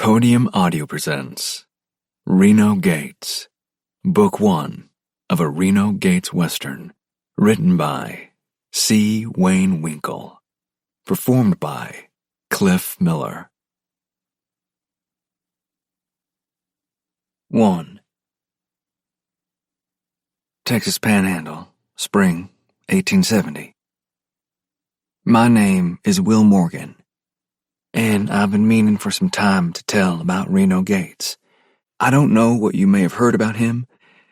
Podium Audio presents Reno Gates, Book 1 of a Reno Gates Western, written by C. Wayne Winkle, performed by Cliff Miller. 1. Texas Panhandle, Spring, 1870. My name is Will Morgan, and I've been meaning for some time to tell about Reno Gates. I don't know what you may have heard about him,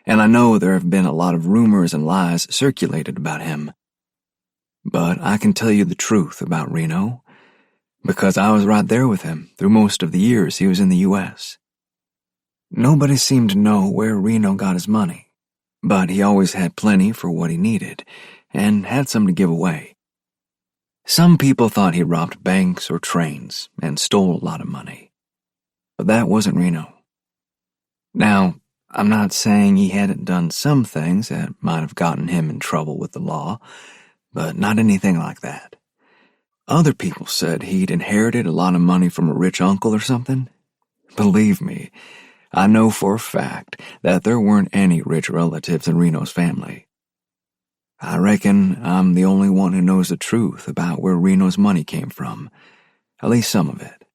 and I know there have been a lot of rumors and lies circulated about him. But I can tell you the truth about Reno, because I was right there with him through most of the years he was in the U.S. Nobody seemed to know where Reno got his money, but he always had plenty for what he needed, and had some to give away. Some people thought he robbed banks or trains and stole a lot of money. But that wasn't Reno. Now, I'm not saying he hadn't done some things that might have gotten him in trouble with the law, but not anything like that. Other people said he'd inherited a lot of money from a rich uncle or something. Believe me, I know for a fact that there weren't any rich relatives in Reno's family. I reckon I'm the only one who knows the truth about where Reno's money came from, at least some of it.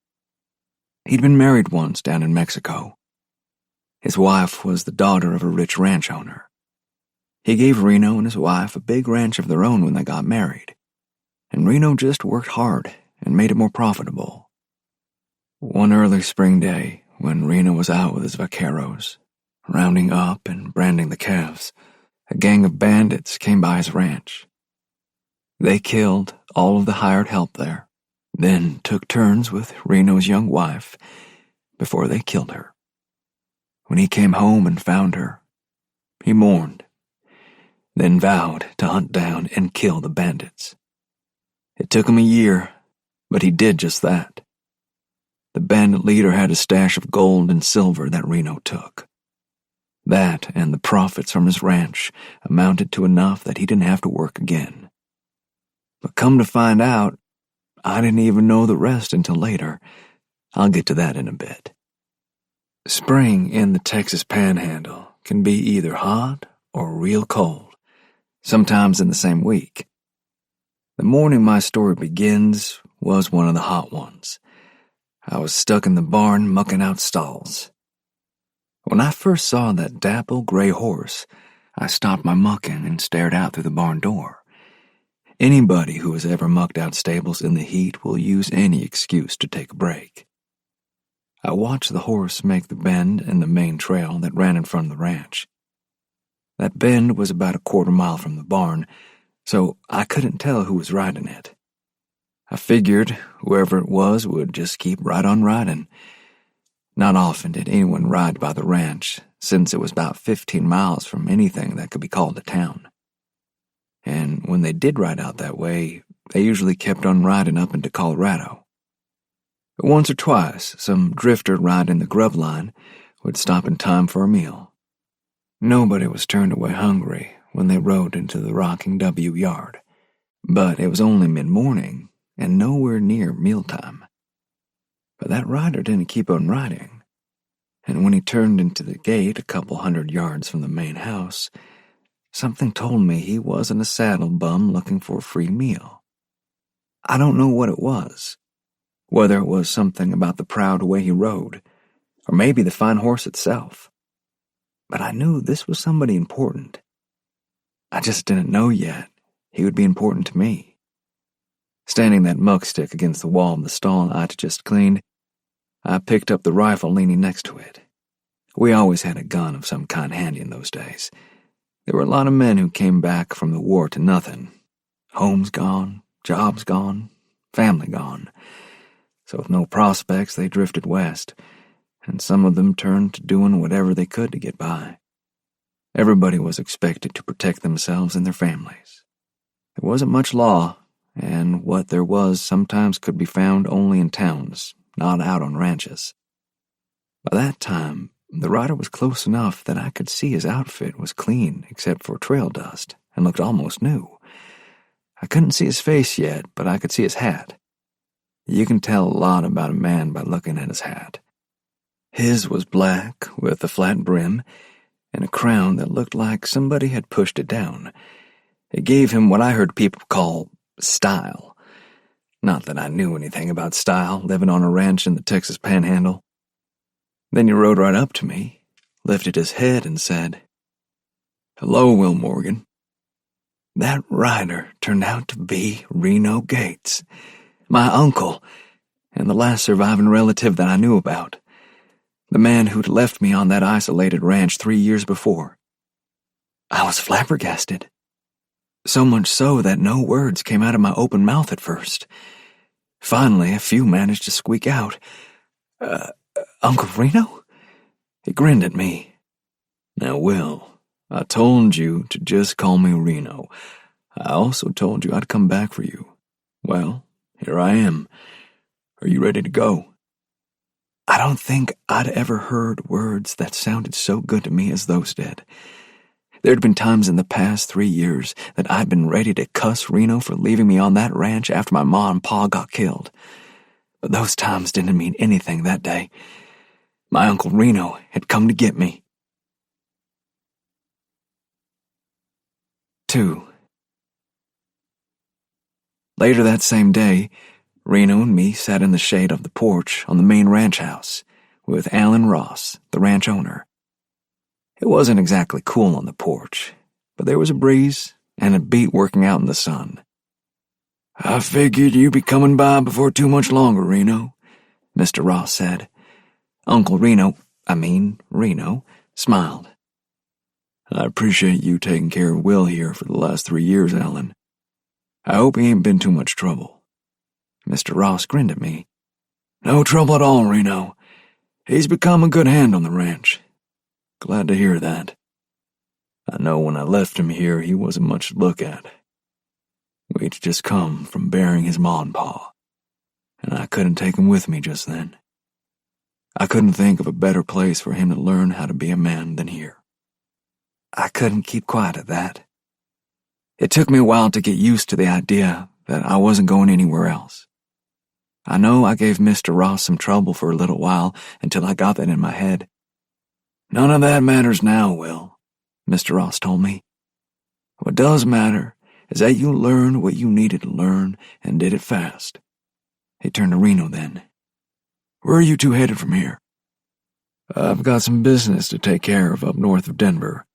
He'd been married once down in Mexico. His wife was the daughter of a rich ranch owner. He gave Reno and his wife a big ranch of their own when they got married, and Reno just worked hard and made it more profitable. One early spring day, when Reno was out with his vaqueros, rounding up and branding the calves, a gang of bandits came by his ranch. They killed all of the hired help there, then took turns with Reno's young wife before they killed her. When he came home and found her, he mourned, then vowed to hunt down and kill the bandits. It took him a year, but he did just that. The bandit leader had a stash of gold and silver that Reno took. That and the profits from his ranch amounted to enough that he didn't have to work again. But come to find out, I didn't even know the rest until later. I'll get to that in a bit. Spring in the Texas Panhandle can be either hot or real cold, sometimes in the same week. The morning my story begins was one of the hot ones. I was stuck in the barn mucking out stalls. When I first saw that dapple gray horse, I stopped my mucking and stared out through the barn door. Anybody who has ever mucked out stables in the heat will use any excuse to take a break. I watched the horse make the bend in the main trail that ran in front of the ranch. That bend was about a quarter-mile from the barn, so I couldn't tell who was riding it. I figured whoever it was would just keep right on riding. Not often did anyone ride by the ranch, since it was about 15 miles from anything that could be called a town. And when they did ride out that way, they usually kept on riding up into Colorado. But once or twice, some drifter riding the grub line would stop in time for a meal. Nobody was turned away hungry when they rode into the rocking W yard, but it was only mid-morning and nowhere near mealtime. But that rider didn't keep on riding, and when he turned into the gate a couple 100 yards from the main house, something told me he wasn't a saddle bum looking for a free meal. I don't know what it was, whether it was something about the proud way he rode, or maybe the fine horse itself. But I knew this was somebody important. I just didn't know yet he would be important to me. Standing that muck stick against the wall of the stall I'd just cleaned, I picked up the rifle leaning next to it. We always had a gun of some kind handy in those days. There were a lot of men who came back from the war to nothing. Homes gone, jobs gone, family gone. So with no prospects, they drifted west, and some of them turned to doing whatever they could to get by. Everybody was expected to protect themselves and their families. There wasn't much law, and what there was sometimes could be found only in towns, not out on ranches. By that time, the rider was close enough that I could see his outfit was clean except for trail dust and looked almost new. I couldn't see his face yet, but I could see his hat. You can tell a lot about a man by looking at his hat. His was black, with a flat brim, and a crown that looked like somebody had pushed it down. It gave him what I heard people call style. Not that I knew anything about style, living on a ranch in the Texas Panhandle. Then he rode right up to me, lifted his head, and said, "Hello, Will Morgan." That rider turned out to be Reno Gates, my uncle, and the last surviving relative that I knew about. The man who'd left me on that isolated ranch 3 years before. I was flabbergasted. So much so that no words came out of my open mouth at first. Finally, a few managed to squeak out, Uncle Reno?" He grinned at me. "Now, Will, I told you to just call me Reno. I also told you I'd come back for you. Well, here I am. Are you ready to go?" I don't think I'd ever heard words that sounded so good to me as those did. There'd been times in the past 3 years that I'd been ready to cuss Reno for leaving me on that ranch after my ma and pa got killed. But those times didn't mean anything that day. My Uncle Reno had come to get me. 2. Later that same day, Reno and me sat in the shade of the porch on the main ranch house with Alan Ross, the ranch owner. It wasn't exactly cool on the porch, but there was a breeze and a beat working out in the sun. "I figured you'd be coming by before too much longer, Reno," Mr. Ross said. Uncle Reno, smiled. "I appreciate you taking care of Will here for the last 3 years, Alan. I hope he ain't been too much trouble." Mr. Ross grinned at me. "No trouble at all, Reno. He's become a good hand on the ranch. Glad to hear that. I know when I left him here, he wasn't much to look at. We'd just come from burying his ma and pa, and I couldn't take him with me just then. I couldn't think of a better place for him to learn how to be a man than here." I couldn't keep quiet at that. It took me a while to get used to the idea that I wasn't going anywhere else. I know I gave Mr. Ross some trouble for a little while until I got that in my head. "None of that matters now, Will," Mr. Ross told me. "What does matter is that you learned what you needed to learn and did it fast." He turned to Reno then. "Where are you two headed from here?" "I've got some business to take care of up north of Denver.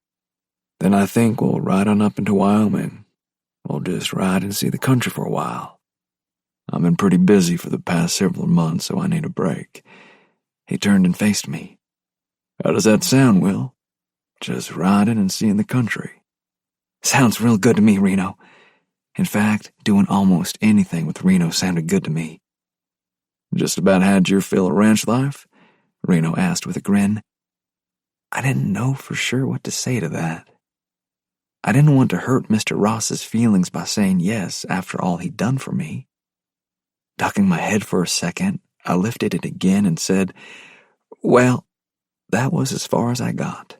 Then I think we'll ride on up into Wyoming. We'll just ride and see the country for a while. I've been pretty busy for the past several months, so I need a break." He turned and faced me. "How does that sound, Will? Just riding and seeing the country?" "Sounds real good to me, Reno." In fact, doing almost anything with Reno sounded good to me. "Just about had your fill of ranch life?" Reno asked with a grin. I didn't know for sure what to say to that. I didn't want to hurt Mr. Ross's feelings by saying yes after all he'd done for me. Ducking my head for a second, I lifted it again and said, "Well, that was as far as I got."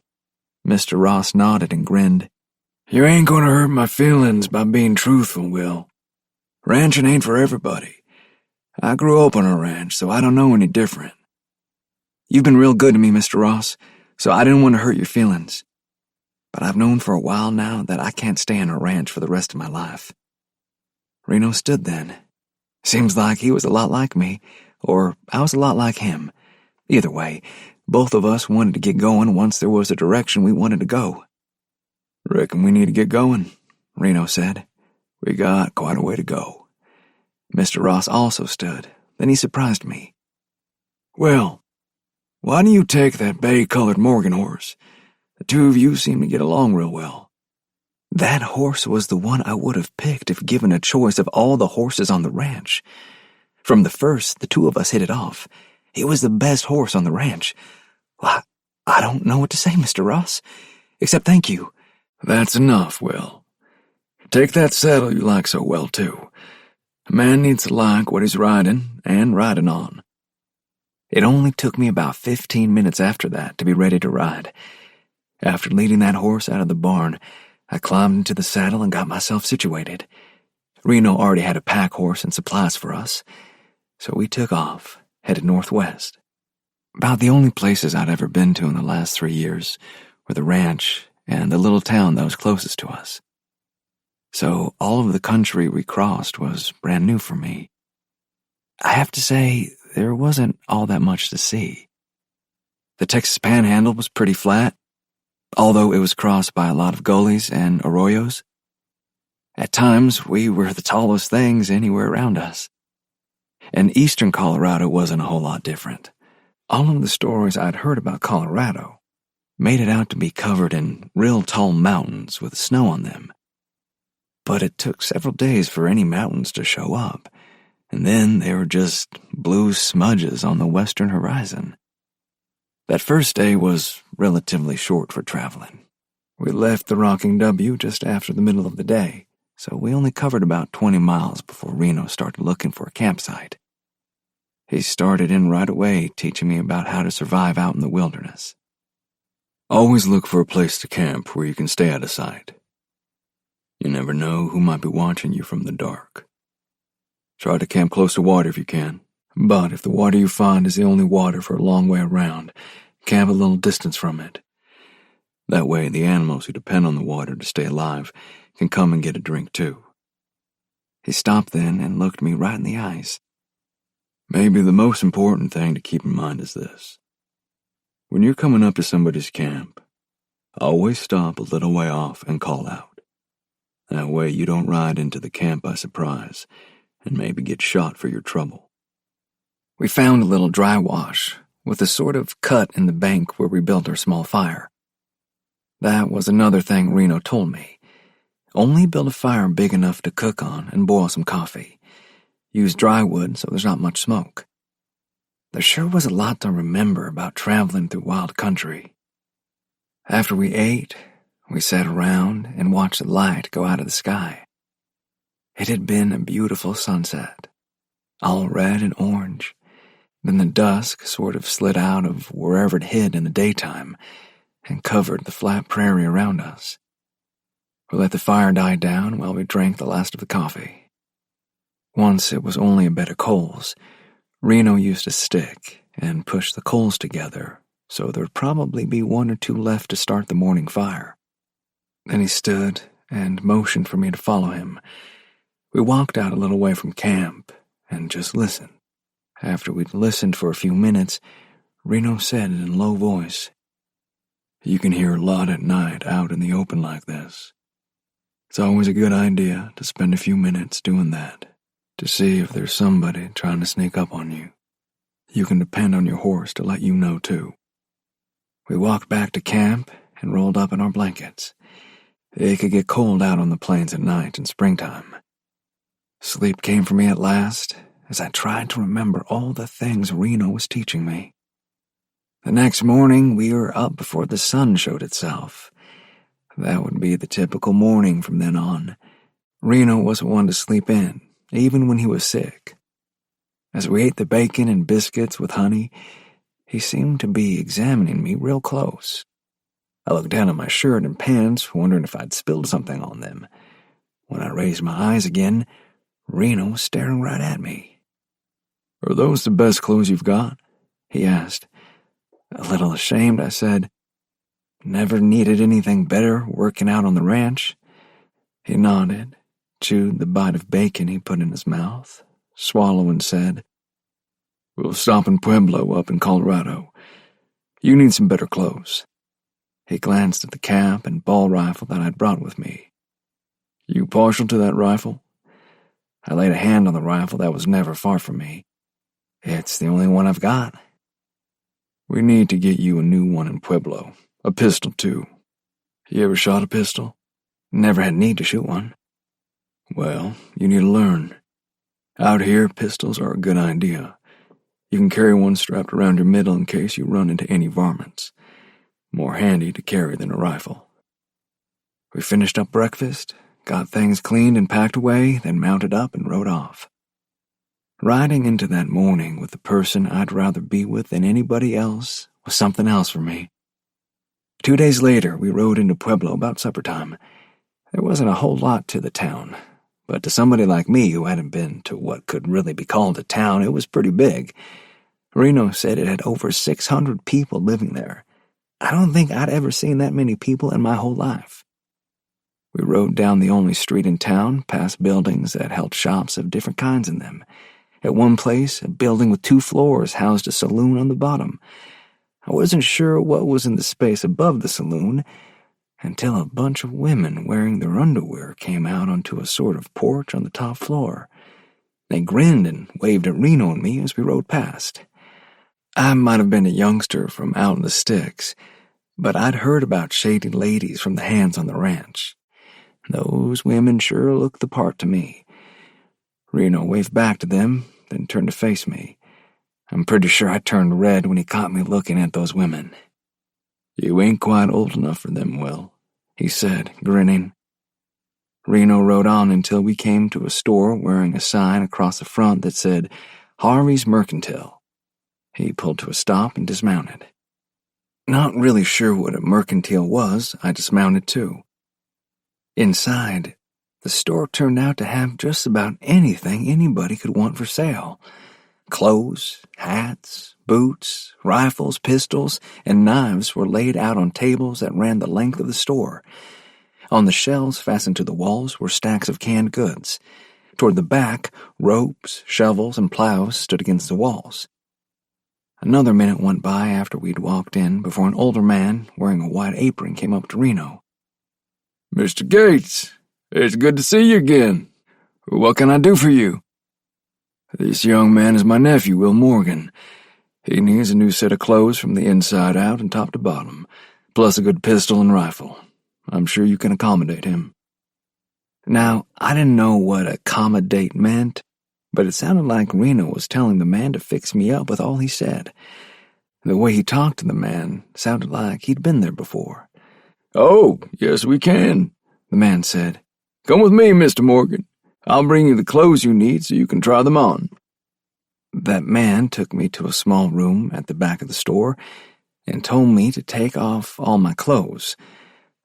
Mr. Ross nodded and grinned. "You ain't gonna hurt my feelings by being truthful, Will. Ranching ain't for everybody. I grew up on a ranch, so I don't know any different." "You've been real good to me, Mr. Ross, so I didn't want to hurt your feelings. But I've known for a while now that I can't stay on a ranch for the rest of my life." Reno stood then. Seems like he was a lot like me, or I was a lot like him. Either way, both of us wanted to get going once there was a direction we wanted to go. "Reckon we need to get going," Reno said. "We got quite a way to go." Mr. Ross also stood. Then he surprised me. "Well, why don't you take that bay-colored Morgan horse? The two of you seem to get along real well." That horse was the one I would have picked if given a choice of all the horses on the ranch. From the first, the two of us hit it off. He was the best horse on the ranch. I don't know what to say, Mr. Ross, except thank you. "That's enough, Will. Take that saddle you like so well, too. A man needs to like what he's riding and riding on." It only took me about 15 minutes after that to be ready to ride. After leading that horse out of the barn, I climbed into the saddle and got myself situated. Reno already had a pack horse and supplies for us, so we took off, headed northwest. About the only places I'd ever been to in the last 3 years were the ranch and the little town that was closest to us. So all of the country we crossed was brand new for me. I have to say, there wasn't all that much to see. The Texas Panhandle was pretty flat, although it was crossed by a lot of gullies and arroyos. At times, we were the tallest things anywhere around us. And eastern Colorado wasn't a whole lot different. All of the stories I'd heard about Colorado made it out to be covered in real tall mountains with snow on them. But it took several days for any mountains to show up, and then they were just blue smudges on the western horizon. That first day was relatively short for traveling. We left the Rocking W just after the middle of the day, so we only covered about 20 miles before Reno started looking for a campsite. He started in right away, teaching me about how to survive out in the wilderness. Always look for a place to camp where you can stay out of sight. You never know who might be watching you from the dark. Try to camp close to water if you can, but if the water you find is the only water for a long way around, camp a little distance from it. That way the animals who depend on the water to stay alive can come and get a drink too. He stopped then and looked me right in the eyes. Maybe the most important thing to keep in mind is this. When you're coming up to somebody's camp, always stop a little way off and call out. That way you don't ride into the camp by surprise and maybe get shot for your trouble. We found a little dry wash with a sort of cut in the bank where we built our small fire. That was another thing Reno told me. Only build a fire big enough to cook on and boil some coffee. Use dry wood so there's not much smoke. There sure was a lot to remember about traveling through wild country. After we ate, we sat around and watched the light go out of the sky. It had been a beautiful sunset, all red and orange. Then the dusk sort of slid out of wherever it hid in the daytime and covered the flat prairie around us. We let the fire die down while we drank the last of the coffee. Once it was only a bed of coals, Reno used a stick and pushed the coals together, so there'd probably be 1 or 2 left to start the morning fire. Then he stood and motioned for me to follow him. We walked out a little way from camp and just listened. After we'd listened for a few minutes, Reno said in a low voice, "You can hear a lot at night out in the open like this. It's always a good idea to spend a few minutes doing that, to see if there's somebody trying to sneak up on you. You can depend on your horse to let you know too." We walked back to camp and rolled up in our blankets. It could get cold out on the plains at night in springtime. Sleep came for me at last as I tried to remember all the things Reno was teaching me. The next morning, we were up before the sun showed itself. That would be the typical morning from then on. Reno wasn't one to sleep in, even when he was sick. As we ate the bacon and biscuits with honey, he seemed to be examining me real close. I looked down at my shirt and pants, wondering if I'd spilled something on them. When I raised my eyes again, Reno was staring right at me. "Are those the best clothes you've got?" he asked. A little ashamed, I said, "Never needed anything better working out on the ranch." He nodded, chewed the bite of bacon he put in his mouth, swallowed and said, "We'll stop in Pueblo up in Colorado. You need some better clothes." He glanced at the cap and ball rifle that I'd brought with me. "You partial to that rifle?" I laid a hand on the rifle that was never far from me. "It's the only one I've got." "We need to get you a new one in Pueblo. A pistol, too. You ever shot a pistol?" "Never had need to shoot one." "Well, you need to learn. Out here, pistols are a good idea. You can carry one strapped around your middle in case you run into any varmints. More handy to carry than a rifle." We finished up breakfast, got things cleaned and packed away, then mounted up and rode off. Riding into that morning with the person I'd rather be with than anybody else was something else for me. 2 days later, we rode into Pueblo about supper time. There wasn't a whole lot to the town, but to somebody like me who hadn't been to what could really be called a town, it was pretty big. Reno said it had over 600 people living there. I don't think I'd ever seen that many people in my whole life. We rode down the only street in town, past buildings that held shops of different kinds in them. At one place, a building with 2 floors housed a saloon on the bottom. I wasn't sure what was in the space above the saloon until a bunch of women wearing their underwear came out onto a sort of porch on the top floor. They grinned and waved at Reno and me as we rode past. I might have been a youngster from out in the sticks, but I'd heard about shady ladies from the hands on the ranch. Those women sure looked the part to me. Reno waved back to them, then turned to face me. I'm pretty sure I turned red when he caught me looking at those women. "You ain't quite old enough for them, Will," he said, grinning. Reno rode on until we came to a store wearing a sign across the front that said, "Harvey's Mercantile." He pulled to a stop and dismounted. Not really sure what a mercantile was, I dismounted too. Inside, the store turned out to have just about anything anybody could want for sale. Clothes, hats, boots, rifles, pistols, and knives were laid out on tables that ran the length of the store. On the shelves fastened to the walls were stacks of canned goods. Toward the back, ropes, shovels, and plows stood against the walls. Another minute went by after we'd walked in before an older man wearing a white apron came up to Reno. "Mr. Gates, it's good to see you again. What can I do for you?" "This young man is my nephew, Will Morgan. He needs a new set of clothes from the inside out and top to bottom, plus a good pistol and rifle. I'm sure you can accommodate him." Now, I didn't know what accommodate meant, but it sounded like Reno was telling the man to fix me up with all he said. The way he talked to the man sounded like he'd been there before. "Oh, yes we can," the man said. "Come with me, Mr. Morgan. I'll bring you the clothes you need so you can try them on." That man took me to a small room at the back of the store and told me to take off all my clothes.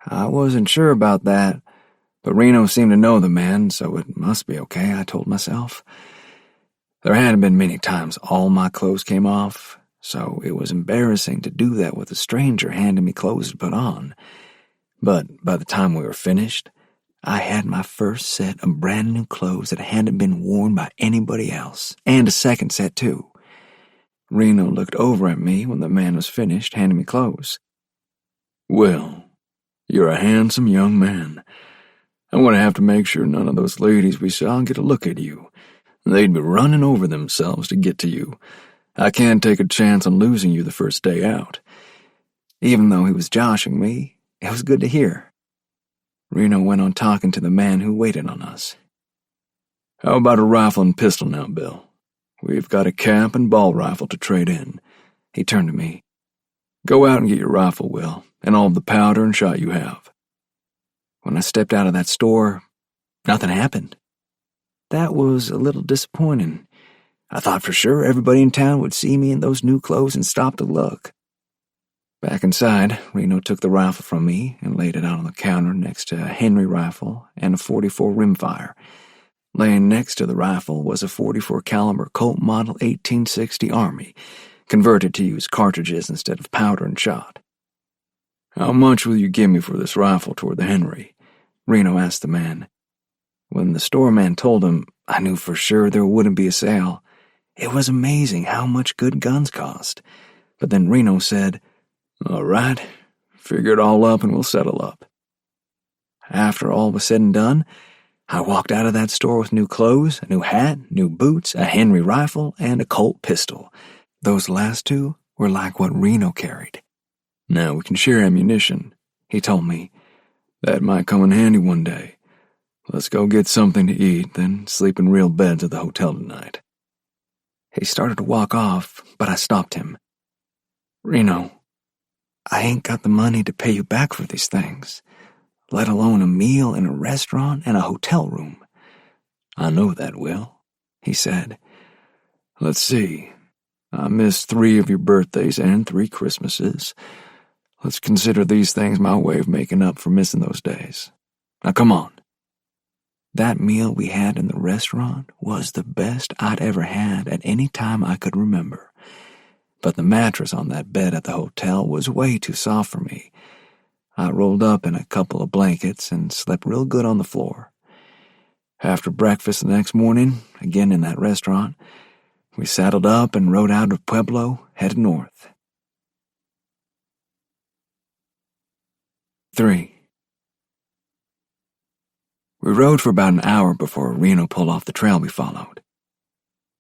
I wasn't sure about that, but Reno seemed to know the man, so it must be okay, I told myself. There hadn't been many times all my clothes came off, so it was embarrassing to do that with a stranger handing me clothes to put on. But by the time we were finished, I had my first set of brand new clothes that hadn't been worn by anybody else, and a second set too. Reno looked over at me when the man was finished handing me clothes. "Well, you're a handsome young man. I'm going to have to make sure none of those ladies we saw get a look at you. They'd be running over themselves to get to you. I can't take a chance on losing you the first day out." Even though he was joshing me, it was good to hear. Reno went on talking to the man who waited on us. "How about a rifle and pistol now, Bill? We've got a cap and ball rifle to trade in." He turned to me. "Go out and get your rifle, Will, and all of the powder and shot you have." When I stepped out of that store, nothing happened. That was a little disappointing. I thought for sure everybody in town would see me in those new clothes and stop to look. Back inside, Reno took the rifle from me and laid it out on the counter next to a Henry rifle and a .44 rimfire. Laying next to the rifle was a .44 caliber Colt Model 1860 Army, converted to use cartridges instead of powder and shot. "How much will you give me for this rifle toward the Henry?" Reno asked the man. When the store man told him, I knew for sure there wouldn't be a sale. It was amazing how much good guns cost. But then Reno said, "All right, figure it all up and we'll settle up." After all was said and done, I walked out of that store with new clothes, a new hat, new boots, a Henry rifle, and a Colt pistol. Those last two were like what Reno carried. "Now we can share ammunition," he told me. "That might come in handy one day. Let's go get something to eat, then sleep in real beds at the hotel tonight." He started to walk off, but I stopped him. "Reno, I ain't got the money to pay you back for these things, let alone a meal in a restaurant and a hotel room." "I know that, Will," he said. "Let's see. I missed 3 of your birthdays and 3 Christmases. Let's consider these things my way of making up for missing those days. Now come on." That meal we had in the restaurant was the best I'd ever had at any time I could remember. but the mattress on that bed at the hotel was way too soft for me. I rolled up in a couple of blankets and slept real good on the floor. After breakfast the next morning, again in that restaurant, we saddled up and rode out of Pueblo, headed north. 3. We rode for about an hour before Reno pulled off the trail we followed.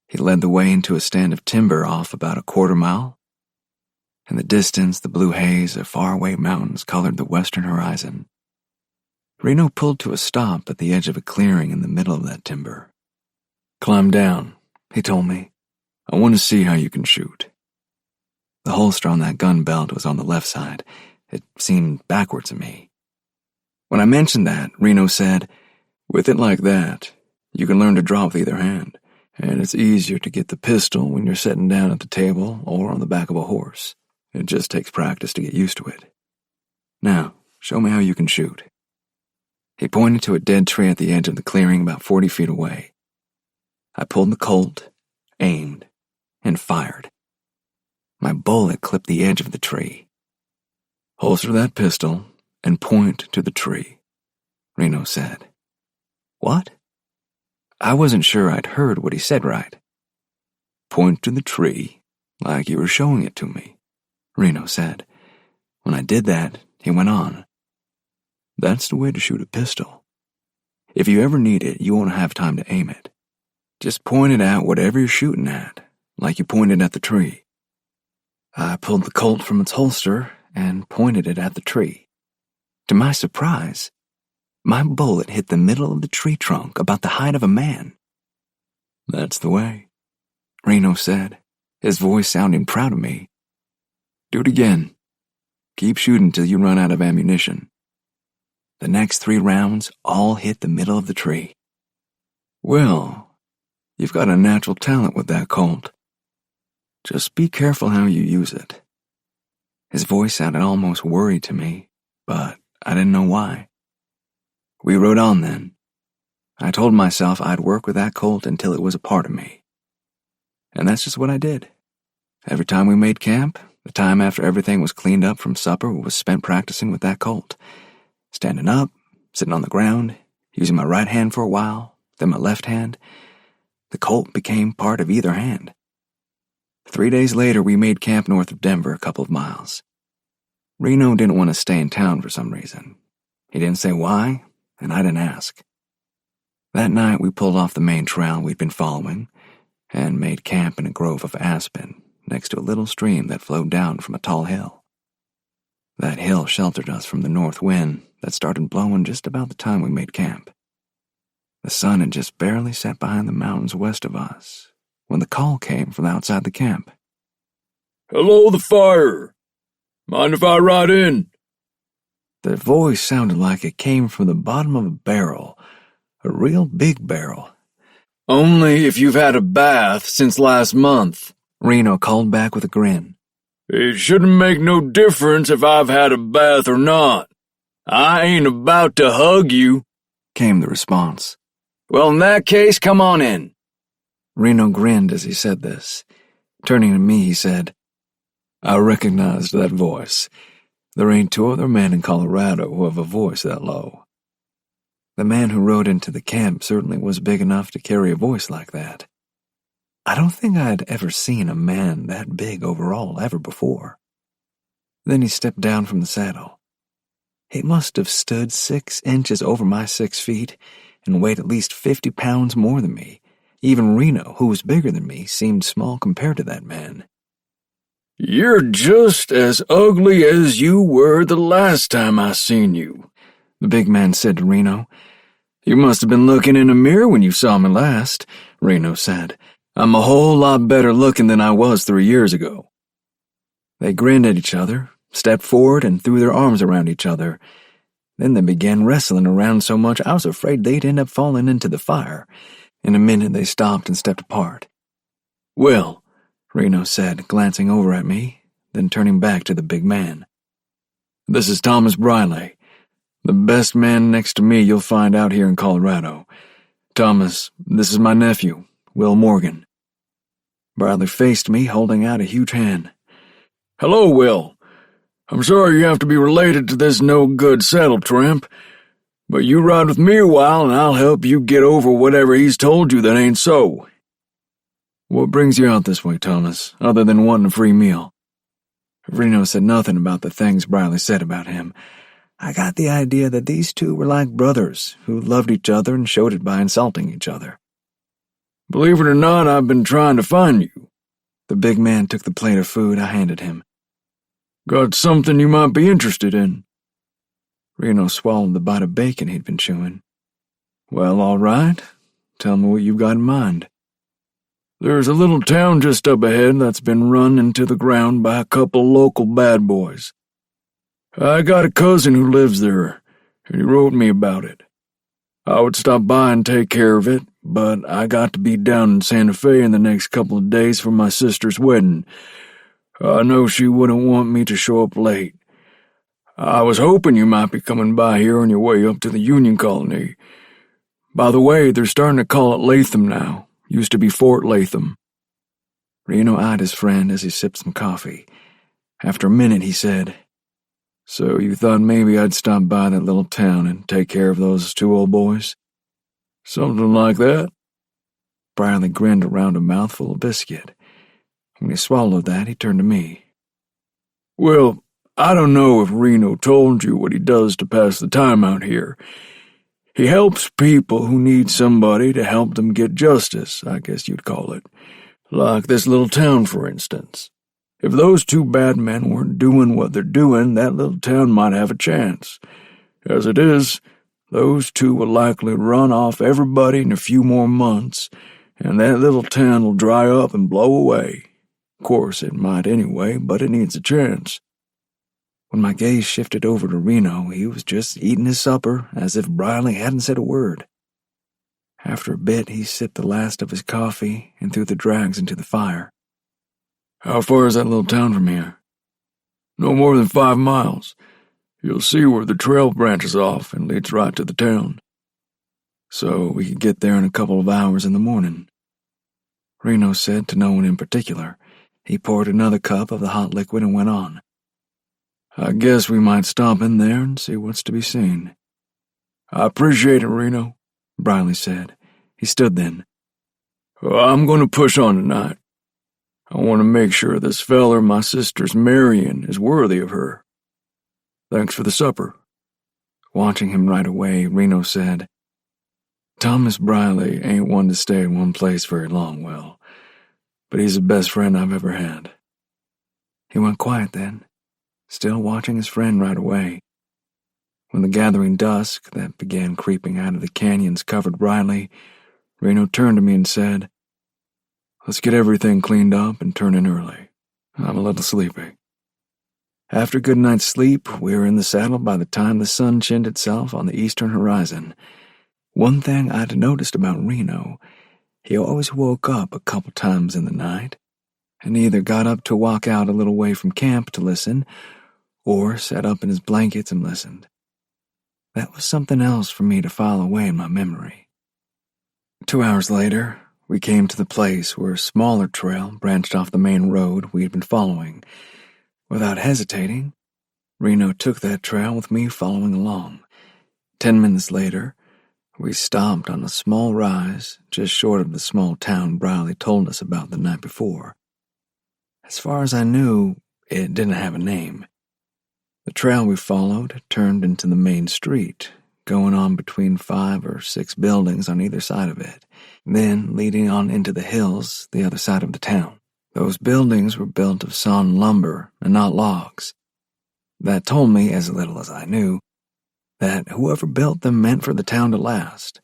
He led the way into a stand of timber off about a quarter mile. In the distance, the blue haze of faraway mountains colored the western horizon. Reno pulled to a stop at the edge of a clearing in the middle of that timber. "Climb down," he told me. "I want to see how you can shoot." The holster on that gun belt was on the left side. It seemed backwards to me. When I mentioned that, Reno said, "With it like that, you can learn to draw with either hand, and it's easier to get the pistol when you're sitting down at the table or on the back of a horse. It just takes practice to get used to it. Now, show me how you can shoot." He pointed to a dead tree at the edge of the clearing about 40 feet away. I pulled the Colt, aimed, and fired. My bullet clipped the edge of the tree. "Holster that pistol and point to the tree," Reno said. "What?" I wasn't sure I'd heard what he said right. "Point to the tree, like you were showing it to me," Reno said. When I did that, he went on. "That's the way to shoot a pistol. If you ever need it, you won't have time to aim it. Just point it at whatever you're shooting at, like you pointed at the tree." I pulled the Colt from its holster and pointed it at the tree. To my surprise, my bullet hit the middle of the tree trunk about the height of a man. "That's the way," Reno said, his voice sounding proud of me. "Do it again. Keep shooting till you run out of ammunition." The next 3 rounds all hit the middle of the tree. "Well, you've got a natural talent with that Colt. Just be careful how you use it." His voice sounded almost worried to me, but I didn't know why. We rode on then. I told myself I'd work with that Colt until it was a part of me. And that's just what I did. Every time we made camp, the time after everything was cleaned up from supper was spent practicing with that Colt. Standing up, sitting on the ground, using my right hand for a while, then my left hand. The Colt became part of either hand. 3 days later, we made camp north of Denver a couple of miles. Reno didn't want to stay in town for some reason. He didn't say why, and I didn't ask. That night, we pulled off the main trail we'd been following and made camp in a grove of aspen next to a little stream that flowed down from a tall hill. That hill sheltered us from the north wind that started blowing just about the time we made camp. The sun had just barely set behind the mountains west of us when the call came from outside the camp. "Hello, the fire. Mind if I ride in?" The voice sounded like it came from the bottom of a barrel, a real big barrel. "Only if you've had a bath since last month," Reno called back with a grin. "It shouldn't make no difference if I've had a bath or not. I ain't about to hug you," came the response. "Well, in that case, come on in." Reno grinned as he said this. Turning to me, he said, "I recognized that voice. There ain't 2 other men in Colorado who have a voice that low." The man who rode into the camp certainly was big enough to carry a voice like that. I don't think I'd ever seen a man that big overall ever before. Then he stepped down from the saddle. He must have stood 6 inches over my 6 feet and weighed at least 50 pounds more than me. Even Reno, who was bigger than me, seemed small compared to that man. "You're just as ugly as you were the last time I seen you," the big man said to Reno. "You must have been looking in a mirror when you saw me last," Reno said. "I'm a whole lot better looking than I was 3 years ago." They grinned at each other, stepped forward, and threw their arms around each other. Then they began wrestling around so much I was afraid they'd end up falling into the fire. In a minute, they stopped and stepped apart. "Well," Reno said, glancing over at me, then turning back to the big man. "This is Thomas Briley, the best man next to me you'll find out here in Colorado. Thomas, this is my nephew, Will Morgan." Bradley faced me, holding out a huge hand. "Hello, Will. I'm sorry you have to be related to this no-good saddle tramp, but you ride with me a while and I'll help you get over whatever he's told you that ain't so." "What brings you out this way, Thomas, other than wanting a free meal?" Reno said nothing about the things Bradley said about him. I got the idea that these two were like brothers who loved each other and showed it by insulting each other. "Believe it or not, I've been trying to find you." The big man took the plate of food I handed him. "Got something you might be interested in." Reno swallowed the bite of bacon he'd been chewing. "Well, all right. Tell me what you've got in mind." "There's a little town just up ahead that's been run into the ground by a couple local bad boys. I got a cousin who lives there, and he wrote me about it. I would stop by and take care of it, but I got to be down in Santa Fe in the next couple of days for my sister's wedding. I know she wouldn't want me to show up late. I was hoping you might be coming by here on your way up to the Union Colony. By the way, they're starting to call it Latham now. Used to be Fort Latham." Reno eyed his friend as he sipped some coffee. After a minute, he said, "So you thought maybe I'd stop by that little town and take care of those two old boys?" "Something like that." Bradley grinned around a mouthful of biscuit. When he swallowed that, he turned to me. "Well, I don't know if Reno told you what he does to pass the time out here. He helps people who need somebody to help them get justice, I guess you'd call it. Like this little town, for instance. If those two bad men weren't doing what they're doing, that little town might have a chance. As it is, those two will likely run off everybody in a few more months, and that little town will dry up and blow away. Of course, it might anyway, but it needs a chance." When my gaze shifted over to Reno, he was just eating his supper, as if Bradley hadn't said a word. After a bit, he sipped the last of his coffee and threw the drags into the fire. "How far is that little town from here?" "No more than 5 miles. You'll see where the trail branches off and leads right to the town." "So we could get there in a couple of hours in the morning." Reno said to no one in particular. He poured another cup of the hot liquid and went on. "I guess we might stop in there and see what's to be seen." "I appreciate it, Reno," Bradley said. He stood then. "I'm going to push on tonight. I want to make sure this feller my sister's marrying is worthy of her. Thanks for the supper." Watching him right away, Reno said, "Thomas Bradley ain't one to stay in one place very long, Will, but he's the best friend I've ever had." He went quiet then, still watching his friend right away. When the gathering dusk that began creeping out of the canyons covered Bradley, Reno turned to me and said, "Let's get everything cleaned up and turn in early. I'm a little sleepy." After a good night's sleep, we were in the saddle by the time the sun chinned itself on the eastern horizon. One thing I'd noticed about Reno, he always woke up a couple times in the night, and either got up to walk out a little way from camp to listen, or sat up in his blankets and listened. That was something else for me to file away in my memory. 2 hours later, we came to the place where a smaller trail branched off the main road we had been following. Without hesitating, Reno took that trail with me following along. 10 minutes later, we stopped on a small rise just short of the small town Bradley told us about the night before. As far as I knew, it didn't have a name. The trail we followed turned into the main street, going on between 5 or 6 buildings on either side of it, then leading on into the hills the other side of the town. Those buildings were built of sawn lumber and not logs. That told me, as little as I knew, that whoever built them meant for the town to last.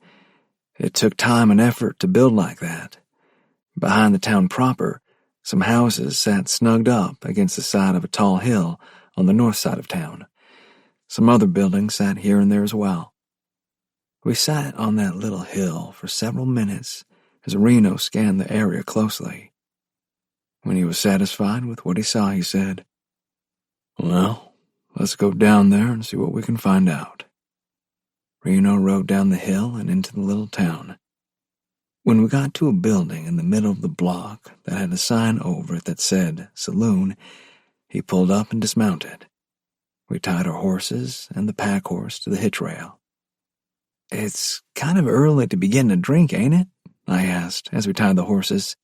It took time and effort to build like that. Behind the town proper, some houses sat snugged up against the side of a tall hill on the north side of town. Some other buildings sat here and there as well. We sat on that little hill for several minutes as Reno scanned the area closely. When he was satisfied with what he saw, he said, "Well, let's go down there and see what we can find out." Reno rode down the hill and into the little town. When we got to a building in the middle of the block that had a sign over it that said Saloon, he pulled up and dismounted. We tied our horses and the pack horse to the hitch rail. "It's kind of early to begin to drink, ain't it?" I asked as we tied the horses.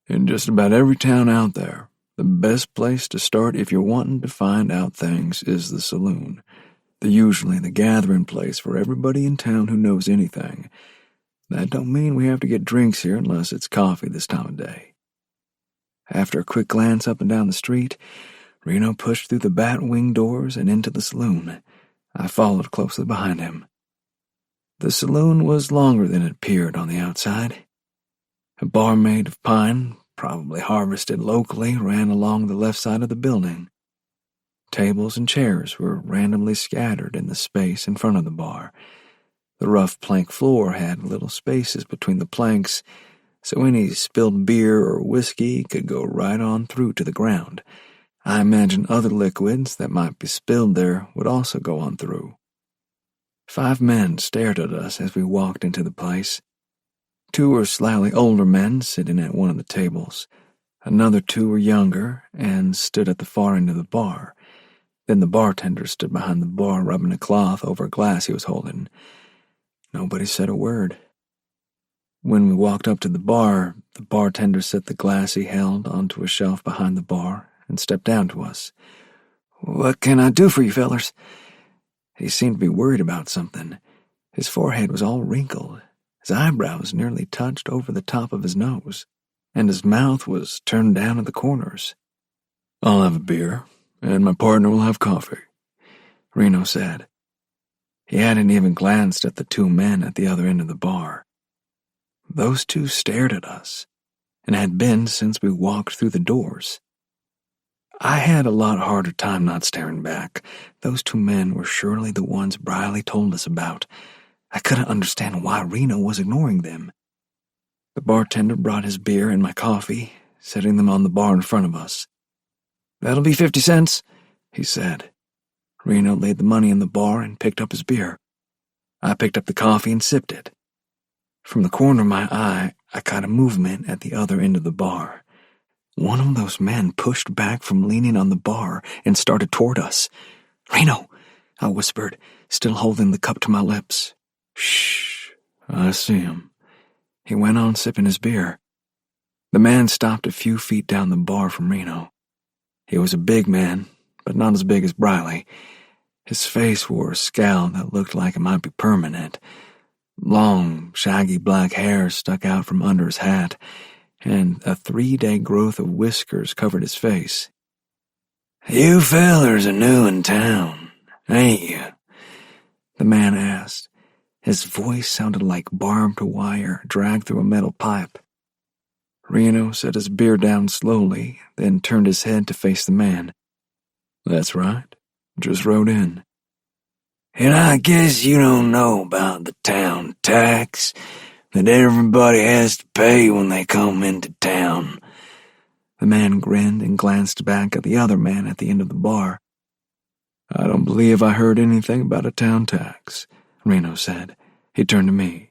"In just about every town out there, the best place to start if you're wanting to find out things is the saloon. They're usually the gathering place for everybody in town who knows anything. That don't mean we have to get drinks here unless it's coffee this time of day." After a quick glance up and down the street, Reno pushed through the bat-wing doors and into the saloon. I followed closely behind him. The saloon was longer than it appeared on the outside. A bar made of pine, probably harvested locally, ran along the left side of the building. Tables and chairs were randomly scattered in the space in front of the bar. The rough plank floor had little spaces between the planks, so any spilled beer or whiskey could go right on through to the ground. I imagine other liquids that might be spilled there would also go on through. 5 men stared at us as we walked into the place. 2 were slightly older men sitting at one of the tables. Another 2 were younger and stood at the far end of the bar. Then the bartender stood behind the bar rubbing a cloth over a glass he was holding. Nobody said a word. When we walked up to the bar, the bartender set the glass he held onto a shelf behind the bar and stepped down to us. "What can I do for you fellers?" He seemed to be worried about something. His forehead was all wrinkled, his eyebrows nearly touched over the top of his nose, and his mouth was turned down at the corners. "I'll have a beer, and my partner will have coffee," Reno said. He hadn't even glanced at the 2 men at the other end of the bar. Those 2 stared at us, and had been since we walked through the doors. I had a lot harder time not staring back. Those 2 men were surely the ones Briley told us about. I couldn't understand why Reno was ignoring them. The bartender brought his beer and my coffee, setting them on the bar in front of us. "That'll be 50 cents, he said. Reno laid the money in the bar and picked up his beer. I picked up the coffee and sipped it. From the corner of my eye, I caught a movement at the other end of the bar. One of those men pushed back from leaning on the bar and started toward us. "Reno," I whispered, still holding the cup to my lips. "Shh, I see him." He went on sipping his beer. The man stopped a few feet down the bar from Reno. He was a big man, but not as big as Briley. His face wore a scowl that looked like it might be permanent. Long, shaggy black hair stuck out from under his hat, and a 3-day growth of whiskers covered his face. "You fellers are new in town, ain't you?" the man asked. His voice sounded like barbed wire dragged through a metal pipe. Reno set his beer down slowly, then turned his head to face the man. "That's right. Just rode in." "And I guess you don't know about the town tax that everybody has to pay when they come into town." The man grinned and glanced back at the other man at the end of the bar. "I don't believe I heard anything about a town tax," Reno said. He turned to me.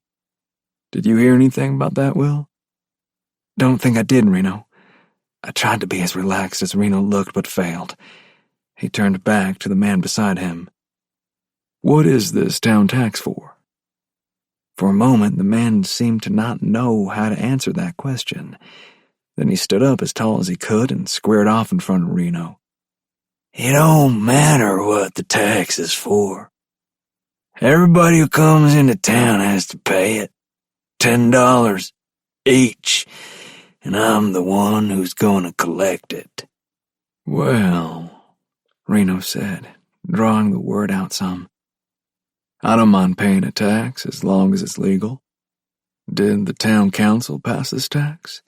"Did you hear anything about that, Will?" "Don't think I did, Reno." I tried to be as relaxed as Reno looked, but failed. He turned back to the man beside him. "What is this town tax for?" For a moment, the man seemed to not know how to answer that question. Then he stood up as tall as he could and squared off in front of Reno. "It don't matter what the tax is for. Everybody who comes into town has to pay it. $10 each, and I'm the one who's going to collect it." "Well," Reno said, drawing the word out some. "I don't mind paying a tax as long as it's legal. Did the town council pass this tax?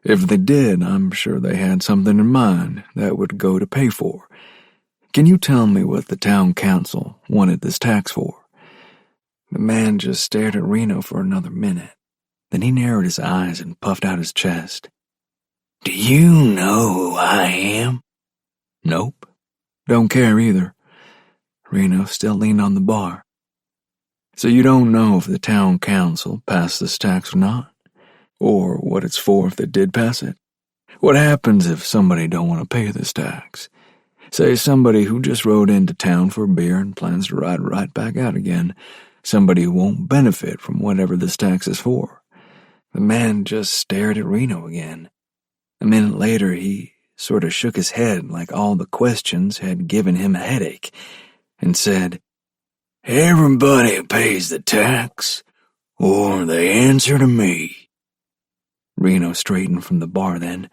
If they did, I'm sure they had something in mind that would go to pay for. Can you tell me what the town council wanted this tax for?" The man just stared at Reno for another minute. Then he narrowed his eyes and puffed out his chest. "Do you know who I am?" "Nope. Don't care either." Reno still leaned on the bar. So you don't know if the town council passed this tax or not, or what it's for if they did pass it. What happens if somebody don't want to pay this tax? Say somebody who just rode into town for a beer and plans to ride right back out again, somebody who won't benefit from whatever this tax is for. The man just stared at Reno again. A minute later, he sort of shook his head like all the questions had given him a headache, and said, "Everybody pays the tax, or they answer to me." Reno straightened from the bar then.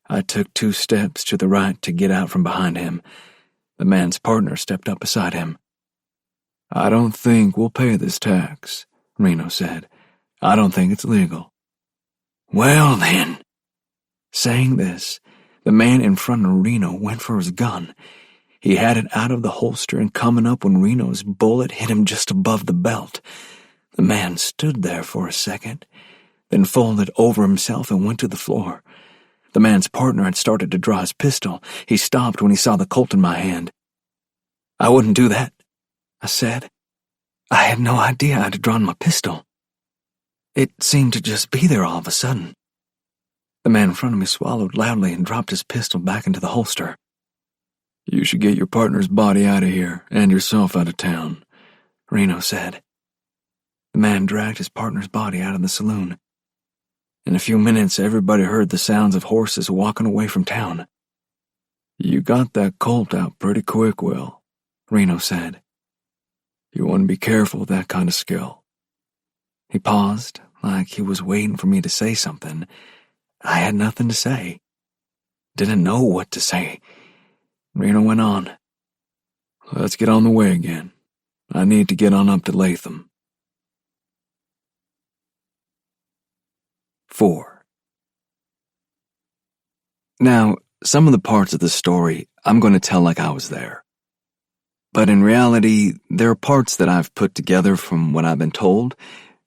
I took 2 steps to the right to get out from behind him. The man's partner stepped up beside him. "I don't think we'll pay this tax," Reno said. "I don't think it's legal." "Well then." Saying this, the man in front of Reno went for his gun. He had it out of the holster and coming up when Reno's bullet hit him just above the belt. The man stood there for a second, then folded over himself and went to the floor. The man's partner had started to draw his pistol. He stopped when he saw the Colt in my hand. "I wouldn't do that," I said. I had no idea I'd drawn my pistol. It seemed to just be there all of a sudden. The man in front of me swallowed loudly and dropped his pistol back into the holster. "You should get your partner's body out of here and yourself out of town," Reno said. The man dragged his partner's body out of the saloon. In a few minutes, everybody heard the sounds of horses walking away from town. "You got that Colt out pretty quick, Will," Reno said. "You want to be careful with that kind of skill." He paused, like he was waiting for me to say something. I had nothing to say. Didn't know what to say. Reno went on. "Let's get on the way again. I need to get on up to Latham." 4. Now, some of the parts of the story I'm going to tell like I was there. But in reality, there are parts that I've put together from what I've been told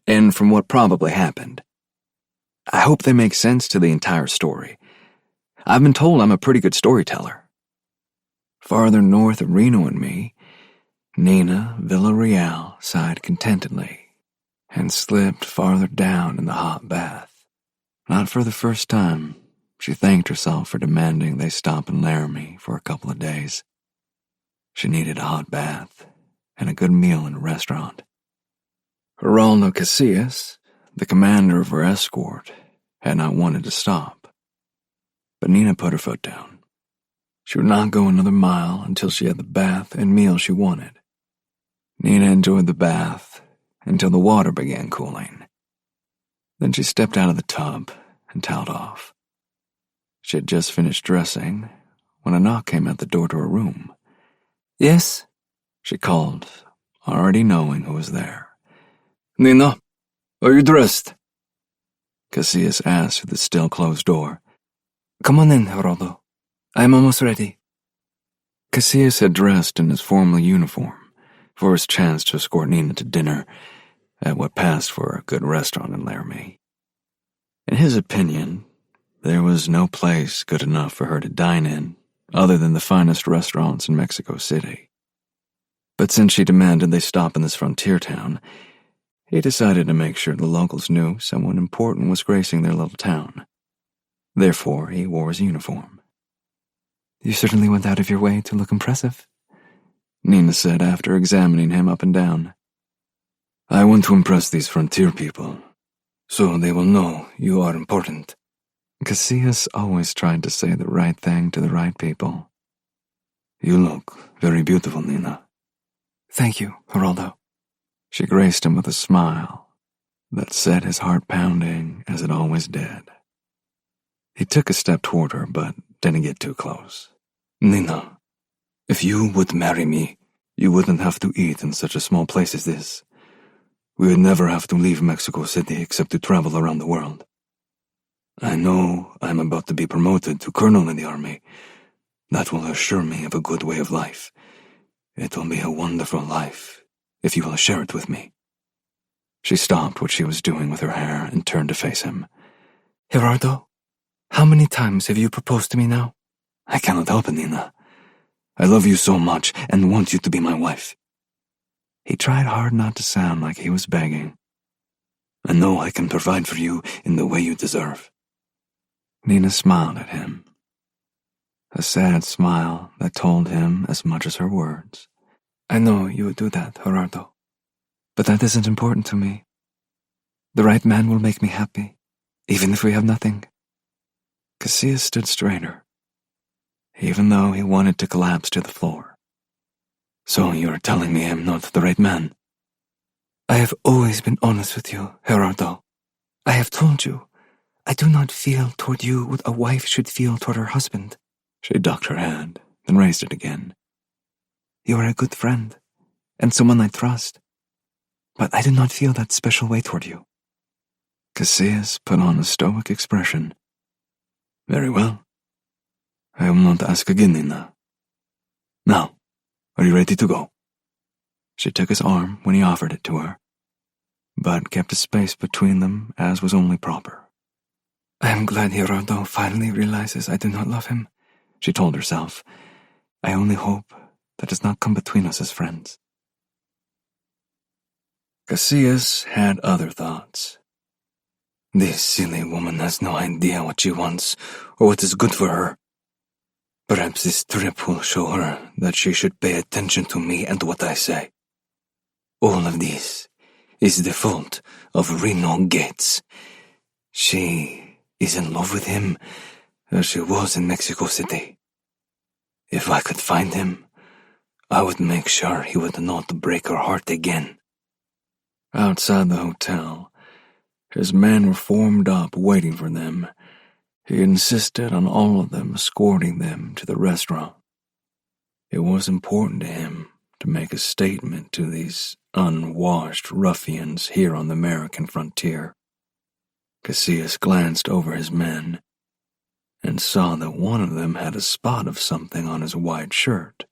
and from what probably happened. I hope they make sense to the entire story. I've been told I'm a pretty good storyteller. Farther north of Reno and me, Nina Villarreal sighed contentedly and slipped farther down in the hot bath. Not for the first time, she thanked herself for demanding they stop in Laramie for a couple of days. She needed a hot bath and a good meal in a restaurant. Geraldo Casillas, the commander of her escort, had not wanted to stop. But Nina put her foot down. She would not go another mile until she had the bath and meal she wanted. Nina enjoyed the bath until the water began cooling. Then she stepped out of the tub and toweled off. She had just finished dressing when a knock came at the door to her room. "Yes?" she called, already knowing who was there. "Nina, are you dressed?" Casillas asked through the still-closed door. "Come on in, Geraldo. I am almost ready." Casillas had dressed in his formal uniform for his chance to escort Nina to dinner at what passed for a good restaurant in Laramie. In his opinion, there was no place good enough for her to dine in other than the finest restaurants in Mexico City. But since she demanded they stop in this frontier town, he decided to make sure the locals knew someone important was gracing their little town. Therefore, he wore his uniform. "You certainly went out of your way to look impressive," Nina said after examining him up and down. "I want to impress these frontier people, so they will know you are important." Casillas always tried to say the right thing to the right people. "You look very beautiful, Nina." "Thank you, Geraldo." She graced him with a smile that set his heart pounding as it always did. He took a step toward her, but didn't get too close. "Nina, if you would marry me, you wouldn't have to eat in such a small place as this. We would never have to leave Mexico City except to travel around the world. I know I'm about to be promoted to colonel in the army. That will assure me of a good way of life. It will be a wonderful life, if you will share it with me." She stopped what she was doing with her hair and turned to face him. "Gerardo, how many times have you proposed to me now?" "I cannot help it, Nina. I love you so much and want you to be my wife." He tried hard not to sound like he was begging. "I know I can provide for you in the way you deserve." Nina smiled at him, a sad smile that told him as much as her words. "I know you would do that, Gerardo, but that isn't important to me. The right man will make me happy, even if we have nothing." Casillas stood straighter, even though he wanted to collapse to the floor. "So you're telling me I'm not the right man?" "I have always been honest with you, Gerardo. I have told you, I do not feel toward you what a wife should feel toward her husband." She ducked her head, then raised it again. "You are a good friend, and someone I trust, but I do not feel that special way toward you." Casillas put on a stoic expression. "Very well. I will not ask again, Nina. Now, are you ready to go?" She took his arm when he offered it to her, but kept a space between them as was only proper. "I am glad Gerardo finally realizes I do not love him," she told herself. "I only hope that does not come between us as friends." Casillas had other thoughts. This silly woman has no idea what she wants or what is good for her. Perhaps this trip will show her that she should pay attention to me and what I say. All of this is the fault of Reno Gates. She is in love with him as she was in Mexico City. If I could find him, I would make sure he would not break her heart again. Outside the hotel, his men were formed up waiting for them. He insisted on all of them escorting them to the restaurant. It was important to him to make a statement to these unwashed ruffians here on the American frontier. Casillas glanced over his men and saw that one of them had a spot of something on his white shirt.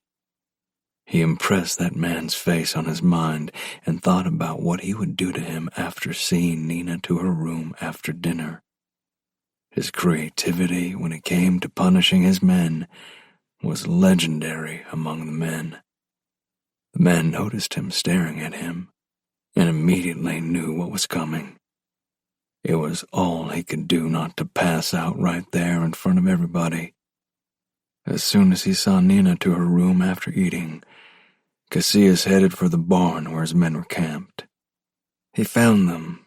He impressed that man's face on his mind and thought about what he would do to him after seeing Nina to her room after dinner. His creativity when it came to punishing his men was legendary among the men. The man noticed him staring at him and immediately knew what was coming. It was all he could do not to pass out right there in front of everybody. As soon as he saw Nina to her room after eating, Casillas headed for the barn where his men were camped. He found them,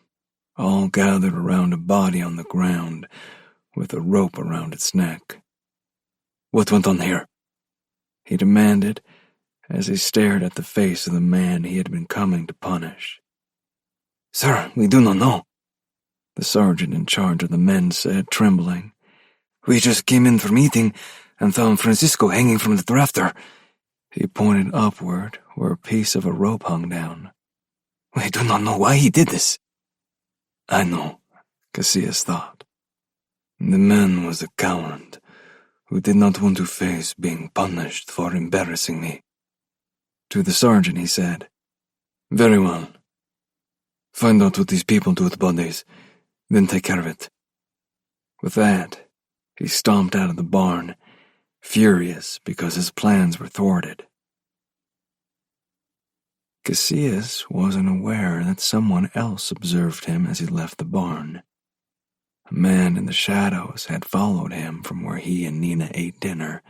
all gathered around a body on the ground with a rope around its neck. "What went on here?" he demanded as he stared at the face of the man he had been coming to punish. "Sir, we do not know," the sergeant in charge of the men said, trembling. "We just came in from eating and found Francisco hanging from the rafter." He pointed upward where a piece of a rope hung down. "We do not know why he did this." "I know," Casillas thought. "The man was a coward who did not want to face being punished for embarrassing me." To the sergeant he said, "Very well. Find out what these people do with bodies, then take care of it." With that, he stomped out of the barn, furious because his plans were thwarted. Casillas wasn't aware that someone else observed him as he left the barn. A man in the shadows had followed him from where he and Nina ate dinner,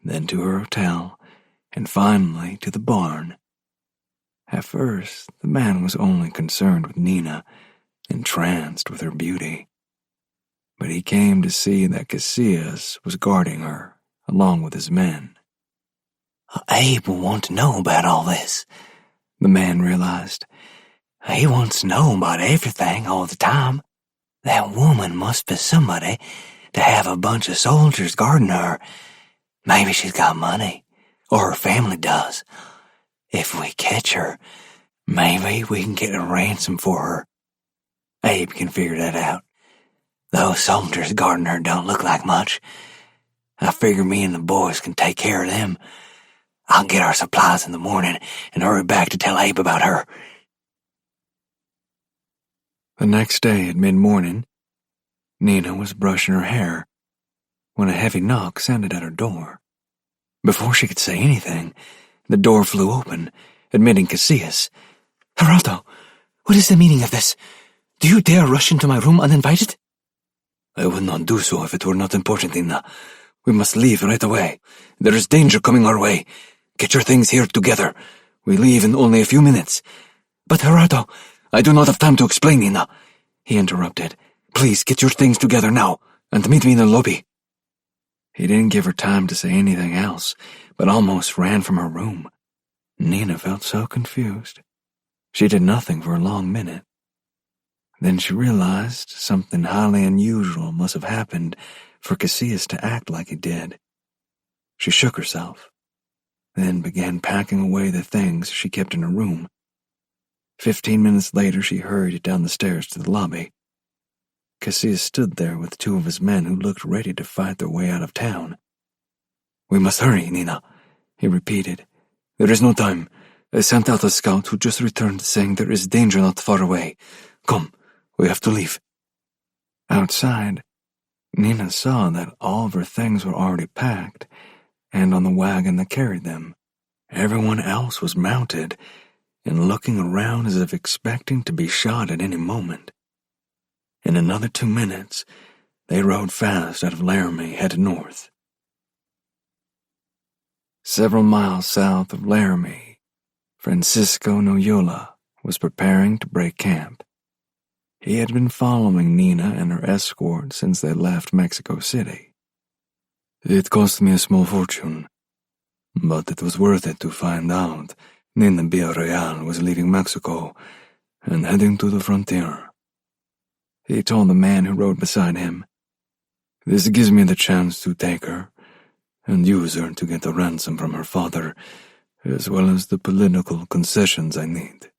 then to her hotel, and finally to the barn. At first, the man was only concerned with Nina, entranced with her beauty. But he came to see that Casillas was guarding her, along with his men. "Abe will want to know about all this," the man realized. "He wants to know about everything all the time. That woman must be somebody to have a bunch of soldiers guarding her. Maybe she's got money, or her family does. If we catch her, maybe we can get a ransom for her. Abe can figure that out. Those soldiers guarding her don't look like much. I figure me and the boys can take care of them. I'll get our supplies in the morning and hurry back to tell Abe about her." The next day at mid-morning, Nina was brushing her hair when a heavy knock sounded at her door. Before she could say anything, the door flew open admitting Casillas. "Geraldo, what is the meaning of this? Do you dare rush into my room uninvited?" "I would not do so if it were not important, Nina. We must leave right away. There is danger coming our way. Get your things here together. We leave in only a few minutes." "But Gerardo—" "I do not have time to explain, Nina," he interrupted. "Please get your things together now, and meet me in the lobby." He didn't give her time to say anything else, but almost ran from her room. Nina felt so confused. She did nothing for a long minute. Then she realized something highly unusual must have happened for Casillas to act like he did. She shook herself, then began packing away the things she kept in her room. 15 minutes later, she hurried down the stairs to the lobby. Casillas stood there with 2 of his men who looked ready to fight their way out of town. "We must hurry, Nina," he repeated. "There is no time. I sent out a scout who just returned saying there is danger not far away. Come, we have to leave." Outside, Nina saw that all of her things were already packed, and on the wagon that carried them, everyone else was mounted and looking around as if expecting to be shot at any moment. In another 2 minutes, they rode fast out of Laramie, headed north. Several miles south of Laramie, Francisco Noyola was preparing to break camp. He had been following Nina and her escort since they left Mexico City. "It cost me a small fortune, but it was worth it to find out Nina Villarreal was leaving Mexico and heading to the frontier," he told the man who rode beside him. "This gives me the chance to take her and use her to get a ransom from her father, as well as the political concessions I need."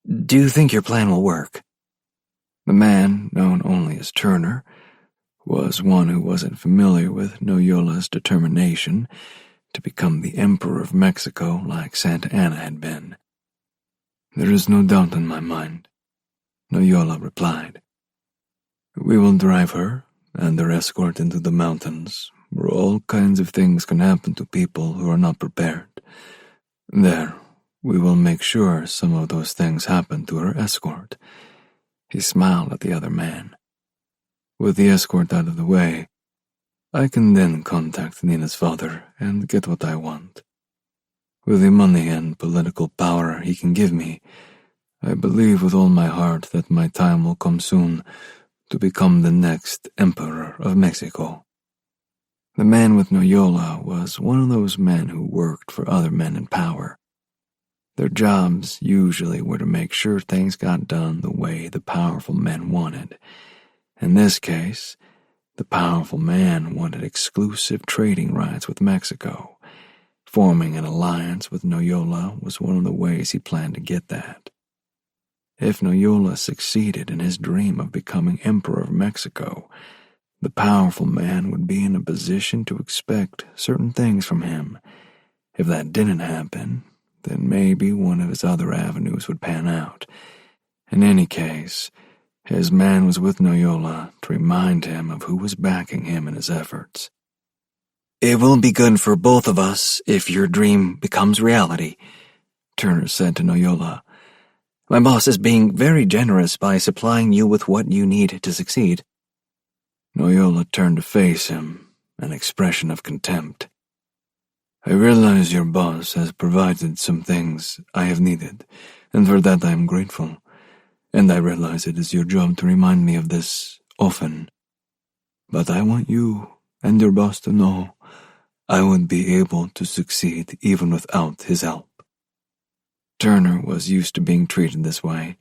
"Do you think your plan will work?" The man, known only as Turner, was one who wasn't familiar with Noyola's determination to become the Emperor of Mexico like Santa Anna had been. "There is no doubt in my mind," Noyola replied. "We will drive her and their escort into the mountains, where all kinds of things can happen to people who are not prepared. There, we will make sure some of those things happen to her escort." He smiled at the other man. "With the escort out of the way, I can then contact Nina's father and get what I want. With the money and political power he can give me, I believe with all my heart that my time will come soon to become the next Emperor of Mexico." The man with Noyola was one of those men who worked for other men in power. Their jobs usually were to make sure things got done the way the powerful men wanted. In this case, the powerful man wanted exclusive trading rights with Mexico. Forming an alliance with Noyola was one of the ways he planned to get that. If Noyola succeeded in his dream of becoming Emperor of Mexico, the powerful man would be in a position to expect certain things from him. If that didn't happen, then maybe one of his other avenues would pan out. In any case, his man was with Noyola to remind him of who was backing him in his efforts. "It will be good for both of us if your dream becomes reality," Turner said to Noyola. "My boss is being very generous by supplying you with what you need to succeed." Noyola turned to face him, an expression of contempt. "I realize your boss has provided some things I have needed, and for that I am grateful. And I realize it is your job to remind me of this often. But I want you and your boss to know I would be able to succeed even without his help." Turner was used to being treated this way.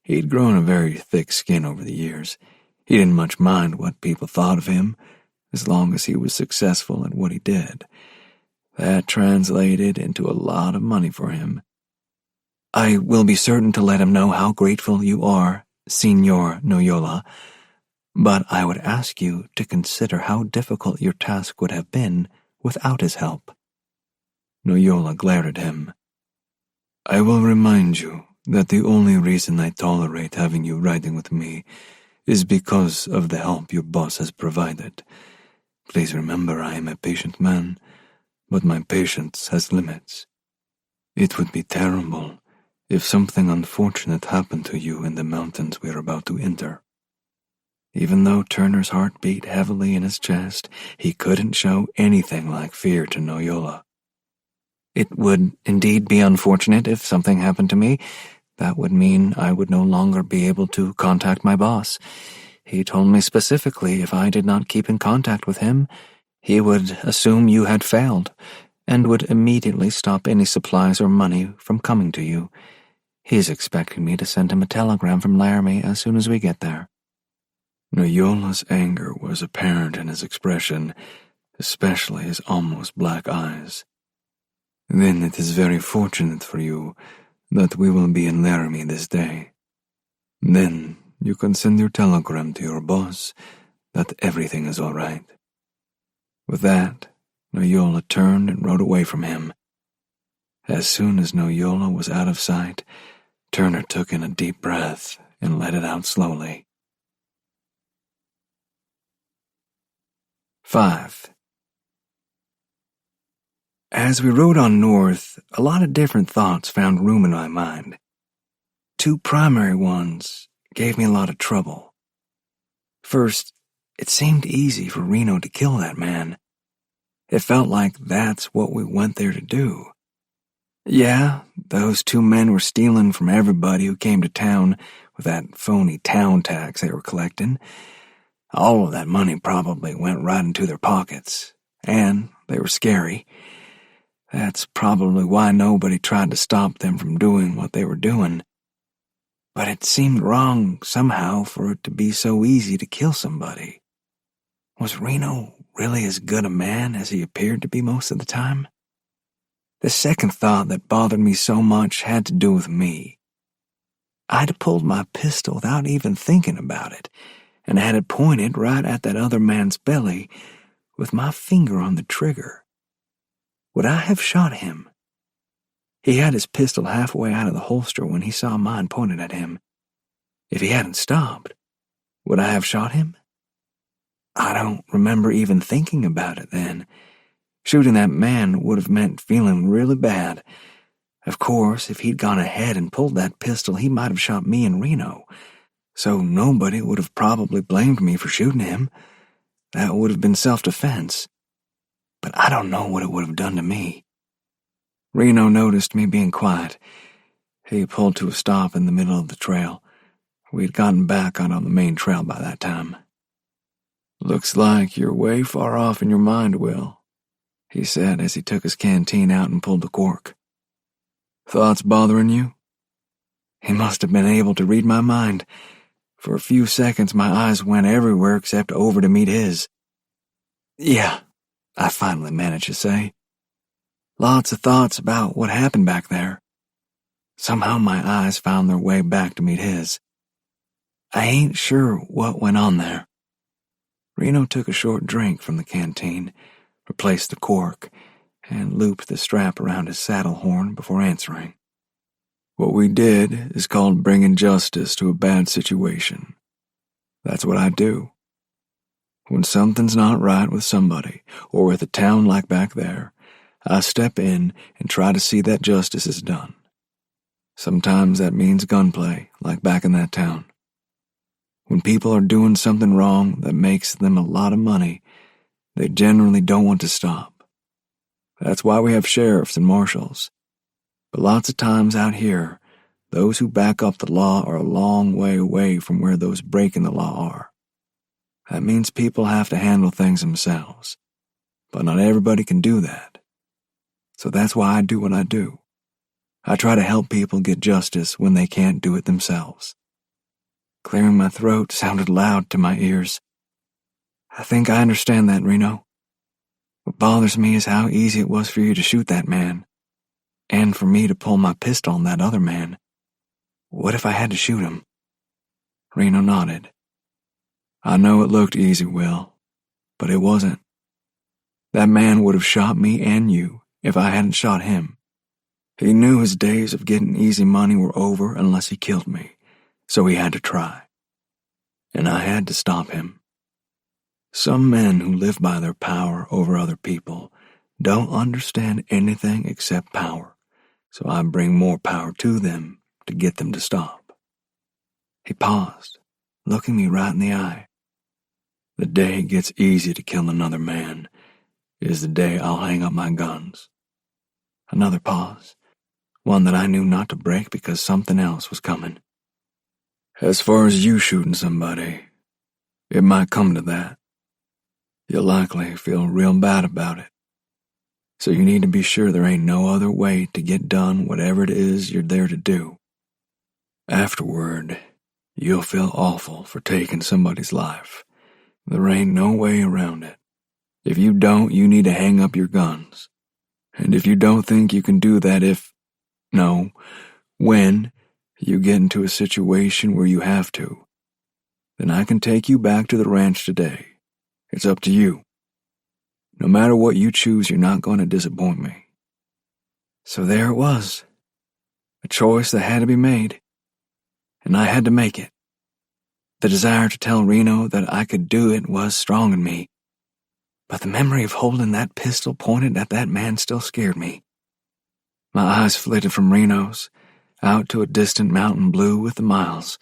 He'd grown a very thick skin over the years. He didn't much mind what people thought of him, as long as he was successful at what he did. That translated into a lot of money for him. "I will be certain to let him know how grateful you are, Señor Noyola, but I would ask you to consider how difficult your task would have been without his help." Noyola glared at him. "I will remind you that the only reason I tolerate having you riding with me is because of the help your boss has provided. Please remember I am a patient man, but my patience has limits." It would be terrible if something unfortunate happened to you in the mountains we are about to enter. Even though Turner's heart beat heavily in his chest, he couldn't show anything like fear to Noyola. It would indeed be unfortunate if something happened to me. That would mean I would no longer be able to contact my boss. He told me specifically if I did not keep in contact with him, he would assume you had failed and would immediately stop any supplies or money from coming to you. He's expecting me to send him a telegram from Laramie as soon as we get there. Noyola's anger was apparent in his expression, especially his almost black eyes. Then it is very fortunate for you that we will be in Laramie this day. Then you can send your telegram to your boss that everything is all right. With that, Noyola turned and rode away from him. As soon as Noyola was out of sight, Turner took in a deep breath and let it out slowly. 5. As we rode on north, a lot of different thoughts found room in my mind. 2 primary ones gave me a lot of trouble. First, it seemed easy for Reno to kill that man. It felt like that's what we went there to do. Yeah, those 2 men were stealing from everybody who came to town with that phony town tax they were collecting. All of that money probably went right into their pockets, and they were scary. That's probably why nobody tried to stop them from doing what they were doing. But it seemed wrong somehow for it to be so easy to kill somebody. Was Reno really as good a man as he appeared to be most of the time? The second thought that bothered me so much had to do with me. I'd pulled my pistol without even thinking about it, and had it pointed right at that other man's belly with my finger on the trigger. Would I have shot him? He had his pistol halfway out of the holster when he saw mine pointed at him. If he hadn't stopped, would I have shot him? I don't remember even thinking about it then. Shooting that man would have meant feeling really bad. Of course, if he'd gone ahead and pulled that pistol, he might have shot me and Reno, so nobody would have probably blamed me for shooting him. That would have been self-defense. But I don't know what it would have done to me. Reno noticed me being quiet. He pulled to a stop in the middle of the trail. We'd gotten back out on the main trail by that time. "Looks like you're way far off in your mind, Will," he said as he took his canteen out and pulled the cork. "Thoughts bothering you?" He must have been able to read my mind. For a few seconds my eyes went everywhere except over to meet his. "Yeah," I finally managed to say. "Lots of thoughts about what happened back there." Somehow my eyes found their way back to meet his. "I ain't sure what went on there." Reno took a short drink from the canteen, replaced the cork, and looped the strap around his saddle horn before answering. "What we did is called bringing justice to a bad situation. That's what I do. When something's not right with somebody, or with a town like back there, I step in and try to see that justice is done. Sometimes that means gunplay, like back in that town. When people are doing something wrong that makes them a lot of money, they generally don't want to stop. That's why we have sheriffs and marshals. But lots of times out here, those who back up the law are a long way away from where those breaking the law are. That means people have to handle things themselves. But not everybody can do that. So that's why I do what I do. I try to help people get justice when they can't do it themselves." Clearing my throat sounded loud to my ears. "I think I understand that, Reno. What bothers me is how easy it was for you to shoot that man, and for me to pull my pistol on that other man. What if I had to shoot him?" Reno nodded. "I know it looked easy, Will, but it wasn't. That man would have shot me and you if I hadn't shot him. He knew his days of getting easy money were over unless he killed me, so he had to try. And I had to stop him. Some men who live by their power over other people don't understand anything except power, so I bring more power to them to get them to stop." He paused, looking me right in the eye. "The day it gets easy to kill another man is the day I'll hang up my guns." Another pause, one that I knew not to break because something else was coming. "As far as you shooting somebody, it might come to that. You'll likely feel real bad about it. So you need to be sure there ain't no other way to get done whatever it is you're there to do. Afterward, you'll feel awful for taking somebody's life. There ain't no way around it. If you don't, you need to hang up your guns. And if you don't think you can do that when you get into a situation where you have to, then I can take you back to the ranch today. It's up to you. No matter what you choose, you're not going to disappoint me." So there it was, a choice that had to be made, and I had to make it. The desire to tell Reno that I could do it was strong in me, but the memory of holding that pistol pointed at that man still scared me. My eyes flitted from Reno's, out to a distant mountain blue with the miles,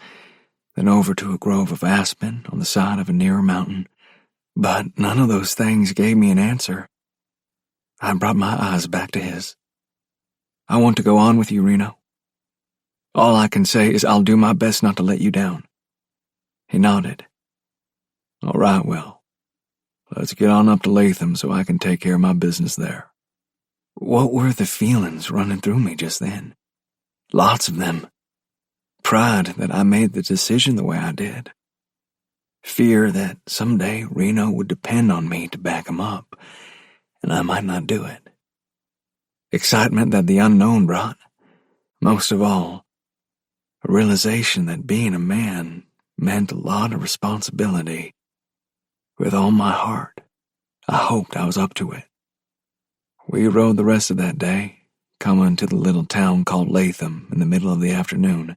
then over to a grove of aspen on the side of a nearer mountain. But none of those things gave me an answer. I brought my eyes back to his. "I want to go on with you, Reno. All I can say is I'll do my best not to let you down." He nodded. "All right, Will. Let's get on up to Latham so I can take care of my business there." What were the feelings running through me just then? Lots of them. Pride that I made the decision the way I did. Fear that someday Reno would depend on me to back him up, and I might not do it. Excitement that the unknown brought. Most of all, a realization that being a man meant a lot of responsibility. With all my heart, I hoped I was up to it. We rode the rest of that day, coming to the little town called Latham in the middle of the afternoon.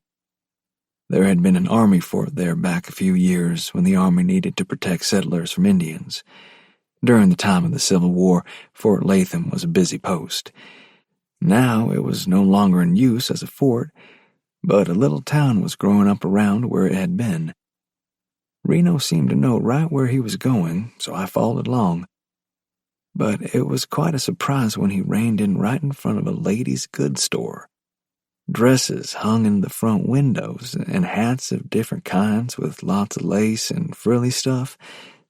There had been an army fort there back a few years when the army needed to protect settlers from Indians. During the time of the Civil War, Fort Latham was a busy post. Now it was no longer in use as a fort, but a little town was growing up around where it had been. Reno seemed to know right where he was going, so I followed along. But it was quite a surprise when he reined in right in front of a ladies' goods store. Dresses hung in the front windows, and hats of different kinds with lots of lace and frilly stuff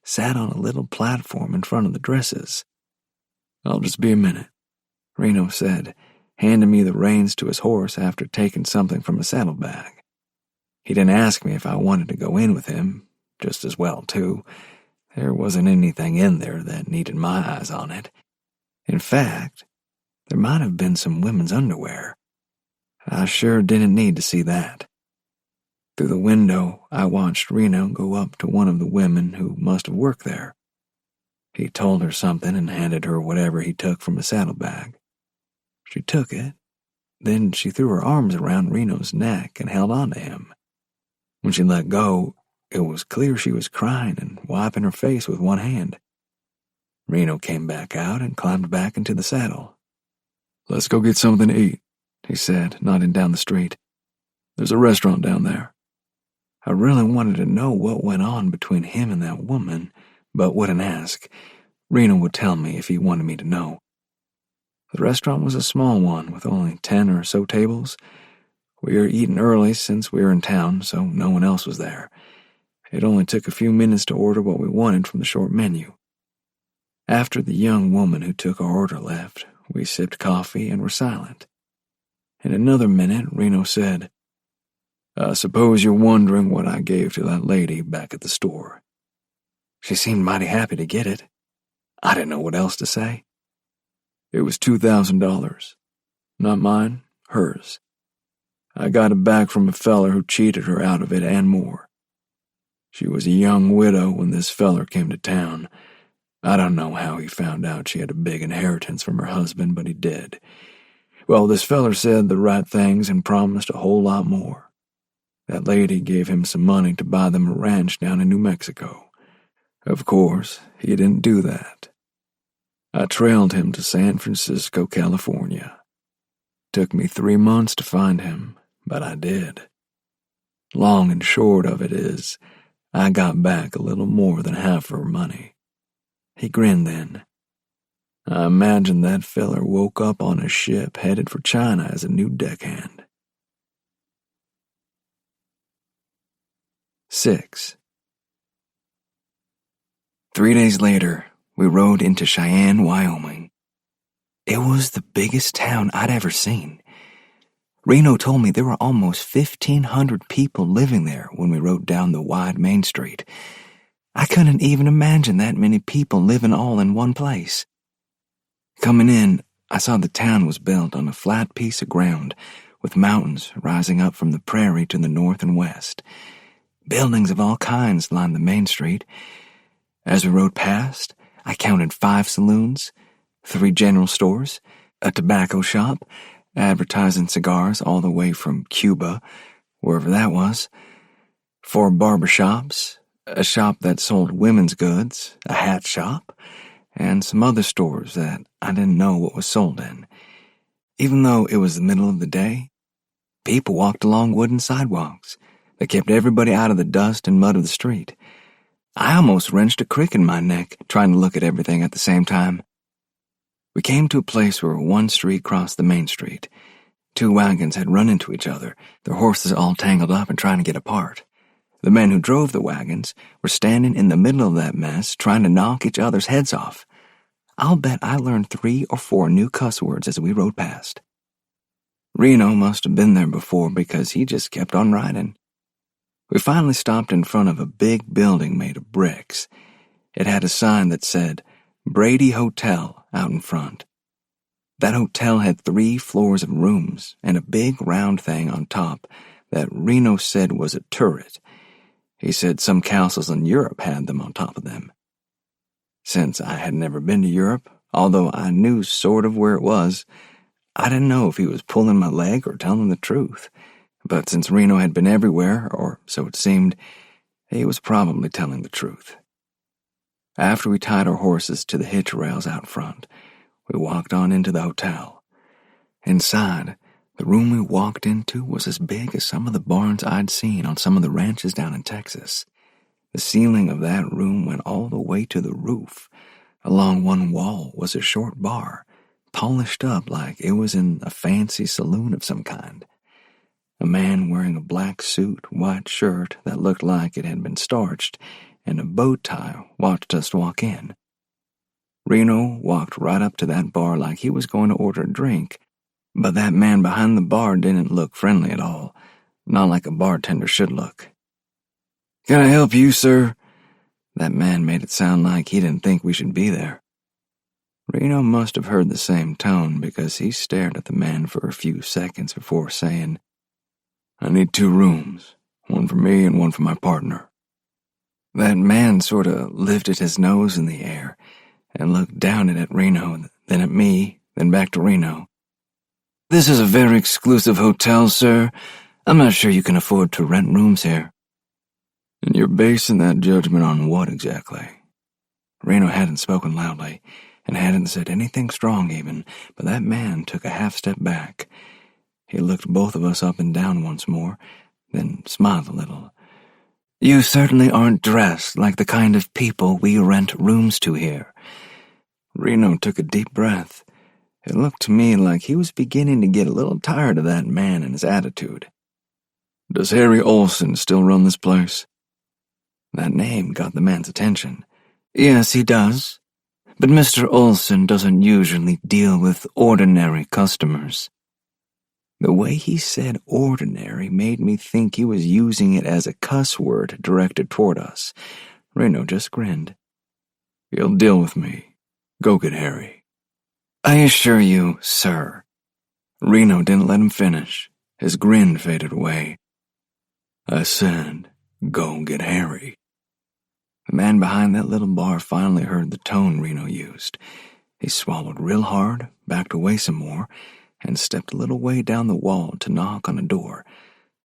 sat on a little platform in front of the dresses. "I'll just be a minute," Reno said, handing me the reins to his horse after taking something from a saddlebag. He didn't ask me if I wanted to go in with him, just as well, too. There wasn't anything in there that needed my eyes on it. In fact, there might have been some women's underwear. I sure didn't need to see that. Through the window, I watched Reno go up to one of the women who must have worked there. He told her something and handed her whatever he took from a saddlebag. She took it. Then she threw her arms around Reno's neck and held on to him. When she let go, it was clear she was crying and wiping her face with one hand. Reno came back out and climbed back into the saddle. "Let's go get something to eat," he said, nodding down the street. "There's a restaurant down there." I really wanted to know what went on between him and that woman, but wouldn't ask. Reno would tell me if he wanted me to know. The restaurant was a small one with only 10 or so tables. We were eating early since we were in town, so no one else was there. It only took a few minutes to order what we wanted from the short menu. After the young woman who took our order left, we sipped coffee and were silent. In another minute, Reno said, "I suppose you're wondering what I gave to that lady back at the store." She seemed mighty happy to get it. I didn't know what else to say. "It was $2,000. Not mine, hers. I got it back from a feller who cheated her out of it and more. She was a young widow when this feller came to town. I don't know how he found out she had a big inheritance from her husband, but he did. Well, this feller said the right things and promised a whole lot more. That lady gave him some money to buy them a ranch down in New Mexico. Of course, he didn't do that. I trailed him to San Francisco, California. took me 3 months to find him, but I did. Long and short of it is, I got back a little more than half her money. He grinned then. I imagine that feller woke up on a ship headed for China as a new deckhand. 6. 3 days later, we rode into Cheyenne, Wyoming. It was the biggest town I'd ever seen. Reno told me there were almost 1,500 people living there when we rode down the wide main street. I couldn't even imagine that many people living all in one place. Coming in, I saw the town was built on a flat piece of ground with mountains rising up from the prairie to the north and west. Buildings of all kinds lined the main street. As we rode past, I counted 5 saloons, 3 general stores, a tobacco shop, advertising cigars all the way from Cuba, wherever that was, 4 barber shops, a shop that sold women's goods, a hat shop, and some other stores that I didn't know what was sold in. Even though it was the middle of the day, people walked along wooden sidewalks that kept everybody out of the dust and mud of the street. I almost wrenched a crick in my neck trying to look at everything at the same time. We came to a place where one street crossed the main street. 2 wagons had run into each other, their horses all tangled up and trying to get apart. The men who drove the wagons were standing in the middle of that mess trying to knock each other's heads off. I'll bet I learned 3 or 4 new cuss words as we rode past. Reno must have been there before because he just kept on riding. We finally stopped in front of a big building made of bricks. It had a sign that said, Brady Hotel, out in front. That hotel had 3 floors of rooms and a big round thing on top that Reno said was a turret. He said some castles in Europe had them on top of them. Since I had never been to Europe, although I knew sort of where it was, I didn't know if he was pulling my leg or telling the truth. But since Reno had been everywhere, or so it seemed, he was probably telling the truth. After we tied our horses to the hitch rails out front, we walked on into the hotel. Inside, the room we walked into was as big as some of the barns I'd seen on some of the ranches down in Texas. The ceiling of that room went all the way to the roof. Along one wall was a short bar, polished up like it was in a fancy saloon of some kind. A man wearing a black suit, white shirt that looked like it had been starched, and a bow tie watched us walk in. Reno walked right up to that bar like he was going to order a drink, but that man behind the bar didn't look friendly at all, not like a bartender should look. "Can I help you, sir?" That man made it sound like he didn't think we should be there. Reno must have heard the same tone because he stared at the man for a few seconds before saying, "I need 2 rooms, one for me and one for my partner." That man sort of lifted his nose in the air and looked down at Reno, then at me, then back to Reno. "This is a very exclusive hotel, sir. I'm not sure you can afford to rent rooms here." "And you're basing that judgment on what exactly?" Reno hadn't spoken loudly and hadn't said anything strong even, but that man took a half step back. He looked both of us up and down once more, then smiled a little. "You certainly aren't dressed like the kind of people we rent rooms to here." Reno took a deep breath. It looked to me like he was beginning to get a little tired of that man and his attitude. "Does Harry Olson still run this place?" That name got the man's attention. "Yes, he does. But Mr. Olson doesn't usually deal with ordinary customers." The way he said ordinary made me think he was using it as a cuss word directed toward us. Reno just grinned. "He'll deal with me. Go get Harry." "I assure you, sir." Reno didn't let him finish. His grin faded away. "I said, go get Harry." The man behind that little bar finally heard the tone Reno used. He swallowed real hard, backed away some more, and stepped a little way down the wall to knock on a door.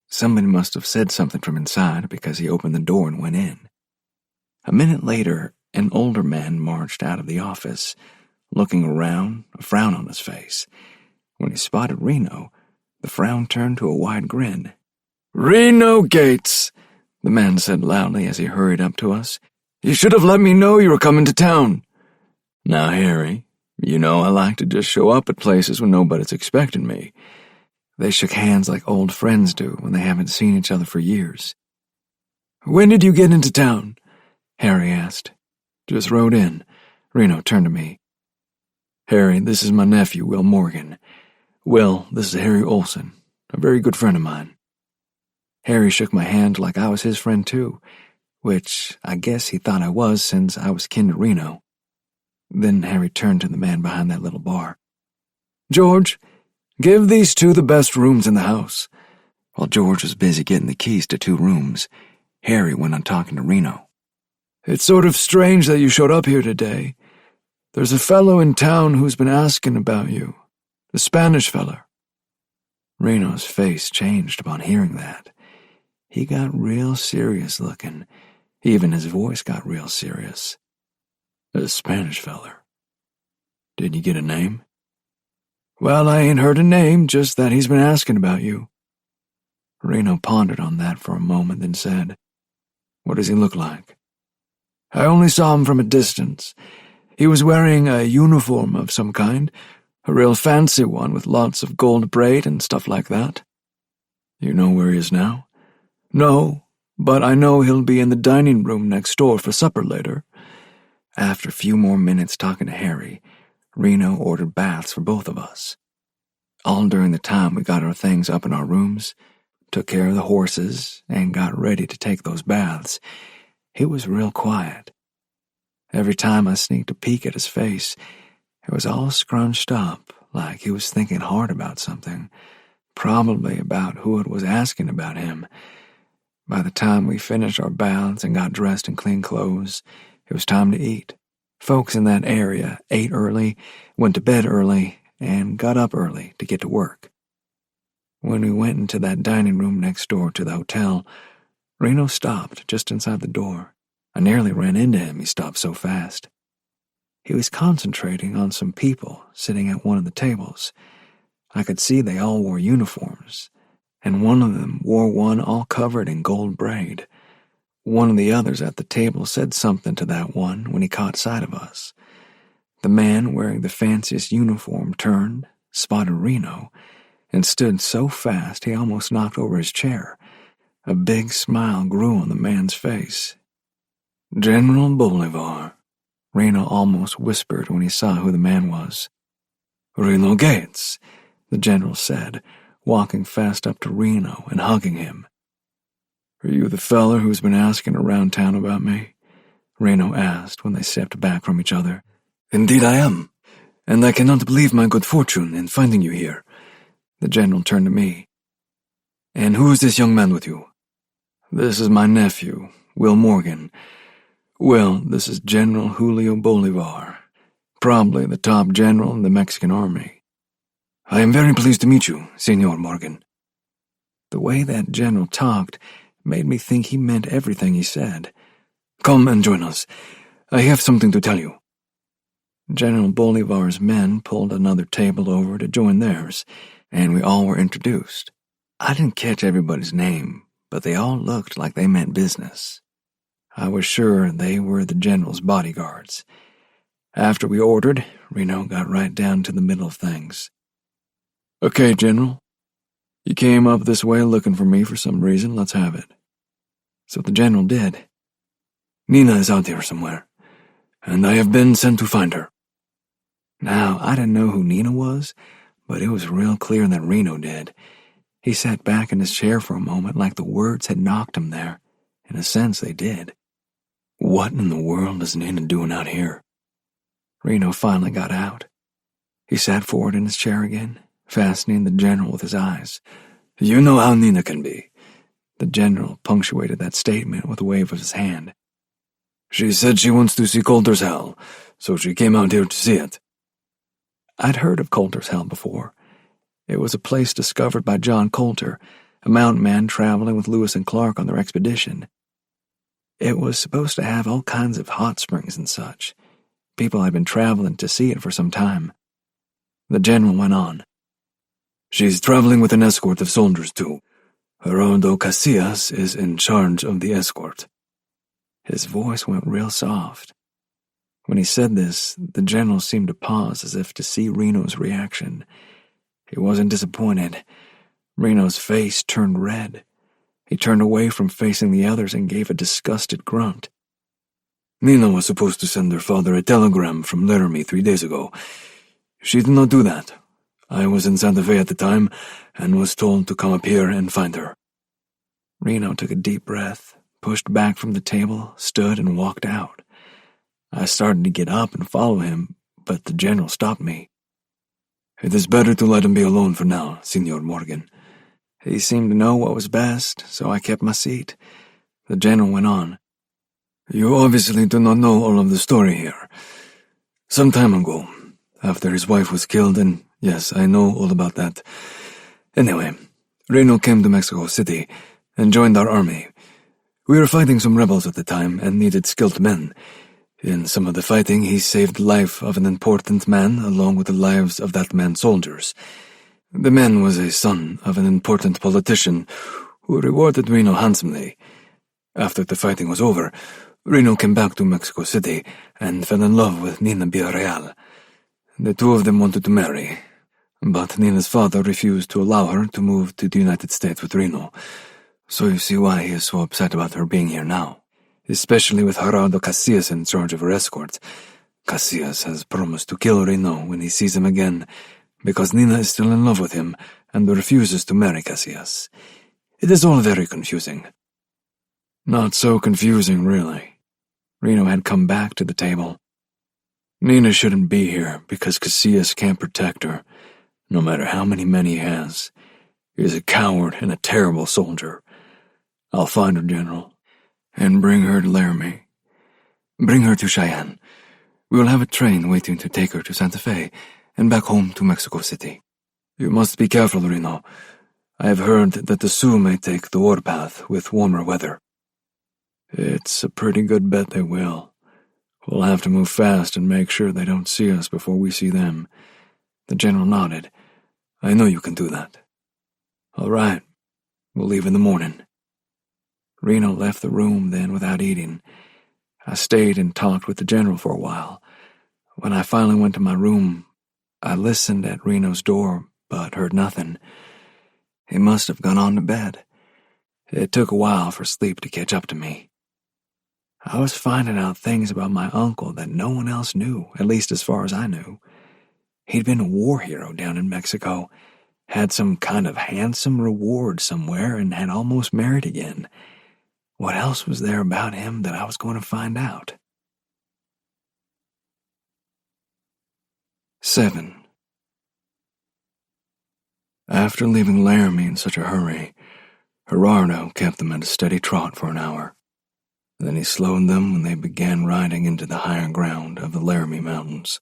Somebody must have said something from inside because he opened the door and went in. A minute later, an older man marched out of the office, looking around, a frown on his face. When he spotted Reno, the frown turned to a wide grin. "Reno Gates," the man said loudly as he hurried up to us. "You should have let me know you were coming to town." "Now, Harry, you know I like to just show up at places when nobody's expecting me." They shook hands like old friends do when they haven't seen each other for years. "When did you get into town?" Harry asked. "Just rode in." Reno turned to me. "Harry, this is my nephew, Will Morgan. Will, this is Harry Olson, a very good friend of mine." Harry shook my hand like I was his friend too, which I guess he thought I was since I was kin to Reno. Then Harry turned to the man behind that little bar. "George, give these two the best rooms in the house." While George was busy getting the keys to 2 rooms, Harry went on talking to Reno. "It's sort of strange that you showed up here today. There's a fellow in town who's been asking about you. The Spanish feller." Reno's face changed upon hearing that. He got real serious looking. Even his voice got real serious. "The Spanish feller. Did you get a name?" "Well, I ain't heard a name, just that he's been asking about you." Reno pondered on that for a moment, then said, "What does he look like?" "I only saw him from a distance. He was wearing a uniform of some kind, a real fancy one with lots of gold braid and stuff like that." "You know where he is now?" "No, but I know he'll be in the dining room next door for supper later." After a few more minutes talking to Harry, Reno ordered baths for both of us. All during the time we got our things up in our rooms, took care of the horses, and got ready to take those baths, he was real quiet. Every time I sneaked a peek at his face, it was all scrunched up, like he was thinking hard about something, probably about who it was asking about him. By the time we finished our baths and got dressed in clean clothes, it was time to eat. Folks in that area ate early, went to bed early, and got up early to get to work. When we went into that dining room next door to the hotel, Reno stopped just inside the door. I nearly ran into him, he stopped so fast. He was concentrating on some people sitting at one of the tables. I could see they all wore uniforms, and one of them wore one all covered in gold braid. One of the others at the table said something to that one when he caught sight of us. The man wearing the fanciest uniform turned, spotted Reno, and stood so fast he almost knocked over his chair. A big smile grew on the man's face. "General Bolivar," Reno almost whispered when he saw who the man was. "Reno Gates," the general said, walking fast up to Reno and hugging him. "Are you the feller who's been asking around town about me?" Reno asked when they stepped back from each other. "Indeed I am, and I cannot believe my good fortune in finding you here." The general turned to me. "And who is this young man with you?" "This is my nephew, Will Morgan. Will, this is General Julio Bolivar, probably the top general in the Mexican army." "I am very pleased to meet you, Senor Morgan." The way that general talked made me think he meant everything he said. "Come and join us. I have something to tell you." General Bolivar's men pulled another table over to join theirs, and we all were introduced. I didn't catch everybody's name, but they all looked like they meant business. I was sure they were the general's bodyguards. After we ordered, Reno got right down to the middle of things. "Okay, General. You came up this way looking for me for some reason. Let's have it." So the general did. "Nina is out here somewhere, and I have been sent to find her." Now, I didn't know who Nina was, but it was real clear that Reno did. He sat back in his chair for a moment like the words had knocked him there. In a sense, they did. What in the world is Nina doing out here? Reno finally got out. He sat forward in his chair again, fastening the general with his eyes. "You know how Nina can be." The general punctuated that statement with a wave of his hand. "She said she wants to see Coulter's Hell, so she came out here to see it." I'd heard of Coulter's Hell before. It was a place discovered by John Coulter, a mountain man traveling with Lewis and Clark on their expedition. It was supposed to have all kinds of hot springs and such. People had been traveling to see it for some time. The general went on. She's traveling with an escort of soldiers, too. Gerardo Casillas is in charge of the escort." His voice went real soft. When he said this, the general seemed to pause as if to see Reno's reaction. He wasn't disappointed. Reno's face turned red. He turned away from facing the others and gave a disgusted grunt. "Nina was supposed to send her father a telegram from Laramie 3 days ago. She did not do that. I was in Santa Fe at the time and was told to come up here and find her." Reno took a deep breath, pushed back from the table, stood, and walked out. I started to get up and follow him, but the general stopped me. "It is better to let him be alone for now, Senor Morgan." He seemed to know what was best, so I kept my seat. The general went on. "You obviously do not know all of the story here. Some time ago, after his wife was killed, and yes, I know all about that. Anyway, Reno came to Mexico City and joined our army. We were fighting some rebels at the time and needed skilled men. In some of the fighting, he saved the life of an important man along with the lives of that man's soldiers. The man was a son of an important politician who rewarded Reno handsomely. After the fighting was over, Reno came back to Mexico City and fell in love with Nina Villarreal. The two of them wanted to marry, but Nina's father refused to allow her to move to the United States with Reno, so you see why he is so upset about her being here now, especially with Gerardo Casillas in charge of her escort. Casillas has promised to kill Reno when he sees him again, because Nina is still in love with him and refuses to marry Casillas. It is all very confusing." Not so confusing, really. Reno had come back to the table. "Nina shouldn't be here because Casillas can't protect her, no matter how many men he has. He is a coward and a terrible soldier. I'll find her, General, and bring her to Laramie. Bring her to Cheyenne. We will have a train waiting to take her to Santa Fe and back home to Mexico City. You must be careful, Reno. I have heard that the Sioux may take the warpath with warmer weather." "It's a pretty good bet they will. We'll have to move fast and make sure they don't see us before we see them." The general nodded. "I know you can do that." "All right. We'll leave in the morning." Reno left the room then without eating. I stayed and talked with the general for a while. When I finally went to my room, I listened at Reno's door, but heard nothing. He must have gone on to bed. It took a while for sleep to catch up to me. I was finding out things about my uncle that no one else knew, at least as far as I knew. He'd been a war hero down in Mexico, had some kind of handsome reward somewhere, and had almost married again. What else was there about him that I was going to find out? 7. After leaving Laramie in such a hurry, Gerardo kept them at a steady trot for an hour. Then he slowed them when they began riding into the higher ground of the Laramie Mountains.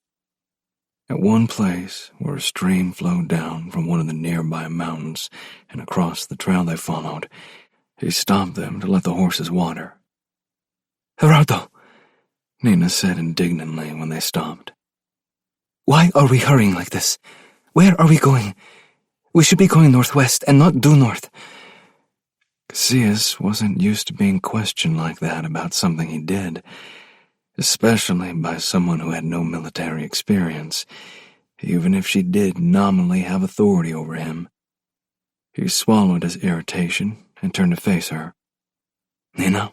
At one place, where a stream flowed down from one of the nearby mountains and across the trail they followed, he stopped them to let the horses water. "Gerardo," Nina said indignantly when they stopped. "Why are we hurrying like this? Where are we going? We should be going northwest and not due north." Casillas wasn't used to being questioned like that about something he did, especially by someone who had no military experience, even if she did nominally have authority over him. He swallowed his irritation and turned to face her. "Nina,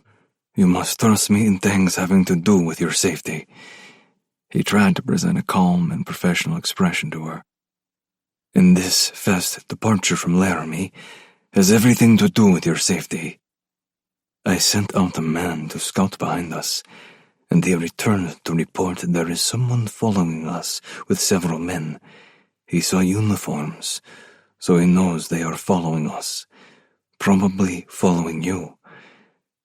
you must trust me in things having to do with your safety." He tried to present a calm and professional expression to her. "And this fast departure from Laramie has everything to do with your safety. I sent out a man to scout behind us, and he returned to report that there is someone following us with several men. He saw uniforms, so he knows they are following us, probably following you.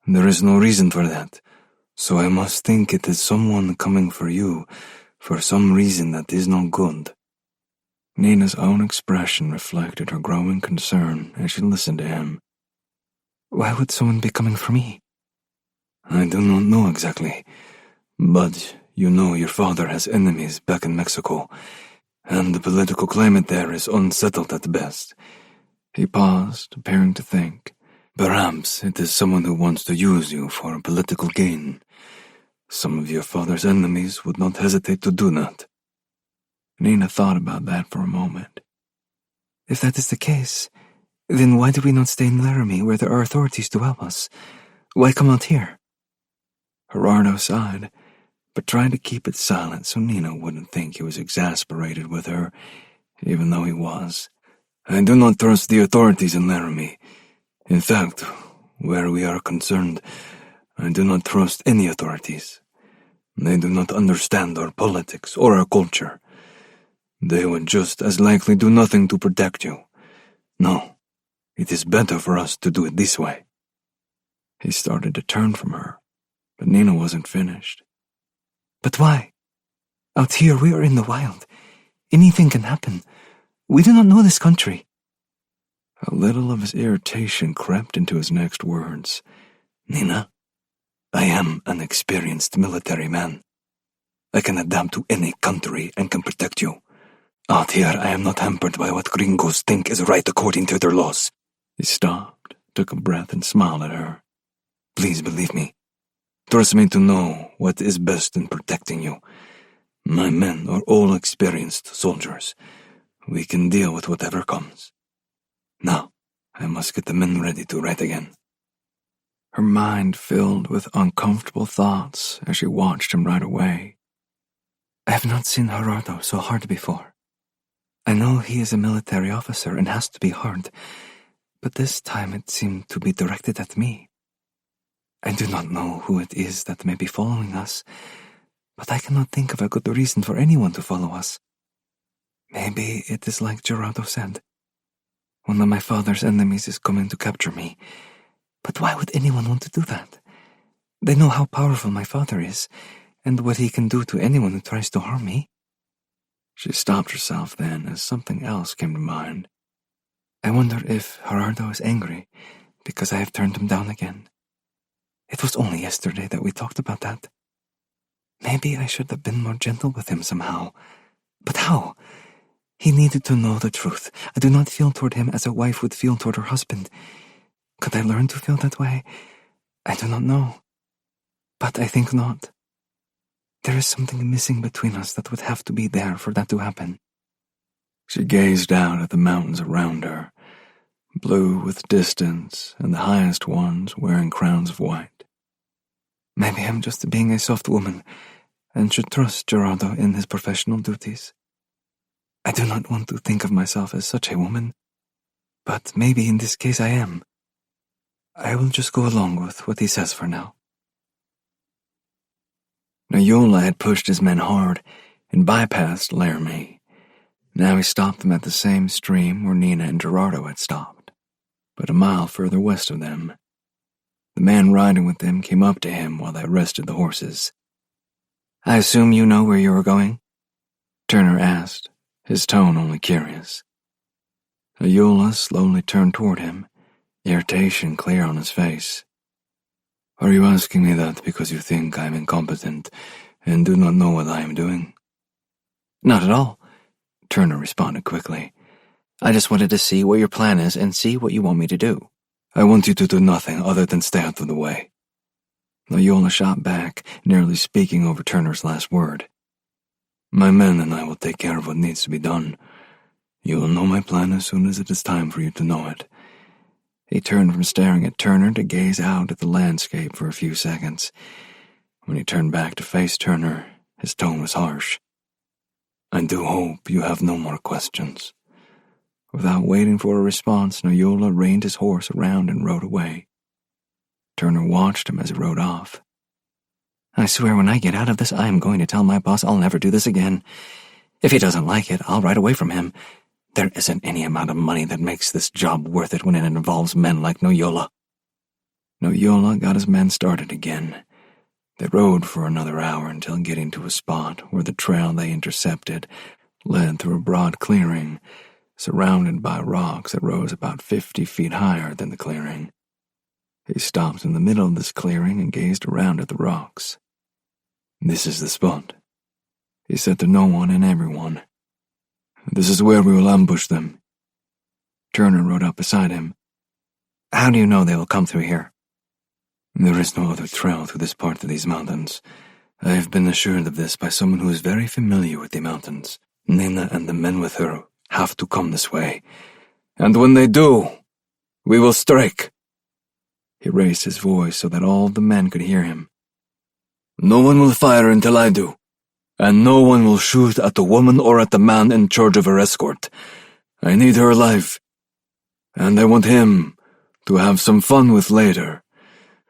There is no reason for that, so I must think it is someone coming for you for some reason that is not good." Nina's own expression reflected her growing concern as she listened to him. "Why would someone be coming for me?" "I do not know exactly, but you know your father has enemies back in Mexico, and the political climate there is unsettled at best." He paused, appearing to think. "Perhaps it is someone who wants to use you for political gain. Some of your father's enemies would not hesitate to do that." Nina thought about that for a moment. "If that is the case, then why do we not stay in Laramie where there are authorities to help us? Why come out here?" Gerardo sighed, but tried to keep it silent so Nina wouldn't think he was exasperated with her, even though he was. "I do not trust the authorities in Laramie. In fact, where we are concerned, I do not trust any authorities. They do not understand our politics or our culture. They would just as likely do nothing to protect you. No, it is better for us to do it this way." He started to turn from her, but Nina wasn't finished. "But why? Out here we are in the wild. Anything can happen. We do not know this country." A little of his irritation crept into his next words. "Nina, I am an experienced military man. I can adapt to any country and can protect you. Out here I am not hampered by what gringos think is right according to their laws." He stopped, took a breath, and smiled at her. "Please believe me. Trust me to know what is best in protecting you. My men are all experienced soldiers. We can deal with whatever comes. Now, I must get the men ready to ride again." Her mind filled with uncomfortable thoughts as she watched him ride away. "I have not seen Gerardo so hard before. I know he is a military officer and has to be hard, but this time it seemed to be directed at me. I do not know who it is that may be following us, but I cannot think of a good reason for anyone to follow us. Maybe it is like Gerardo said. One of my father's enemies is coming to capture me. But why would anyone want to do that? They know how powerful my father is, and what he can do to anyone who tries to harm me." She stopped herself then as something else came to mind. "I wonder if Gerardo is angry because I have turned him down again. It was only yesterday that we talked about that. Maybe I should have been more gentle with him somehow. But how? He needed to know the truth. I do not feel toward him as a wife would feel toward her husband. Could I learn to feel that way? I do not know. But I think not. There is something missing between us that would have to be there for that to happen." She gazed out at the mountains around her, blue with distance and the highest ones wearing crowns of white. Maybe I'm just being a soft woman and should trust Gerardo in his professional duties. I do not want to think of myself as such a woman, but maybe in this case I am. I will just go along with what he says for now." Noyola had pushed his men hard and bypassed Laramie. Now he stopped them at the same stream where Nina and Gerardo had stopped, but a mile further west of them. The man riding with them came up to him while they rested the horses. "I assume you know where you are going?" Turner asked, his tone only curious. Noyola slowly turned toward him, irritation clear on his face. "Are you asking me that because you think I am incompetent and do not know what I am doing?" "Not at all," Turner responded quickly. "I just wanted to see what your plan is and see what you want me to do." "I want you to do nothing other than stay out of the way." Noyola shot back, nearly speaking over Turner's last word. "My men and I will take care of what needs to be done. You will know my plan as soon as it is time for you to know it." He turned from staring at Turner to gaze out at the landscape for a few seconds. When he turned back to face Turner, his tone was harsh. "I do hope you have no more questions." Without waiting for a response, Noyola reined his horse around and rode away. Turner watched him as he rode off. "I swear when I get out of this, I am going to tell my boss I'll never do this again. If he doesn't like it, I'll ride away from him. There isn't any amount of money that makes this job worth it when it involves men like Noyola." Noyola got his men started again. They rode for another hour until getting to a spot where the trail they intercepted led through a broad clearing, surrounded by rocks that rose about 50 feet higher than the clearing. He stopped in the middle of this clearing and gazed around at the rocks. "This is the spot," he said to no one and everyone. This is where we will ambush them. Turner rode up beside him. How do you know they will come through here? There is no other trail through this part of these mountains. I have been assured of this by someone who is very familiar with the mountains. Nina and the men with her have to come this way. And when they do, we will strike. He raised his voice so that all the men could hear him. No one will fire until I do, and no one will shoot at the woman or at the man in charge of her escort. I need her alive, and I want him to have some fun with later.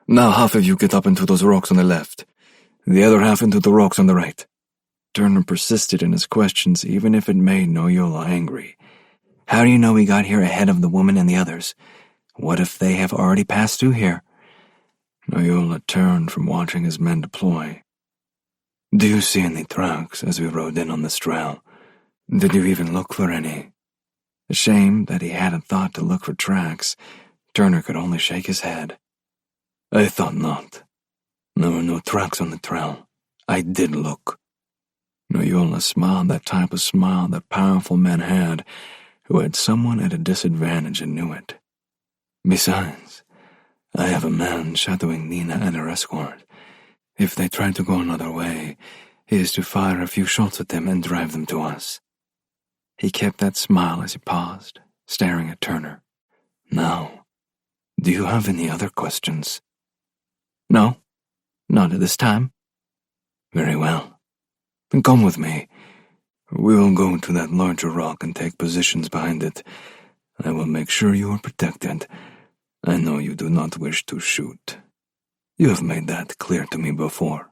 Now half of you get up into those rocks on the left, the other half into the rocks on the right. Turner persisted in his questions even if it made Noyola angry. How do you know we got here ahead of the woman and the others? What if they have already passed through here? Noyola turned from watching his men deploy. Do you see any tracks as we rode in on this trail? Did you even look for any? Ashamed that he hadn't thought to look for tracks, Turner could only shake his head. I thought not. There were no tracks on the trail. I did look. Noyola smiled that type of smile that powerful men had who had someone at a disadvantage and knew it. Besides, I have a man shadowing Nina and her escort. If they try to go another way, he is to fire a few shots at them and drive them to us. He kept that smile as he paused, staring at Turner. Now, do you have any other questions? No, not at this time. Very well. Then come with me. We will go to that larger rock and take positions behind it. I will make sure you are protected. I know you do not wish to shoot. You have made that clear to me before.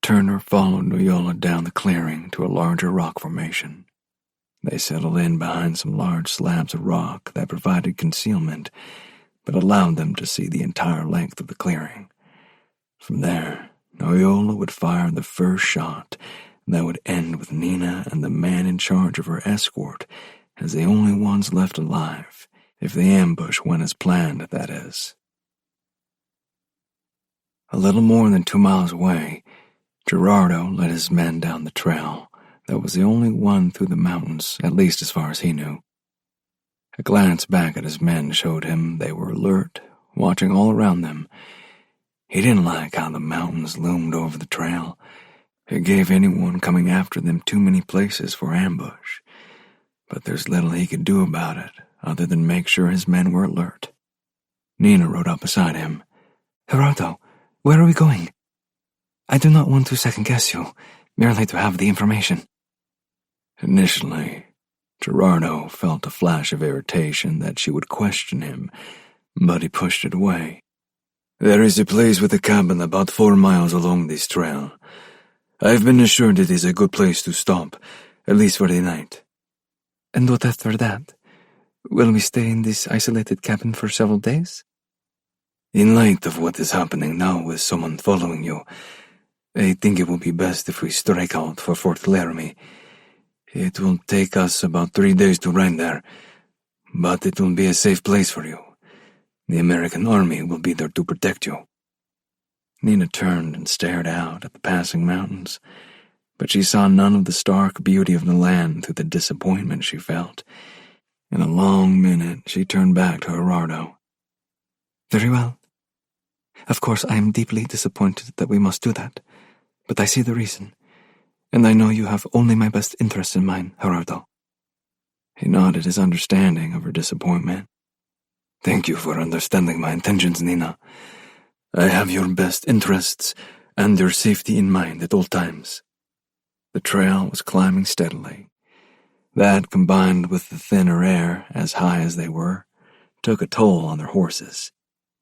Turner followed Noyola down the clearing to a larger rock formation. They settled in behind some large slabs of rock that provided concealment, but allowed them to see the entire length of the clearing. From there, Noyola would fire the first shot that would end with Nina and the man in charge of her escort as the only ones left alive, if the ambush went as planned, that is. A little more than 2 miles away, Gerardo led his men down the trail that was the only one through the mountains, at least as far as he knew. A glance back at his men showed him they were alert, watching all around them. He didn't like how the mountains loomed over the trail. It gave anyone coming after them too many places for ambush. But there's little he could do about it, other than make sure his men were alert. Nina rode up beside him. Gerardo, where are we going? I do not want to second-guess you, merely to have the information. Initially, Gerardo felt a flash of irritation that she would question him, but he pushed it away. There is a place with a cabin about 4 miles along this trail. I've been assured it is a good place to stop, at least for the night. And what after that? Will we stay in this isolated cabin for several days? In light of what is happening now with someone following you, I think it will be best if we strike out for Fort Laramie. It will take us about 3 days to ride there, but it will be a safe place for you. The American army will be there to protect you. Nina turned and stared out at the passing mountains, but she saw none of the stark beauty of the land through the disappointment she felt. In a long minute, she turned back to Gerardo. Very well. Of course, I am deeply disappointed that we must do that, but I see the reason, and I know you have only my best interests in mind, Gerardo. He nodded his understanding of her disappointment. Thank you for understanding my intentions, Nina. I have your best interests and your safety in mind at all times. The trail was climbing steadily. That, combined with the thinner air, as high as they were, took a toll on their horses.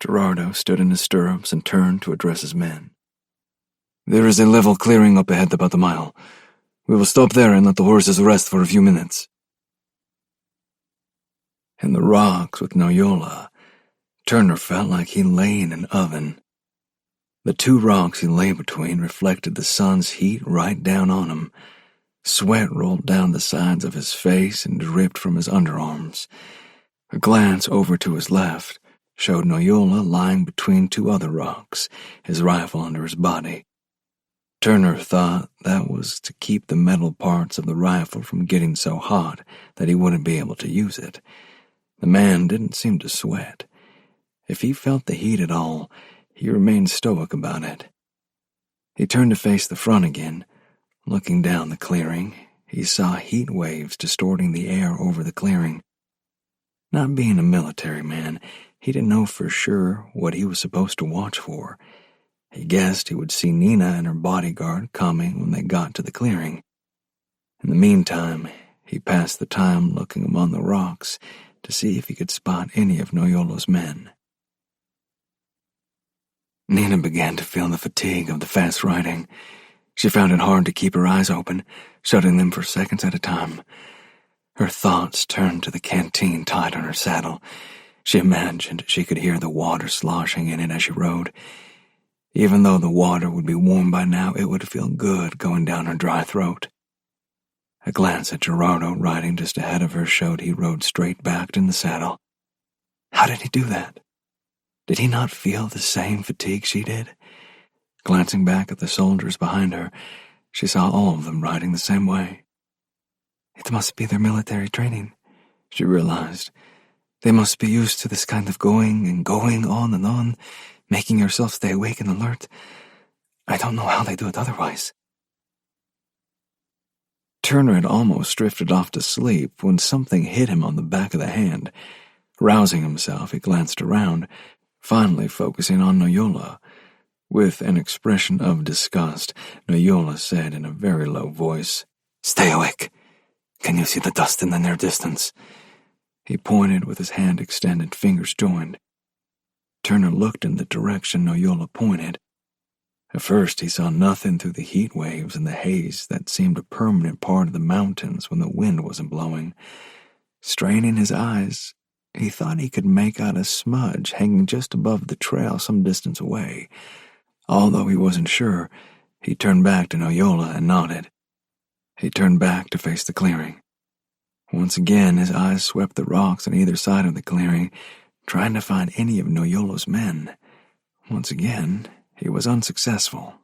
Gerardo stood in his stirrups and turned to address his men. There is a level clearing up ahead about a mile. We will stop there and let the horses rest for a few minutes. In the rocks with Noyola, Turner felt like he lay in an oven. The 2 rocks he lay between reflected the sun's heat right down on him. Sweat rolled down the sides of his face and dripped from his underarms. A glance over to his left showed Noyola lying between 2 other rocks, his rifle under his body. Turner thought that was to keep the metal parts of the rifle from getting so hot that he wouldn't be able to use it. The man didn't seem to sweat. If he felt the heat at all, he remained stoic about it. He turned to face the front again. Looking down the clearing, he saw heat waves distorting the air over the clearing. Not being a military man, he didn't know for sure what he was supposed to watch for. He guessed he would see Nina and her bodyguard coming when they got to the clearing. In the meantime, he passed the time looking among the rocks to see if he could spot any of Noyolo's men. Nina began to feel the fatigue of the fast riding. She found it hard to keep her eyes open, shutting them for seconds at a time. Her thoughts turned to the canteen tied on her saddle. She imagined she could hear the water sloshing in it as she rode. Even though the water would be warm by now, it would feel good going down her dry throat. A glance at Gerardo riding just ahead of her showed he rode straight back in the saddle. How did he do that? Did he not feel the same fatigue she did? Glancing back at the soldiers behind her, she saw all of them riding the same way. It must be their military training, she realized. They must be used to this kind of going and going on and on, making yourself stay awake and alert. I don't know how they do it otherwise. Turner had almost drifted off to sleep when something hit him on the back of the hand. Rousing himself, he glanced around, finally focusing on Noyola. With an expression of disgust, Noyola said in a very low voice, "Stay awake. Can you see the dust in the near distance?" He pointed with his hand extended, fingers joined. Turner looked in the direction Noyola pointed. At first he saw nothing through the heat waves and the haze that seemed a permanent part of the mountains when the wind wasn't blowing. Straining his eyes, he thought he could make out a smudge hanging just above the trail some distance away. Although he wasn't sure, he turned back to Noyola and nodded. He turned back to face the clearing. Once again, his eyes swept the rocks on either side of the clearing, trying to find any of Noyolo's men. Once again, he was unsuccessful.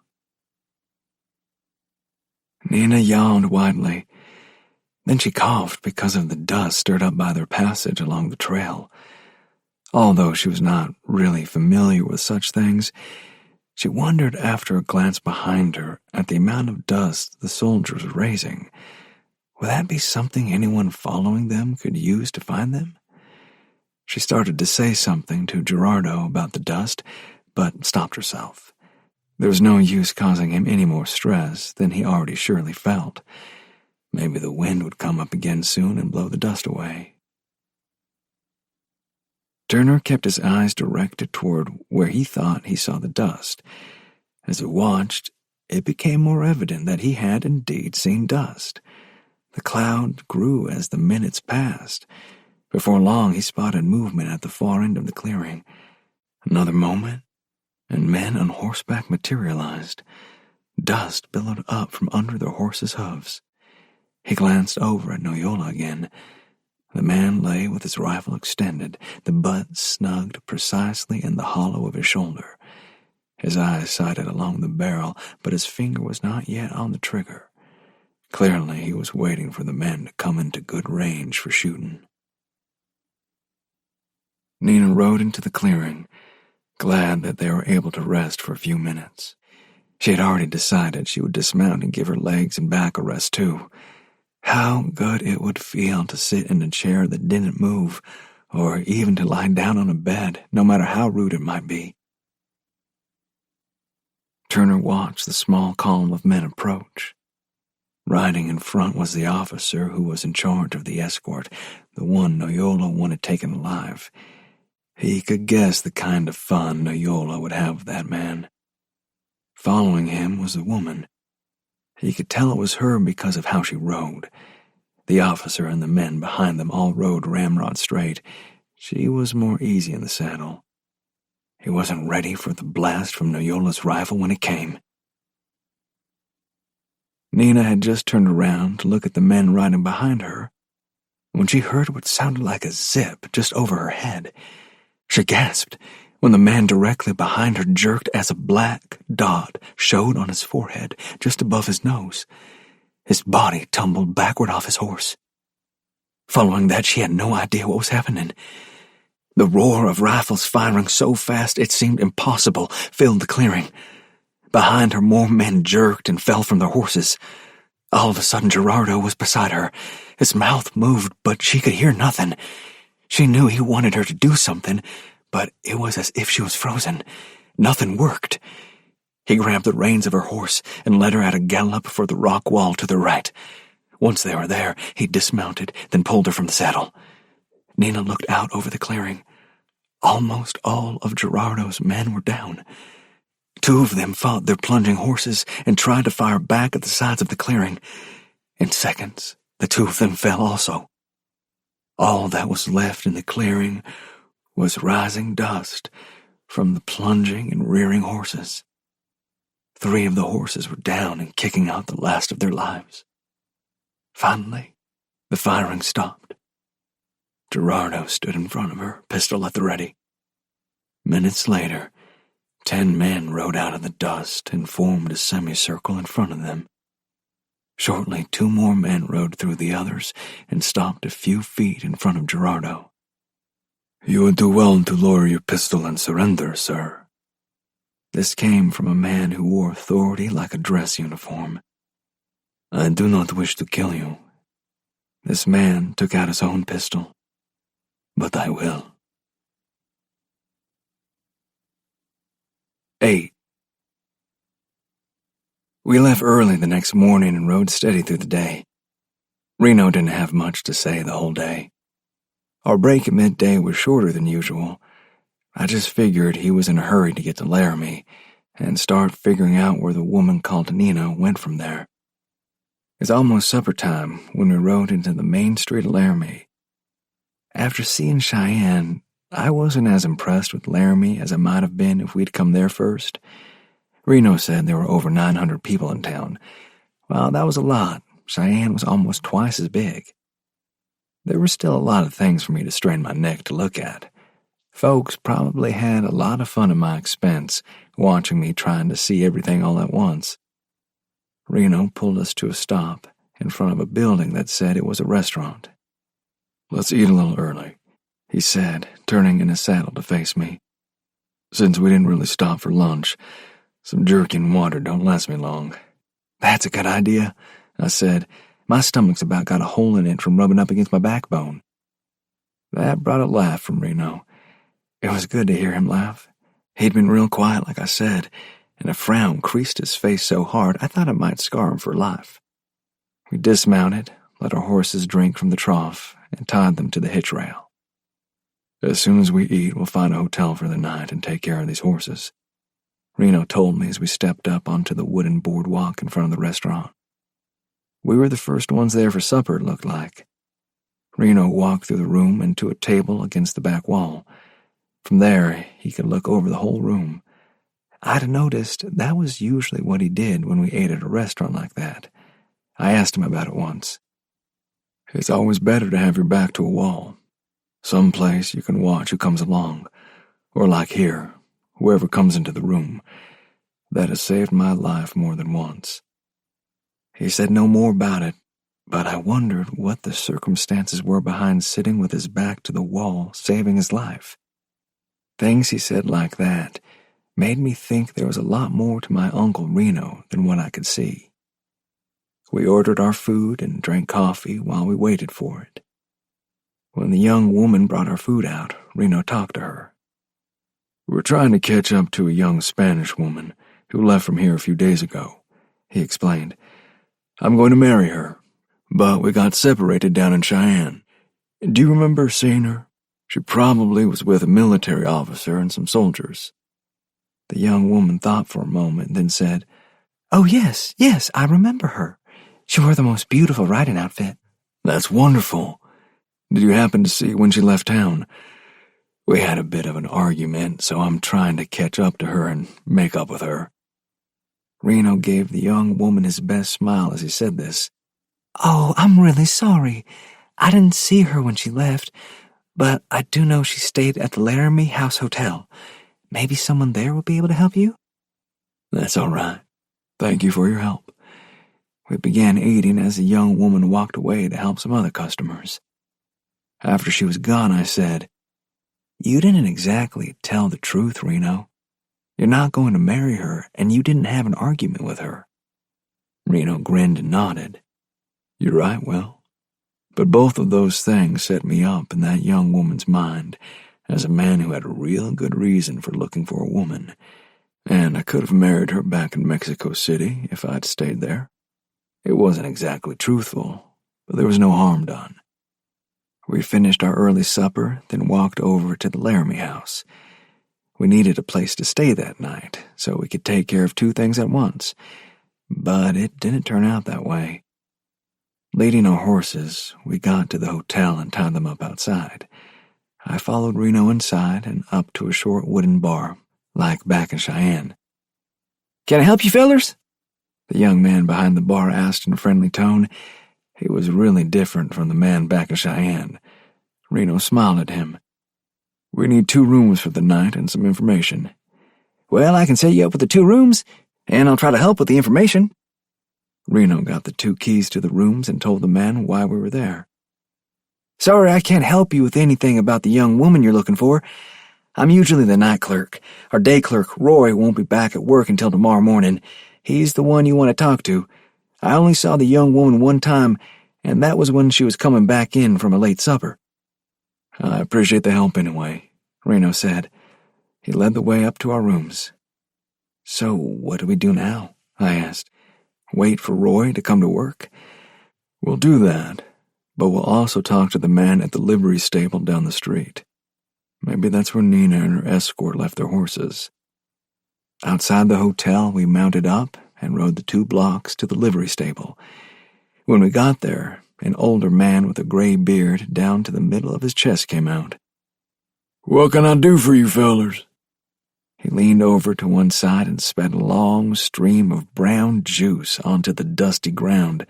Nina yawned widely. Then she coughed because of the dust stirred up by their passage along the trail. Although she was not really familiar with such things, she wondered after a glance behind her at the amount of dust the soldiers were raising. Would that be something anyone following them could use to find them? She started to say something to Gerardo about the dust, but stopped herself. There was no use causing him any more stress than he already surely felt. Maybe the wind would come up again soon and blow the dust away. Turner kept his eyes directed toward where he thought he saw the dust. As he watched, it became more evident that he had indeed seen dust. The cloud grew as the minutes passed. Before long, he spotted movement at the far end of the clearing. Another moment, and men on horseback materialized. Dust billowed up from under their horses' hooves. He glanced over at Noyola again. The man lay with his rifle extended, the butt snugged precisely in the hollow of his shoulder. His eyes sighted along the barrel, but his finger was not yet on the trigger. Clearly, he was waiting for the men to come into good range for shooting. Nina rode into the clearing, glad that they were able to rest for a few minutes. She had already decided she would dismount and give her legs and back a rest too. How good it would feel to sit in a chair that didn't move, or even to lie down on a bed, no matter how rude it might be. Turner watched the small column of men approach. Riding in front was the officer who was in charge of the escort, the one Noyola wanted taken alive. He could guess the kind of fun Noyola would have with that man. Following him was a woman. He could tell it was her because of how she rode. The officer and the men behind them all rode ramrod straight. She was more easy in the saddle. He wasn't ready for the blast from Noyola's rifle when it came. Nina had just turned around to look at the men riding behind her when she heard what sounded like a zip just over her head. She gasped. when the man directly behind her jerked as a black dot showed on his forehead just above his nose. His body tumbled backward off his horse. Following that, she had no idea what was happening. The roar of rifles firing so fast it seemed impossible filled the clearing. Behind her, more men jerked and fell from their horses. All of a sudden, Gerardo was beside her. His mouth moved, but she could hear nothing. She knew he wanted her to do something, but it was as if she was frozen. Nothing worked. He grabbed the reins of her horse and led her at a gallop for the rock wall to the right. Once they were there, he dismounted, then pulled her from the saddle. Nina looked out over the clearing. Almost all of Gerardo's men were down. 2 of them fought their plunging horses and tried to fire back at the sides of the clearing. In seconds, the 2 of them fell also. All that was left in the clearing was rising dust from the plunging and rearing horses. 3 of the horses were down and kicking out the last of their lives. Finally, the firing stopped. Gerardo stood in front of her, pistol at the ready. Minutes later, 10 men rode out of the dust and formed a semicircle in front of them. Shortly, 2 more men rode through the others and stopped a few feet in front of Gerardo. "You would do well to lower your pistol and surrender, sir." This came from a man who wore authority like a dress uniform. "I do not wish to kill you." This man took out his own pistol. "But I will." 8. We left early the next morning and rode steady through the day. Reno didn't have much to say the whole day. Our break at midday was shorter than usual. I just figured he was in a hurry to get to Laramie and start figuring out where the woman called Nina went from there. It's almost supper time when we rode into the main street of Laramie. After seeing Cheyenne, I wasn't as impressed with Laramie as I might have been if we'd come there first. Reno said there were over 900 people in town. While that was a lot, Cheyenne was almost twice as big. There were still a lot of things for me to strain my neck to look at. Folks probably had a lot of fun at my expense, watching me trying to see everything all at once. Reno pulled us to a stop in front of a building that said it was a restaurant. "Let's eat a little early," he said, turning in his saddle to face me. "Since we didn't really stop for lunch, some jerky and water don't last me long." "That's a good idea," I said. "My stomach's about got a hole in it from rubbing up against my backbone." That brought a laugh from Reno. It was good to hear him laugh. He'd been real quiet, like I said, and a frown creased his face so hard I thought it might scar him for life. We dismounted, let our horses drink from the trough, and tied them to the hitch rail. "As soon as we eat, we'll find a hotel for the night and take care of these horses," Reno told me as we stepped up onto the wooden boardwalk in front of the restaurant. We were the first ones there for supper, it looked like. Reno walked through the room and to a table against the back wall. From there, he could look over the whole room. I'd noticed that was usually what he did when we ate at a restaurant like that. I asked him about it once. "It's always better to have your back to a wall. Some place you can watch who comes along, or like here, whoever comes into the room. That has saved my life more than once." He said no more about it, but I wondered what the circumstances were behind sitting with his back to the wall, saving his life. Things he said like that made me think there was a lot more to my Uncle Reno than what I could see. We ordered our food and drank coffee while we waited for it. When the young woman brought our food out, Reno talked to her. "We're trying to catch up to a young Spanish woman who left from here a few days ago," he explained. "I'm going to marry her, but we got separated down in Cheyenne. Do you remember seeing her? She probably was with a military officer and some soldiers." The young woman thought for a moment, then said, "Oh, yes, I remember her. She wore the most beautiful riding outfit." "That's wonderful. Did you happen to see when she left town? We had a bit of an argument, so I'm trying to catch up to her and make up with her." Reno gave the young woman his best smile as he said this. "Oh, I'm really sorry. I didn't see her when she left, but I do know she stayed at the Laramie House Hotel. Maybe someone there will be able to help you? That's all right. Thank you for your help. We began eating as the young woman walked away to help some other customers. After she was gone, I said, "You didn't exactly tell the truth, Reno. You're not going to marry her, and you didn't have an argument with her." Reno grinned and nodded. "You're right, Will. But both of those things set me up in that young woman's mind as a man who had a real good reason for looking for a woman, and I could have married her back in Mexico City if I'd stayed there. It wasn't exactly truthful, but there was no harm done." We finished our early supper, then walked over to the Laramie house. We needed a place to stay that night, so we could take care of two things at once, but it didn't turn out that way. Leading our horses, we got to the hotel and tied them up outside. I followed Reno inside and up to a short wooden bar, like back in Cheyenne. Can I help you, fellers? The young man behind the bar asked in a friendly tone. He was really different from the man back in Cheyenne. Reno smiled at him. "We need 2 rooms for the night and some information." "Well, I can set you up with the 2 rooms, and I'll try to help with the information." Reno got the 2 keys to the rooms and told the man why we were there. "Sorry, I can't help you with anything about the young woman you're looking for. I'm usually the night clerk. Our day clerk, Roy, won't be back at work until tomorrow morning. He's the one you want to talk to. I only saw the young woman one time, and that was when she was coming back in from a late supper." "I appreciate the help anyway," Reno said. He led the way up to our rooms. "So what do we do now?" I asked. "Wait for Roy to come to work?" "We'll do that, but we'll also talk to the man at the livery stable down the street. Maybe that's where Nina and her escort left their horses." Outside the hotel, we mounted up and rode the 2 blocks to the livery stable. When we got there, an older man with a gray beard down to the middle of his chest came out. "What can I do for you fellers?" He leaned over to one side and spat a long stream of brown juice onto the dusty ground.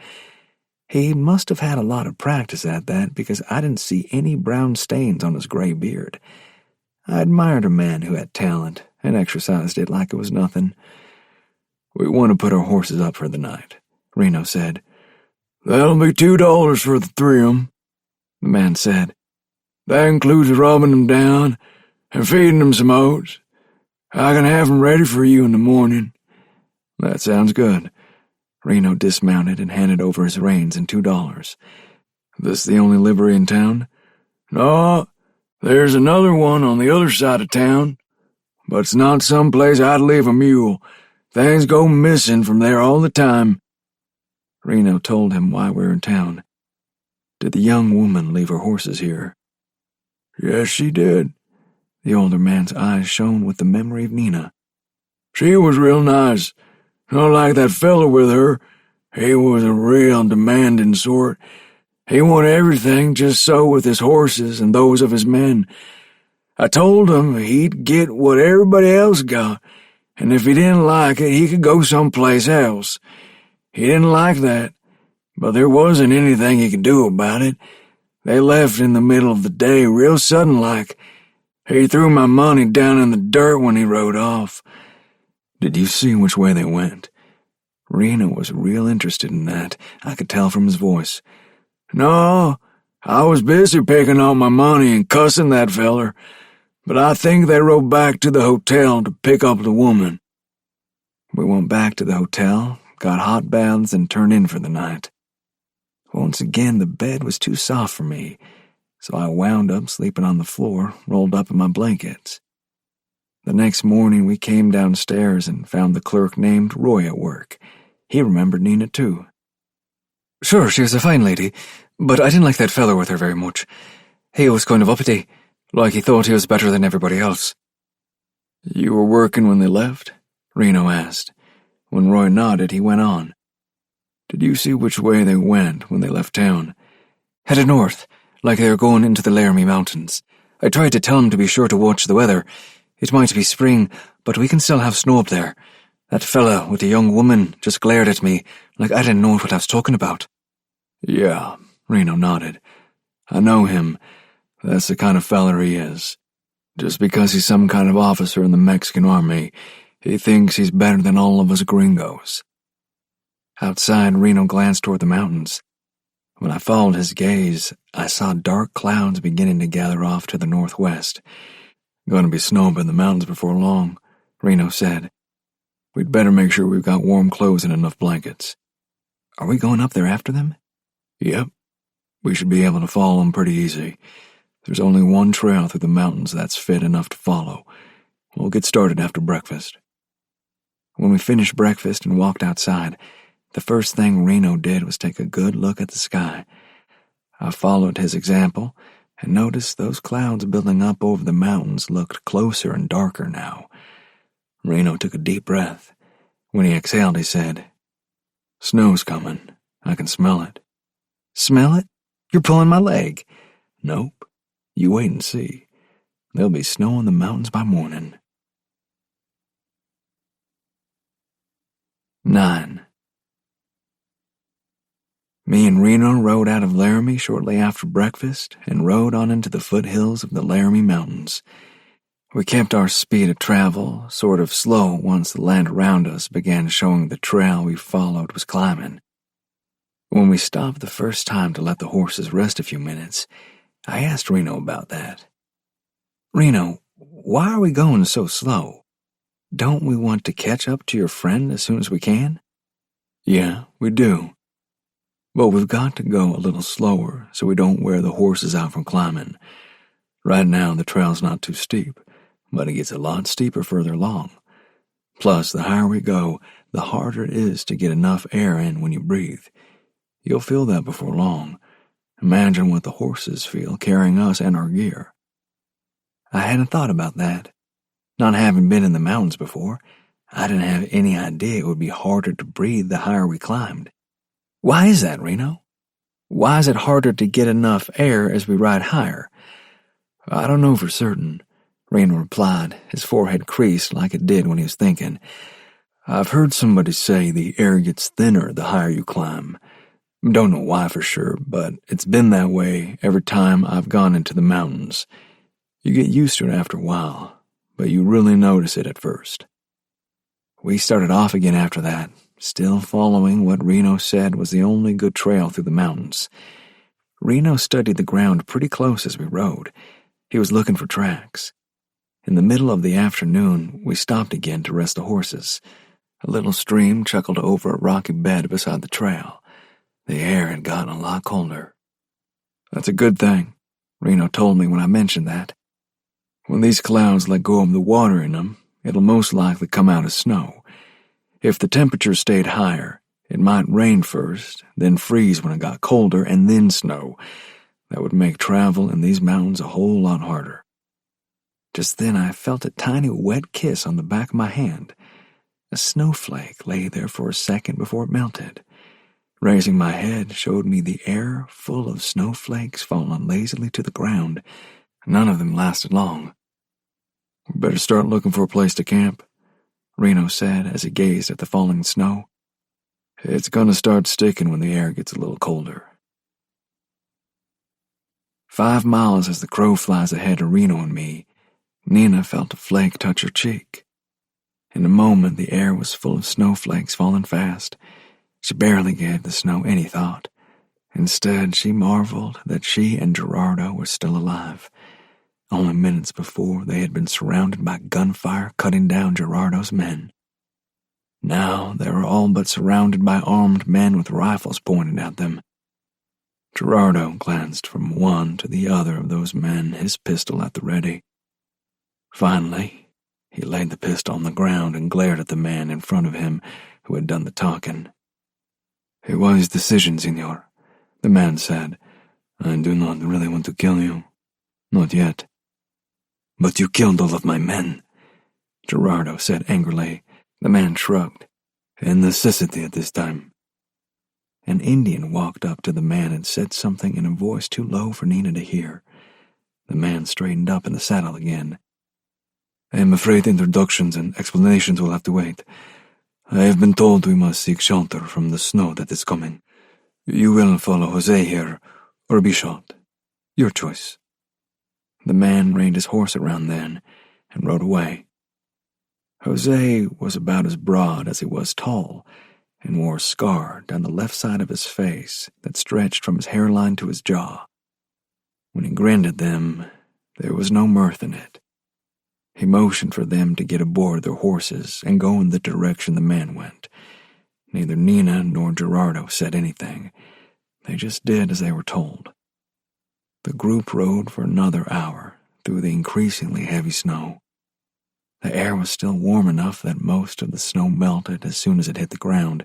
He must have had a lot of practice at that because I didn't see any brown stains on his gray beard. I admired a man who had talent and exercised it like it was nothing. "We want to put our horses up for the night," Reno said. "That'll be $2 for the 3 of 'em," the man said. "That includes rubbing 'em down and feeding 'em some oats. I can have 'em ready for you in the morning." "That sounds good." Reno dismounted and handed over his reins and $2. "This the only livery in town?" "No, there's another one on the other side of town, but it's not some place I'd leave a mule. Things go missing from there all the time." Reno told him why we were in town. "Did the young woman leave her horses here?" "Yes, she did." The older man's eyes shone with the memory of Nina. "She was real nice. Not like that fella with her. He was a real demanding sort. He wanted everything just so with his horses and those of his men. I told him he'd get what everybody else got, and if he didn't like it, he could go someplace else. He didn't like that, but there wasn't anything he could do about it. They left in the middle of the day, real sudden like. He threw my money down in the dirt when he rode off." "Did you see which way they went?" Reno was real interested in that. I could tell from his voice. "No, I was busy picking up my money and cussing that feller, but I think they rode back to the hotel to pick up the woman." We went back to the hotel, got hot baths, and turned in for the night. Once again, the bed was too soft for me, so I wound up sleeping on the floor, rolled up in my blankets. The next morning, we came downstairs and found the clerk named Roy at work. He remembered Nina, too. "Sure, she was a fine lady, but I didn't like that fellow with her very much. He was kind of uppity, like he thought he was better than everybody else." "You were working when they left?" Reno asked. When Roy nodded, he went on. "Did you see which way they went when they left town?" "Headed north, like they were going into the Laramie Mountains. I tried to tell him to be sure to watch the weather. It might be spring, but we can still have snow up there. That fella with the young woman just glared at me like I didn't know what I was talking about." "Yeah," Reno nodded. "I know him. That's the kind of feller he is." Just because he's some kind of officer in the Mexican army, he thinks he's better than all of us gringos. Outside, Reno glanced toward the mountains. When I followed his gaze, I saw dark clouds beginning to gather off to the northwest. Gonna be snow up in the mountains before long, Reno said. We'd better make sure we've got warm clothes and enough blankets. Are we going up there after them? Yep. We should be able to follow them pretty easy. There's only one trail through the mountains that's fit enough to follow. We'll get started after breakfast. When we finished breakfast and walked outside, the first thing Reno did was take a good look at the sky. I followed his example and noticed those clouds building up over the mountains looked closer and darker now. Reno took a deep breath. When he exhaled, he said, "Snow's coming. I can smell it." "Smell it? You're pulling my leg." "Nope. You wait and see. There'll be snow in the mountains by morning." 9. Me and Reno rode out of Laramie shortly after breakfast and rode on into the foothills of the Laramie Mountains. We kept our speed of travel sort of slow once the land around us began showing the trail we followed was climbing. When we stopped the first time to let the horses rest a few minutes, I asked Reno about that. "Reno, why are we going so slow? Don't we want to catch up to your friend as soon as we can?" "Yeah, we do. But we've got to go a little slower so we don't wear the horses out from climbing. Right now the trail's not too steep, but it gets a lot steeper further along. Plus, the higher we go, the harder it is to get enough air in when you breathe. You'll feel that before long. Imagine what the horses feel carrying us and our gear." I hadn't thought about that. Not having been in the mountains before, I didn't have any idea it would be harder to breathe the higher we climbed. Why is that, Reno? Why is it harder to get enough air as we ride higher? "I don't know for certain," Reno replied, his forehead creased like it did when he was thinking. "I've heard somebody say the air gets thinner the higher you climb. Don't know why for sure, but it's been that way every time I've gone into the mountains. You get used to it after a while, but you really notice it at first." We started off again after that, still following what Reno said was the only good trail through the mountains. Reno studied the ground pretty close as we rode. He was looking for tracks. In the middle of the afternoon, we stopped again to rest the horses. A little stream chuckled over a rocky bed beside the trail. The air had gotten a lot colder. "That's a good thing," Reno told me when I mentioned that. "When these clouds let go of the water in them, it'll most likely come out as snow. If the temperature stayed higher, it might rain first, then freeze when it got colder, and then snow. That would make travel in these mountains a whole lot harder." Just then I felt a tiny wet kiss on the back of my hand. A snowflake lay there for a second before it melted. Raising my head showed me the air full of snowflakes falling lazily to the ground. None of them lasted long. "We better start looking for a place to camp," Reno said as he gazed at the falling snow. "It's gonna start sticking when the air gets a little colder." 5 miles as the crow flies ahead of Reno and me, Nina felt a flake touch her cheek. In a moment, the air was full of snowflakes falling fast. She barely gave the snow any thought. Instead, she marveled that she and Gerardo were still alive. Only minutes before, they had been surrounded by gunfire cutting down Gerardo's men. Now, they were all but surrounded by armed men with rifles pointed at them. Gerardo glanced from one to the other of those men, his pistol at the ready. Finally, he laid the pistol on the ground and glared at the man in front of him who had done the talking. "A wise decision, Senor," the man said. "I do not really want to kill you. Not yet." "But you killed all of my men," Gerardo said angrily. The man shrugged. "A necessity at this time." An Indian walked up to the man and said something in a voice too low for Nina to hear. The man straightened up in the saddle again. "I am afraid introductions and explanations will have to wait. I have been told we must seek shelter from the snow that is coming. You will follow Jose here, or be shot. Your choice." The man reined his horse around then and rode away. Jose was about as broad as he was tall and wore a scar down the left side of his face that stretched from his hairline to his jaw. When he grinned at them, there was no mirth in it. He motioned for them to get aboard their horses and go in the direction the man went. Neither Nina nor Gerardo said anything. They just did as they were told. The group rode for another hour through the increasingly heavy snow. The air was still warm enough that most of the snow melted as soon as it hit the ground,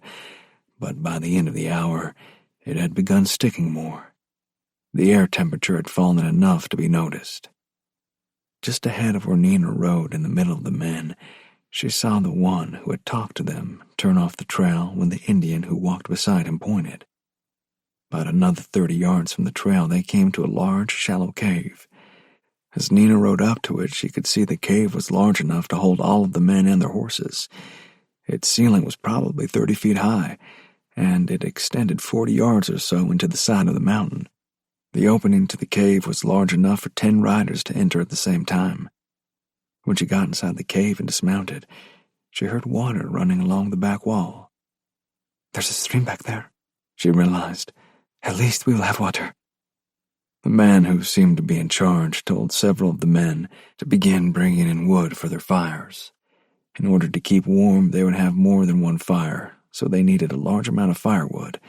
but by the end of the hour, it had begun sticking more. The air temperature had fallen enough to be noticed. Just ahead of where Nina rode in the middle of the men, she saw the one who had talked to them turn off the trail when the Indian who walked beside him pointed. About another 30 yards from the trail, they came to a large, shallow cave. As Nina rode up to it, she could see the cave was large enough to hold all of the men and their horses. Its ceiling was probably 30 feet high, and it extended 40 yards or so into the side of the mountain. The opening to the cave was large enough for 10 riders to enter at the same time. When she got inside the cave and dismounted, she heard water running along the back wall. "There's a stream back there," she realized. "At least we will have water." The man who seemed to be in charge told several of the men to begin bringing in wood for their fires. In order to keep warm, they would have more than one fire, so they needed a large amount of firewood.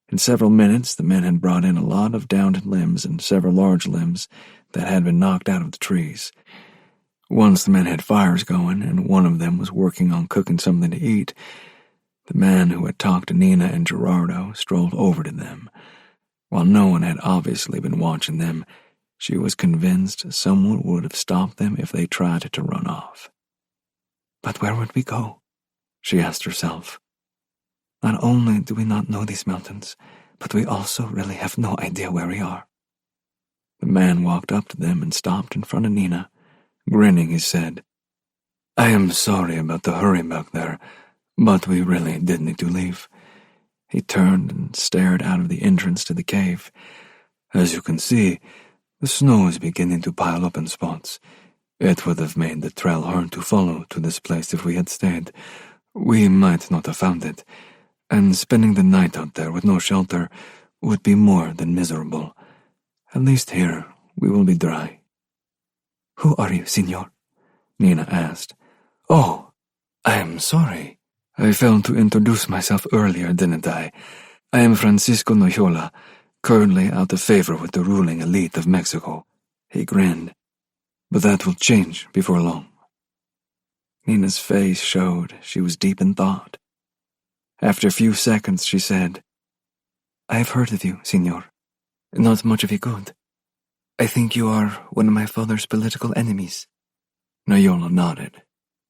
In several minutes, the men had brought in a lot of downed limbs and several large limbs that had been knocked out of the trees. Once the men had fires going, and one of them was working on cooking something to eat, the man who had talked to Nina and Gerardo strolled over to them. While no one had obviously been watching them, she was convinced someone would have stopped them if they tried to run off. "But where would we go?" she asked herself. "Not only do we not know these mountains, but we also really have no idea where we are." The man walked up to them and stopped in front of Nina. Grinning, he said, "I am sorry about the hurry back there, but we really did need to leave." He turned and stared out of the entrance to the cave. "As you can see, the snow is beginning to pile up in spots. It would have made the trail hard to follow to this place if we had stayed. We might not have found it, and spending the night out there with no shelter would be more than miserable. At least here we will be dry." "Who are you, Signor?" Nina asked. "Oh, I am sorry. I failed to introduce myself earlier, didn't I? I am Francisco Noyola, currently out of favor with the ruling elite of Mexico." He grinned. "But that will change before long." Nina's face showed she was deep in thought. After a few seconds, she said, "I have heard of you, Signor. Not much of a good. I think you are one of my father's political enemies." Noyola nodded.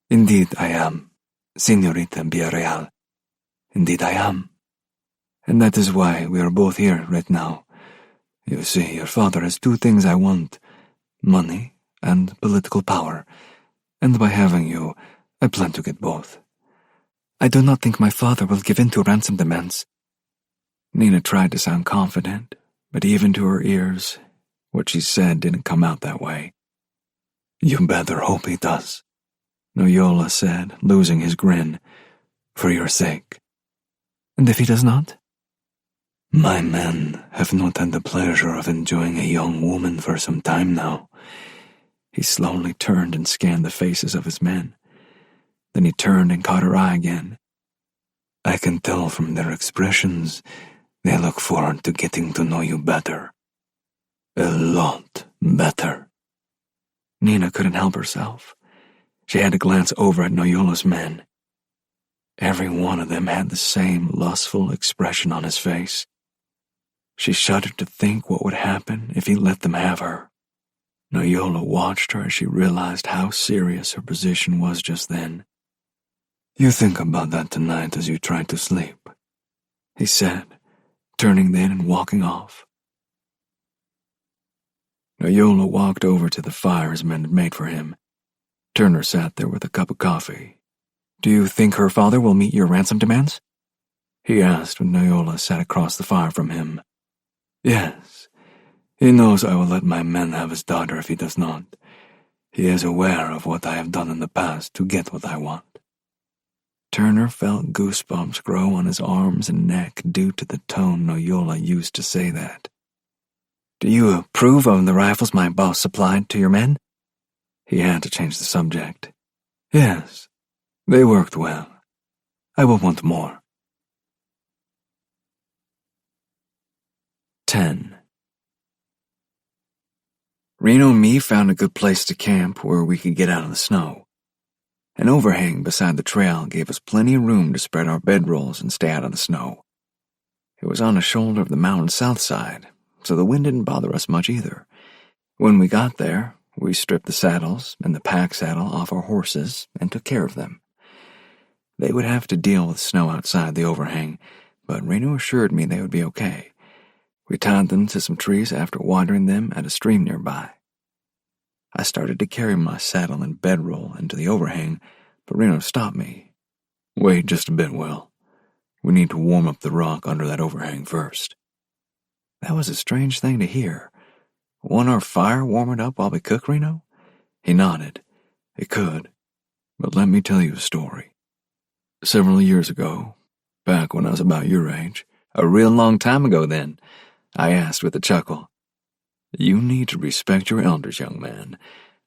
"Indeed I am, Señorita Villarreal. Indeed I am. And that is why we are both here right now. You see, your father has 2 things I want: money and political power. And by having you, I plan to get both." "I do not think my father will give in to ransom demands." Nina tried to sound confident, but even to her ears, what she said didn't come out that way. "You better hope he does," Noyola said, losing his grin. "For your sake." "And if he does not?" "My men have not had the pleasure of enjoying a young woman for some time now." He slowly turned and scanned the faces of his men. Then he turned and caught her eye again. "I can tell from their expressions they look forward to getting to know you better. A lot better." Nina couldn't help herself. She had to glance over at Noyola's men. Every one of them had the same lustful expression on his face. She shuddered to think what would happen if he let them have her. Noyola watched her as she realized how serious her position was just then. "You think about that tonight as you try to sleep," he said, turning then and walking off. Noyola walked over to the fire his men had made for him. Turner sat there with a cup of coffee. "Do you think her father will meet your ransom demands?" he asked when Noyola sat across the fire from him. "Yes, He knows I will let my men have his daughter if he does not. He is aware of what I have done in the past to get what I want." Turner felt goosebumps grow on his arms and neck due to the tone Noyola used to say that. "Do you approve of the rifles my boss supplied to your men?" He had to change the subject. "Yes, they worked well. I will want more." 10. Reno and me found a good place to camp where we could get out of the snow. An overhang beside the trail gave us plenty of room to spread our bedrolls and stay out of the snow. It was on a shoulder of the mountain's south side, so the wind didn't bother us much either. When we got there, we stripped the saddles and the pack saddle off our horses and took care of them. They would have to deal with snow outside the overhang, but Reno assured me they would be okay. We tied them to some trees after watering them at a stream nearby. I started to carry my saddle and bedroll into the overhang, but Reno stopped me. "Wait just a bit, Will. We need to warm up the rock under that overhang first." That was a strange thing to hear. "Want our fire warm it up while we cook, Reno?" He nodded. "It could, but let me tell you a story. Several years ago, back when I was about your age—" "A real long time ago, then," I asked with a chuckle. "You need to respect your elders, young man."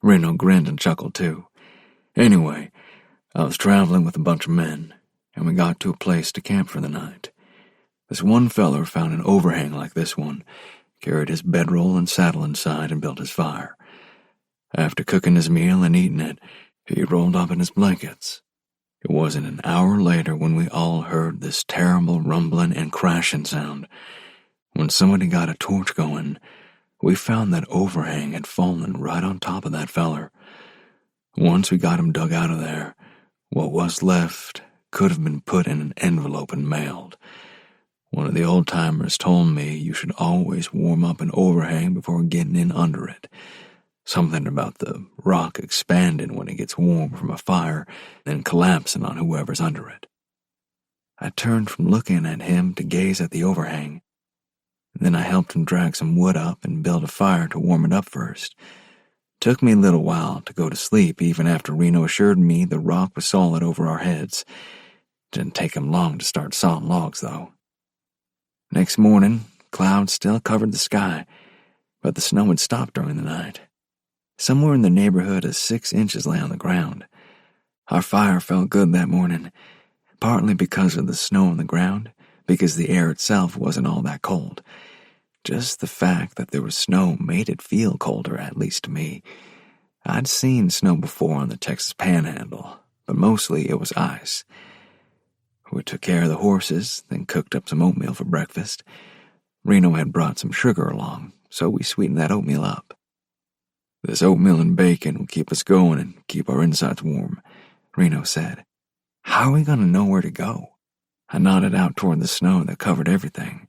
Reno grinned and chuckled too. "Anyway, I was traveling with a bunch of men, and we got to a place to camp for the night. This one feller found an overhang like this one, carried his bedroll and saddle inside, and built his fire. After cooking his meal and eating it, he rolled up in his blankets. It wasn't an hour later when we all heard this terrible rumbling and crashing sound. When somebody got a torch going, we found that overhang had fallen right on top of that feller. Once we got him dug out of there, what was left could have been put in an envelope and mailed. One of the old-timers told me you should always warm up an overhang before getting in under it. Something about the rock expanding when it gets warm from a fire, then collapsing on whoever's under it." I turned from looking at him to gaze at the overhang. Then I helped him drag some wood up and build a fire to warm it up first. Took me a little while to go to sleep, even after Reno assured me the rock was solid over our heads. Didn't take him long to start sawing logs, though. Next morning, clouds still covered the sky, but the snow had stopped during the night. Somewhere in the neighborhood of 6 inches lay on the ground. Our fire felt good that morning, partly because of the snow on the ground, because the air itself wasn't all that cold. Just the fact that there was snow made it feel colder, at least to me. I'd seen snow before on the Texas Panhandle, but mostly it was ice. We took care of the horses, then cooked up some oatmeal for breakfast. Reno had brought some sugar along, so we sweetened that oatmeal up. "This oatmeal and bacon will keep us going and keep our insides warm," Reno said. "How are we going to know where to go?" I nodded out toward the snow that covered everything.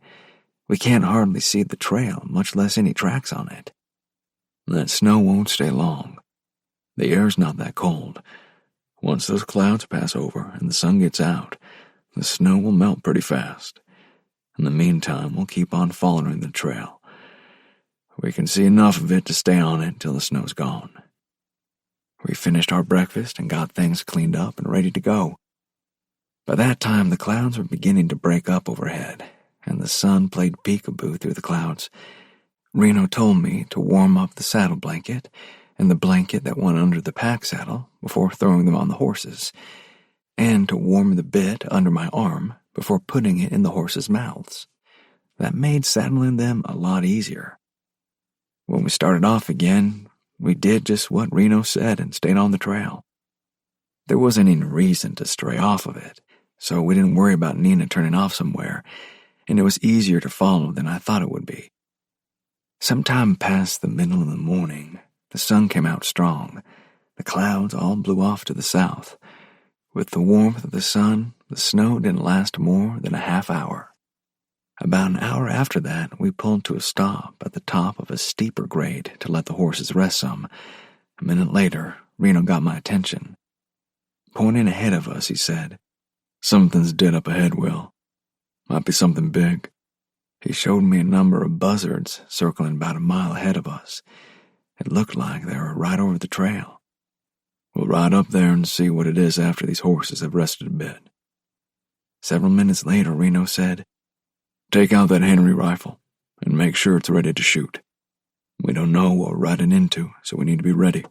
"We can't hardly see the trail, much less any tracks on it." "That snow won't stay long. The air's not that cold. Once those clouds pass over and the sun gets out, the snow will melt pretty fast. In the meantime, we'll keep on following the trail. We can see enough of it to stay on it till the snow's gone." We finished our breakfast and got things cleaned up and ready to go. By that time, the clouds were beginning to break up overhead, and the sun played peekaboo through the clouds. Reno told me to warm up the saddle blanket and the blanket that went under the pack saddle before throwing them on the horses, and to warm the bit under my arm before putting it in the horses' mouths. That made saddling them a lot easier. When we started off again, we did just what Reno said and stayed on the trail. There wasn't any reason to stray off of it, so we didn't worry about Nina turning off somewhere, and it was easier to follow than I thought it would be. Sometime past the middle of the morning, the sun came out strong. The clouds all blew off to the south. With the warmth of the sun, the snow didn't last more than a half hour. About an hour after that, we pulled to a stop at the top of a steeper grade to let the horses rest some. A minute later, Reno got my attention. Pointing ahead of us, he said, "Something's dead up ahead, Will. Might be something big." He showed me a number of buzzards circling about a mile ahead of us. It looked like they were right over the trail. We'll ride up there and see what it is after these horses have rested a bit. Several minutes later, Reno said, "Take out that Henry rifle and make sure it's ready to shoot. We don't know what we're riding into, so we need to be ready."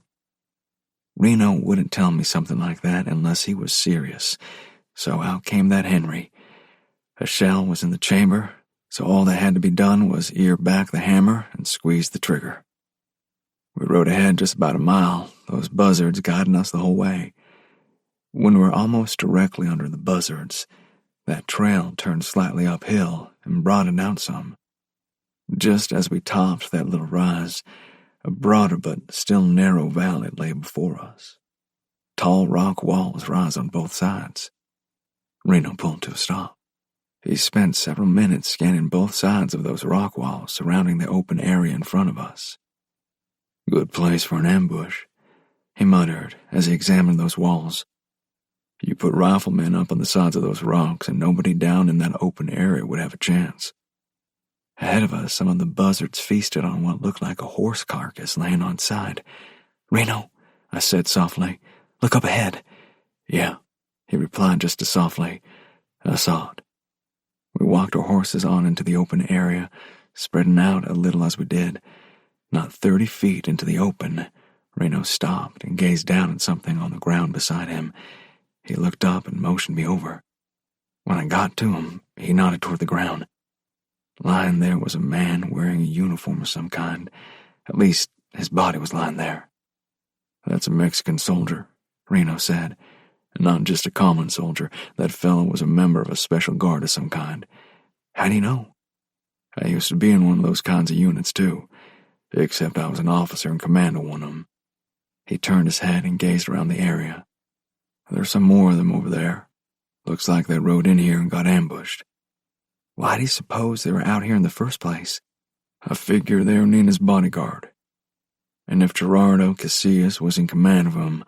Reno wouldn't tell me something like that unless he was serious, so out came that Henry. A shell was in the chamber, so all that had to be done was ear back the hammer and squeeze the trigger. We rode ahead just about a mile, those buzzards guiding us the whole way. When we were almost directly under the buzzards, that trail turned slightly uphill and broadened out some. Just as we topped that little rise, a broader but still narrow valley lay before us. Tall rock walls rise on both sides. Reno pulled to a stop. He spent several minutes scanning both sides of those rock walls surrounding the open area in front of us. "Good place for an ambush," he muttered as he examined those walls. "You put riflemen up on the sides of those rocks and nobody down in that open area would have a chance." Ahead of us, some of the buzzards feasted on what looked like a horse carcass laying on its side. "Reno," I said softly, "look up ahead." "Yeah," he replied just as softly. I saw it. We walked our horses on into the open area, spreading out a little as we did. Not 30 feet into the open, Reno stopped and gazed down at something on the ground beside him. He looked up and motioned me over. When I got to him, he nodded toward the ground. Lying there was a man wearing a uniform of some kind. At least, his body was lying there. "That's a Mexican soldier," Reno said. "And not just a common soldier. That fellow was a member of a special guard of some kind." "How do you know?" "I used to be in one of those kinds of units, too. Except I was an officer in command of one of them." He turned his head and gazed around the area. "There's some more of them over there. Looks like they rode in here and got ambushed." "Why do you suppose they were out here in the first place?" "I figure they're Nina's bodyguard. And if Gerardo Casillas was in command of them,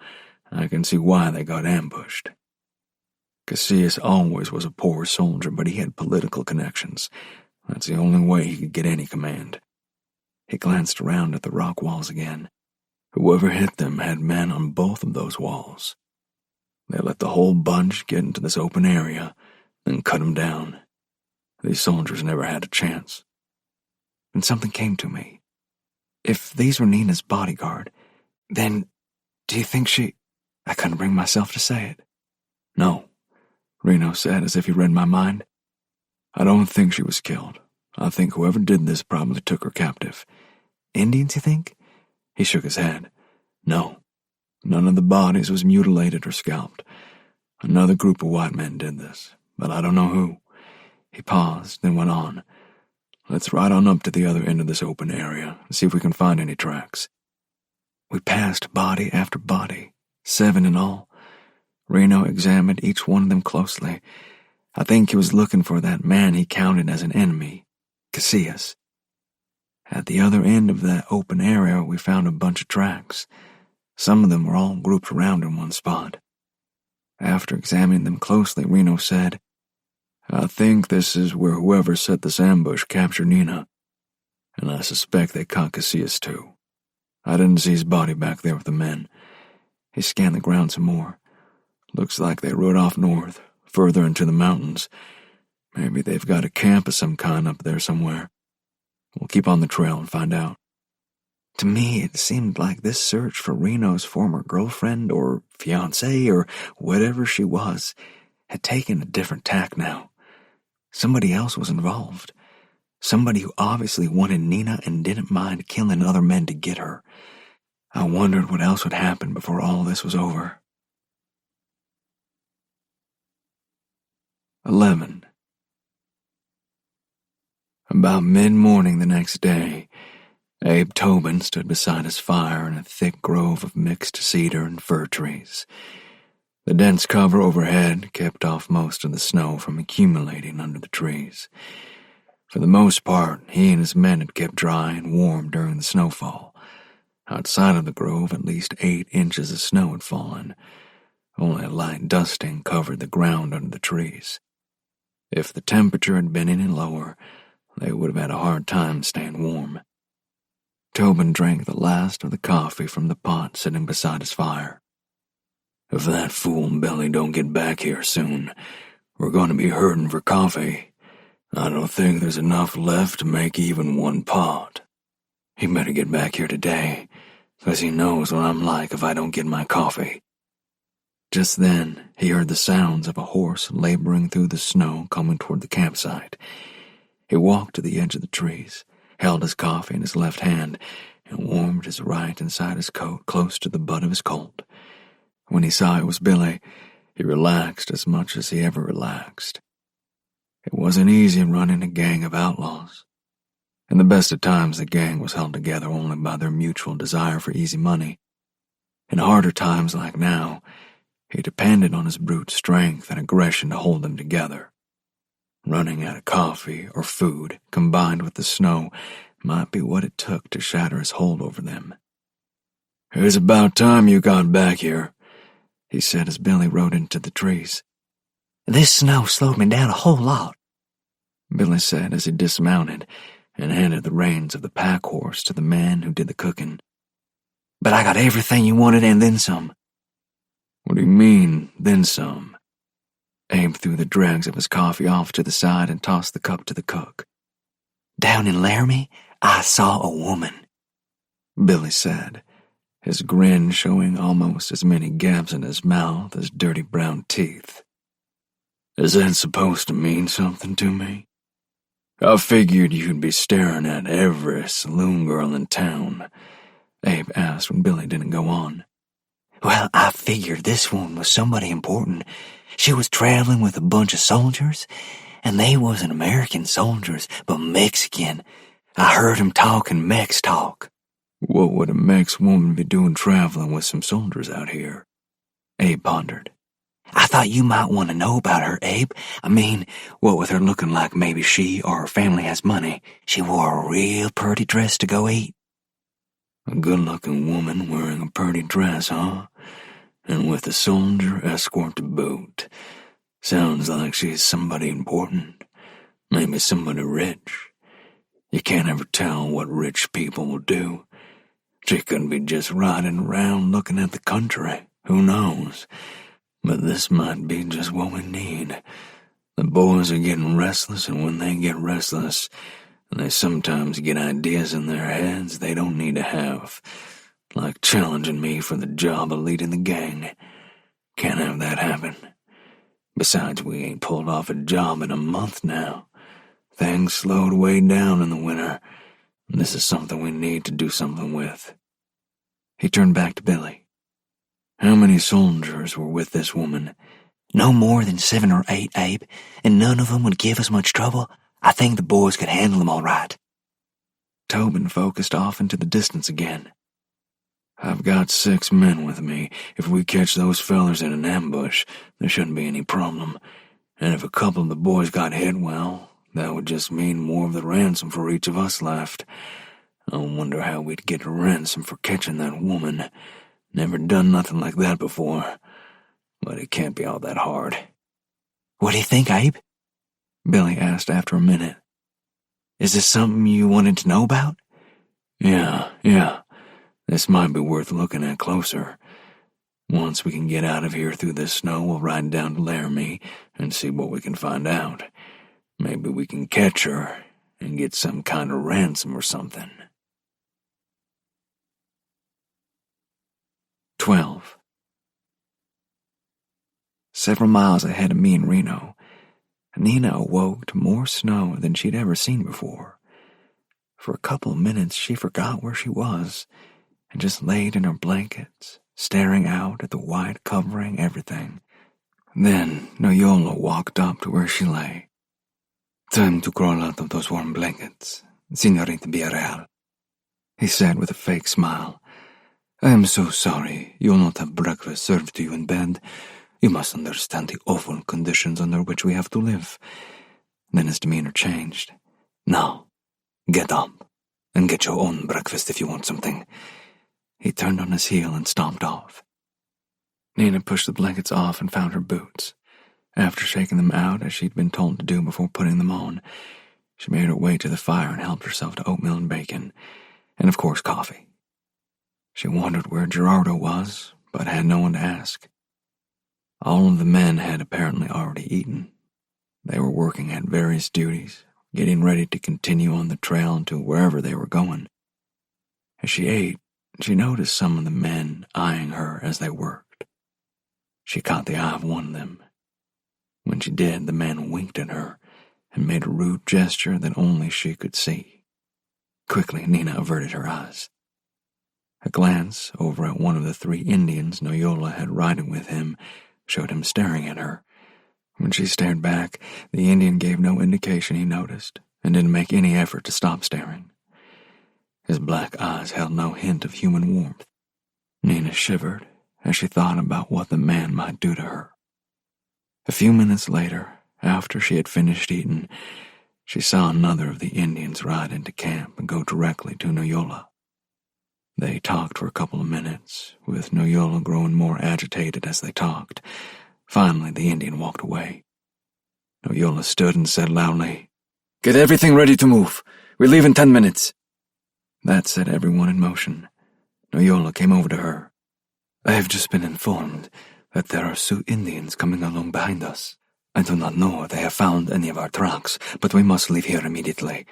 I can see why they got ambushed. Casillas always was a poor soldier, but he had political connections. That's the only way he could get any command." He glanced around at the rock walls again. Whoever hit them had men on both of those walls. They let the whole bunch get into this open area, then cut them down. These soldiers never had a chance. And something came to me. If these were Nina's bodyguard, then do you think she... I couldn't bring myself to say it. "No," Reno said as if he read my mind. "I don't think she was killed. I think whoever did this probably took her captive." "Indians, you think?" He shook his head. "No. None of the bodies was mutilated or scalped. Another group of white men did this, but I don't know who." He paused, then went on. "Let's ride on up to the other end of this open area and see if we can find any tracks." We passed body after body, 7 in all. Reno examined each one of them closely. I think he was looking for that man he counted as an enemy, Casillas. At the other end of that open area, we found a bunch of tracks. Some of them were all grouped around in one spot. After examining them closely, Reno said, "I think this is where whoever set this ambush captured Nina, and I suspect they caught Casillas too. I didn't see his body back there with the men." He scanned the ground some more. "Looks like they rode off north, further into the mountains. Maybe they've got a camp of some kind up there somewhere. We'll keep on the trail and find out." To me, it seemed like this search for Reno's former girlfriend or fiancée or whatever she was had taken a different tack now. Somebody else was involved. Somebody who obviously wanted Nina and didn't mind killing other men to get her. I wondered what else would happen before all this was over. 11. About mid-morning the next day, Abe Tobin stood beside his fire in a thick grove of mixed cedar and fir trees. The dense cover overhead kept off most of the snow from accumulating under the trees. For the most part, he and his men had kept dry and warm during the snowfall. Outside of the grove, at least 8 inches of snow had fallen. Only a light dusting covered the ground under the trees. If the temperature had been any lower, they would have had a hard time staying warm. Tobin drank the last of the coffee from the pot sitting beside his fire. If that fool Billy don't get back here soon, we're going to be hurting for coffee. I don't think there's enough left to make even one pot. He better get back here today, 'cause he knows what I'm like if I don't get my coffee. Just then, he heard the sounds of a horse laboring through the snow coming toward the campsite. He walked to the edge of the trees, held his coffee in his left hand, and warmed his right inside his coat close to the butt of his Colt. When he saw it was Billy, he relaxed as much as he ever relaxed. It wasn't easy running a gang of outlaws. In the best of times, the gang was held together only by their mutual desire for easy money. In harder times like now, he depended on his brute strength and aggression to hold them together. Running out of coffee or food, combined with the snow, might be what it took to shatter his hold over them. "It's about time you got back here," he said as Billy rode into the trees. "This snow slowed me down a whole lot," Billy said as he dismounted and handed the reins of the pack horse to the man who did the cooking. "But I got everything you wanted and then some." "What do you mean, then some?" Abe threw the dregs of his coffee off to the side and tossed the cup to the cook. "Down in Laramie, I saw a woman," Billy said, his grin showing almost as many gaps in his mouth as dirty brown teeth. "Is that supposed to mean something to me? I figured you'd be staring at every saloon girl in town," Abe asked when Billy didn't go on. "Well, I figured this one was somebody important. She was traveling with a bunch of soldiers, and they wasn't American soldiers, but Mexican. I heard 'em talking Mex talk." "What would a Mex woman be doing traveling with some soldiers out here?" Abe pondered. "I thought you might want to know about her, Abe. I mean, what with her looking like maybe she or her family has money. She wore a real pretty dress to go eat." "A good-looking woman wearing a pretty dress, huh? And with a soldier escort to boot. Sounds like she's somebody important. Maybe somebody rich. You can't ever tell what rich people will do. She could be just riding around looking at the country. Who knows? But this might be just what we need. The boys are getting restless, and when they get restless, they sometimes get ideas in their heads they don't need to have, like challenging me for the job of leading the gang. Can't have that happen. Besides, we ain't pulled off a job in a month now. Things slowed way down in the winter. This is something we need to do something with." He turned back to Billy. "How many soldiers were with this woman?" "No more than 7 or 8, Abe, and none of 'em would give us much trouble. I think the boys could handle 'em all right." Tobin focused off into the distance again. "I've got 6 men with me. If we catch those fellers in an ambush, there shouldn't be any problem. And if a couple of the boys got hit, well, that would just mean more of the ransom for each of us left. I wonder how we'd get a ransom for catching that woman. Never done nothing like that before. But it can't be all that hard." "What do you think, Abe?" Billy asked after a minute. "Is this something you wanted to know about?" Yeah. This might be worth looking at closer. Once we can get out of here through this snow, we'll ride down to Laramie and see what we can find out. Maybe we can catch her and get some kind of ransom or something." 12. Several miles ahead of me in Reno, Nina awoke to more snow than she'd ever seen before. For a couple of minutes, she forgot where she was and just laid in her blankets, staring out at the white covering everything. Then Noyola walked up to where she lay. "Time to crawl out of those warm blankets, Señorita Villarreal," he said with a fake smile. "I am so sorry you'll not have breakfast served to you in bed. You must understand the awful conditions under which we have to live." Then his demeanor changed. "Now, get up and get your own breakfast if you want something." He turned on his heel and stomped off. Nina pushed the blankets off and found her boots. After shaking them out, as she'd been told to do before putting them on, She made her way to the fire and helped herself to oatmeal and bacon, and of course coffee. She wondered where Gerardo was, but had no one to ask. All of the men had apparently already eaten. They were working at various duties, getting ready to continue on the trail to wherever they were going. As she ate, she noticed some of the men eyeing her as they worked. She caught the eye of one of them. When she did, the man winked at her and made a rude gesture that only she could see. Quickly, Nina averted her eyes. A glance over at one of the 3 Indians Noyola had riding with him showed him staring at her. When she stared back, the Indian gave no indication he noticed and didn't make any effort to stop staring. His black eyes held no hint of human warmth. Nina shivered as she thought about what the man might do to her. A few minutes later, after she had finished eating, she saw another of the Indians ride into camp and go directly to Noyola. They talked for a couple of minutes, with Noyola growing more agitated as they talked. Finally, the Indian walked away. Noyola stood and said loudly, "Get everything ready to move. We leave in 10 minutes." That set everyone in motion. Noyola came over to her. "I have just been informed that there are Sioux Indians coming along behind us. I do not know if they have found any of our tracks, but we must leave here immediately."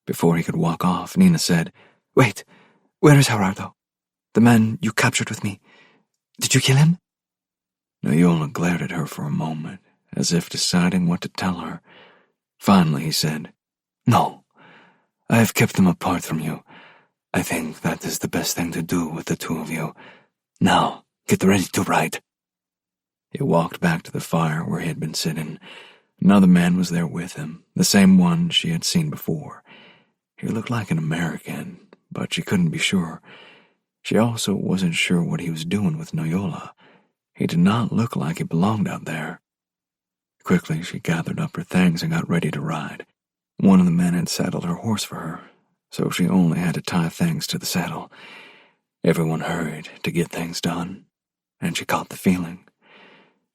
Before he could walk off, Nina said, "Wait, where is Gerardo? The man you captured with me. Did you kill him?" Noyola glared at her for a moment, as if deciding what to tell her. Finally, he said, "No, I have kept them apart from you. I think that is the best thing to do with the 2 of you. Now, get ready to ride." He walked back to the fire where he had been sitting. Another man was there with him, the same one she had seen before. He looked like an American, but she couldn't be sure. She also wasn't sure what he was doing with Noyola. He did not look like he belonged out there. Quickly, she gathered up her things and got ready to ride. One of the men had saddled her horse for her, so she only had to tie things to the saddle. Everyone hurried to get things done, and she caught the feeling.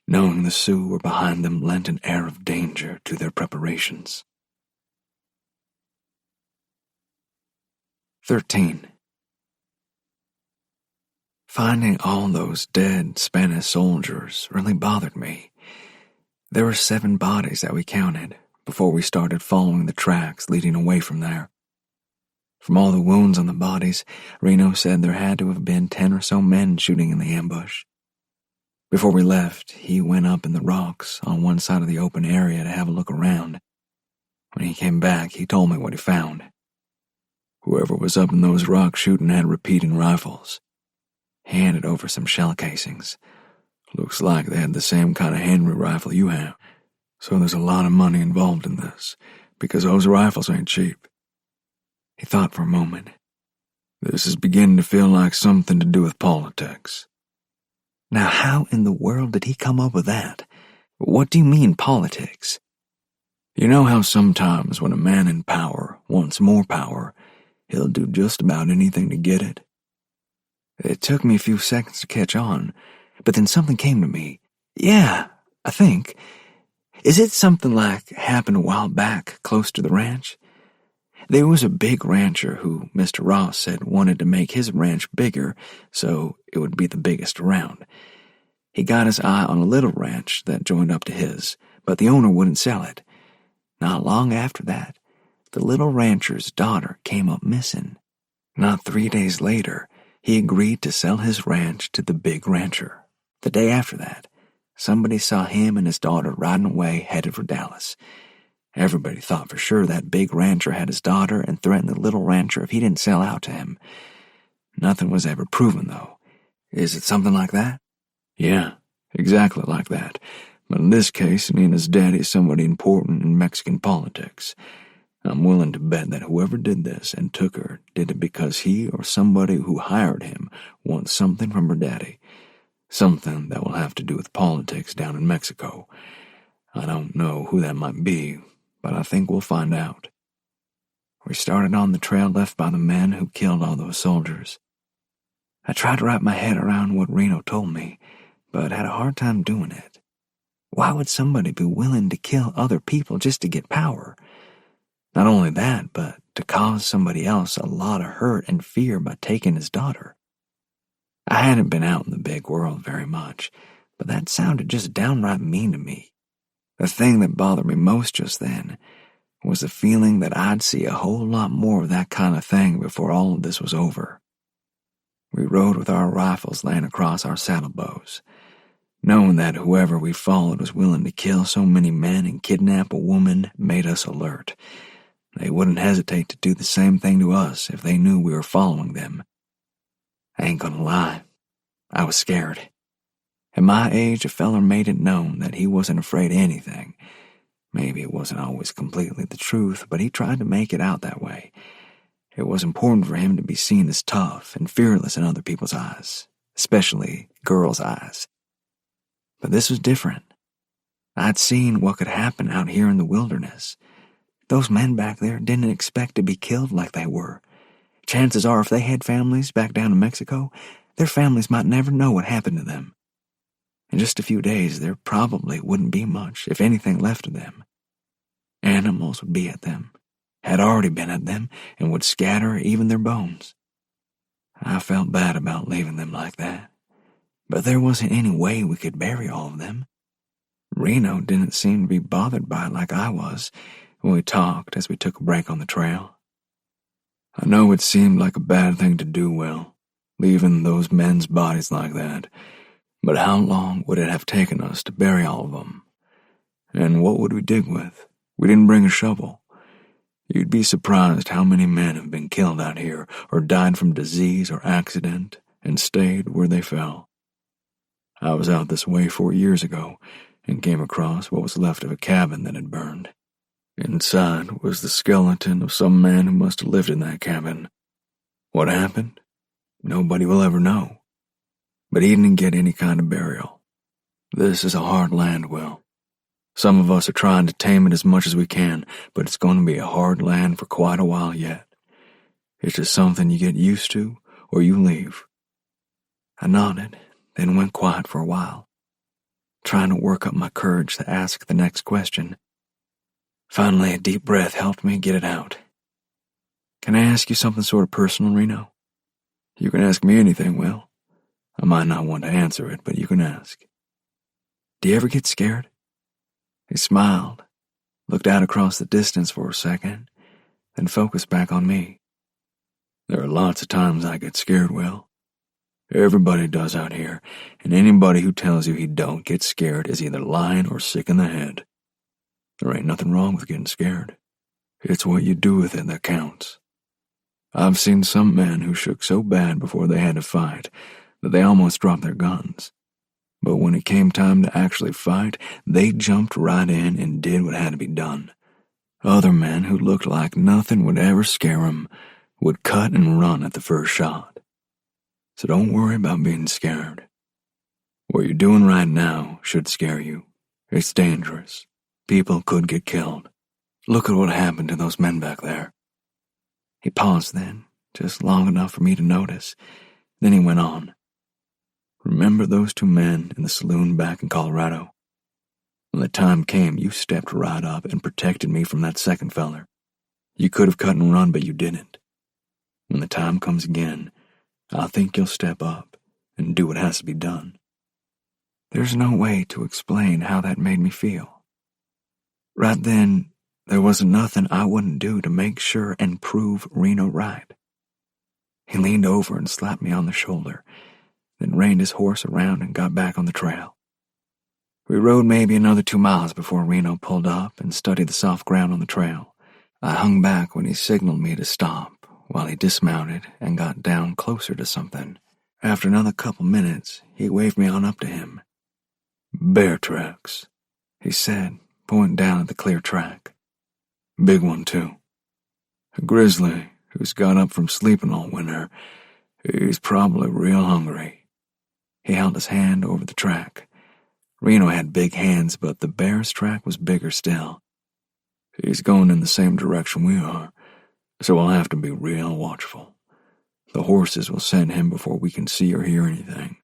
Knowing the Sioux were behind them lent an air of danger to their preparations. 13. Finding all those dead Spanish soldiers really bothered me. There were 7 bodies that we counted before we started following the tracks leading away from there. From all the wounds on the bodies, Reno said there had to have been 10 or so men shooting in the ambush. Before we left, he went up in the rocks on one side of the open area to have a look around. When he came back, he told me what he found. Whoever was up in those rocks shooting had repeating rifles. He handed over some shell casings. Looks like they had the same kind of Henry rifle you have. So there's a lot of money involved in this, because those rifles ain't cheap. He thought for a moment. This is beginning to feel like something to do with politics. Now, how in the world did he come up with that? What do you mean, politics? You know how sometimes when a man in power wants more power, he'll do just about anything to get it? It took me a few seconds to catch on, but then something came to me. Yeah, I think. Is it something like happened a while back close to the ranch? There was a big rancher who Mr. Ross said wanted to make his ranch bigger so it would be the biggest around. He got his eye on a little ranch that joined up to his, but the owner wouldn't sell it. Not long after that, the little rancher's daughter came up missing. Not 3 days later, he agreed to sell his ranch to the big rancher. The day after that, somebody saw him and his daughter riding away headed for Dallas. Everybody thought for sure that big rancher had his daughter and threatened the little rancher if he didn't sell out to him. Nothing was ever proven, though. Is it something like that? Yeah, exactly like that. But in this case, Nina's daddy is somebody important in Mexican politics. I'm willing to bet that whoever did this and took her did it because he or somebody who hired him wants something from her daddy. Something that will have to do with politics down in Mexico. I don't know who that might be, but I think we'll find out. We started on the trail left by the men who killed all those soldiers. I tried to wrap my head around what Reno told me, but had a hard time doing it. Why would somebody be willing to kill other people just to get power? Not only that, but to cause somebody else a lot of hurt and fear by taking his daughter. I hadn't been out in the big world very much, but that sounded just downright mean to me. The thing that bothered me most just then was the feeling that I'd see a whole lot more of that kind of thing before all of this was over. We rode with our rifles laying across our saddlebows, knowing that whoever we followed was willing to kill so many men and kidnap a woman made us alert. They wouldn't hesitate to do the same thing to us if they knew we were following them. I ain't gonna lie, I was scared. At my age, a feller made it known that he wasn't afraid of anything. Maybe it wasn't always completely the truth, but he tried to make it out that way. It was important for him to be seen as tough and fearless in other people's eyes, especially girls' eyes. But this was different. I'd seen what could happen out here in the wilderness. Those men back there didn't expect to be killed like they were. Chances are if they had families back down in Mexico, their families might never know what happened to them. In just a few days, there probably wouldn't be much, if anything, left of them. Animals would be at them, had already been at them, and would scatter even their bones. I felt bad about leaving them like that, but there wasn't any way we could bury all of them. Reno didn't seem to be bothered by it like I was when we talked as we took a break on the trail. I know it seemed like a bad thing to do, Will, leaving those men's bodies like that, but how long would it have taken us to bury all of them? And what would we dig with? We didn't bring a shovel. You'd be surprised how many men have been killed out here or died from disease or accident and stayed where they fell. I was out this way 4 years ago and came across what was left of a cabin that had burned. Inside was the skeleton of some man who must have lived in that cabin. What happened? Nobody will ever know. But he didn't get any kind of burial. This is a hard land, Will. Some of us are trying to tame it as much as we can, but it's going to be a hard land for quite a while yet. It's just something you get used to or you leave. I nodded, then went quiet for a while, trying to work up my courage to ask the next question. Finally, a deep breath helped me get it out. Can I ask you something sort of personal, Reno? You can ask me anything, Will. I might not want to answer it, but you can ask. Do you ever get scared? He smiled, looked out across the distance for a second, then focused back on me. There are lots of times I get scared, Will. Everybody does out here, and anybody who tells you he don't get scared is either lying or sick in the head. There ain't nothing wrong with getting scared. It's what you do with it that counts. I've seen some men who shook so bad before they had to fight that they almost dropped their guns. But when it came time to actually fight, they jumped right in and did what had to be done. Other men who looked like nothing would ever scare them would cut and run at the first shot. So don't worry about being scared. What you're doing right now should scare you. It's dangerous. People could get killed. Look at what happened to those men back there. He paused then, just long enough for me to notice. Then he went on. Remember those 2 men in the saloon back in Colorado? When the time came, you stepped right up and protected me from that second feller. You could have cut and run, but you didn't. When the time comes again, I think you'll step up and do what has to be done. There's no way to explain how that made me feel. Right then, there wasn't nothing I wouldn't do to make sure and prove Reno right. He leaned over and slapped me on the shoulder, then reined his horse around and got back on the trail. We rode maybe another 2 miles before Reno pulled up and studied the soft ground on the trail. I hung back when he signaled me to stop while he dismounted and got down closer to something. After another couple minutes, he waved me on up to him. Bear tracks, he said, pointing down at the clear track. Big one, too. A grizzly who's got up from sleeping all winter. He's probably real hungry. He held his hand over the track. Reno had big hands, but the bear's track was bigger still. He's going in the same direction we are, so we'll have to be real watchful. The horses will scent him before we can see or hear anything.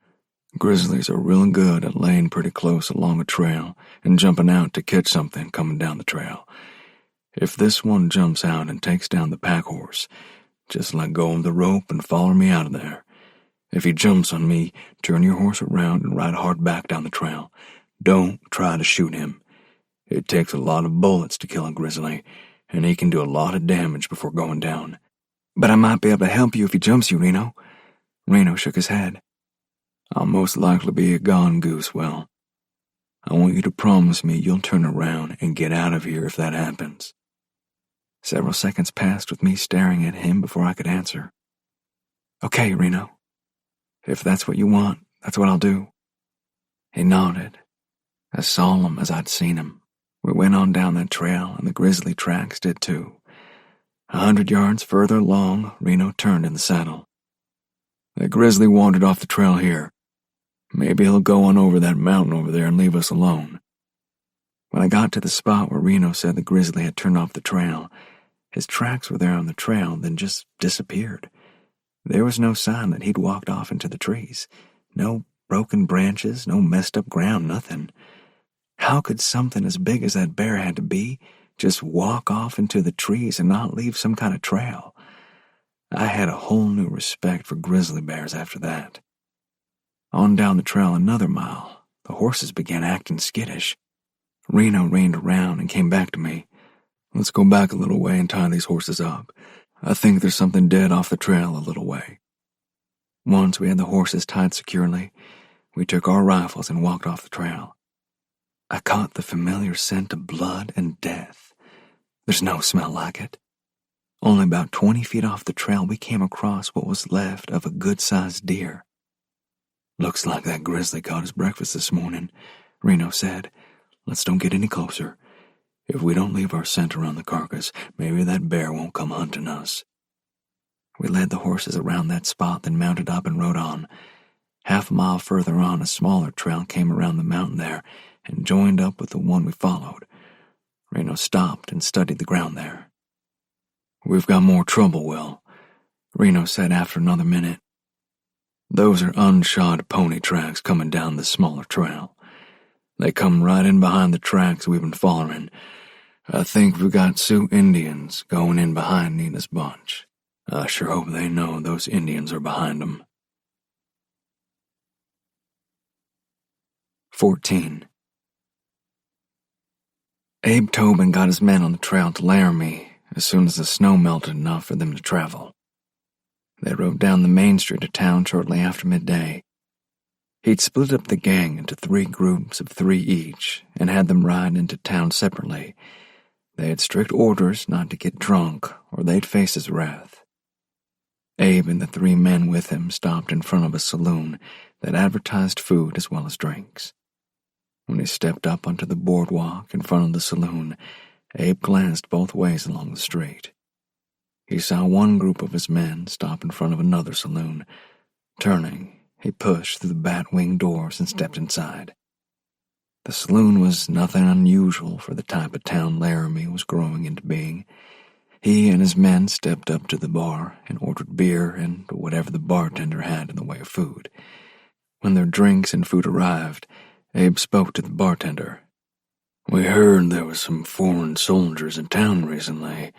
Grizzlies are real good at laying pretty close along a trail and jumping out to catch something coming down the trail. If this one jumps out and takes down the pack horse, just let go of the rope and follow me out of there. If he jumps on me, turn your horse around and ride hard back down the trail. Don't try to shoot him. It takes a lot of bullets to kill a grizzly, and he can do a lot of damage before going down. But I might be able to help you if he jumps you, Reno. Reno shook his head. I'll most likely be a gone goose, Will. I want you to promise me you'll turn around and get out of here if that happens. Several seconds passed with me staring at him before I could answer. Okay, Reno. If that's what you want, that's what I'll do. He nodded, as solemn as I'd seen him. We went on down that trail, and the grizzly tracks did too. 100 yards further along, Reno turned in the saddle. That grizzly wandered off the trail here. Maybe he'll go on over that mountain over there and leave us alone. When I got to the spot where Reno said the grizzly had turned off the trail, his tracks were there on the trail, then just disappeared. There was no sign that he'd walked off into the trees. No broken branches, no messed up ground, nothing. How could something as big as that bear had to be just walk off into the trees and not leave some kind of trail? I had a whole new respect for grizzly bears after that. On down the trail another mile, the horses began acting skittish. Reno reined around and came back to me. Let's go back a little way and tie these horses up. I think there's something dead off the trail a little way. Once we had the horses tied securely, we took our rifles and walked off the trail. I caught the familiar scent of blood and death. There's no smell like it. Only about 20 feet off the trail, we came across what was left of a good-sized deer. Looks like that grizzly caught his breakfast this morning, Reno said. Let's don't get any closer. If we don't leave our scent around the carcass, maybe that bear won't come hunting us. We led the horses around that spot, then mounted up and rode on. Half a mile further on, a smaller trail came around the mountain there and joined up with the one we followed. Reno stopped and studied the ground there. We've got more trouble, Will, Reno said after another minute. Those are unshod pony tracks coming down the smaller trail. They come right in behind the tracks we've been following. I think we've got Sioux Indians going in behind Nina's bunch. I sure hope they know those Indians are behind them. 14. Abe Tobin got his men on the trail to layer me as soon as the snow melted enough for them to travel. They rode down the main street of town shortly after midday. He'd split up the gang into 3 groups of 3 each and had them ride into town separately. They had strict orders not to get drunk or they'd face his wrath. Abe and the 3 men with him stopped in front of a saloon that advertised food as well as drinks. When he stepped up onto the boardwalk in front of the saloon, Abe glanced both ways along the street. He saw one group of his men stop in front of another saloon. Turning, he pushed through the bat-wing doors and stepped inside. The saloon was nothing unusual for the type of town Laramie was growing into being. He and his men stepped up to the bar and ordered beer and whatever the bartender had in the way of food. When their drinks and food arrived, Abe spoke to the bartender. We heard there was some foreign soldiers in town recently.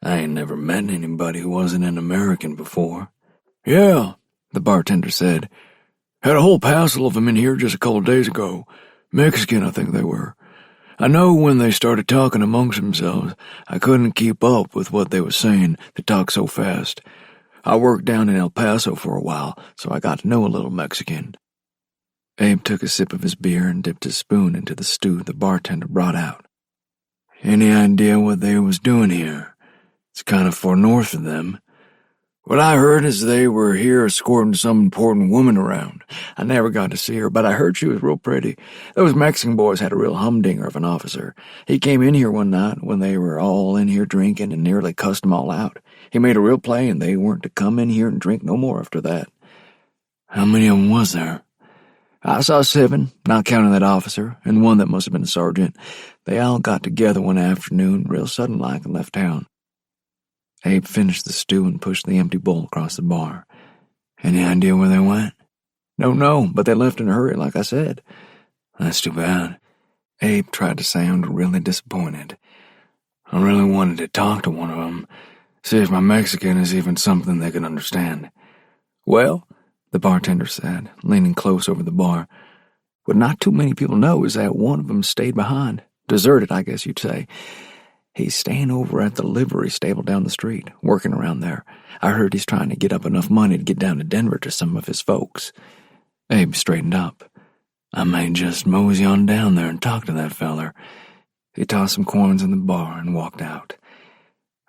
I ain't never met anybody who wasn't an American before. Yeah, the bartender said. Had a whole passel of them in here just a couple of days ago. Mexican, I think they were. I know when they started talking amongst themselves, I couldn't keep up with what they was saying. They talked so fast. I worked down in El Paso for a while, so I got to know a little Mexican. Abe took a sip of his beer and dipped his spoon into the stew the bartender brought out. Any idea what they was doing here? It's kind of far north of them. What I heard is they were here escorting some important woman around. I never got to see her, but I heard she was real pretty. Those Mexican boys had a real humdinger of an officer. He came in here one night when they were all in here drinking and nearly cussed them all out. He made a real play, and they weren't to come in here and drink no more after that. How many of them was there? I saw 7, not counting that officer, and one that must have been a sergeant. They all got together one afternoon, real sudden-like, and left town. Abe finished the stew and pushed the empty bowl across the bar. Any idea where they went? Don't know, but they left in a hurry, like I said. That's too bad. Abe tried to sound really disappointed. I really wanted to talk to one of them, see if my Mexican is even something they can understand. Well, the bartender said, leaning close over the bar, what not too many people know is that one of them stayed behind. Deserted, I guess you'd say. He's staying over at the livery stable down the street, working around there. I heard he's trying to get up enough money to get down to Denver to some of his folks. Abe straightened up. I may just mosey on down there and talk to that feller. He tossed some coins in the bar and walked out.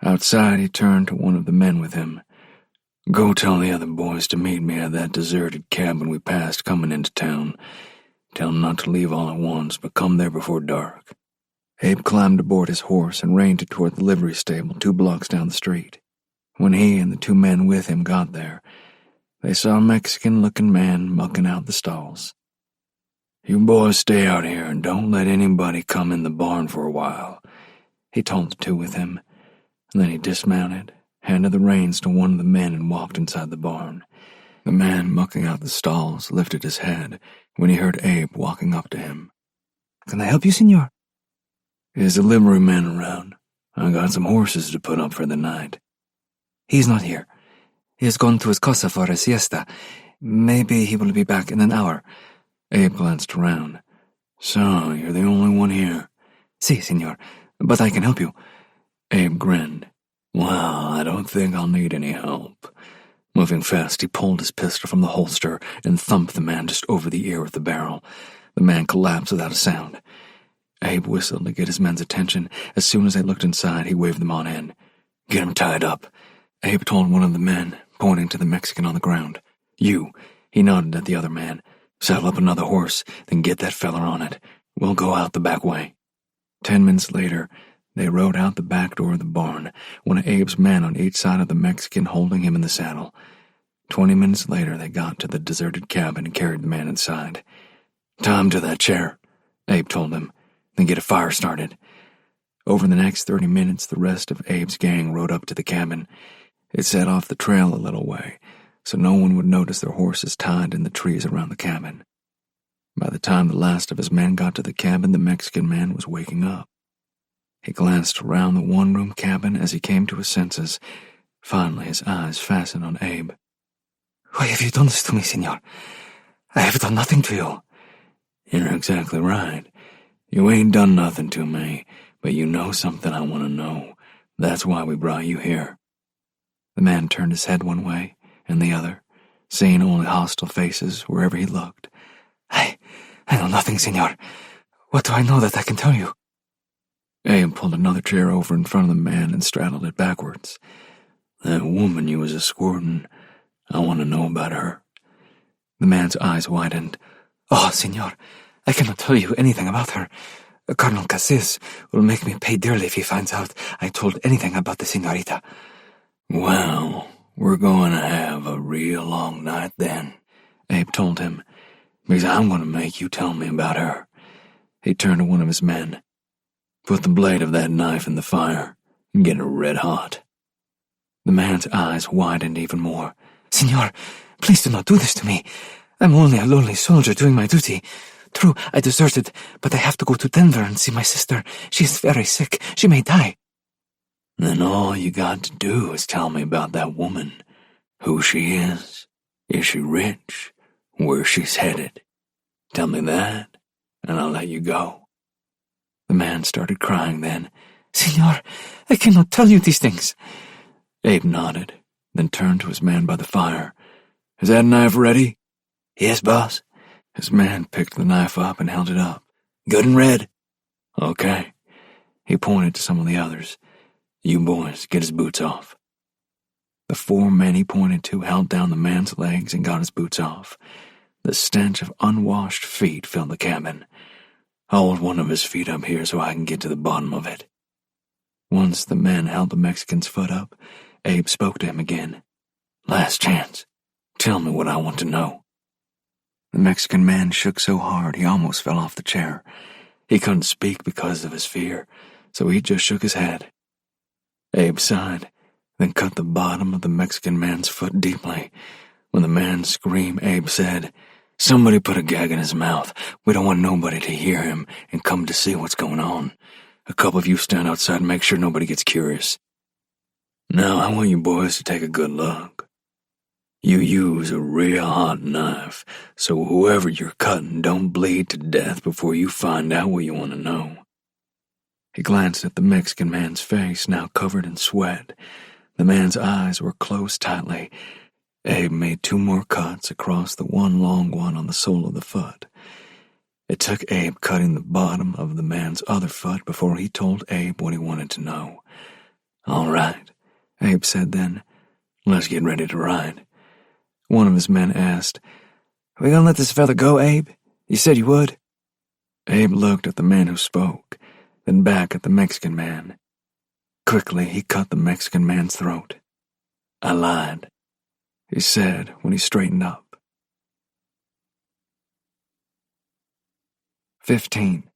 Outside, he turned to one of the men with him. Go tell the other boys to meet me at that deserted cabin we passed coming into town. Tell them not to leave all at once, but come there before dark. Abe climbed aboard his horse and reined it toward the livery stable 2 blocks down the street. When he and the 2 men with him got there, they saw a Mexican-looking man mucking out the stalls. You boys stay out here and don't let anybody come in the barn for a while, he told the 2 with him, and then he dismounted, handed the reins to one of the men and walked inside the barn. The man mucking out the stalls lifted his head when he heard Abe walking up to him. Can I help you, senor? Is the livery man around? I got some horses to put up for the night. He's not here. He has gone to his casa for a siesta. Maybe he will be back in an hour. Abe glanced around. So, you're the only one here? Si, senor, but I can help you. Abe grinned. Well, I don't think I'll need any help. Moving fast, he pulled his pistol from the holster and thumped the man just over the ear with the barrel. The man collapsed without a sound. Abe whistled to get his men's attention. As soon as they looked inside, he waved them on in. Get him tied up, Abe told one of the men, pointing to the Mexican on the ground. You, he nodded at the other man. Saddle up another horse, then get that feller on it. We'll go out the back way. 10 minutes later, they rode out the back door of the barn, one of Abe's men on each side of the Mexican holding him in the saddle. 20 minutes later, they got to the deserted cabin and carried the man inside. Tie him to that chair, Abe told him, then get a fire started. Over the next 30 minutes, the rest of Abe's gang rode up to the cabin. It set off the trail a little way, so no one would notice their horses tied in the trees around the cabin. By the time the last of his men got to the cabin, the Mexican man was waking up. He glanced around the one-room cabin as he came to his senses. Finally, his eyes fastened on Abe. Why have you done this to me, senor? I have done nothing to you. You're exactly right. You ain't done nothing to me, but you know something I want to know. That's why we brought you here. The man turned his head one way and the other, seeing only hostile faces wherever he looked. I know nothing, senor. What do I know that I can tell you? Abe pulled another chair over in front of the man and straddled it backwards. That woman you was escorting, I want to know about her. The man's eyes widened. Oh, senor, I cannot tell you anything about her. Colonel Cassis will make me pay dearly if he finds out I told anything about the senorita. Well, we're going to have a real long night then, Abe told him, because I'm going to make you tell me about her. He turned to one of his men. Put the blade of that knife in the fire and get it red hot. The man's eyes widened even more. Senor, please do not do this to me. I'm only a lonely soldier doing my duty. True, I deserted, but I have to go to Denver and see my sister. She is very sick. She may die. Then all you got to do is tell me about that woman. Who she is she rich, where she's headed. Tell me that, and I'll let you go. The man started crying then. Senor, I cannot tell you these things. Abe nodded, then turned to his man by the fire. Is that knife ready? Yes, boss. His man picked the knife up and held it up. Good and red. Okay. He pointed to some of the others. You boys, get his boots off. The 4 men he pointed to held down the man's legs and got his boots off. The stench of unwashed feet filled the cabin. Hold one of his feet up here so I can get to the bottom of it. Once the men held the Mexican's foot up, Abe spoke to him again. Last chance. Tell me what I want to know. The Mexican man shook so hard he almost fell off the chair. He couldn't speak because of his fear, so he just shook his head. Abe sighed, then cut the bottom of the Mexican man's foot deeply. When the man screamed, Abe said, Somebody put a gag in his mouth. We don't want nobody to hear him and come to see what's going on. A couple of you stand outside and make sure nobody gets curious. Now, I want you boys to take a good look. You use a real hot knife, so whoever you're cutting don't bleed to death before you find out what you want to know." He glanced at the Mexican man's face, now covered in sweat. The man's eyes were closed tightly. Abe made 2 more cuts across the one long one on the sole of the foot. It took Abe cutting the bottom of the man's other foot before he told Abe what he wanted to know. "All right," Abe said then. "let's get ready to ride." One of his men asked, "Are we gonna let this fella go, Abe? You said you would." Abe looked at the man who spoke, then back at the Mexican man. Quickly, he cut the Mexican man's throat. "I lied," he said when he straightened up. 15.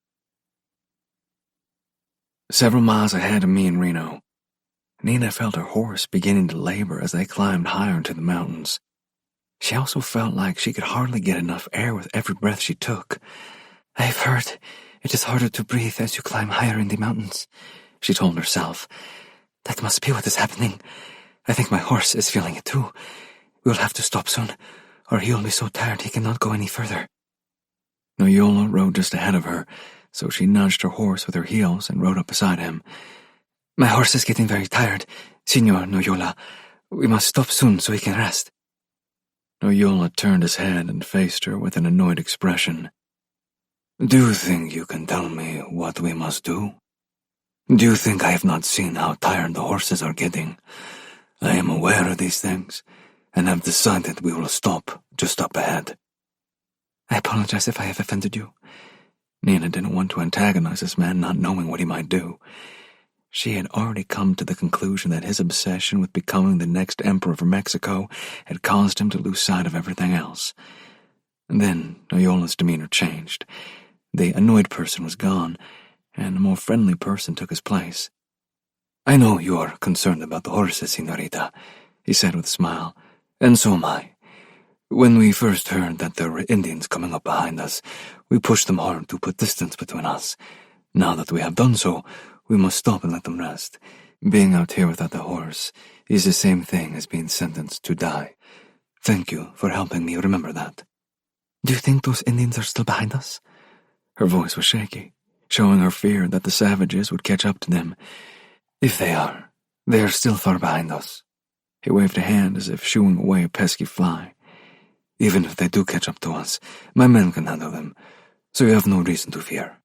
Several miles ahead of me in Reno, Nina felt her horse beginning to labor as they climbed higher into the mountains. She also felt like she could hardly get enough air with every breath she took. "I've heard it is harder to breathe as you climb higher in the mountains," she told herself. "That must be what is happening. I think my horse is feeling it too. We'll have to stop soon, or he'll be so tired he cannot go any further." Noyola rode just ahead of her, so she nudged her horse with her heels and rode up beside him. "My horse is getting very tired, Signor Noyola. We must stop soon so he can rest." Noyola turned his head and faced her with an annoyed expression. "Do you think you can tell me what we must do? Do you think I have not seen how tired the horses are getting? I am aware of these things, and have decided we will stop just up ahead." "I apologize if I have offended you." Nina didn't want to antagonize this man, not knowing what he might do. She had already come to the conclusion that his obsession with becoming the next emperor of Mexico had caused him to lose sight of everything else. And then Noyola's demeanor changed. The annoyed person was gone, and a more friendly person took his place. "I know you are concerned about the horses, Senorita," he said with a smile, "and so am I. When we first heard that there were Indians coming up behind us, we pushed them hard to put distance between us. Now that we have done so, we must stop and let them rest. Being out here without the horse is the same thing as being sentenced to die. Thank you for helping me remember that." "Do you think those Indians are still behind us?" Her voice was shaky, showing her fear that the savages would catch up to them. "If they are still far behind us." He waved a hand as if shooing away a pesky fly. "Even if they do catch up to us, my men can handle them, so you have no reason to fear."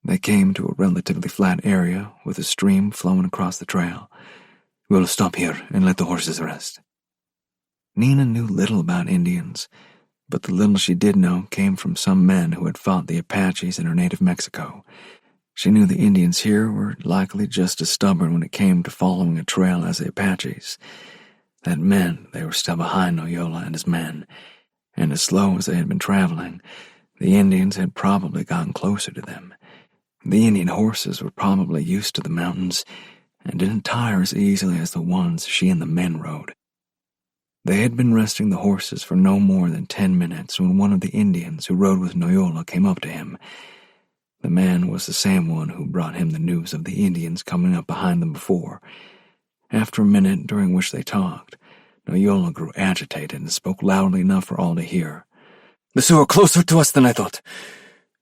They came to a relatively flat area with a stream flowing across the trail. "We'll stop here and let the horses rest." Nina knew little about Indians, but the little she did know came from some men who had fought the Apaches in her native Mexico. She knew the Indians here were likely just as stubborn when it came to following a trail as the Apaches. That meant they were still behind Noyola and his men, and as slow as they had been traveling, the Indians had probably gotten closer to them. The Indian horses were probably used to the mountains and didn't tire as easily as the ones she and the men rode. They had been resting the horses for no more than 10 minutes when one of the Indians who rode with Noyola came up to him. The man was the same one who brought him the news of the Indians coming up behind them before. After a minute during which they talked, Noyola grew agitated and spoke loudly enough for all to hear. "The Sioux are closer to us than I thought.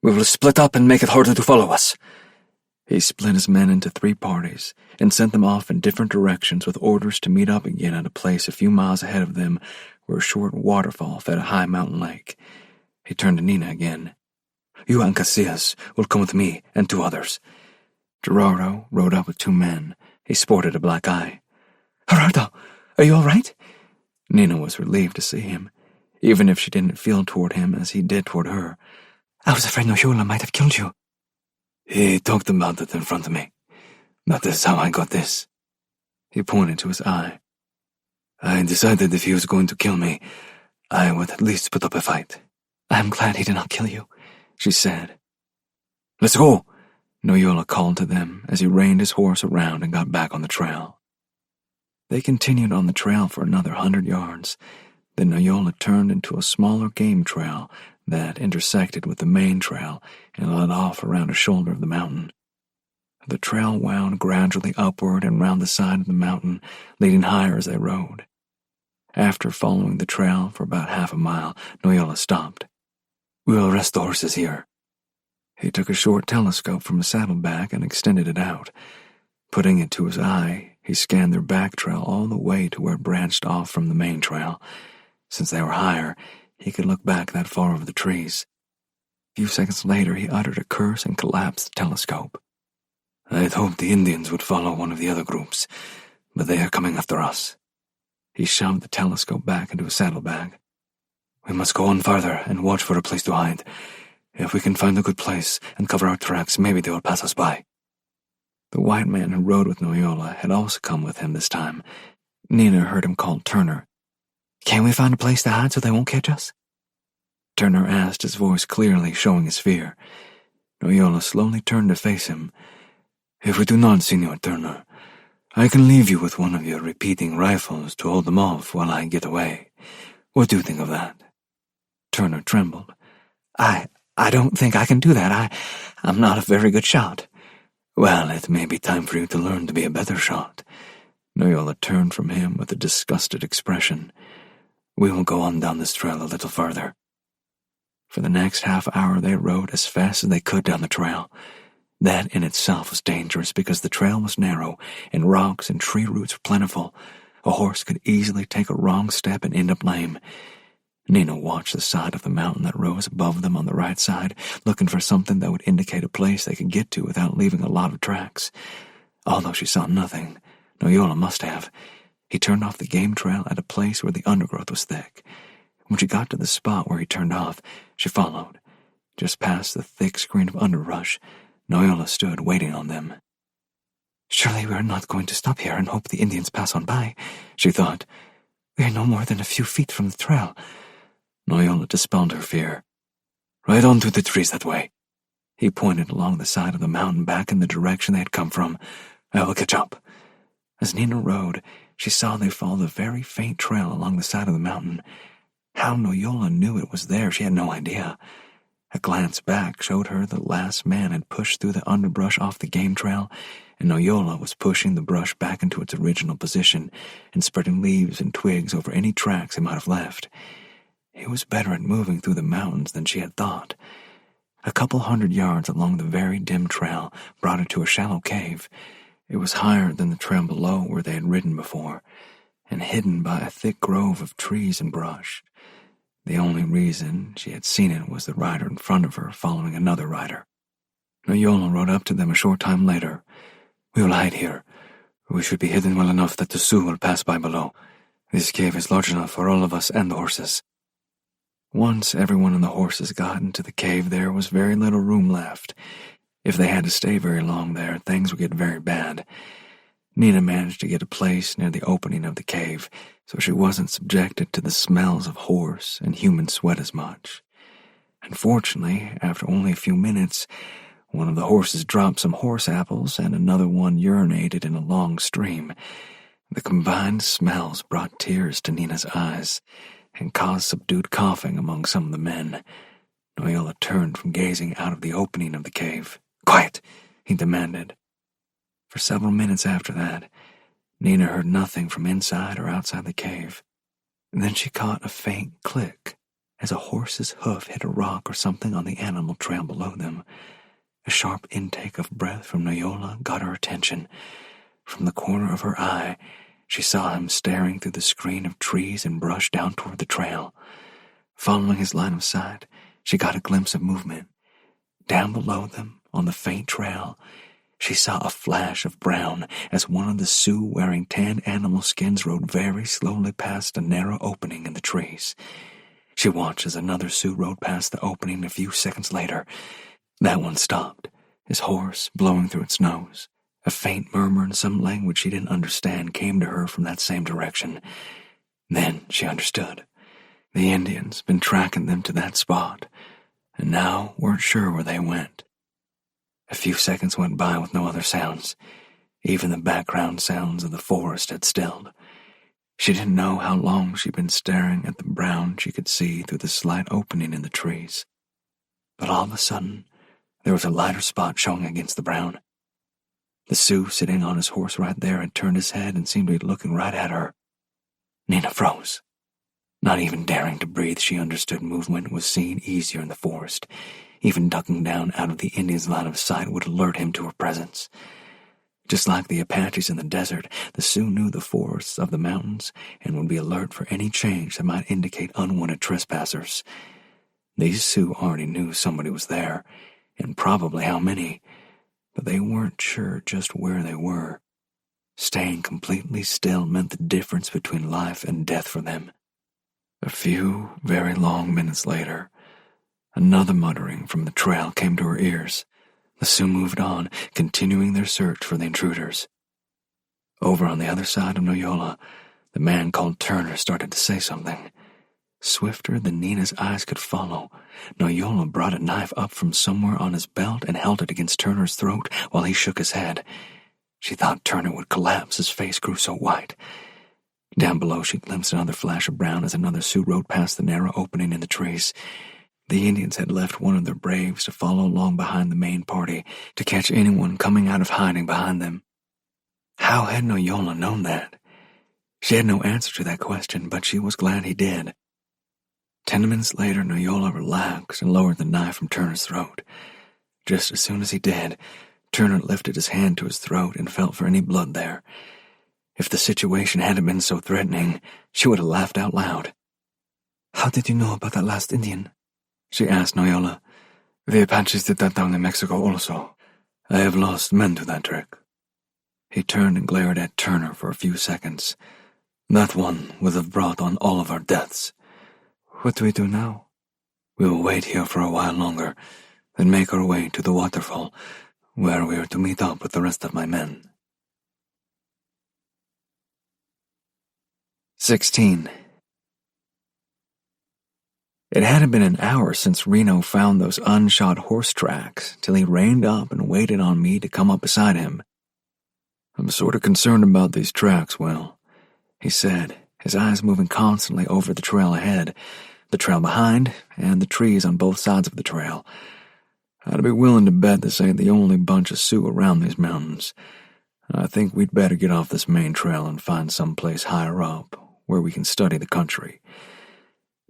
We will split up and make it harder to follow us." He split his men into 3 parties and sent them off in different directions with orders to meet up again at a place a few miles ahead of them where a short waterfall fed a high mountain lake. He turned to Nina again. "You and Casillas will come with me and 2 others." Gerardo rode up with 2 men. He sported a black eye. "Gerardo, are you all right?" Nina was relieved to see him, even if she didn't feel toward him as he did toward her. "I was afraid Noyola might have killed you." "He talked about it in front of me. That is how I got this." He pointed to his eye. "I decided if he was going to kill me, I would at least put up a fight." "I am glad he did not kill you," she said. "Let's go," Noyola called to them as he reined his horse around and got back on the trail. They continued on the trail for another 100 yards. Then Noyola turned into a smaller game trail that intersected with the main trail and led off around a shoulder of the mountain. The trail wound gradually upward and round the side of the mountain, leading higher as they rode. After following the trail for about half a mile, Noyola stopped. "We'll rest the horses here." He took a short telescope from his saddlebag and extended it out. Putting it to his eye, he scanned their back trail all the way to where it branched off from the main trail. Since they were higher, he could look back that far over the trees. A few seconds later, he uttered a curse and collapsed the telescope. "I'd hoped the Indians would follow one of the other groups, but they are coming after us." He shoved the telescope back into his saddlebag. "We must go on farther and watch for a place to hide. If we can find a good place and cover our tracks, maybe they will pass us by." The white man who rode with Noyola had also come with him this time. Nina heard him call Turner. "Can we find a place to hide so they won't catch us?" Turner asked, his voice clearly showing his fear. Noyola slowly turned to face him. "If we do not, Senor Turner, I can leave you with one of your repeating rifles to hold them off while I get away. What do you think of that?" Turner trembled. I don't think I can do that. I'm not a very good shot." "Well, it may be time for you to learn to be a better shot." Noyola turned from him with a disgusted expression. "We will go on down this trail a little farther." For the next half hour they rode as fast as they could down the trail. That in itself was dangerous because the trail was narrow and rocks and tree roots were plentiful. A horse could easily take a wrong step and end up lame. Nina watched the side of the mountain that rose above them on the right side, looking for something that would indicate a place they could get to without leaving a lot of tracks. Although she saw nothing, Noyola must have. He turned off the game trail at a place where the undergrowth was thick. When she got to the spot where he turned off, she followed. Just past the thick screen of underbrush, Noyola stood waiting on them. "Surely we are not going to stop here and hope the Indians pass on by," she thought. "We are no more than a few feet from the trail." Noyola dispelled her fear. "Right on through the trees that way." He pointed along the side of the mountain back in the direction they had come from. "I will catch up." As Nina rode, she saw they followed a very faint trail along the side of the mountain. How Noyola knew it was there, she had no idea. A glance back showed her the last man had pushed through the underbrush off the game trail, and Noyola was pushing the brush back into its original position and spreading leaves and twigs over any tracks he might have left. He was better at moving through the mountains than she had thought. A couple 100 yards along the very dim trail brought her to a shallow cave. It was higher than the trail below where they had ridden before, and hidden by a thick grove of trees and brush. The only reason she had seen it was the rider in front of her following another rider. Noyola rode up to them a short time later. "We will hide here. We should be hidden well enough that the Sioux will pass by below. This cave is large enough for all of us and the horses." Once everyone and the horses got into the cave, there was very little room left. If they had to stay very long there, things would get very bad. Nina managed to get a place near the opening of the cave, so she wasn't subjected to the smells of horse and human sweat as much. Unfortunately, after only a few minutes, one of the horses dropped some horse apples and another one urinated in a long stream. The combined smells brought tears to Nina's eyes and caused subdued coughing among some of the men. Noyola turned from gazing out of the opening of the cave. "Quiet!" he demanded. For several minutes after that, Nina heard nothing from inside or outside the cave. Then she caught a faint click as a horse's hoof hit a rock or something on the animal trail below them. A sharp intake of breath from Noyola got her attention. From the corner of her eye, she saw him staring through the screen of trees and brush down toward the trail. Following his line of sight, she got a glimpse of movement. Down below them, on the faint trail, she saw a flash of brown as one of the Sioux wearing tan animal skins rode very slowly past a narrow opening in the trees. She watched as another Sioux rode past the opening a few seconds later. That one stopped, his horse blowing through its nose. A faint murmur in some language she didn't understand came to her from that same direction. Then she understood. The Indians been tracking them to that spot, and now weren't sure where they went. A few seconds went by with no other sounds. Even the background sounds of the forest had stilled. She didn't know how long she'd been staring at the brown she could see through the slight opening in the trees. But all of a sudden, there was a lighter spot showing against the brown. The Sioux sitting on his horse right there had turned his head and seemed to be looking right at her. Nina froze. Not even daring to breathe, she understood movement was seen easier in the forest. Even ducking down out of the Indian's line of sight would alert him to her presence. Just like the Apaches in the desert, the Sioux knew the forests of the mountains and would be alert for any change that might indicate unwanted trespassers. These Sioux already knew somebody was there, and probably how many, but they weren't sure just where they were. Staying completely still meant the difference between life and death for them. A few very long minutes later, another muttering from the trail came to her ears. The Sioux moved on, continuing their search for the intruders. Over on the other side of Noyola, the man called Turner started to say something. Swifter than Nina's eyes could follow, Noyola brought a knife up from somewhere on his belt and held it against Turner's throat while he shook his head. She thought Turner would collapse, his face grew so white. Down below she glimpsed another flash of brown as another Sioux rode past the narrow opening in the trees. The Indians had left one of their braves to follow along behind the main party to catch anyone coming out of hiding behind them. How had Noyola known that? She had no answer to that question, but she was glad he did. 10 minutes later, Noyola relaxed and lowered the knife from Turner's throat. Just as soon as he did, Turner lifted his hand to his throat and felt for any blood there. If the situation hadn't been so threatening, she would have laughed out loud. How did you know about that last Indian? She asked Noyola. The Apaches did that down in Mexico also. I have lost men to that trick. He turned and glared at Turner for a few seconds. That one would have brought on all of our deaths. What do we do now? We will wait here for a while longer, then make our way to the waterfall, where we are to meet up with the rest of my men. 16. It hadn't been an hour since Reno found those unshod horse tracks till he reined up and waited on me to come up beside him. I'm sort of concerned about these tracks, Will, he said, his eyes moving constantly over the trail ahead, the trail behind, and the trees on both sides of the trail. I'd be willing to bet this ain't the only bunch of Sioux around these mountains. I think we'd better get off this main trail and find some place higher up where we can study the country.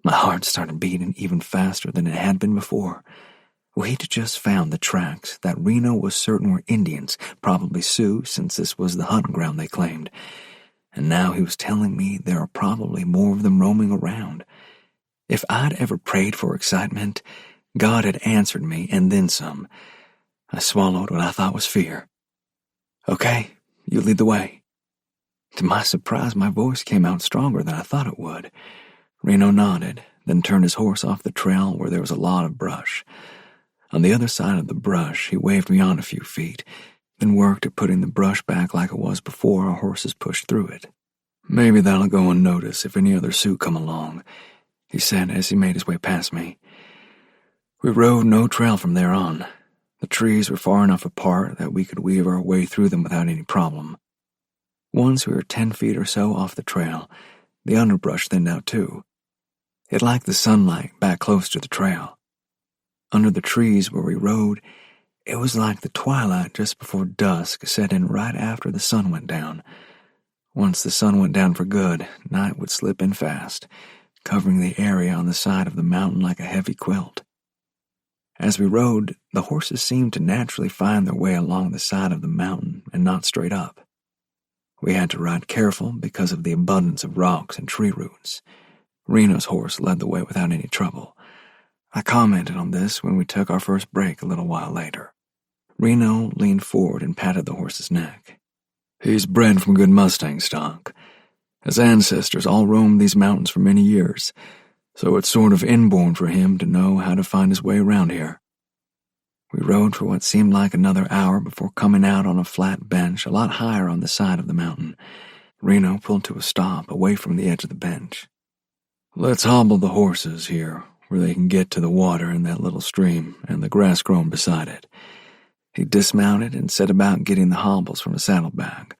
My heart started beating even faster than it had been before. We'd just found the tracks that Reno was certain were Indians, probably Sioux, since this was the hunting ground they claimed. And now he was telling me there are probably more of them roaming around. If I'd ever prayed for excitement, God had answered me, and then some. I swallowed what I thought was fear. Okay, you lead the way. To my surprise, my voice came out stronger than I thought it would. Reno nodded, then turned his horse off the trail where there was a lot of brush. On the other side of the brush, he waved me on a few feet, then worked at putting the brush back like it was before our horses pushed through it. Maybe that'll go unnoticed if any other Sioux come along, he said as he made his way past me. We rode no trail from there on. The trees were far enough apart that we could weave our way through them without any problem. Once we were 10 feet or so off the trail, the underbrush thinned out too. It liked the sunlight back close to the trail. Under the trees where we rode, it was like the twilight just before dusk set in right after the sun went down. Once the sun went down for good, night would slip in fast, covering the area on the side of the mountain like a heavy quilt. As we rode, the horses seemed to naturally find their way along the side of the mountain and not straight up. We had to ride careful because of the abundance of rocks and tree roots. Reno's horse led the way without any trouble. I commented on this when we took our first break a little while later. Reno leaned forward and patted the horse's neck. He's bred from good Mustang stock. His ancestors all roamed these mountains for many years, so it's sort of inborn for him to know how to find his way around here. We rode for what seemed like another hour before coming out on a flat bench a lot higher on the side of the mountain. Reno pulled to a stop away from the edge of the bench. Let's hobble the horses here, where they can get to the water in that little stream and the grass growing beside it. He dismounted and set about getting the hobbles from a saddlebag.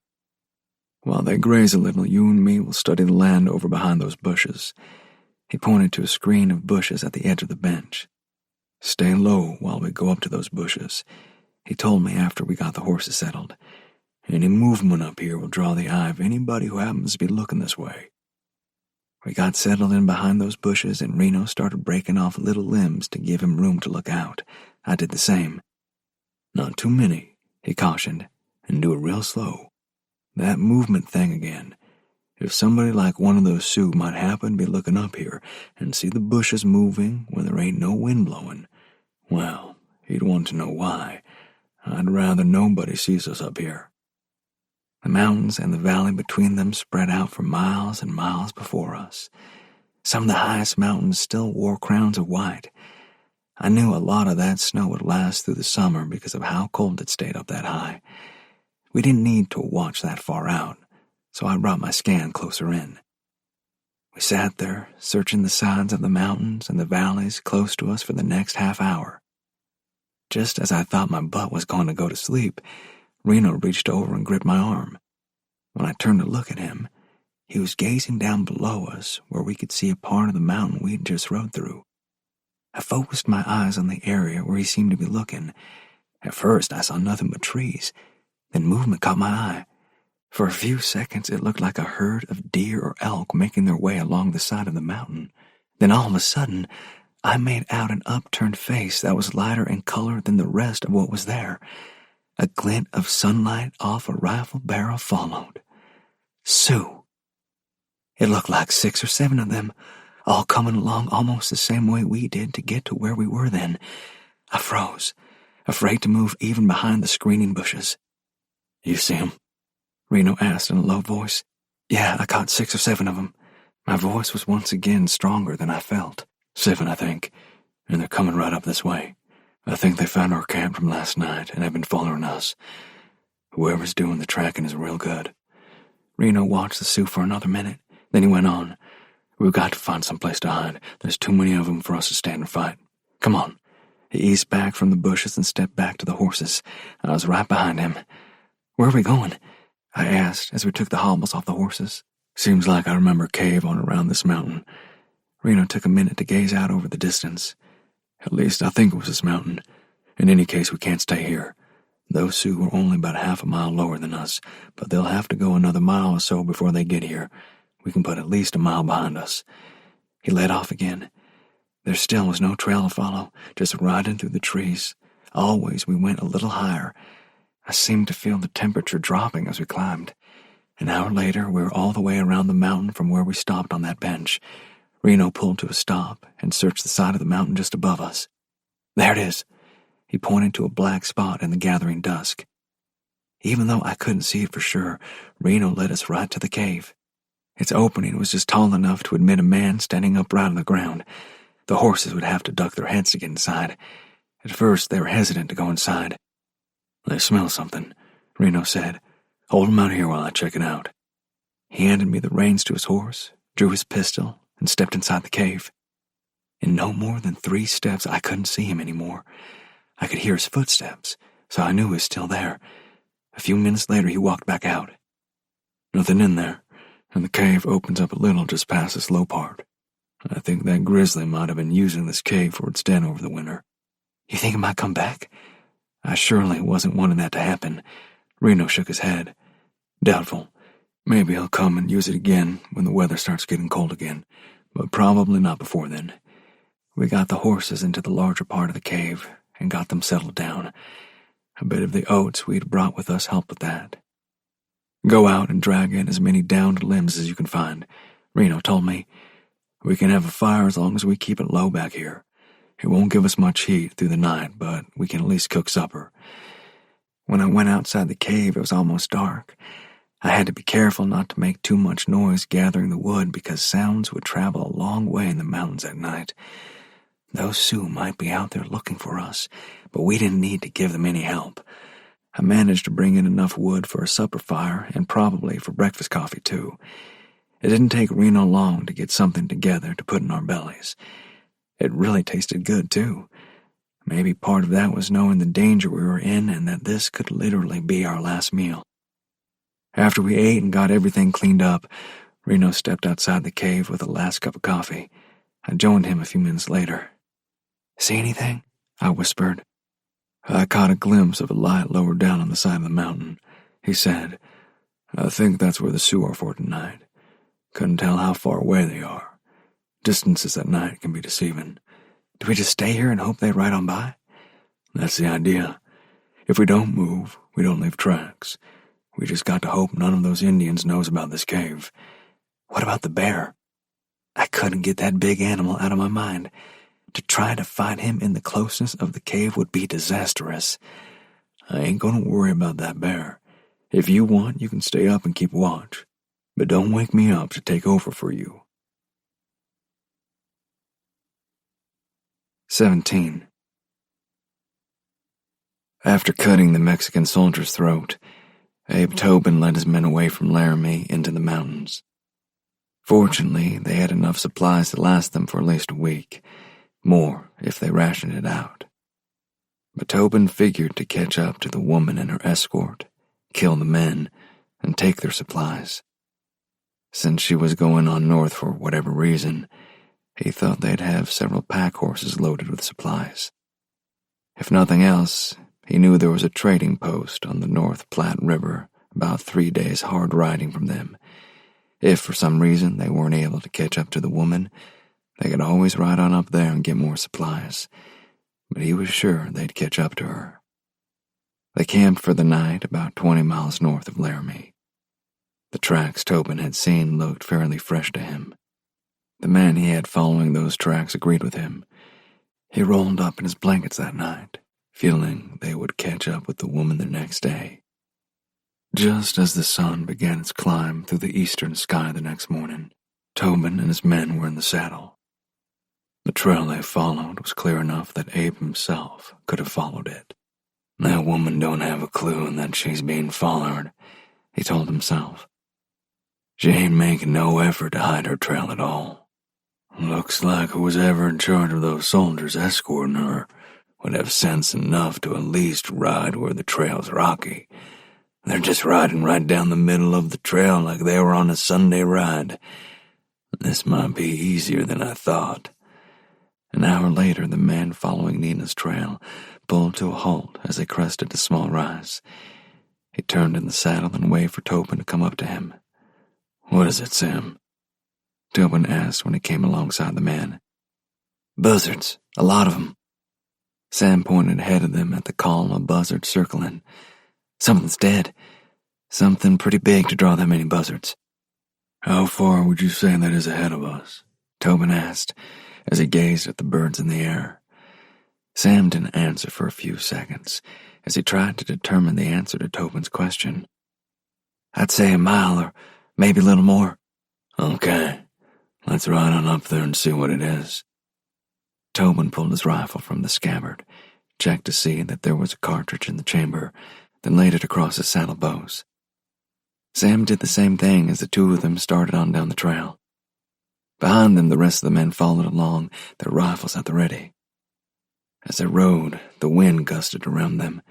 While they graze a little, you and me will study the land over behind those bushes. He pointed to a screen of bushes at the edge of the bench. Stay low while we go up to those bushes, he told me after we got the horses settled. Any movement up here will draw the eye of anybody who happens to be looking this way." We got settled in behind those bushes, and Reno started breaking off little limbs to give him room to look out. I did the same. "Not too many," he cautioned, "and do it real slow. That movement thing again. If somebody like one of those Sioux might happen to be looking up here and see the bushes moving when there ain't no wind blowing, well, he'd want to know why. I'd rather nobody sees us up here." The mountains and the valley between them spread out for miles and miles before us. Some of the highest mountains still wore crowns of white. I knew a lot of that snow would last through the summer because of how cold it stayed up that high. We didn't need to watch that far out, so I brought my scan closer in. We sat there, searching the sides of the mountains and the valleys close to us for the next half hour. Just as I thought my butt was going to go to sleep, Reno reached over and gripped my arm. When I turned to look at him, he was gazing down below us where we could see a part of the mountain we'd just rode through. I focused my eyes on the area where he seemed to be looking. At first, I saw nothing but trees. Then movement caught my eye. For a few seconds, it looked like a herd of deer or elk making their way along the side of the mountain. Then all of a sudden, I made out an upturned face that was lighter in color than the rest of what was there. A glint of sunlight off a rifle barrel followed. Sioux. It looked like 6 or 7 of them, all coming along almost the same way we did to get to where we were then. I froze, afraid to move even behind the screening bushes. "You see 'em?" Reno asked in a low voice. "Yeah, I caught 6 or 7 of them." My voice was once again stronger than I felt. "7, I think, and they're coming right up this way. I think they found our camp from last night and have been following us. Whoever's doing the tracking is real good." Reno watched the Sioux for another minute. Then he went on. "We've got to find some place to hide. There's too many of them for us to stand and fight. Come on." He eased back from the bushes and stepped back to the horses. I was right behind him. "Where are we going?" I asked as we took the hobbles off the horses. "Seems like I remember a cave on around this mountain." Reno took a minute to gaze out over the distance. "At least I think it was this mountain. In any case, we can't stay here. Those Sioux are only about half a mile lower than us, but they'll have to go another mile or so before they get here. We can put at least a mile behind us." He led off again. There still was no trail to follow, just riding through the trees. Always we went a little higher. I seemed to feel the temperature dropping as we climbed. An hour later, we were all the way around the mountain from where we stopped on that bench. Reno pulled to a stop and searched the side of the mountain just above us. "There it is." He pointed to a black spot in the gathering dusk. Even though I couldn't see it for sure, Reno led us right to the cave. Its opening was just tall enough to admit a man standing upright on the ground. The horses would have to duck their heads to get inside. At first, they were hesitant to go inside. "They smell something," Reno said. "Hold 'em out here while I check it out." He handed me the reins to his horse, drew his pistol, and stepped inside the cave. In no more than 3 steps, I couldn't see him anymore. I could hear his footsteps, so I knew he was still there. A few minutes later, he walked back out. "Nothing in there, and the cave opens up a little just past this low part. I think that grizzly might have been using this cave for its den over the winter." "You think it might come back?" I surely wasn't wanting that to happen. Reno shook his head. "Doubtful. Maybe he'll come and use it again when the weather starts getting cold again, but probably not before then." We got the horses into the larger part of the cave and got them settled down. A bit of the oats we'd brought with us helped with that. "Go out and drag in as many downed limbs as you can find," Reno told me. "We can have a fire as long as we keep it low back here. It won't give us much heat through the night, but we can at least cook supper." When I went outside the cave, it was almost dark. I had to be careful not to make too much noise gathering the wood because sounds would travel a long way in the mountains at night. Those Sioux might be out there looking for us, but we didn't need to give them any help. I managed to bring in enough wood for a supper fire and probably for breakfast coffee too. It didn't take Reno long to get something together to put in our bellies. It really tasted good too. Maybe part of that was knowing the danger we were in and that this could literally be our last meal. After we ate and got everything cleaned up, Reno stepped outside the cave with the last cup of coffee. I joined him a few minutes later. "See anything?" I whispered. "I caught a glimpse of a light lower down on the side of the mountain. he said. "I think that's where the Sioux are for tonight. Couldn't tell how far away they are. Distances at night can be deceiving." "Do we just stay here and hope they ride on by?" "That's the idea. If we don't move, we don't leave tracks. We just got to hope none of those Indians knows about this cave." "What about the bear?" I couldn't get that big animal out of my mind. To try to find him in the closeness of the cave would be disastrous. "I ain't gonna worry about that bear. If you want, you can stay up and keep watch. But don't wake me up to take over for you." 17. After cutting the Mexican soldier's throat, Abe Tobin led his men away from Laramie into the mountains. Fortunately, they had enough supplies to last them for at least a week, more if they rationed it out. But Tobin figured to catch up to the woman and her escort, kill the men, and take their supplies. Since she was going on north for whatever reason, he thought they'd have several pack horses loaded with supplies. If nothing else, he knew there was a trading post on the North Platte River about 3 days hard riding from them. If for some reason they weren't able to catch up to the woman, they could always ride on up there and get more supplies. But he was sure they'd catch up to her. They camped for the night about 20 miles north of Laramie. The tracks Tobin had seen looked fairly fresh to him. The man he had following those tracks agreed with him. He rolled up in his blankets that night, feeling they would catch up with the woman the next day. Just as the sun began its climb through the eastern sky the next morning, Tobin and his men were in the saddle. The trail they followed was clear enough that Abe himself could have followed it. "That woman don't have a clue that she's being followed," he told himself. "She ain't making no effort to hide her trail at all. Looks like who was ever in charge of those soldiers escorting her would have sense enough to at least ride where the trail's rocky. They're just riding right down the middle of the trail like they were on a Sunday ride. This might be easier than I thought." An hour later, the man following Nina's trail pulled to a halt as they crested a small rise. He turned in the saddle and waved for Tobin to come up to him. "What is it, Sam?" Tobin asked when he came alongside the man. "Buzzards, a lot of them." Sam pointed ahead of them at the column of buzzards circling. "Something's dead. Something pretty big to draw that many buzzards." "How far would you say that is ahead of us?" Tobin asked, as he gazed at the birds in the air. Sam didn't answer for a few seconds, as he tried to determine the answer to Tobin's question. "I'd say a mile, or maybe a little more." "Okay, let's ride on up there and see what it is." Tobin pulled his rifle from the scabbard, checked to see that there was a cartridge in the chamber, then laid it across his saddle bows. Sam did the same thing as the two of them started on down the trail. Behind them, the rest of the men followed along, their rifles at the ready. As they rode, the wind gusted around them.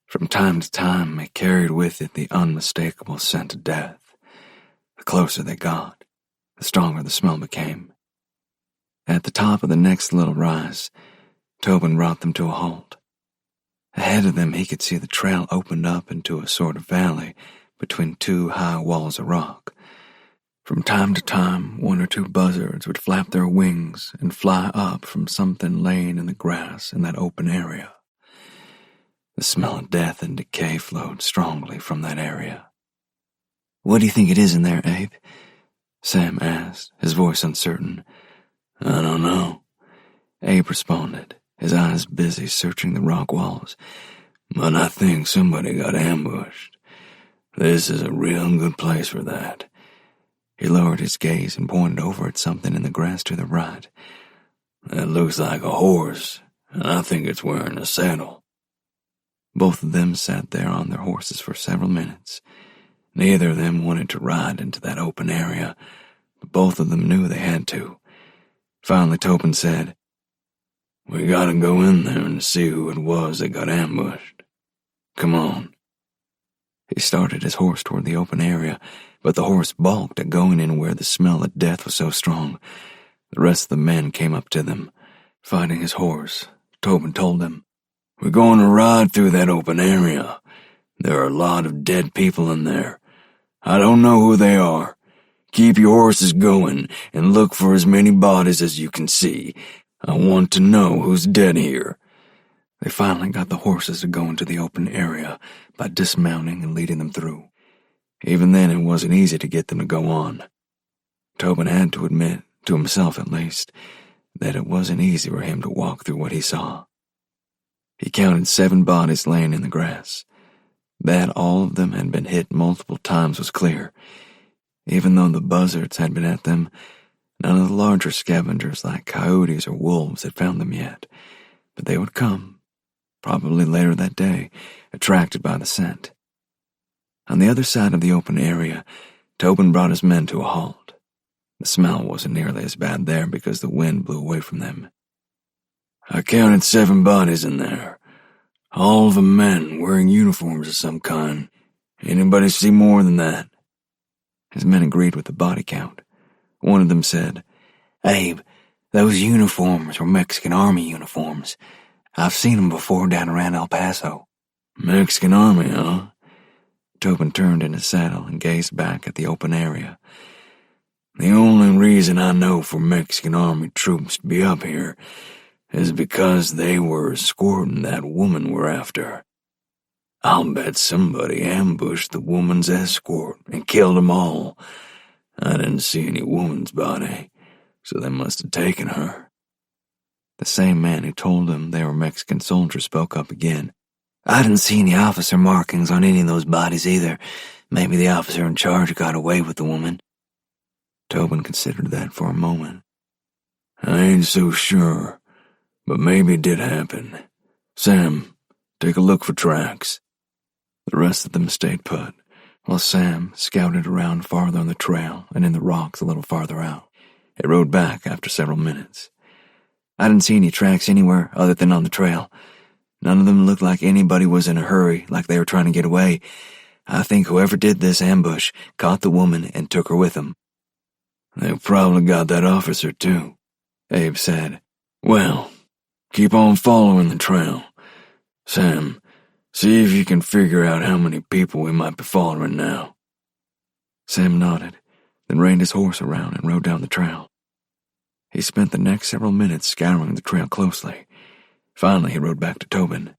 From time to time, it carried with it the unmistakable scent of death. The closer they got, the stronger the smell became. At the top of the next little rise, Tobin brought them to a halt. Ahead of them, he could see the trail opened up into a sort of valley between two high walls of rock. From time to time, one or two buzzards would flap their wings and fly up from something laying in the grass in that open area. The smell of death and decay flowed strongly from that area. "What do you think it is in there, Abe?" Sam asked, his voice uncertain. "I don't know," Abe responded, his eyes busy searching the rock walls. "But I think somebody got ambushed. This is a real good place for that." He lowered his gaze and pointed over at something in the grass to the right. "That looks like a horse, and I think it's wearing a saddle." Both of them sat there on their horses for several minutes. Neither of them wanted to ride into that open area, but both of them knew they had to. Finally, Tobin said, "We gotta go in there and see who it was that got ambushed. Come on." He started his horse toward the open area, but the horse balked at going in where the smell of death was so strong. The rest of the men came up to them. Finding his horse, Tobin told them, "We're going to ride through that open area. There are a lot of dead people in there. I don't know who they are. Keep your horses going and look for as many bodies as you can see. I want to know who's dead here." They finally got the horses to go into the open area by dismounting and leading them through. Even then, it wasn't easy to get them to go on. Tobin had to admit, to himself at least, that it wasn't easy for him to walk through what he saw. He counted 7 bodies laying in the grass. That all of them had been hit multiple times was clear. Even though the buzzards had been at them, none of the larger scavengers like coyotes or wolves had found them yet. But they would come, probably later that day, attracted by the scent. On the other side of the open area, Tobin brought his men to a halt. The smell wasn't nearly as bad there because the wind blew away from them. "I counted 7 bodies in there. All of them men wearing uniforms of some kind. Anybody see more than that?" His men agreed with the body count. One of them said, "Abe, those uniforms were Mexican Army uniforms. I've seen them before down around El Paso." "Mexican Army, huh?" Tobin turned in his saddle and gazed back at the open area. "The only reason I know for Mexican Army troops to be up here is because they were escorting that woman we're after. I'll bet somebody ambushed the woman's escort and killed them all. I didn't see any woman's body, so they must have taken her." The same man who told them they were Mexican soldiers spoke up again. "I didn't see any officer markings on any of those bodies either. Maybe the officer in charge got away with the woman." Tobin considered that for a moment. "I ain't so sure, but maybe it did happen. Sam, take a look for tracks." The rest of them stayed put, while Sam scouted around farther on the trail and in the rocks a little farther out. It rode back after several minutes. "I didn't see any tracks anywhere other than on the trail. None of them looked like anybody was in a hurry, like they were trying to get away. I think whoever did this ambush caught the woman and took her with them." "They've probably got that officer too," Abe said. "Well, keep on following the trail. Sam, see if you can figure out how many people we might be following now." Sam nodded, then reined his horse around and rode down the trail. He spent the next several minutes scouring the trail closely. Finally, he rode back to Tobin.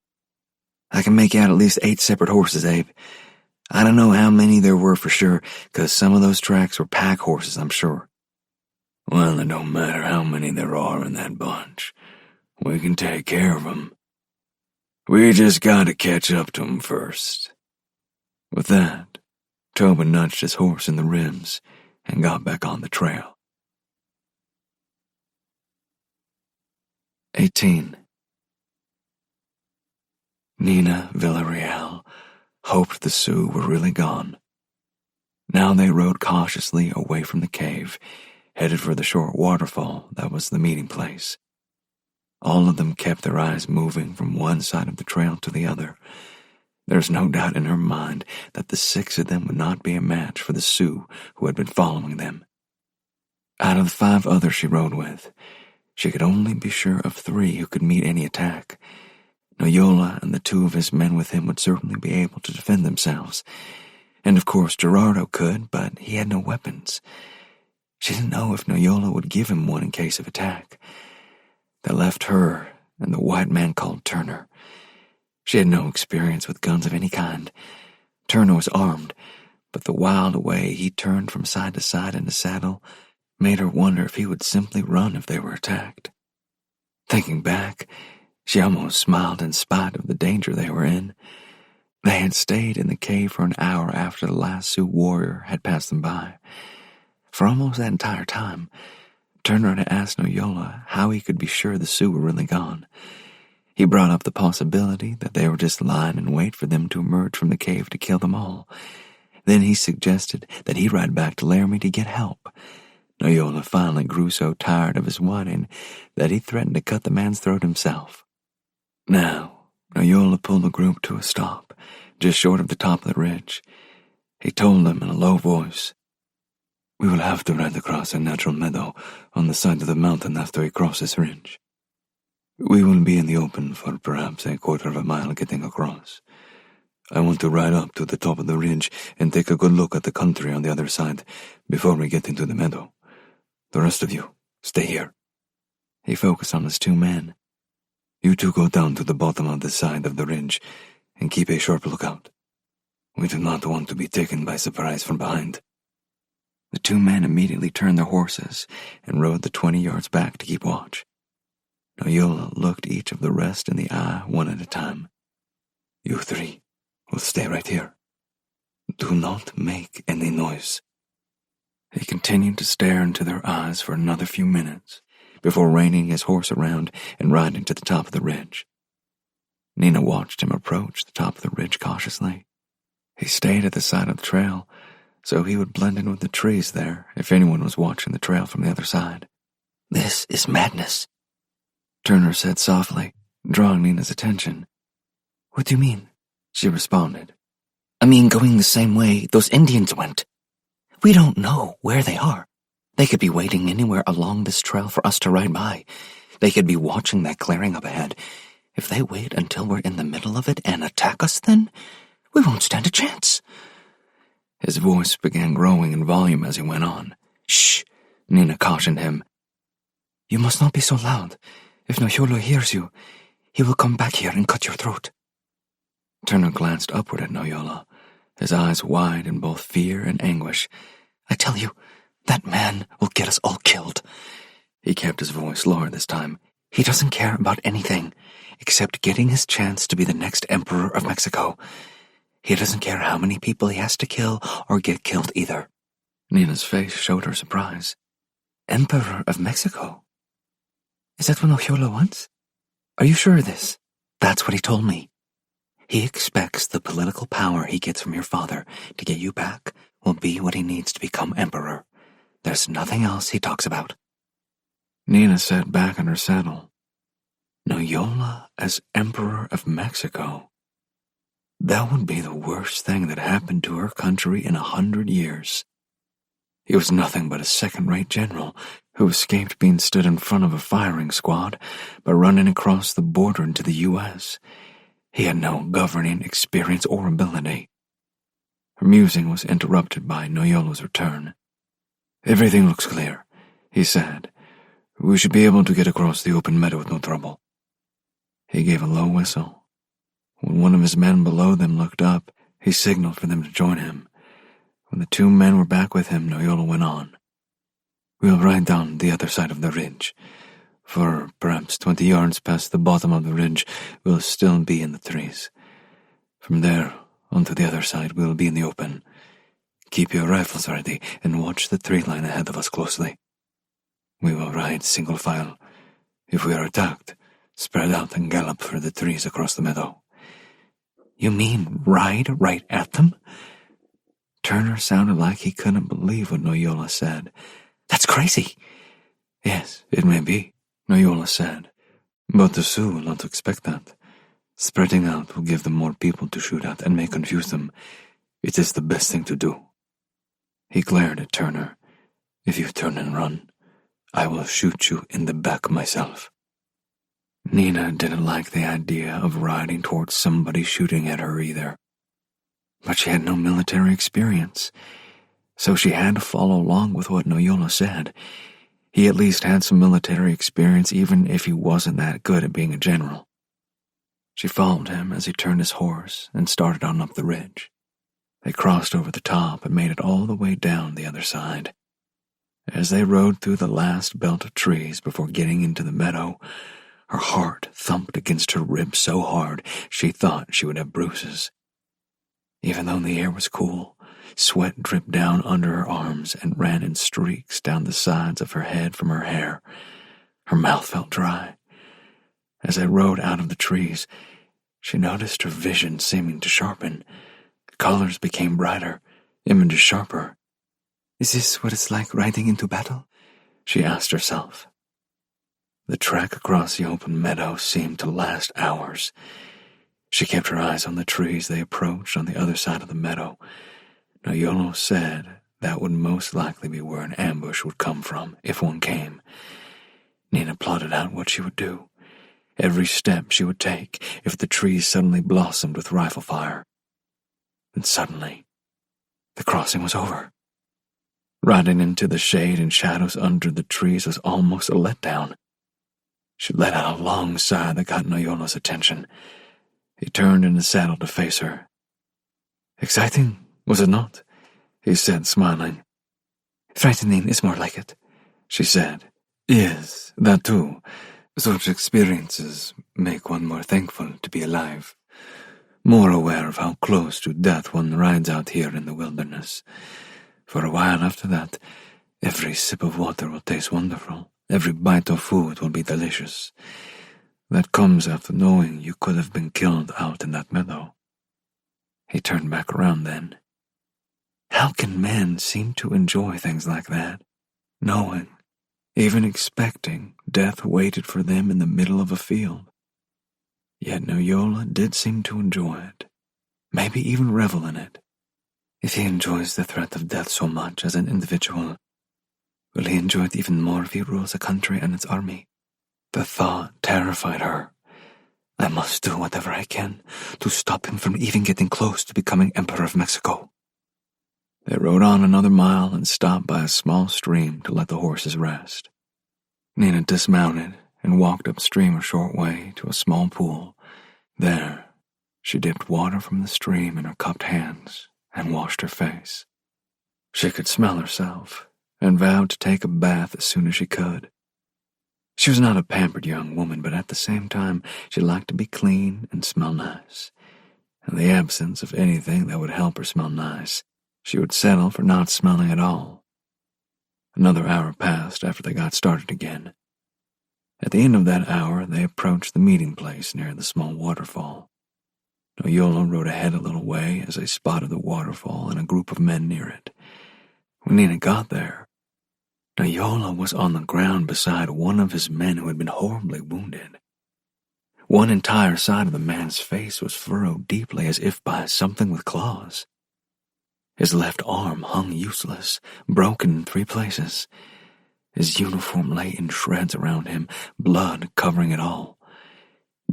"I can make out at least 8 separate horses, Abe. I don't know how many there were for sure, 'cause some of those tracks were pack horses, I'm sure." "Well, it don't matter how many there are in that bunch. We can take care of them. We just gotta catch up to them first." With that, Tobin nudged his horse in the ribs and got back on the trail. 18. Nina Villarreal hoped the Sioux were really gone. Now they rode cautiously away from the cave, headed for the short waterfall that was the meeting place. All of them kept their eyes moving from one side of the trail to the other. There's no doubt in her mind that the 6 of them would not be a match for the Sioux who had been following them. Out of the 5 others she rode with, she could only be sure of 3 who could meet any attack. Noyola and the 2 of his men with him would certainly be able to defend themselves. And of course Gerardo could, but he had no weapons. She didn't know if Noyola would give him one in case of attack. That left her and the white man called Turner. She had no experience with guns of any kind. Turner was armed, but the wild way he turned from side to side in the saddle made her wonder if he would simply run if they were attacked. Thinking back, she almost smiled in spite of the danger they were in. They had stayed in the cave for an hour after the last Sioux warrior had passed them by. For almost that entire time, Turner had asked Noyola how he could be sure the Sioux were really gone. He brought up the possibility that they were just lying in wait for them to emerge from the cave to kill them all. Then he suggested that he ride back to Laramie to get help. Noyola finally grew so tired of his whining that he threatened to cut the man's throat himself. Now, Noyola pulled the group to a stop, just short of the top of the ridge. He told them in a low voice, "We will have to ride across a natural meadow on the side of the mountain after we cross this ridge. We will be in the open for perhaps a quarter of a mile getting across. I want to ride up to the top of the ridge and take a good look at the country on the other side before we get into the meadow. The rest of you, stay here." He focused on his 2 men. "You two go down to the bottom of the side of the ridge and keep a sharp lookout. We do not want to be taken by surprise from behind." The 2 men immediately turned their horses and rode the 20 yards back to keep watch. Noyola looked each of the rest in the eye one at a time. "You 3 will stay right here. Do not make any noise." He continued to stare into their eyes for another few minutes before reining his horse around and riding to the top of the ridge. Nina watched him approach the top of the ridge cautiously. He stayed at the side of the trail, so he would blend in with the trees there if anyone was watching the trail from the other side. "This is madness," Turner said softly, drawing Nina's attention. "What do you mean?" She responded. "I mean going the same way those Indians went. We don't know where they are. They could be waiting anywhere along this trail for us to ride by. They could be watching that clearing up ahead. If they wait until we're in the middle of it and attack us then, we won't stand a chance." His voice began growing in volume as he went on. "Shh," Nina cautioned him. "You must not be so loud. If Noyola hears you, he will come back here and cut your throat." Turner glanced upward at Noyola, his eyes wide in both fear and anguish. "I tell you, that man will get us all killed." He kept his voice lower this time. "He doesn't care about anything except getting his chance to be the next emperor of Mexico. He doesn't care how many people he has to kill or get killed either." Nina's face showed her surprise. "Emperor of Mexico? Is that what Noyola wants? Are you sure of this?" "That's what he told me. He expects the political power he gets from your father to get you back will be what he needs to become emperor. There's nothing else he talks about." Nina sat back in her saddle. Noyola as Emperor of Mexico. That would be the worst thing that happened to her country in 100 years. He was nothing but a second-rate general who escaped being stood in front of a firing squad by running across the border into the U.S. He had no governing experience or ability. Her musing was interrupted by Noyola's return. "Everything looks clear," he said. "We should be able to get across the open meadow with no trouble." He gave a low whistle. When one of his men below them looked up, he signaled for them to join him. When the 2 men were back with him, Noyola went on. "We'll ride down the other side of the ridge. For perhaps 20 yards past the bottom of the ridge, we'll still be in the trees. From there, onto the other side, we'll be in the open. Keep your rifles ready and watch the tree line ahead of us closely. We will ride single file. If we are attacked, spread out and gallop for the trees across the meadow." "You mean ride right at them?" Turner sounded like he couldn't believe what Noyola said. "That's crazy." "Yes, it may be," Noyola said. "But the Sioux will not expect that. Spreading out will give them more people to shoot at and may confuse them. It is the best thing to do." He glared at Turner. "If you turn and run, I will shoot you in the back myself." Nina didn't like the idea of riding towards somebody shooting at her either. But she had no military experience, so she had to follow along with what Noyola said. He at least had some military experience even if he wasn't that good at being a general. She followed him as he turned his horse and started on up the ridge. They crossed over the top and made it all the way down the other side. As they rode through the last belt of trees before getting into the meadow, her heart thumped against her ribs so hard she thought she would have bruises. Even though the air was cool, sweat dripped down under her arms and ran in streaks down the sides of her head from her hair. Her mouth felt dry. As they rode out of the trees, she noticed her vision seeming to sharpen. Colors became brighter, images sharper. "Is this what it's like riding into battle?" she asked herself. The trek across the open meadow seemed to last hours. She kept her eyes on the trees they approached on the other side of the meadow. Noyola said that would most likely be where an ambush would come from, if one came. Nina plotted out what she would do, every step she would take if the trees suddenly blossomed with rifle fire. Then suddenly, the crossing was over. Riding into the shade and shadows under the trees was almost a letdown. She let out a long sigh that got Noyola's attention. He turned in the saddle to face her. "Exciting, was it not?" he said, smiling. "Frightening is more like it," she said. "Yes, that too. Such experiences make one more thankful to be alive, more aware of how close to death one rides out here in the wilderness. For a while after that, every sip of water will taste wonderful, every bite of food will be delicious. That comes after knowing you could have been killed out in that meadow." He turned back around then. How can men seem to enjoy things like that, knowing, even expecting, death waited for them in the middle of a field? Yet Noyola did seem to enjoy it, maybe even revel in it. If he enjoys the threat of death so much as an individual, will he enjoy it even more if he rules a country and its army? The thought terrified her. I must do whatever I can to stop him from even getting close to becoming Emperor of Mexico. They rode on another mile and stopped by a small stream to let the horses rest. Nina dismounted and walked upstream a short way to a small pool. There, she dipped water from the stream in her cupped hands and washed her face. She could smell herself and vowed to take a bath as soon as she could. She was not a pampered young woman, but at the same time, she liked to be clean and smell nice. In the absence of anything that would help her smell nice, she would settle for not smelling at all. Another hour passed after they got started again. At the end of that hour, they approached the meeting place near the small waterfall. Noyola rode ahead a little way as they spotted the waterfall and a group of men near it. When Nina got there, Noyola was on the ground beside one of his men who had been horribly wounded. One entire side of the man's face was furrowed deeply as if by something with claws. His left arm hung useless, broken in 3 places. His uniform lay in shreds around him, blood covering it all.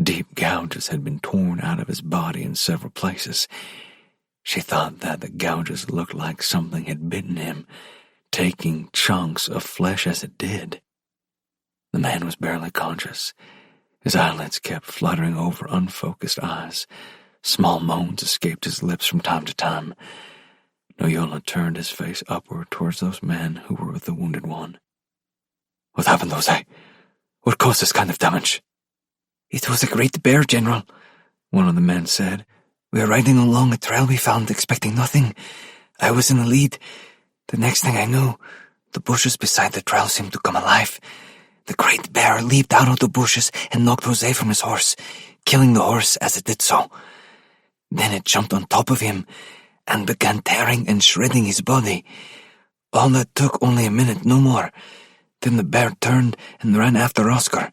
Deep gouges had been torn out of his body in several places. She thought that the gouges looked like something had bitten him, taking chunks of flesh as it did. The man was barely conscious. His eyelids kept fluttering over unfocused eyes. Small moans escaped his lips from time to time. Noyola turned his face upward towards those men who were with the wounded one. "What happened, Jose? What caused this kind of damage?" "It was a great bear, General," one of the men said. "We were riding along a trail we found, expecting nothing. I was in the lead. The next thing I knew, the bushes beside the trail seemed to come alive. The great bear leaped out of the bushes and knocked Jose from his horse, killing the horse as it did so. Then it jumped on top of him and began tearing and shredding his body. All that took only a minute, no more. Then the bear turned and ran after Oscar.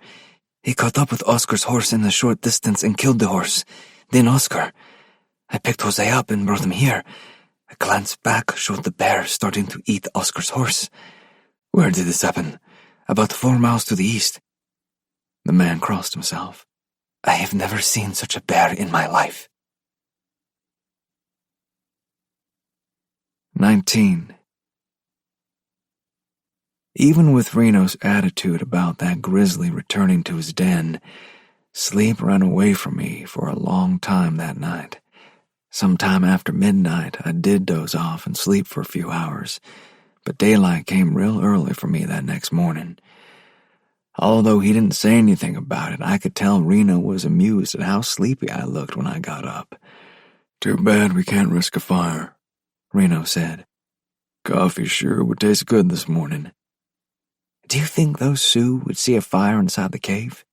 He caught up with Oscar's horse in a short distance and killed the horse. Then Oscar. I picked Jose up and brought him here. A glance back showed the bear starting to eat Oscar's horse." "Where did this happen?" "About 4 miles to the east." The man crossed himself. "I have never seen such a bear in my life." 19. Even with Reno's attitude about that grizzly returning to his den, sleep ran away from me for a long time that night. Sometime after midnight, I did doze off and sleep for a few hours, but daylight came real early for me that next morning. Although he didn't say anything about it, I could tell Reno was amused at how sleepy I looked when I got up. "Too bad we can't risk a fire," Reno said. "Coffee sure would taste good this morning." Do you think those Sioux would see a fire inside the cave?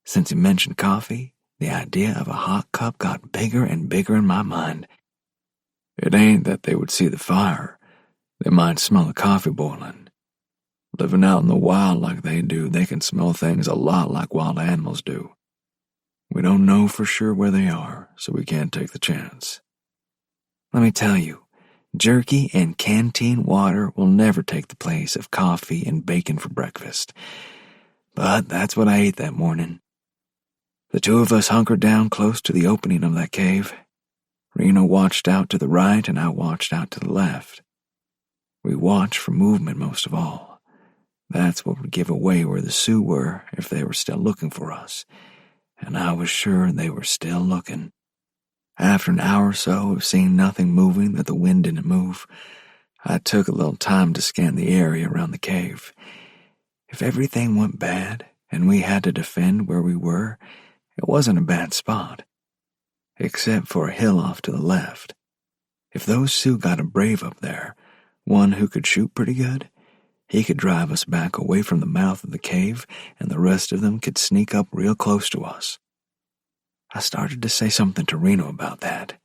Since he mentioned coffee, the idea of a hot cup got bigger and bigger in my mind. It ain't that they would see the fire. They might smell the coffee boiling. Living out in the wild like they do, they can smell things a lot like wild animals do. We don't know for sure where they are, so we can't take the chance. Let me tell you, jerky and canteen water will never take the place of coffee and bacon for breakfast. But that's what I ate that morning. The 2 of us hunkered down close to the opening of that cave. Reno watched out to the right and I watched out to the left. We watched for movement most of all. That's what would give away where the Sioux were if they were still looking for us, and I was sure they were still looking. After an hour or so of seeing nothing moving, that the wind didn't move, I took a little time to scan the area around the cave. If everything went bad and we had to defend where we were, it wasn't a bad spot, except for a hill off to the left. If those Sioux got a brave up there, one who could shoot pretty good, he could drive us back away from the mouth of the cave, and the rest of them could sneak up real close to us. I started to say something to Reno about that,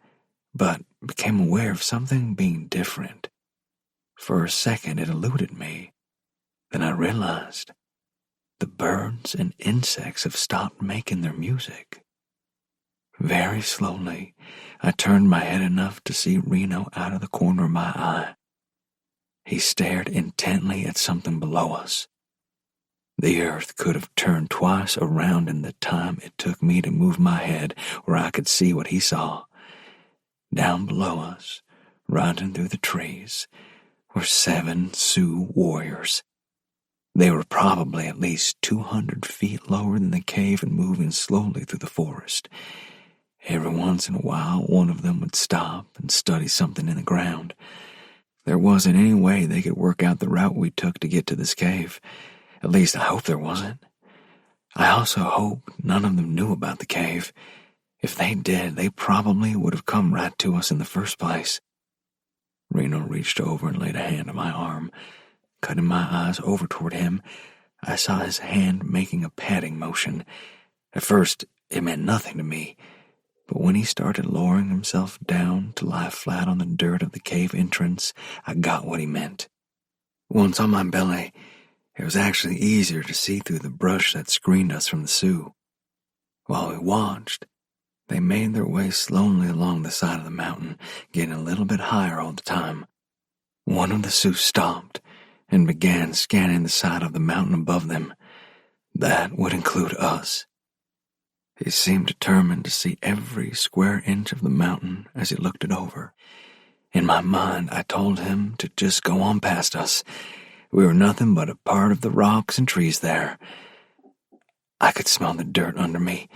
but became aware of something being different. For a second it eluded me. Then I realized the birds and insects have stopped making their music. Very slowly, I turned my head enough to see Reno out of the corner of my eye. He stared intently at something below us. The earth could have turned twice around in the time it took me to move my head where I could see what he saw. Down below us, riding through the trees, were 7 Sioux warriors. They were probably at least 200 feet lower than the cave and moving slowly through the forest. Every once in a while, one of them would stop and study something in the ground. There wasn't any way they could work out the route we took to get to this cave. At least I hope there wasn't. I also hope none of them knew about the cave. If they did, they probably would have come right to us in the first place. Reno reached over and laid a hand on my arm. Cutting my eyes over toward him, I saw his hand making a patting motion. At first, it meant nothing to me, but when he started lowering himself down to lie flat on the dirt of the cave entrance, I got what he meant. Once on my belly, it was actually easier to see through the brush that screened us from the Sioux. While we watched, they made their way slowly along the side of the mountain, getting a little bit higher all the time. One of the Sioux stopped and began scanning the side of the mountain above them. That would include us. He seemed determined to see every square inch of the mountain as he looked it over. In my mind, I told him to just go on past us. We were nothing but a part of the rocks and trees there. I could smell the dirt under me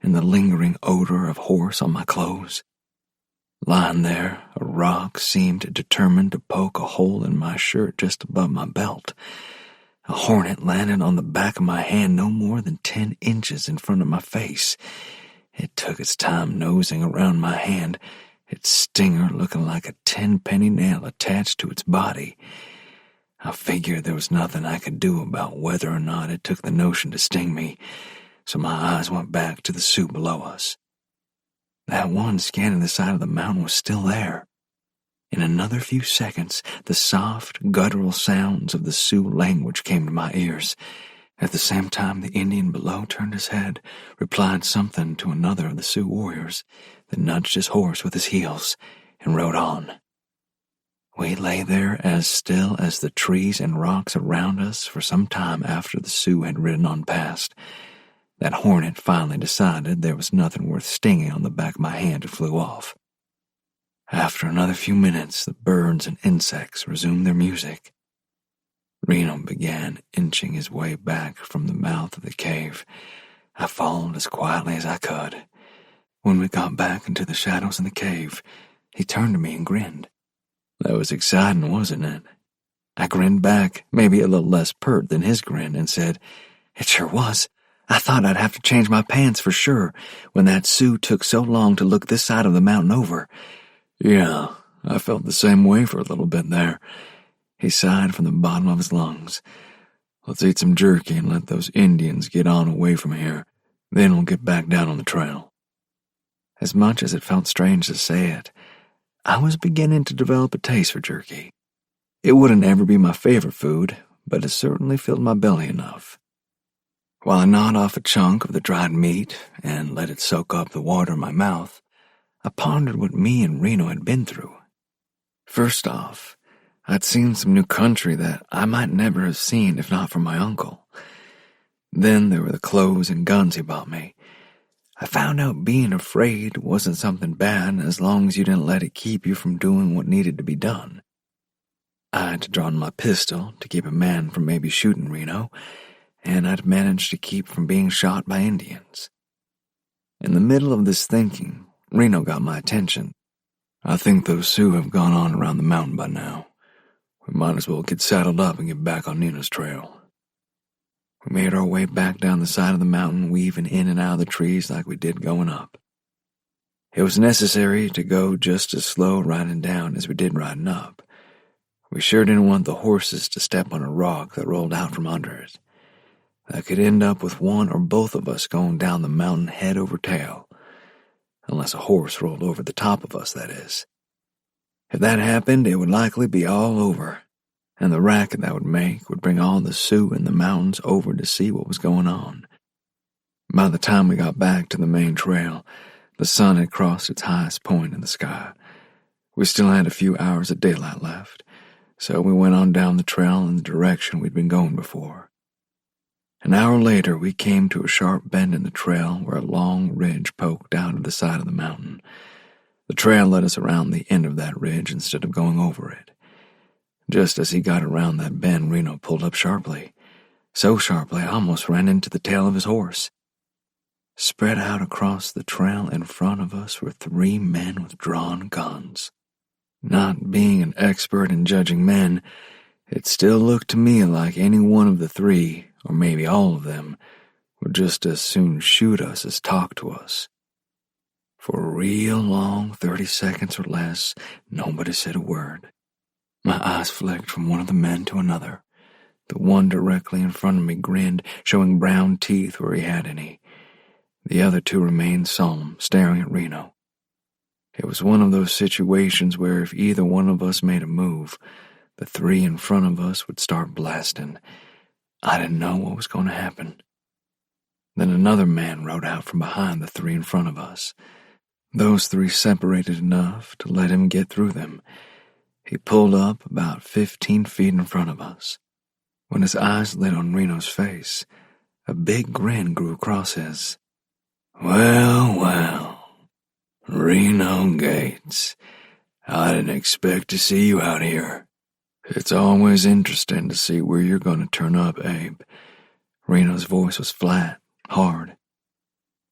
and the lingering odor of horse on my clothes. Lying there, a rock seemed determined to poke a hole in my shirt just above my belt. A hornet landed on the back of my hand no more than 10 inches in front of my face. It took its time nosing around my hand, its stinger looking like a 10-penny nail attached to its body. I figured there was nothing I could do about whether or not it took the notion to sting me, so my eyes went back to the Sioux below us. That one scanning the side of the mountain was still there. In another few seconds, the soft, guttural sounds of the Sioux language came to my ears. At the same time, the Indian below turned his head, replied something to another of the Sioux warriors, then nudged his horse with his heels, and rode on. We lay there as still as the trees and rocks around us for some time after the Sioux had ridden on past. That hornet finally decided there was nothing worth stinging on the back of my hand and flew off. After another few minutes, the birds and insects resumed their music. Reno began inching his way back from the mouth of the cave. I followed as quietly as I could. When we got back into the shadows in the cave, he turned to me and grinned. That was exciting, wasn't it? I grinned back, maybe a little less pert than his grin, and said, "It sure was. I thought I'd have to change my pants for sure when that Sioux took so long to look this side of the mountain over." Yeah, I felt the same way for a little bit there. He sighed from the bottom of his lungs. Let's eat some jerky and let those Indians get on away from here. Then we'll get back down on the trail. As much as it felt strange to say it, I was beginning to develop a taste for jerky. It wouldn't ever be my favorite food, but it certainly filled my belly enough. While I gnawed off a chunk of the dried meat and let it soak up the water in my mouth, I pondered what me and Reno had been through. First off, I'd seen some new country that I might never have seen if not for my uncle. Then there were the clothes and guns he bought me. I found out being afraid wasn't something bad as long as you didn't let it keep you from doing what needed to be done. I had drawn my pistol to keep a man from maybe shooting Reno, and I'd managed to keep from being shot by Indians. In the middle of this thinking, Reno got my attention. I think those Sioux have gone on around the mountain by now. We might as well get saddled up and get back on Nina's trail. We made our way back down the side of the mountain, weaving in and out of the trees like we did going up. It was necessary to go just as slow riding down as we did riding up. We sure didn't want the horses to step on a rock that rolled out from under it. That could end up with one or both of us going down the mountain head over tail. Unless a horse rolled over the top of us, that is. If that happened, it would likely be all over, and the racket that would make would bring all the Sioux in the mountains over to see what was going on. By the time we got back to the main trail, the sun had crossed its highest point in the sky. We still had a few hours of daylight left, so we went on down the trail in the direction we'd been going before. An hour later, we came to a sharp bend in the trail where a long ridge poked out of the side of the mountain. The trail led us around the end of that ridge instead of going over it. Just as he got around that bend, Reno pulled up sharply. So sharply, I almost ran into the tail of his horse. Spread out across the trail in front of us were 3 men with drawn guns. Not being an expert in judging men, it still looked to me like any one of the 3, or maybe all of them, would just as soon shoot us as talk to us. For a real long 30 seconds or less, nobody said a word. My eyes flicked from one of the men to another. The one directly in front of me grinned, showing brown teeth where he had any. The other 2 remained solemn, staring at Reno. It was one of those situations where if either one of us made a move, the 3 in front of us would start blasting. I didn't know what was going to happen. Then another man rode out from behind the 3 in front of us. Those 3 separated enough to let him get through them. He pulled up about 15 feet in front of us. When his eyes lit on Reno's face, a big grin grew across his. Well, well, Reno Gates, I didn't expect to see you out here. It's always interesting to see where you're going to turn up, Abe. Reno's voice was flat, hard.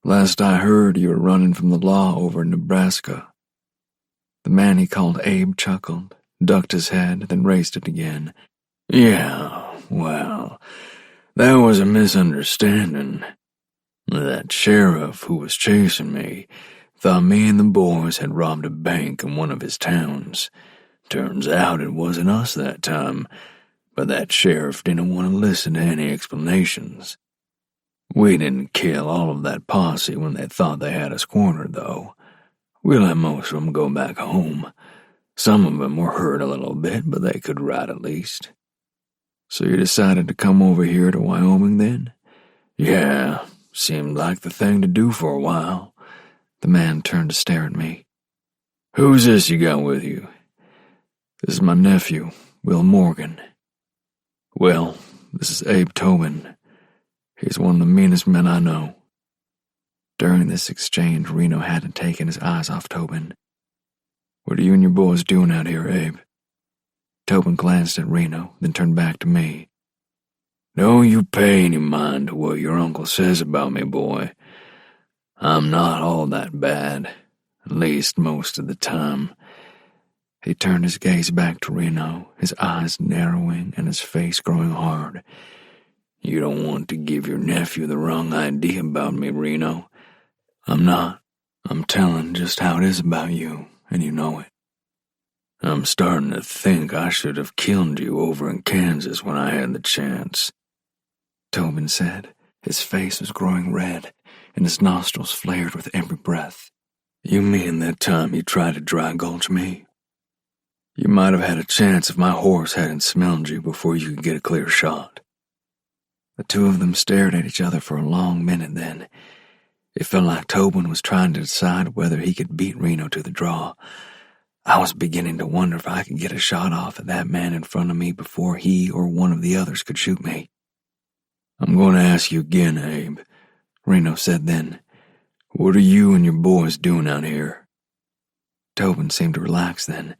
Last I heard, you were running from the law over in Nebraska. The man he called Abe chuckled, ducked his head, then raised it again. Yeah, well, that was a misunderstanding. That sheriff who was chasing me thought me and the boys had robbed a bank in one of his towns. Turns out it wasn't us that time, but that sheriff didn't want to listen to any explanations. We didn't kill all of that posse when they thought they had us cornered, though. We let most of them go back home. Some of them were hurt a little bit, but they could ride at least. So you decided to come over here to Wyoming then? Yeah, seemed like the thing to do for a while. The man turned to stare at me. Who's this you got with you? This is my nephew, Will Morgan. Will, this is Abe Tobin. He's one of the meanest men I know. During this exchange, Reno hadn't taken his eyes off Tobin. What are you and your boys doing out here, Abe? Tobin glanced at Reno, then turned back to me. Don't you pay any mind to what your uncle says about me, boy. I'm not all that bad, at least most of the time. He turned his gaze back to Reno, his eyes narrowing and his face growing hard. You don't want to give your nephew the wrong idea about me, Reno. I'm not. I'm telling just how it is about you, and you know it. I'm starting to think I should have killed you over in Kansas when I had the chance, Tobin said. His face was growing red, and his nostrils flared with every breath. You mean that time you tried to dry gulch me? You might have had a chance if my horse hadn't smelled you before you could get a clear shot. The 2 of them stared at each other for a long minute then. It felt like Tobin was trying to decide whether he could beat Reno to the draw. I was beginning to wonder if I could get a shot off at that man in front of me before he or one of the others could shoot me. I'm going to ask you again, Abe, Reno said then. What are you and your boys doing out here?" Tobin seemed to relax then.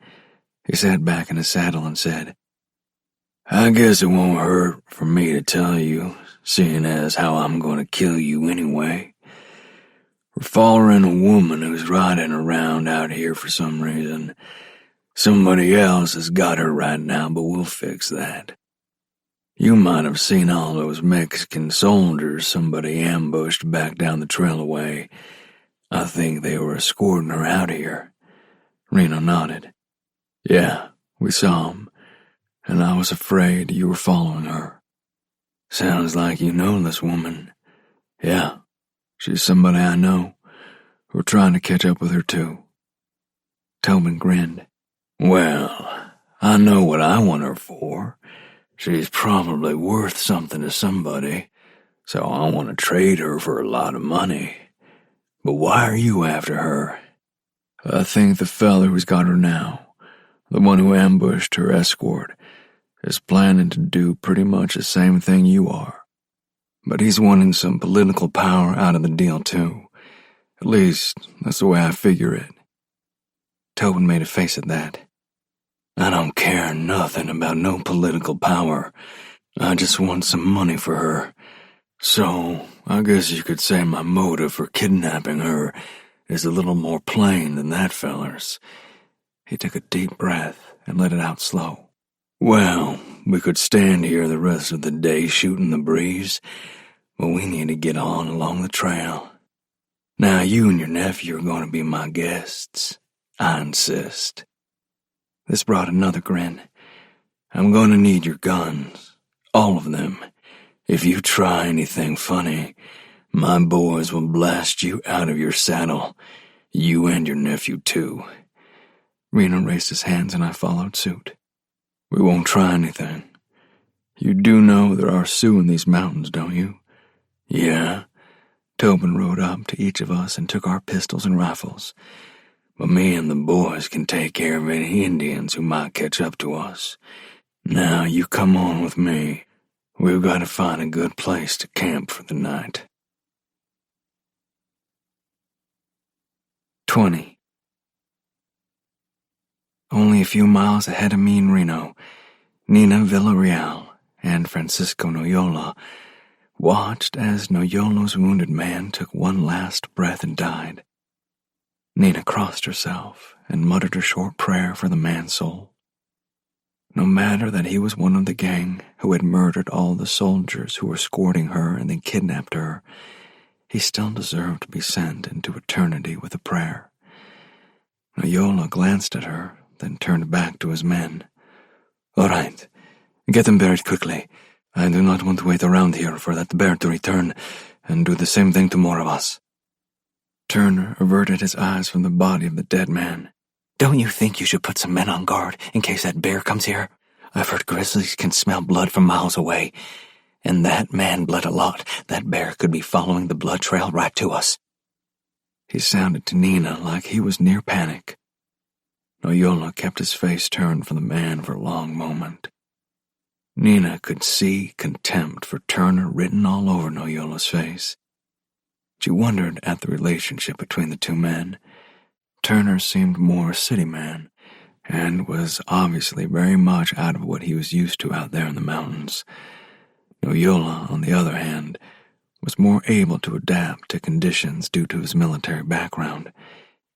He sat back in his saddle and said, "I guess it won't hurt for me to tell you, seeing as how I'm going to kill you anyway. We're following a woman who's riding around out here for some reason. Somebody else has got her right now, but we'll fix that. You might have seen all those Mexican soldiers somebody ambushed back down the trail away. I think they were escorting her out here." Reno nodded. "Yeah, we saw 'em, and I was afraid you were following her." "Sounds like you know this woman." "Yeah, she's somebody I know. We're trying to catch up with her too." Tobin grinned. "Well, I know what I want her for. She's probably worth something to somebody, so I want to trade her for a lot of money. But why are you after her?" "I think the fella who's got her now, the one who ambushed her escort, is planning to do pretty much the same thing you are. But he's wanting some political power out of the deal too. At least, that's the way I figure it." Tobin made a face at that. "I don't care nothing about no political power. I just want some money for her. So, I guess you could say my motive for kidnapping her is a little more plain than that feller's." He took a deep breath and let it out slow. "Well, we could stand here the rest of the day shooting the breeze, but we need to get on along the trail. Now you and your nephew are going to be my guests. I insist." This brought another grin. "I'm going to need your guns, all of them. If you try anything funny, my boys will blast you out of your saddle. You and your nephew too." Reno raised his hands and I followed suit. "We won't try anything." "You do know there are Sioux in these mountains, don't you?" "Yeah." Tobin rode up to each of us and took our pistols and rifles. "But me and the boys can take care of any Indians who might catch up to us. Now you come on with me. We've got to find a good place to camp for the night." 20. Only a few miles ahead of me in Reno, Nina Villarreal and Francisco Noyola watched as Noyola's wounded man took one last breath and died. Nina crossed herself and muttered a short prayer for the man's soul. No matter that he was one of the gang who had murdered all the soldiers who were escorting her and then kidnapped her, he still deserved to be sent into eternity with a prayer. Noyola glanced at her, then turned back to his men. "All right, get them buried quickly. I do not want to wait around here for that bear to return and do the same thing to more of us." Turner averted his eyes from the body of the dead man. "Don't you think you should put some men on guard in case that bear comes here? I've heard grizzlies can smell blood from miles away, and that man bled a lot. That bear could be following the blood trail right to us." He sounded to Nina like he was near panic. Noyola kept his face turned from the man for a long moment. Nina could see contempt for Turner written all over Noyola's face. She wondered at the relationship between the two men. Turner seemed more a city man, and was obviously very much out of what he was used to out there in the mountains. Noyola, on the other hand, was more able to adapt to conditions due to his military background.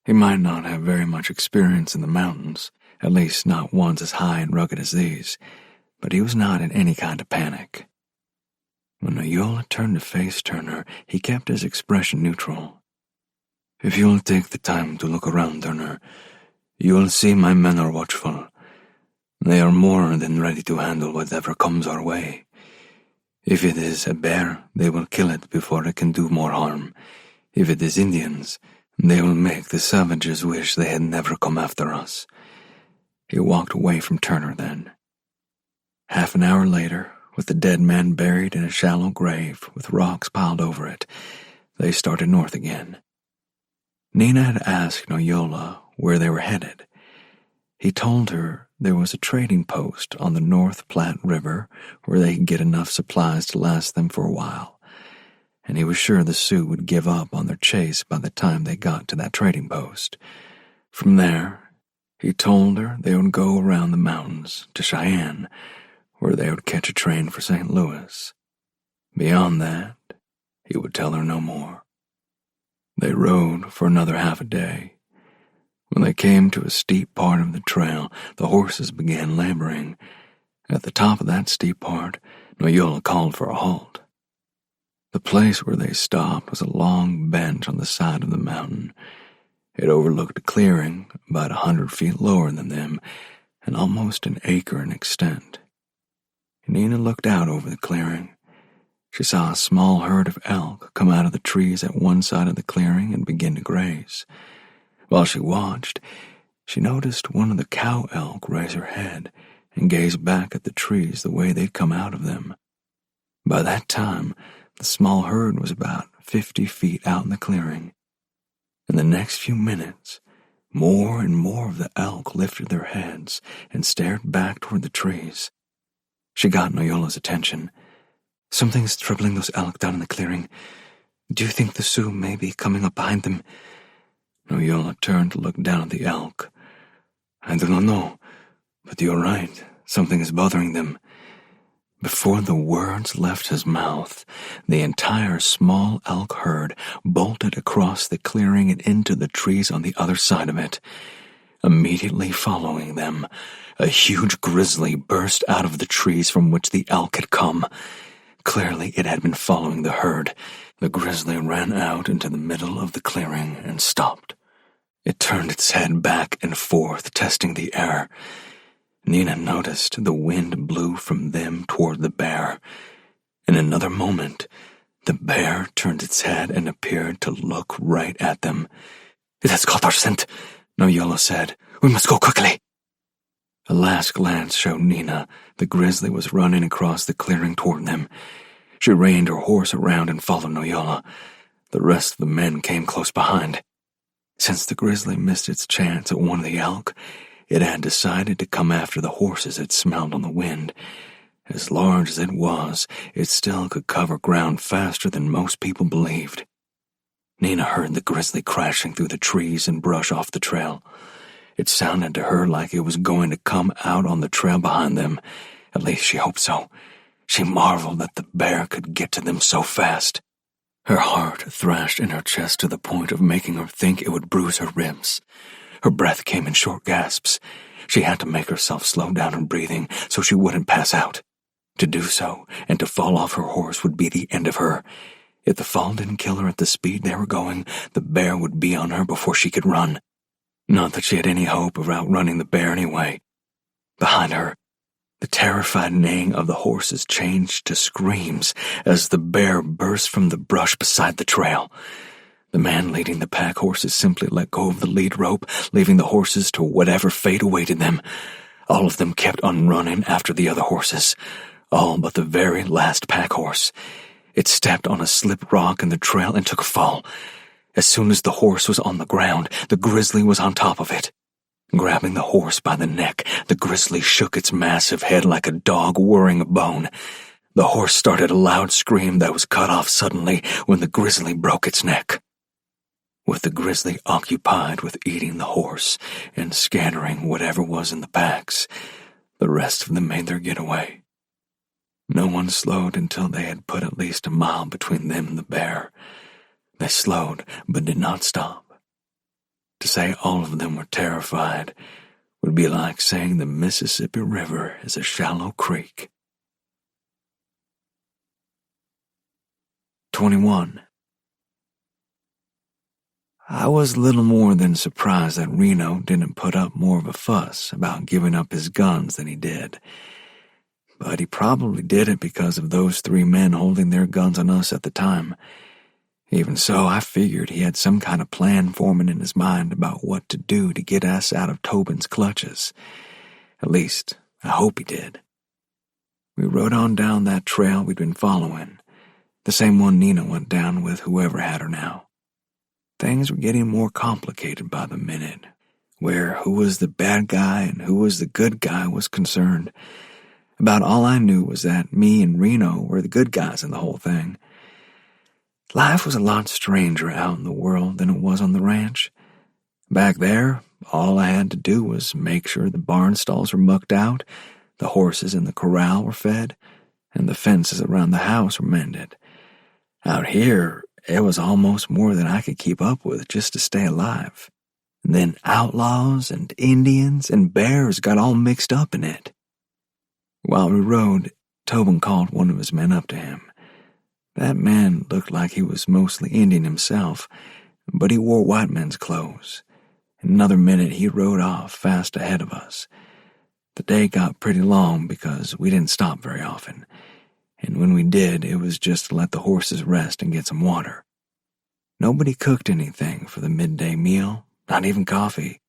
He might not have very much experience in the mountains, at least not ones as high and rugged as these, but he was not in any kind of panic. When Noyola turned to face Turner, he kept his expression neutral. "If you'll take the time to look around, Turner, you'll see my men are watchful. They are more than ready to handle whatever comes our way. If it is a bear, they will kill it before it can do more harm. If it is Indians, they will make the savages wish they had never come after us." He walked away from Turner then. Half an hour later, with the dead man buried in a shallow grave with rocks piled over it, they started north again. Nina had asked Noyola where they were headed. He told her there was a trading post on the North Platte River where they could get enough supplies to last them for a while, and he was sure the Sioux would give up on their chase by the time they got to that trading post. From there, he told her they would go around the mountains to Cheyenne, where they would catch a train for St. Louis. Beyond that, he would tell her no more. They rode for another half a day. When they came to a steep part of the trail, the horses began laboring. At the top of that steep part, Noyola called for a halt. The place where they stopped was a long bench on the side of the mountain. It overlooked a clearing about 100 feet lower than them and almost an acre in extent. Nina looked out over the clearing. She saw a small herd of elk come out of the trees at one side of the clearing and begin to graze. While she watched, she noticed one of the cow elk raise her head and gaze back at the trees the way they'd come out of them. By that time, the small herd was about 50 feet out in the clearing. In the next few minutes, more and more of the elk lifted their heads and stared back toward the trees. She got Noyola's attention. Something's troubling those elk down in the clearing. Do you think the Sioux may be coming up behind them? Noyola turned to look down at the elk. I do not know, but you're right. Something is bothering them. Before the words left his mouth, the entire small elk herd bolted across the clearing and into the trees on the other side of it. Immediately following them, a huge grizzly burst out of the trees from which the elk had come. Clearly, it had been following the herd. The grizzly ran out into the middle of the clearing and stopped. It turned its head back and forth, testing the air. Nina noticed the wind blew from them toward the bear. In another moment, the bear turned its head and appeared to look right at them. It has caught our scent, Noyola said. We must go quickly. A last glance showed Nina the grizzly was running across the clearing toward them. She reined her horse around and followed Noyola. The rest of the men came close behind. Since the grizzly missed its chance at one of the elk, it had decided to come after the horses it smelled on the wind. As large as it was, it still could cover ground faster than most people believed. Nina heard the grizzly crashing through the trees and brush off the trail. It sounded to her like it was going to come out on the trail behind them. At least she hoped so. She marveled that the bear could get to them so fast. Her heart thrashed in her chest to the point of making her think it would bruise her ribs. Her breath came in short gasps. She had to make herself slow down her breathing so she wouldn't pass out. To do so, and to fall off her horse, would be the end of her. If the fall didn't kill her at the speed they were going, the bear would be on her before she could run. Not that she had any hope of outrunning the bear anyway. Behind her, the terrified neighing of the horses changed to screams as the bear burst from the brush beside the trail. The man leading the pack horses simply let go of the lead rope, leaving the horses to whatever fate awaited them. All of them kept on running after the other horses, all but the very last pack horse. It stepped on a slip rock in the trail and took a fall. As soon as the horse was on the ground, the grizzly was on top of it. Grabbing the horse by the neck, the grizzly shook its massive head like a dog worrying a bone. The horse started a loud scream that was cut off suddenly when the grizzly broke its neck. With the grizzly occupied with eating the horse and scattering whatever was in the packs, the rest of them made their getaway. No one slowed until they had put at least a mile between them and the bear. They slowed, but did not stop. To say all of them were terrified would be like saying the Mississippi River is a shallow creek. 21. I was little more than surprised that Reno didn't put up more of a fuss about giving up his guns than he did. But he probably did it because of those 3 men holding their guns on us at the time. Even so, I figured he had some kind of plan forming in his mind about what to do to get us out of Tobin's clutches. At least, I hope he did. We rode on down that trail we'd been following, the same one Nina went down with whoever had her now. Things were getting more complicated by the minute, where who was the bad guy and who was the good guy was concerned. About all I knew was that me and Reno were the good guys in the whole thing. Life was a lot stranger out in the world than it was on the ranch. Back there, all I had to do was make sure the barn stalls were mucked out, the horses in the corral were fed, and the fences around the house were mended. Out here, it was almost more than I could keep up with just to stay alive. And then outlaws and Indians and bears got all mixed up in it. While we rode, Tobin called one of his men up to him. That man looked like he was mostly Indian himself, but he wore white men's clothes. In another minute, he rode off fast ahead of us. The day got pretty long because we didn't stop very often, and when we did, it was just to let the horses rest and get some water. Nobody cooked anything for the midday meal, not even coffee.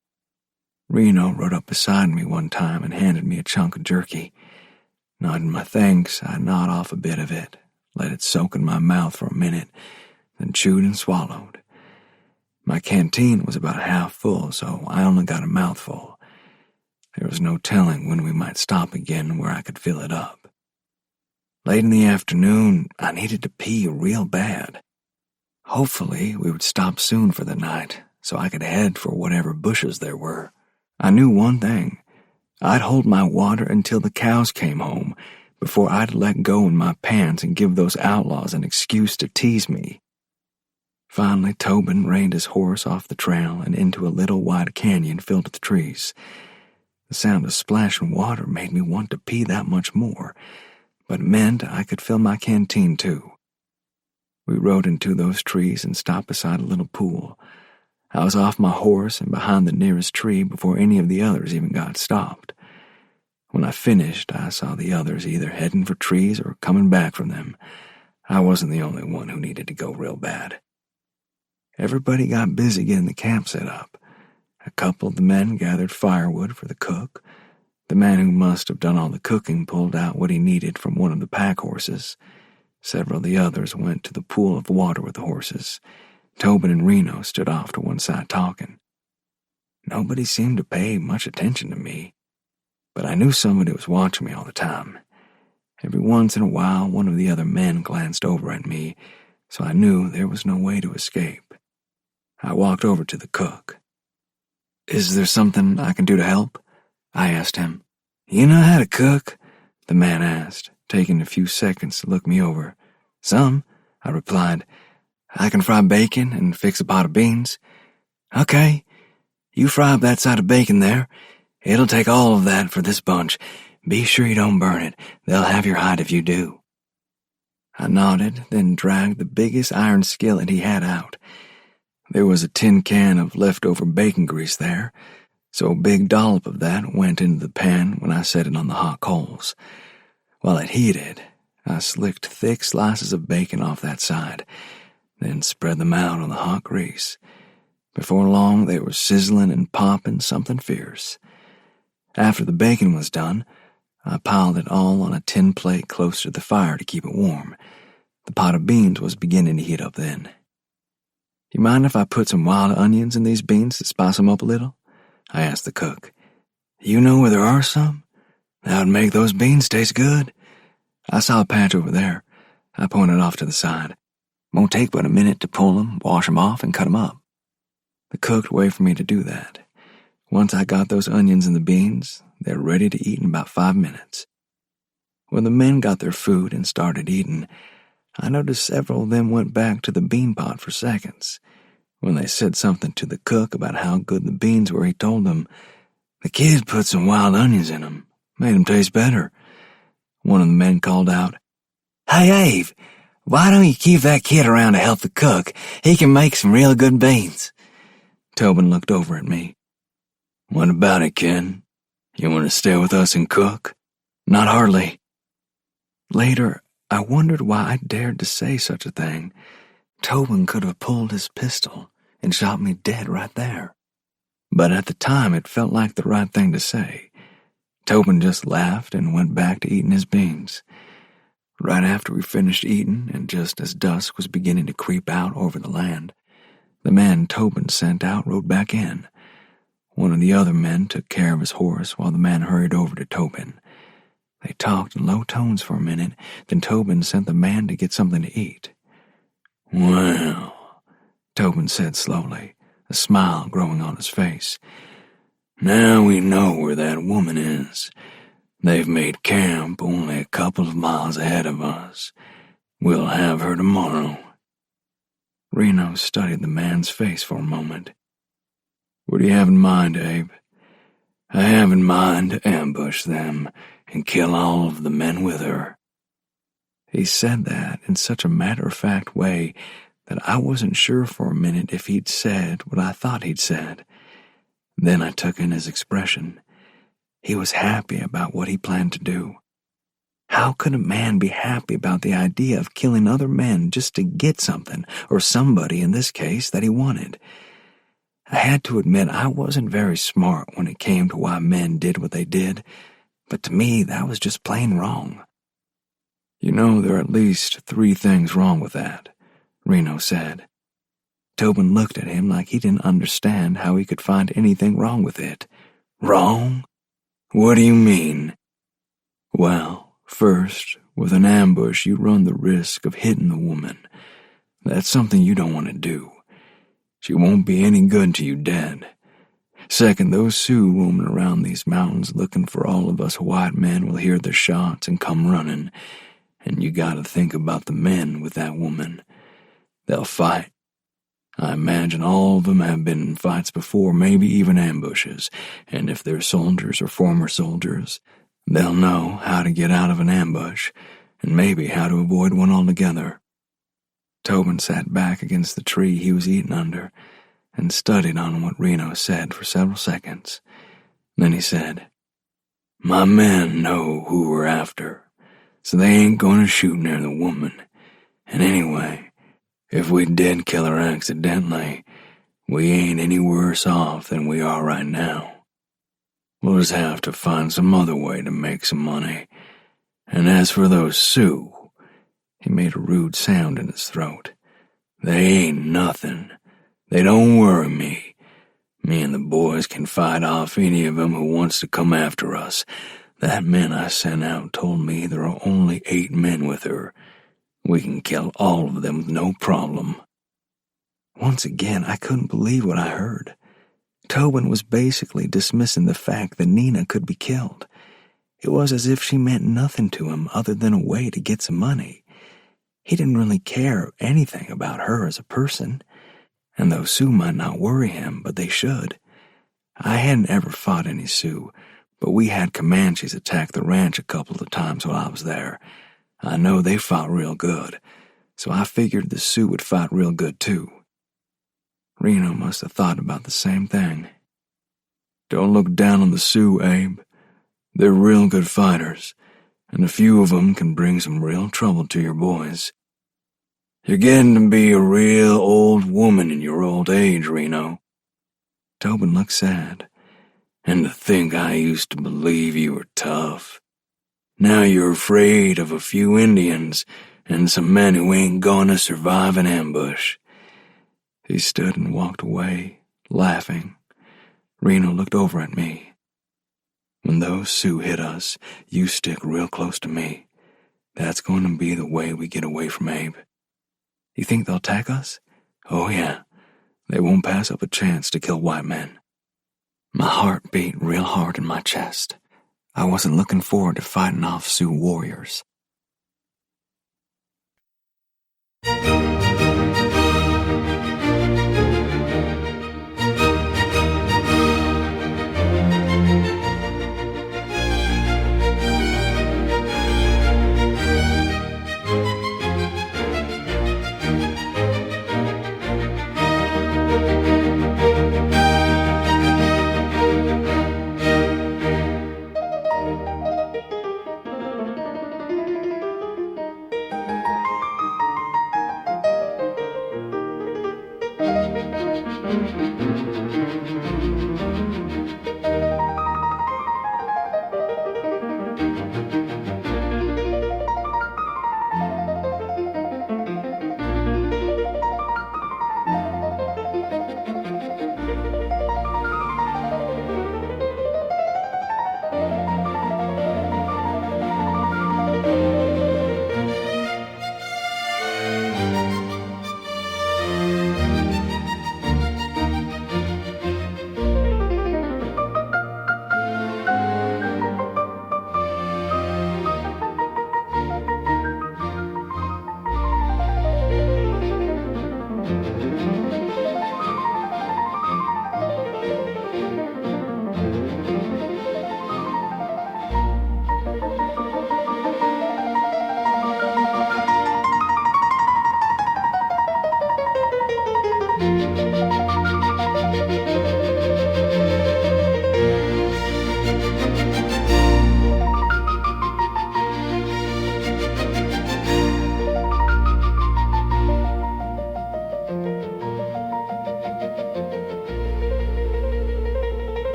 Reno rode up beside me one time and handed me a chunk of jerky. Nodding my thanks, I gnawed off a bit of it, let it soak in my mouth for a minute, then chewed and swallowed. My canteen was about half full, so I only got a mouthful. There was no telling when we might stop again where I could fill it up. Late in the afternoon, I needed to pee real bad. Hopefully, we would stop soon for the night, so I could head for whatever bushes there were. I knew one thing. I'd hold my water until the cows came home, before I'd let go in my pants and give those outlaws an excuse to tease me. Finally, Tobin reined his horse off the trail and into a little wide canyon filled with trees. The sound of splashing water made me want to pee that much more, but it meant I could fill my canteen too. We rode into those trees and stopped beside a little pool. I was off my horse and behind the nearest tree before any of the others even got stopped. When I finished, I saw the others either heading for trees or coming back from them. I wasn't the only one who needed to go real bad. Everybody got busy getting the camp set up. A couple of the men gathered firewood for the cook. The man who must have done all the cooking pulled out what he needed from one of the pack horses. Several of the others went to the pool of water with the horses. Tobin and Reno stood off to one side talking. Nobody seemed to pay much attention to me, but I knew somebody was watching me all the time. Every once in a while, one of the other men glanced over at me, so I knew there was no way to escape. I walked over to the cook. "Is there something I can do to help?" I asked him. "You know how to cook?" the man asked, taking a few seconds to look me over. "Some," I replied. "I can fry bacon and fix a pot of beans." "Okay, you fry up that side of bacon there. It'll take all of that for this bunch. Be sure you don't burn it. They'll have your hide if you do." I nodded, then dragged the biggest iron skillet he had out. There was a tin can of leftover bacon grease there, so a big dollop of that went into the pan when I set it on the hot coals. While it heated, I slicked thick slices of bacon off that side, then spread them out on the hot grease. Before long, they were sizzling and popping something fierce. After the bacon was done, I piled it all on a tin plate close to the fire to keep it warm. The pot of beans was beginning to heat up then. "You mind if I put some wild onions in these beans to spice them up a little?" I asked the cook. "You know where there are some? That would make those beans taste good." "I saw a patch over there." I pointed off to the side. "Won't take but a minute to pull them, wash them off, and cut them up." The cook waited for me to do that. Once I got those onions in the beans, they were ready to eat in about 5 minutes. When the men got their food and started eating, I noticed several of them went back to the bean pot for seconds. When they said something to the cook about how good the beans were, he told them, "The kid put some wild onions in them. Made them taste better." One of the men called out, "Hey, Abe, why don't you keep that kid around to help the cook? He can make some real good beans." Tobin looked over at me. "What about it, Ken? You want to stay with us and cook?" "Not hardly." Later, I wondered why I dared to say such a thing. Tobin could have pulled his pistol and shot me dead right there. But at the time, it felt like the right thing to say. Tobin just laughed and went back to eating his beans. Right after we finished eating, and just as dusk was beginning to creep out over the land, the man Tobin sent out rode back in. One of the other men took care of his horse while the man hurried over to Tobin. They talked in low tones for a minute, then Tobin sent the man to get something to eat. "Well," Tobin said slowly, a smile growing on his face. "Now we know where that woman is. They've made camp only a couple of miles ahead of us. We'll have her tomorrow." Reno studied the man's face for a moment. "What do you have in mind, Abe?" "I have in mind to ambush them and kill all of the men with her." He said that in such a matter-of-fact way that I wasn't sure for a minute if he'd said what I thought he'd said. Then I took in his expression. He was happy about what he planned to do. How could a man be happy about the idea of killing other men just to get something, or somebody in this case, that he wanted? I had to admit I wasn't very smart when it came to why men did what they did, but to me that was just plain wrong. "You know, there are at least 3 things wrong with that," Reno said. Tobin looked at him like he didn't understand how he could find anything wrong with it. "Wrong? What do you mean?" "Well, first, with an ambush you run the risk of hitting the woman. That's something you don't want to do. She won't be any good to you dead. Second, those Sioux roaming around these mountains looking for all of us white men will hear the shots and come running, and you gotta think about the men with that woman. They'll fight. I imagine all of them have been in fights before, maybe even ambushes, and if they're soldiers or former soldiers, they'll know how to get out of an ambush, and maybe how to avoid one altogether." Tobin sat back against the tree he was eating under and studied on what Reno said for several seconds. Then he said, "My men know who we're after, so they ain't gonna shoot near the woman. And anyway, if we did kill her accidentally, we ain't any worse off than we are right now. We'll just have to find some other way to make some money. And as for those Sioux," he made a rude sound in his throat, "they ain't nothing. They don't worry me. Me and the boys can fight off any of them who wants to come after us. That man I sent out told me there are only 8 men with her. We can kill all of them with no problem." Once again, I couldn't believe what I heard. Tobin was basically dismissing the fact that Nina could be killed. It was as if she meant nothing to him other than a way to get some money. He didn't really care anything about her as a person, and those Sioux might not worry him, but they should. I hadn't ever fought any Sioux, but we had Comanches attack the ranch a couple of times while I was there. I know they fought real good, so I figured the Sioux would fight real good too. Reno must have thought about the same thing. "Don't look down on the Sioux, Abe. They're real good fighters, and a few of them can bring some real trouble to your boys. You're getting to be a real old woman in your old age, Reno." Tobin looked sad. "And to think I used to believe you were tough. Now you're afraid of a few Indians and some men who ain't gonna survive an ambush." He stood and walked away, laughing. Reno looked over at me. "When those Sioux hit us, you stick real close to me. That's going to be the way we get away from Abe." "You think they'll attack us?" "Oh, yeah. They won't pass up a chance to kill white men." My heart beat real hard in my chest. I wasn't looking forward to fighting off Sioux warriors.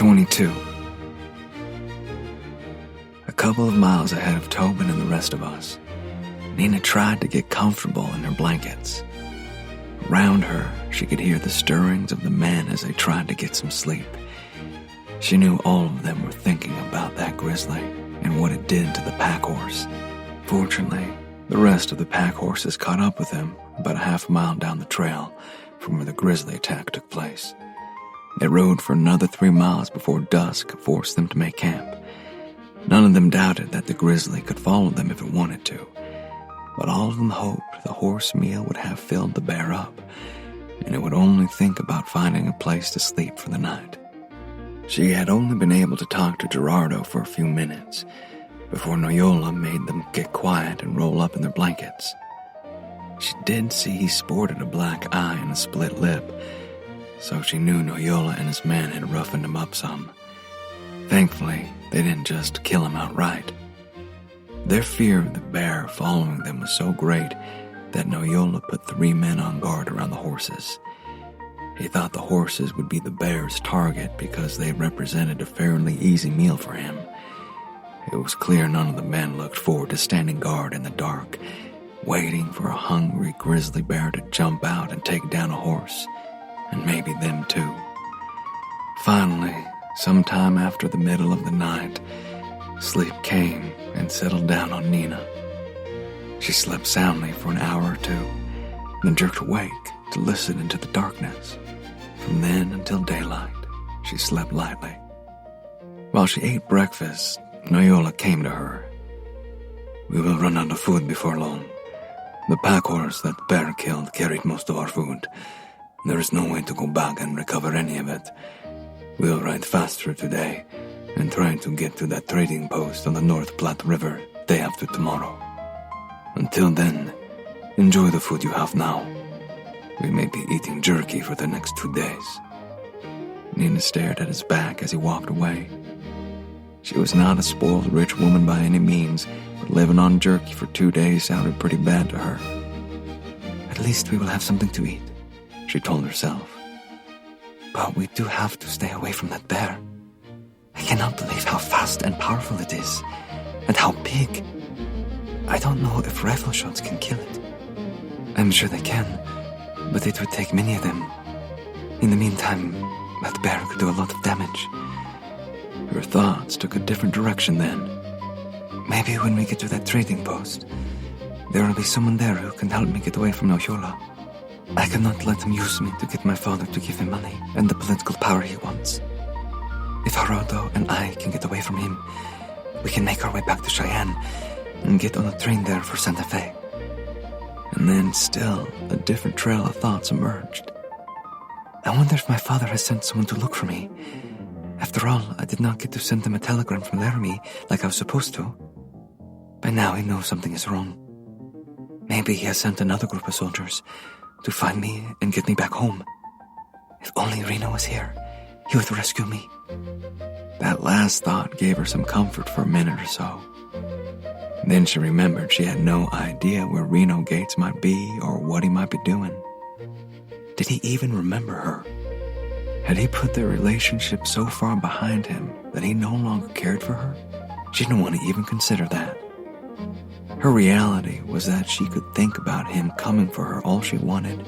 22. A couple of miles ahead of Tobin and the rest of us, Nina tried to get comfortable in her blankets. Around her, she could hear the stirrings of the men as they tried to get some sleep. She knew all of them were thinking about that grizzly and what it did to the pack horse. Fortunately, the rest of the pack horses caught up with them about a half mile down the trail from where the grizzly attack took place. They rode for another 3 miles before dusk forced them to make camp. None of them doubted that the grizzly could follow them if it wanted to, but all of them hoped the horse meal would have filled the bear up, and it would only think about finding a place to sleep for the night. She had only been able to talk to Gerardo for a few minutes before Noyola made them get quiet and roll up in their blankets. She did see he sported a black eye and a split lip, so she knew Noyola and his men had roughened him up some. Thankfully, they didn't just kill him outright. Their fear of the bear following them was so great that Noyola put 3 men on guard around the horses. He thought the horses would be the bear's target because they represented a fairly easy meal for him. It was clear none of the men looked forward to standing guard in the dark, waiting for a hungry grizzly bear to jump out and take down a horse, and maybe them too. Finally, sometime after the middle of the night, sleep came and settled down on Nina. She slept soundly for an hour or 2, then jerked awake to listen into the darkness. From then until daylight, she slept lightly. While she ate breakfast, Noyola came to her. "We will run out of food before long. The pack horse that the bear killed carried most of our food. There is no way to go back and recover any of it. We'll ride faster today and try to get to that trading post on the North Platte River day after tomorrow. Until then, enjoy the food you have now. We may be eating jerky for the next 2 days." Nina stared at his back as he walked away. She was not a spoiled rich woman by any means, but living on jerky for 2 days sounded pretty bad to her. At least we will have something to eat, she told herself. But we do have to stay away from that bear. I cannot believe how fast and powerful it is, and how big. I don't know if rifle shots can kill it. I'm sure they can, but it would take many of them. In the meantime, that bear could do a lot of damage. Her thoughts took a different direction then. Maybe when we get to that trading post, there will be someone there who can help me get away from Noyola. I cannot let him use me to get my father to give him money and the political power he wants. If Gerardo and I can get away from him, we can make our way back to Cheyenne and get on a train there for Santa Fe. And then still, a different trail of thoughts emerged. I wonder if my father has sent someone to look for me. After all, I did not get to send him a telegram from Laramie like I was supposed to. By now he knows something is wrong. Maybe he has sent another group of soldiers to find me and get me back home. If only Reno was here, he would rescue me. That last thought gave her some comfort for a minute or so. Then she remembered she had no idea where Reno Gates might be or what he might be doing. Did he even remember her? Had he put their relationship so far behind him that he no longer cared for her? She didn't want to even consider that. Her reality was that she could think about him coming for her all she wanted,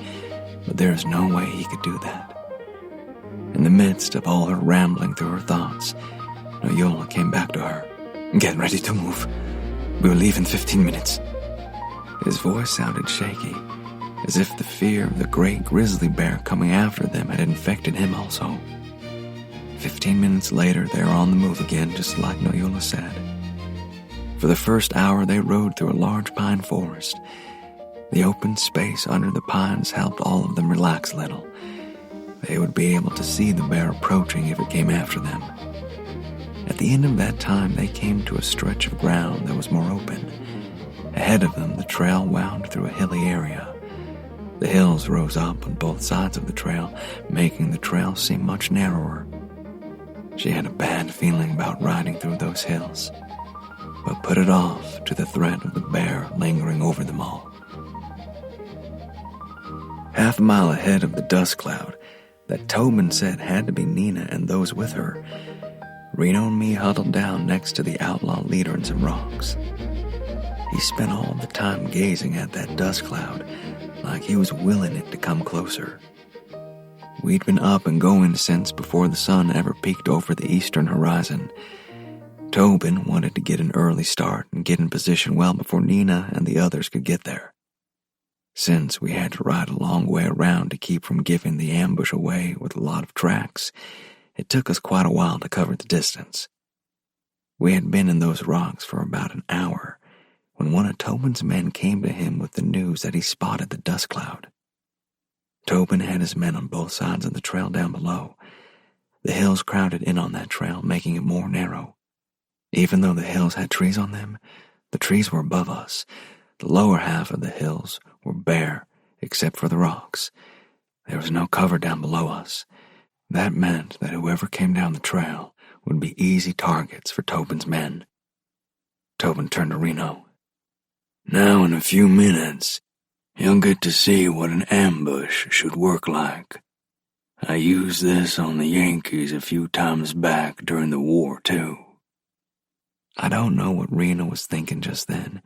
but there is no way he could do that. In the midst of all her rambling through her thoughts, Noyola came back to her. "Get ready to move. We'll leave in 15 minutes. His voice sounded shaky, as if the fear of the great grizzly bear coming after them had infected him also. 15 minutes later, they were on the move again, just like Noyola said. For the first hour, they rode through a large pine forest. The open space under the pines helped all of them relax a little. They would be able to see the bear approaching if it came after them. At the end of that time, they came to a stretch of ground that was more open. Ahead of them, the trail wound through a hilly area. The hills rose up on both sides of the trail, making the trail seem much narrower. She had a bad feeling about riding through those hills, but put it off to the threat of the bear lingering over them all. Half a mile ahead of the dust cloud, that Tobin said had to be Nina and those with her, Reno and me huddled down next to the outlaw leader in some rocks. He spent all the time gazing at that dust cloud like he was willing it to come closer. We'd been up and going since before the sun ever peeked over the eastern horizon. Tobin wanted to get an early start and get in position well before Nina and the others could get there. Since we had to ride a long way around to keep from giving the ambush away with a lot of tracks, it took us quite a while to cover the distance. We had been in those rocks for about an hour when one of Tobin's men came to him with the news that he spotted the dust cloud. Tobin had his men on both sides of the trail down below. The hills crowded in on that trail, making it more narrow. Even though the hills had trees on them, the trees were above us. The lower half of the hills were bare, except for the rocks. There was no cover down below us. That meant that whoever came down the trail would be easy targets for Tobin's men. Tobin turned to Reno. Now in a few minutes, you'll get to see what an ambush should work like. I used this on the Yankees a few times back during the war, too. I don't know what Reno was thinking just then,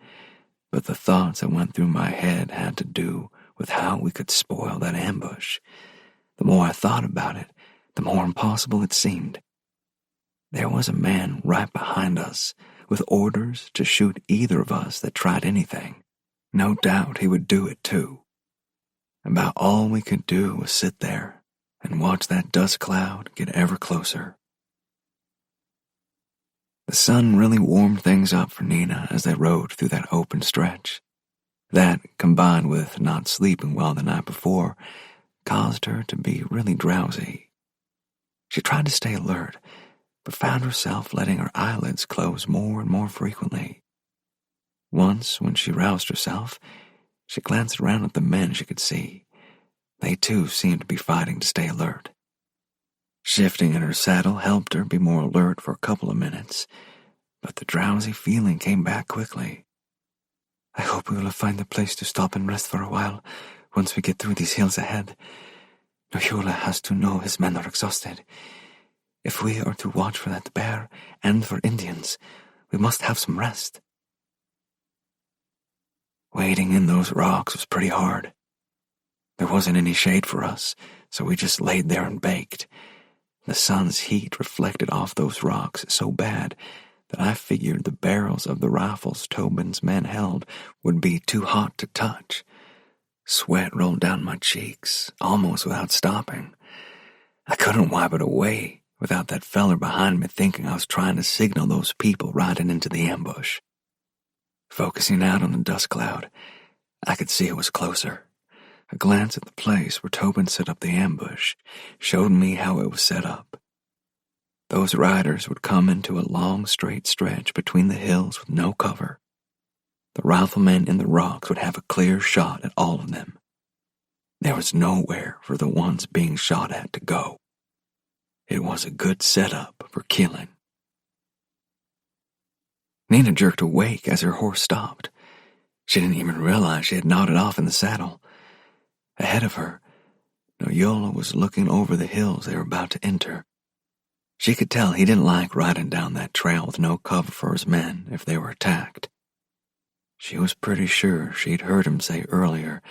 but the thoughts that went through my head had to do with how we could spoil that ambush. The more I thought about it, the more impossible it seemed. There was a man right behind us with orders to shoot either of us that tried anything. No doubt he would do it too. About all we could do was sit there and watch that dust cloud get ever closer. The sun really warmed things up for Nina as they rode through that open stretch. That, combined with not sleeping well the night before, caused her to be really drowsy. She tried to stay alert, but found herself letting her eyelids close more and more frequently. Once, when she roused herself, she glanced around at the men she could see. They too seemed to be fighting to stay alert. Shifting in her saddle helped her be more alert for a couple of minutes, but the drowsy feeling came back quickly. I hope we will find a place to stop and rest for a while once we get through these hills ahead. Noyola has to know his men are exhausted. If we are to watch for that bear and for Indians, we must have some rest. Waiting in those rocks was pretty hard. There wasn't any shade for us, so we just laid there and baked. The sun's heat reflected off those rocks so bad that I figured the barrels of the rifles Tobin's men held would be too hot to touch. Sweat rolled down my cheeks, almost without stopping. I couldn't wipe it away without that feller behind me thinking I was trying to signal those people riding into the ambush. Focusing out on the dust cloud, I could see it was closer. A glance at the place where Tobin set up the ambush showed me how it was set up. Those riders would come into a long straight stretch between the hills with no cover. The riflemen in the rocks would have a clear shot at all of them. There was nowhere for the ones being shot at to go. It was a good setup for killing. Nina jerked awake as her horse stopped. She didn't even realize she had nodded off in the saddle. Ahead of her, Noyola was looking over the hills they were about to enter. She could tell he didn't like riding down that trail with no cover for his men if they were attacked. She was pretty sure she'd heard him say earlier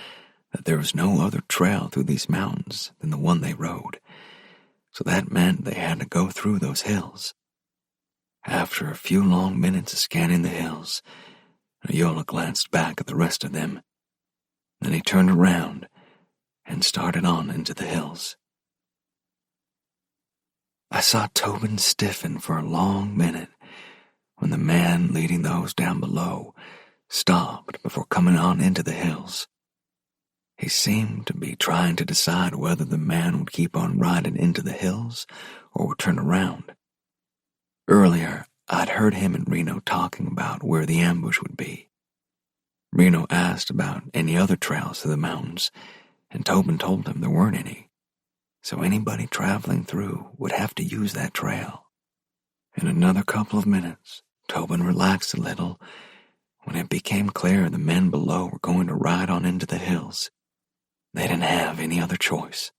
that there was no other trail through these mountains than the one they rode, so that meant they had to go through those hills. After a few long minutes of scanning the hills, Noyola glanced back at the rest of them. Then he turned around and started on into the hills. I saw Tobin stiffen for a long minute when the man leading those down below stopped before coming on into the hills. He seemed to be trying to decide whether the man would keep on riding into the hills or would turn around. Earlier, I'd heard him and Reno talking about where the ambush would be. Reno asked about any other trails to the mountains, and Tobin told him there weren't any, so anybody traveling through would have to use that trail. In another couple of minutes, Tobin relaxed a little when it became clear the men below were going to ride on into the hills. They didn't have any other choice.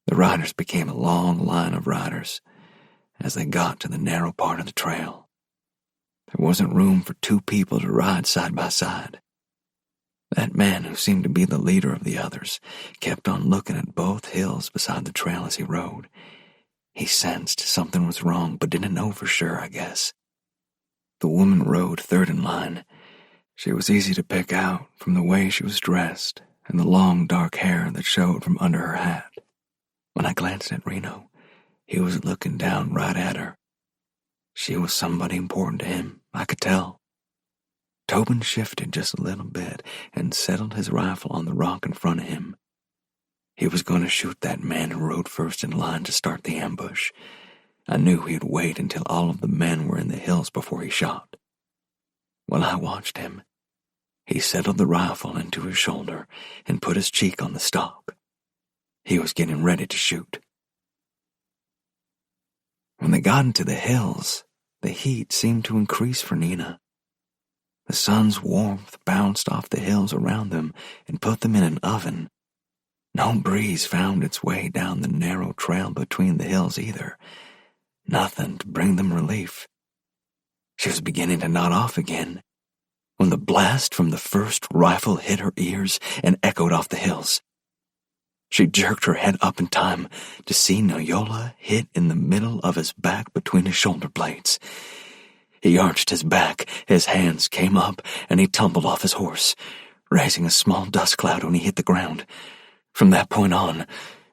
The riders became a long line of riders as they got to the narrow part of the trail. There wasn't room for two people to ride side by side. That man, who seemed to be the leader of the others, kept on looking at both hills beside the trail as he rode. He sensed something was wrong, but didn't know for sure, I guess. The woman rode third in line. She was easy to pick out from the way she was dressed and the long dark hair that showed from under her hat. When I glanced at Reno, he was looking down right at her. She was somebody important to him, I could tell. Tobin shifted just a little bit and settled his rifle on the rock in front of him. He was going to shoot that man who rode first in line to start the ambush. I knew he'd wait until all of the men were in the hills before he shot. While I watched him, he settled the rifle into his shoulder and put his cheek on the stock. He was getting ready to shoot. When they got into the hills, the heat seemed to increase for Nina. The sun's warmth bounced off the hills around them and put them in an oven. No breeze found its way down the narrow trail between the hills either. Nothing to bring them relief. She was beginning to nod off again when the blast from the first rifle hit her ears and echoed off the hills. She jerked her head up in time to see Noyola hit in the middle of his back between his shoulder blades. He arched his back, his hands came up, and he tumbled off his horse, raising a small dust cloud when he hit the ground. From that point on,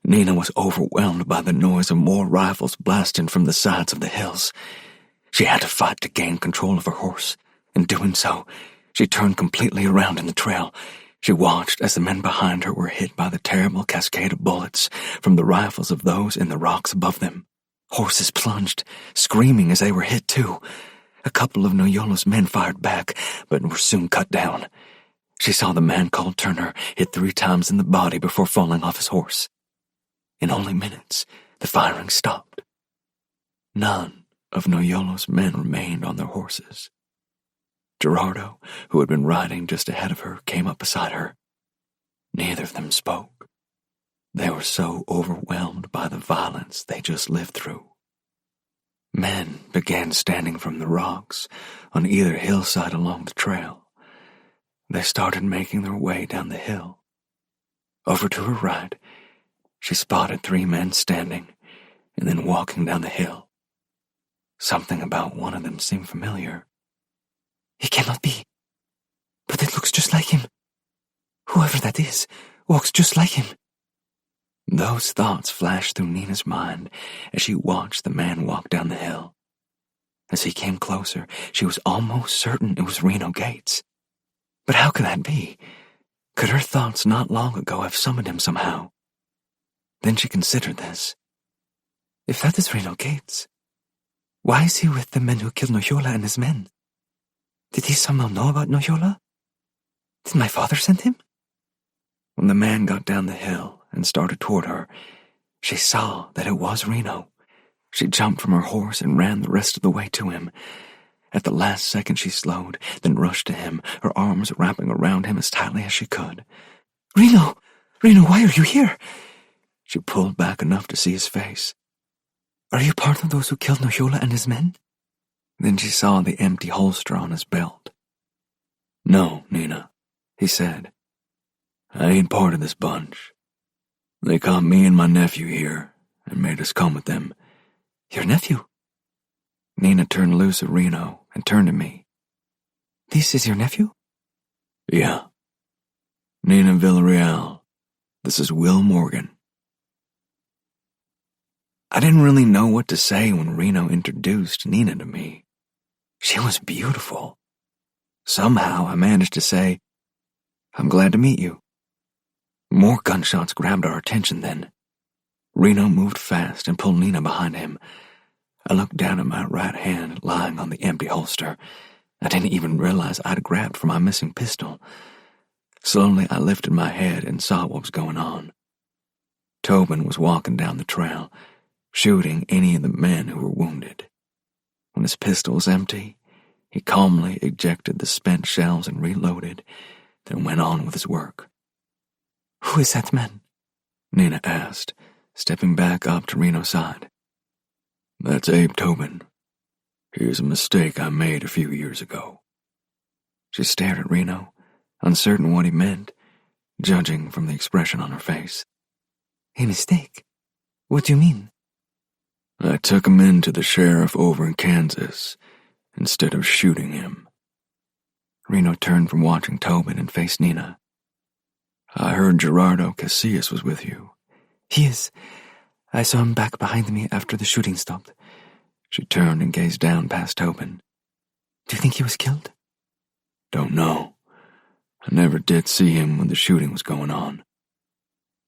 Nina was overwhelmed by the noise of more rifles blasting from the sides of the hills. She had to fight to gain control of her horse. In doing so, she turned completely around in the trail. She watched as the men behind her were hit by the terrible cascade of bullets from the rifles of those in the rocks above them. Horses plunged, screaming as they were hit too. A couple of Noyola's men fired back, but were soon cut down. She saw the man called Turner hit 3 times in the body before falling off his horse. In only minutes, the firing stopped. None of Noyola's men remained on their horses. Gerardo, who had been riding just ahead of her, came up beside her. Neither of them spoke. They were so overwhelmed by the violence they just lived through. Men began standing from the rocks on either hillside along the trail. They started making their way down the hill. Over to her right, she spotted 3 men standing and then walking down the hill. Something about one of them seemed familiar. It cannot be, but it looks just like him. Whoever that is walks just like him. Those thoughts flashed through Nina's mind as she watched the man walk down the hill. As he came closer, she was almost certain it was Reno Gates. But how could that be? Could her thoughts not long ago have summoned him somehow? Then she considered this. If that is Reno Gates, why is he with the men who killed Noyola and his men? Did he somehow know about Noyola? Did my father send him? When the man got down the hill and started toward her, she saw that it was Reno. She jumped from her horse and ran the rest of the way to him. At the last second she slowed, then rushed to him, her arms wrapping around him as tightly as she could. Reno! Reno, why are you here? She pulled back enough to see his face. Are you part of those who killed Noyola and his men? Then she saw the empty holster on his belt. No, Nina, he said. I ain't part of this bunch. They caught me and my nephew here and made us come with them. Your nephew? Nina turned loose of Reno and turned to me. This is your nephew? Yeah. Nina Villarreal. This is Will Morgan. I didn't really know what to say when Reno introduced Nina to me. She was beautiful. Somehow I managed to say, I'm glad to meet you. More gunshots grabbed our attention then. Reno moved fast and pulled Nina behind him. I looked down at my right hand lying on the empty holster. I didn't even realize I'd grabbed for my missing pistol. Slowly I lifted my head and saw what was going on. Tobin was walking down the trail, shooting any of the men who were wounded. When his pistol was empty, he calmly ejected the spent shells and reloaded, then went on with his work. Who is that man? Nina asked, stepping back up to Reno's side. That's Abe Tobin. Here's a mistake I made a few years ago. She stared at Reno, uncertain what he meant, judging from the expression on her face. A mistake? What do you mean? I took him in to the sheriff over in Kansas instead of shooting him. Reno turned from watching Tobin and faced Nina. I heard Gerardo Casillas was with you. He is. I saw him back behind me after the shooting stopped. She turned and gazed down past Tobin. Do you think he was killed? Don't know. I never did see him when the shooting was going on.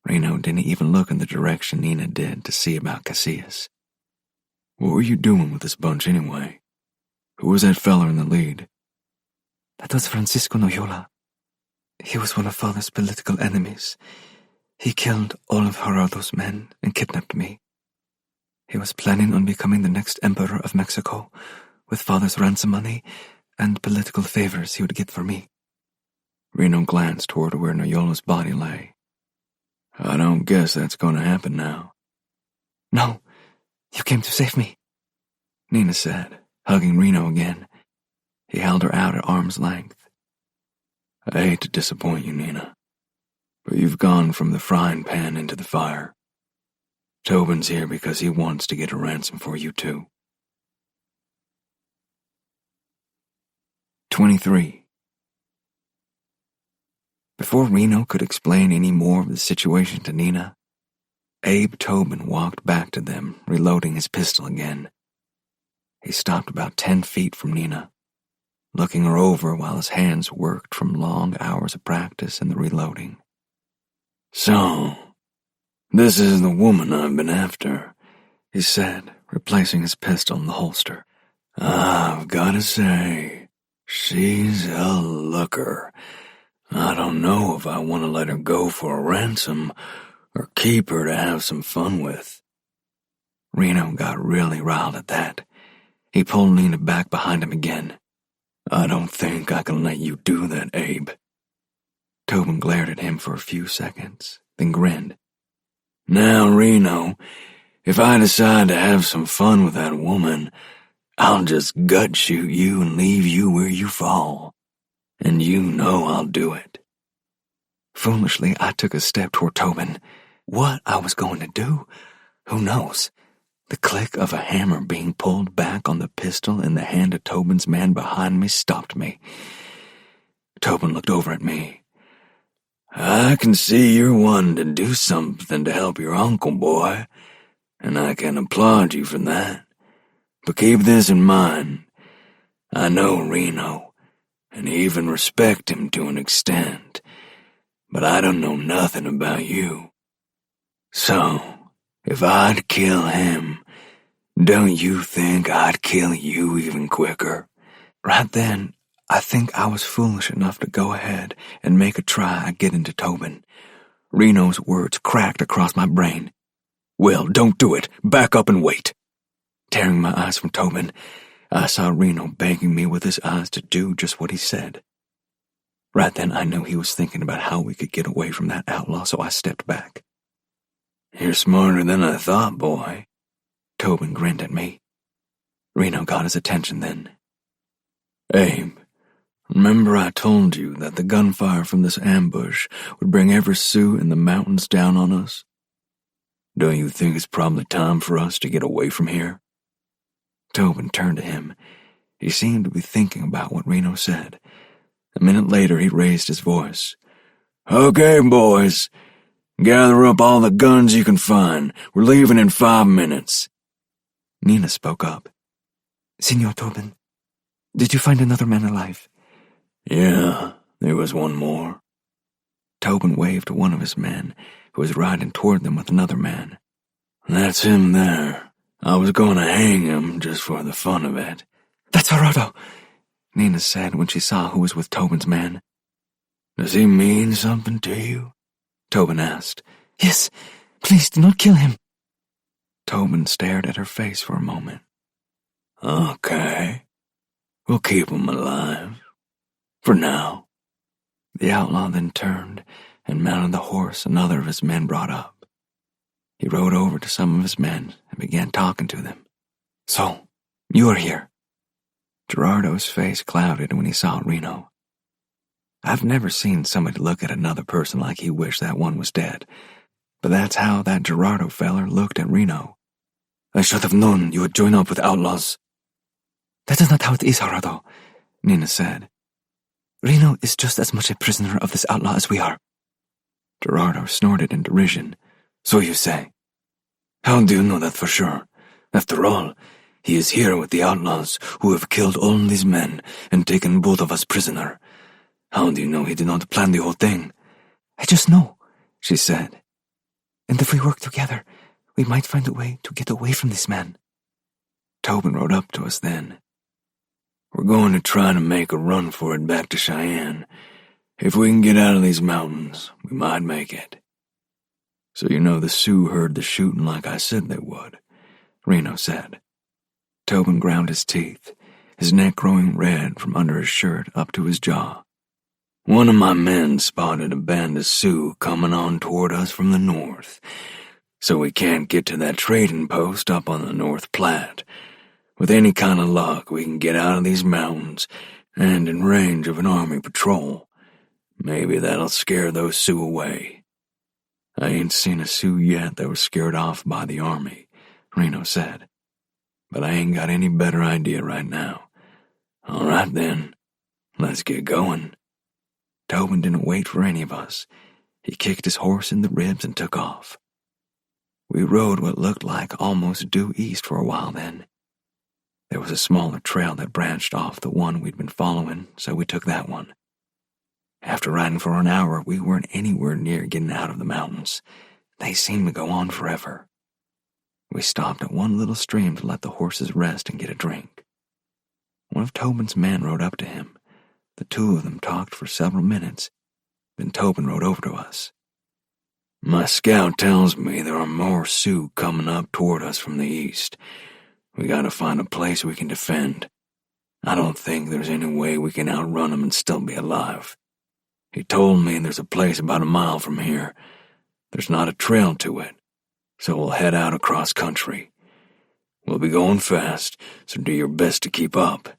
Reno didn't even look in the direction Nina did to see about Casillas. What were you doing with this bunch anyway? Who was that fella in the lead? That was Francisco Noyola. He was one of Father's political enemies. He killed all of Gerardo's men and kidnapped me. He was planning on becoming the next emperor of Mexico, with Father's ransom money and political favors he would get for me. Reno glanced toward where Noyola's body lay. I don't guess that's going to happen now. No, you came to save me, Nina said, hugging Reno again. He held her out at arm's length. I hate to disappoint you, Nina, but you've gone from the frying pan into the fire. Tobin's here because he wants to get a ransom for you too. 23. Before Reno could explain any more of the situation to Nina, Abe Tobin walked back to them, reloading his pistol again. He stopped about 10 feet from Nina, looking her over while his hands worked from long hours of practice in the reloading. So, this is the woman I've been after, he said, replacing his pistol in the holster. I've gotta say, she's a looker. I don't know if I want to let her go for a ransom or keep her to have some fun with. Reno got really riled at that. He pulled Nina back behind him again. I don't think I can let you do that, Abe. Tobin glared at him for a few seconds, then grinned. Now, Reno, if I decide to have some fun with that woman, I'll just gut shoot you and leave you where you fall. And you know I'll do it. Foolishly, I took a step toward Tobin. What I was going to do? Who knows? The click of a hammer being pulled back on the pistol in the hand of Tobin's man behind me stopped me. Tobin looked over at me. I can see you're wanting to do something to help your uncle, boy, and I can applaud you for that. But keep this in mind. I know Reno, and even respect him to an extent, but I don't know nothing about you. So, if I'd kill him, don't you think I'd kill you even quicker? Right then, I think I was foolish enough to go ahead and make a try at getting to Tobin. Reno's words cracked across my brain. Well, don't do it. Back up and wait. Tearing my eyes from Tobin, I saw Reno begging me with his eyes to do just what he said. Right then, I knew he was thinking about how we could get away from that outlaw, so I stepped back. You're smarter than I thought, boy. Tobin grinned at me. Reno got his attention then. Abe, remember I told you that the gunfire from this ambush would bring every Sioux in the mountains down on us? Don't you think it's probably time for us to get away from here? Tobin turned to him. He seemed to be thinking about what Reno said. A minute later, he raised his voice. Okay, boys. Gather up all the guns you can find. We're leaving in 5 minutes. Nina spoke up. Senor Tobin, did you find another man alive? Yeah, there was one more. Tobin waved to one of his men, who was riding toward them with another man. That's him there. I was going to hang him just for the fun of it. That's Gerardo, Nina said when she saw who was with Tobin's man. Does he mean something to you? Tobin asked. Yes, please do not kill him. Tobin stared at her face for a moment. Okay, we'll keep him alive. For now. The outlaw then turned and mounted the horse another of his men brought up. He rode over to some of his men and began talking to them. "So, you are here." Gerardo's face clouded when he saw Reno. I've never seen somebody look at another person like he wished that one was dead, but that's how that Gerardo feller looked at Reno. "I should have known you would join up with outlaws." "That is not how it is, Gerardo," Nina said. "Reno is just as much a prisoner of this outlaw as we are." Gerardo snorted in derision. "So you say? How do you know that for sure? After all, he is here with the outlaws who have killed all these men and taken both of us prisoner. How do you know he did not plan the whole thing?" "I just know," she said. "And if we work together, we might find a way to get away from this man." Tobin rode up to us then. "We're going to try to make a run for it back to Cheyenne. If we can get out of these mountains, we might make it." "So you know the Sioux heard the shooting like I said they would," Reno said. Tobin ground his teeth, his neck growing red from under his shirt up to his jaw. "One of my men spotted a band of Sioux coming on toward us from the north, so we can't get to that trading post up on the North Platte. With any kind of luck, we can get out of these mountains and in range of an army patrol. Maybe that'll scare those Sioux away." "I ain't seen a Sioux yet that was scared off by the army," Reno said. "But I ain't got any better idea right now." "All right then, let's get going." Tobin didn't wait for any of us. He kicked his horse in the ribs and took off. We rode what looked like almost due east for a while then. There was a smaller trail that branched off the one we'd been following, so we took that one. After riding for an hour, we weren't anywhere near getting out of the mountains. They seemed to go on forever. We stopped at one little stream to let the horses rest and get a drink. One of Tobin's men rode up to him. The two of them talked for several minutes. Then Tobin rode over to us. "My scout tells me there are more Sioux coming up toward us from the east. We gotta find a place we can defend. I don't think there's any way we can outrun them and still be alive. He told me there's a place about a mile from here. There's not a trail to it, so we'll head out across country. We'll be going fast, so do your best to keep up.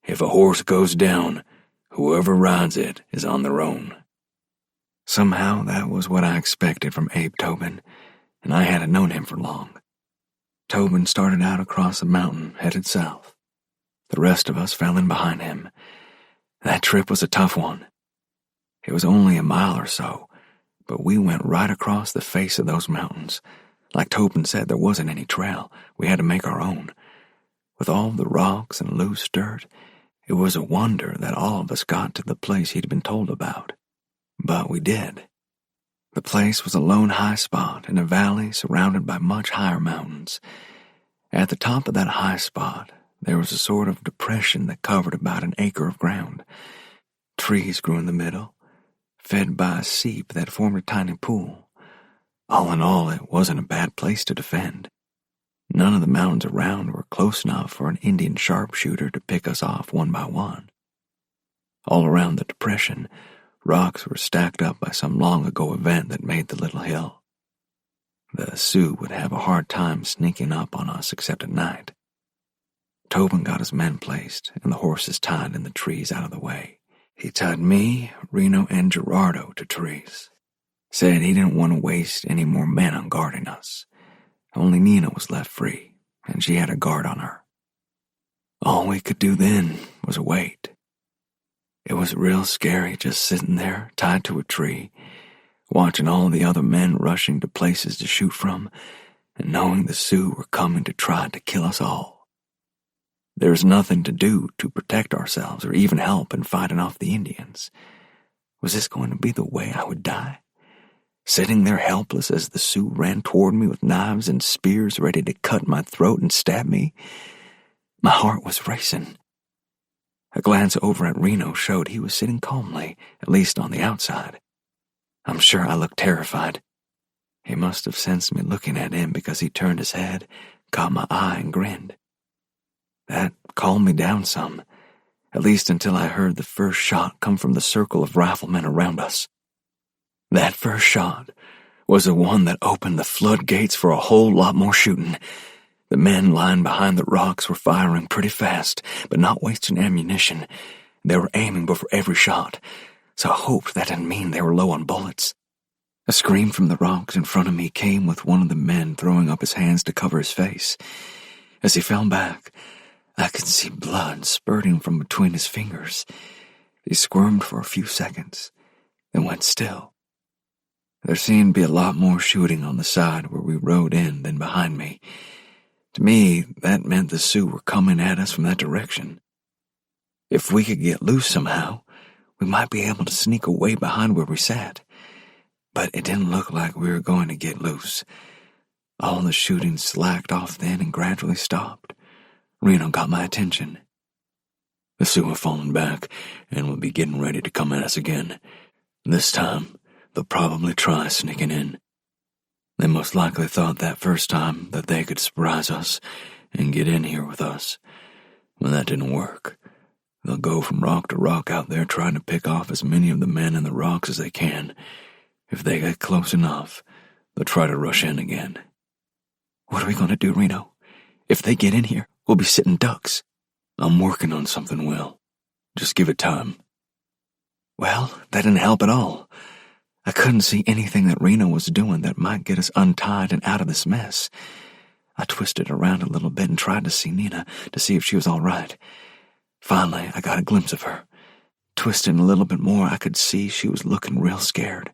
If a horse goes down, whoever rides it is on their own." Somehow that was what I expected from Abe Tobin, and I hadn't known him for long. Tobin started out across the mountain, headed south. The rest of us fell in behind him. That trip was a tough one. It was only a mile or so, but we went right across the face of those mountains. Like Tobin said, there wasn't any trail. We had to make our own. With all the rocks and loose dirt, it was a wonder that all of us got to the place he'd been told about. But we did. The place was a lone high spot in a valley surrounded by much higher mountains. At the top of that high spot, there was a sort of depression that covered about an acre of ground. Trees grew in the middle, fed by a seep that formed a tiny pool. All in all, it wasn't a bad place to defend. None of the mountains around were close enough for an Indian sharpshooter to pick us off one by one. All around the depression, rocks were stacked up by some long-ago event that made the little hill. The Sioux would have a hard time sneaking up on us except at night. Tobin got his men placed and the horses tied in the trees out of the way. He tied me, Reno, and Gerardo to trees. Said he didn't want to waste any more men on guarding us. Only Nina was left free, and she had a guard on her. All we could do then was wait. It was real scary just sitting there, tied to a tree, watching all the other men rushing to places to shoot from, and knowing the Sioux were coming to try to kill us all. There was nothing to do to protect ourselves or even help in fighting off the Indians. Was this going to be the way I would die? Sitting there helpless as the Sioux ran toward me with knives and spears ready to cut my throat and stab me? My heart was racing. A glance over at Reno showed he was sitting calmly, at least on the outside. I'm sure I looked terrified. He must have sensed me looking at him because he turned his head, caught my eye, and grinned. That calmed me down some, at least until I heard the first shot come from the circle of riflemen around us. That first shot was the one that opened the floodgates for a whole lot more shooting. The men lying behind the rocks were firing pretty fast, but not wasting ammunition. They were aiming before every shot, so I hoped that didn't mean they were low on bullets. A scream from the rocks in front of me came with one of the men throwing up his hands to cover his face. As he fell back, I could see blood spurting from between his fingers. He squirmed for a few seconds, then went still. There seemed to be a lot more shooting on the side where we rode in than behind me. To me, that meant the Sioux were coming at us from that direction. If we could get loose somehow, we might be able to sneak away behind where we sat. But it didn't look like we were going to get loose. All the shooting slacked off then and gradually stopped. Reno got my attention. The Sioux were falling back and would be getting ready to come at us again. This time, they'll probably try sneaking in. They most likely thought that first time that they could surprise us and get in here with us. When that didn't work, they'll go from rock to rock out there trying to pick off as many of the men in the rocks as they can. If they get close enough, they'll try to rush in again. What are we going to do, Reno? If they get in here, we'll be sitting ducks. I'm working on something, Will. Just give it time. Well, that didn't help at all. I couldn't see anything that Reno was doing that might get us untied and out of this mess. I twisted around a little bit and tried to see Nina to see if she was all right. Finally, I got a glimpse of her. Twisting a little bit more, I could see she was looking real scared.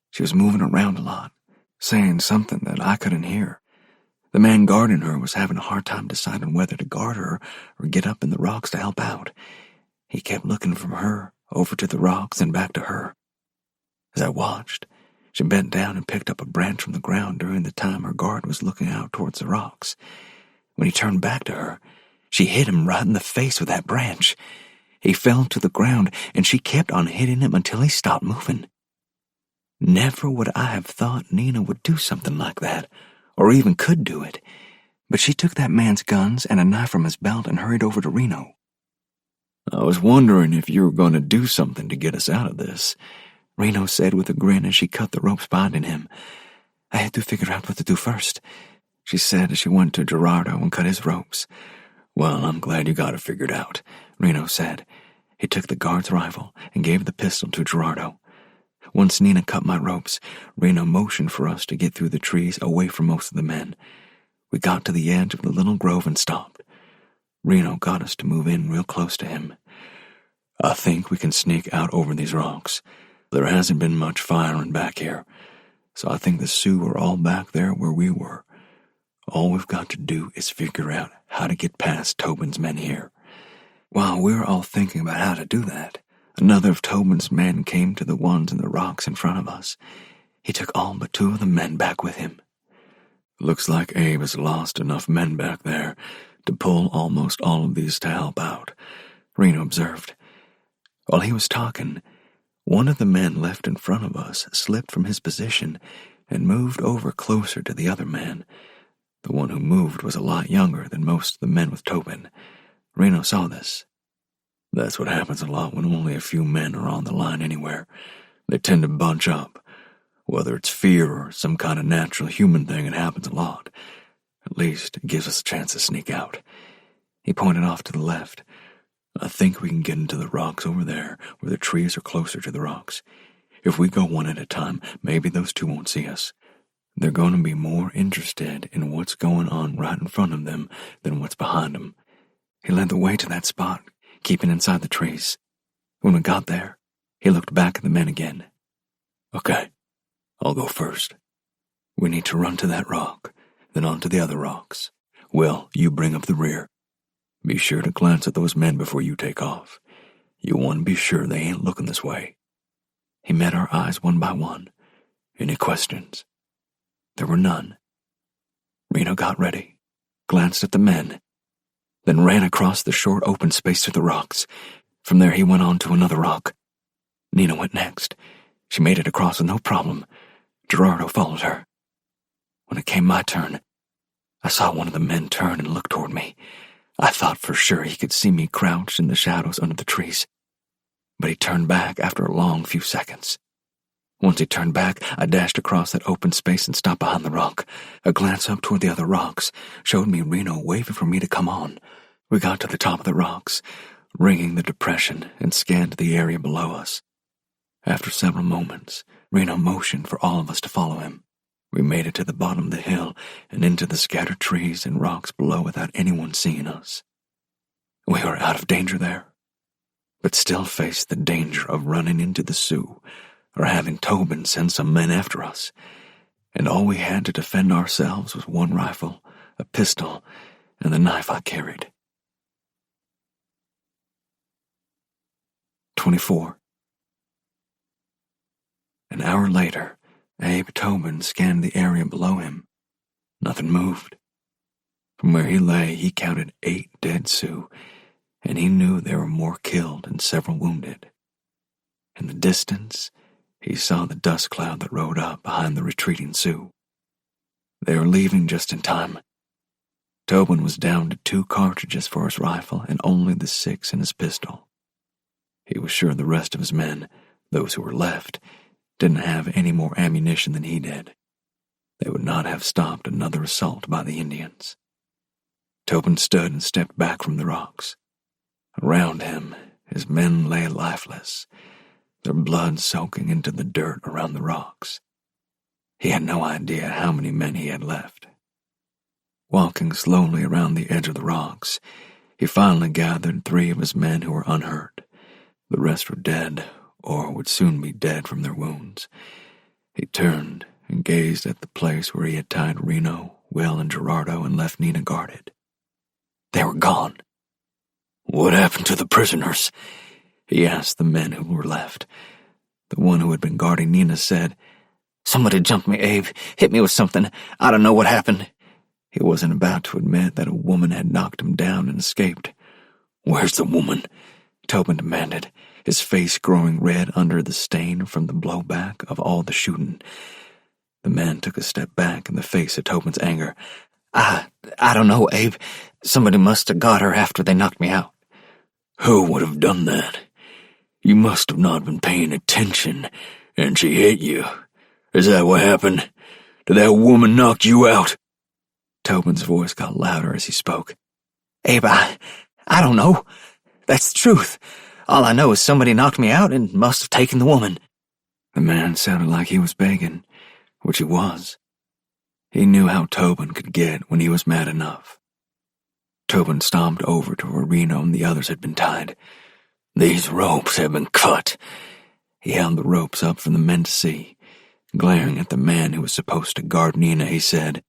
She was moving around a lot, saying something that I couldn't hear. The man guarding her was having a hard time deciding whether to guard her or get up in the rocks to help out. He kept looking from her over to the rocks and back to her. As I watched, she bent down and picked up a branch from the ground during the time her guard was looking out towards the rocks. When he turned back to her, she hit him right in the face with that branch. He fell to the ground, and she kept on hitting him until he stopped moving. Never would I have thought Nina would do something like that, or even could do it, but she took that man's guns and a knife from his belt and hurried over to Reno. I was wondering if you were going to do something to get us out of this, Reno said with a grin as she cut the ropes binding him. I had to figure out what to do first, she said as she went to Gerardo and cut his ropes. Well, I'm glad you got it figured out, Reno said. He took the guard's rifle and gave the pistol to Gerardo. Once Nina cut my ropes, Reno motioned for us to get through the trees away from most of the men. We got to the edge of the little grove and stopped. Reno got us to move in real close to him. I think we can sneak out over these rocks. There hasn't been much firing back here, so I think the Sioux are all back there where we were. All we've got to do is figure out how to get past Tobin's men here. While we were all thinking about how to do that, another of Tobin's men came to the ones in the rocks in front of us. He took all but 2 of the men back with him. Looks like Abe has lost enough men back there to pull almost all of these to help out, Reno observed. While he was talking, one of the men left in front of us slipped from his position and moved over closer to the other man. The one who moved was a lot younger than most of the men with Tobin. Reno saw this. That's what happens a lot when only a few men are on the line anywhere. They tend to bunch up. Whether it's fear or some kind of natural human thing, it happens a lot. At least it gives us a chance to sneak out. He pointed off to the left. I think we can get into the rocks over there, where the trees are closer to the rocks. If we go one at a time, maybe those 2 won't see us. They're going to be more interested in what's going on right in front of them than what's behind them. He led the way to that spot, keeping inside the trees. When we got there, he looked back at the men again. Okay, I'll go first. We need to run to that rock, then on to the other rocks. Will, you bring up the rear. Be sure to glance at those men before you take off. You want to be sure they ain't looking this way. He met our eyes one by one. Any questions? There were none. Reno got ready, glanced at the men, then ran across the short open space to the rocks. From there he went on to another rock. Nina went next. She made it across with no problem. Gerardo followed her. When it came my turn, I saw one of the men turn and look toward me. I thought for sure he could see me crouched in the shadows under the trees, but he turned back after a long few seconds. Once he turned back, I dashed across that open space and stopped behind the rock. A glance up toward the other rocks showed me Reno waving for me to come on. We got to the top of the rocks, ringing the depression, and scanned the area below us. After several moments, Reno motioned for all of us to follow him. We made it to the bottom of the hill and into the scattered trees and rocks below without anyone seeing us. We were out of danger there, but still faced the danger of running into the Sioux or having Tobin send some men after us, and all we had to defend ourselves was one rifle, a pistol, and the knife I carried. 24. An hour later, Abe Tobin scanned the area below him. Nothing moved. From where he lay, he counted 8 dead Sioux, and he knew there were more killed and several wounded. In the distance, he saw the dust cloud that rode up behind the retreating Sioux. They were leaving just in time. Tobin was down to 2 cartridges for his rifle and only the 6 in his pistol. He was sure the rest of his men, those who were left, didn't have any more ammunition than he did. They would not have stopped another assault by the Indians. Tobin stood and stepped back from the rocks. Around him, his men lay lifeless, their blood soaking into the dirt around the rocks. He had no idea how many men he had left. Walking slowly around the edge of the rocks, he finally gathered 3 of his men who were unhurt. The rest were dead, or would soon be dead from their wounds. He turned and gazed at the place where he had tied Reno, Will, and Gerardo and left Nina guarded. They were gone. "What happened to the prisoners?" he asked the men who were left. The one who had been guarding Nina said, "Somebody jumped me, Abe. Hit me with something. I don't know what happened." He wasn't about to admit that a woman had knocked him down and escaped. "Where's the woman?" Tobin demanded, his face growing red under the stain from the blowback of all the shooting. The man took a step back in the face of Tobin's anger. I don't know, Abe. Somebody must have got her after they knocked me out." "Who would have done that? You must have not been paying attention, and she hit you. Is that what happened? Did that woman knock you out?" Tobin's voice got louder as he spoke. "Abe, I don't know. That's the truth. All I know is somebody knocked me out and must have taken the woman." The man sounded like he was begging, which he was. He knew how Tobin could get when he was mad enough. Tobin stomped over to where Reno and the others had been tied. "These ropes have been cut." He held the ropes up for the men to see. Glaring at the man who was supposed to guard Nina, he said,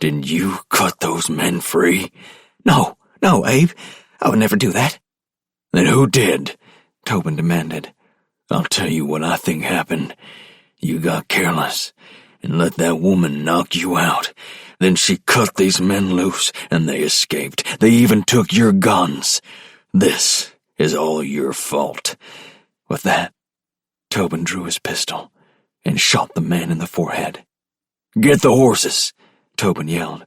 "Didn't you cut those men free?" No, Abe. I would never do that." "Then who did?" Tobin demanded. "I'll tell you what I think happened. You got careless and let that woman knock you out. Then she cut these men loose and they escaped. They even took your guns. This is all your fault." With that, Tobin drew his pistol and shot the man in the forehead. "Get the horses," Tobin yelled.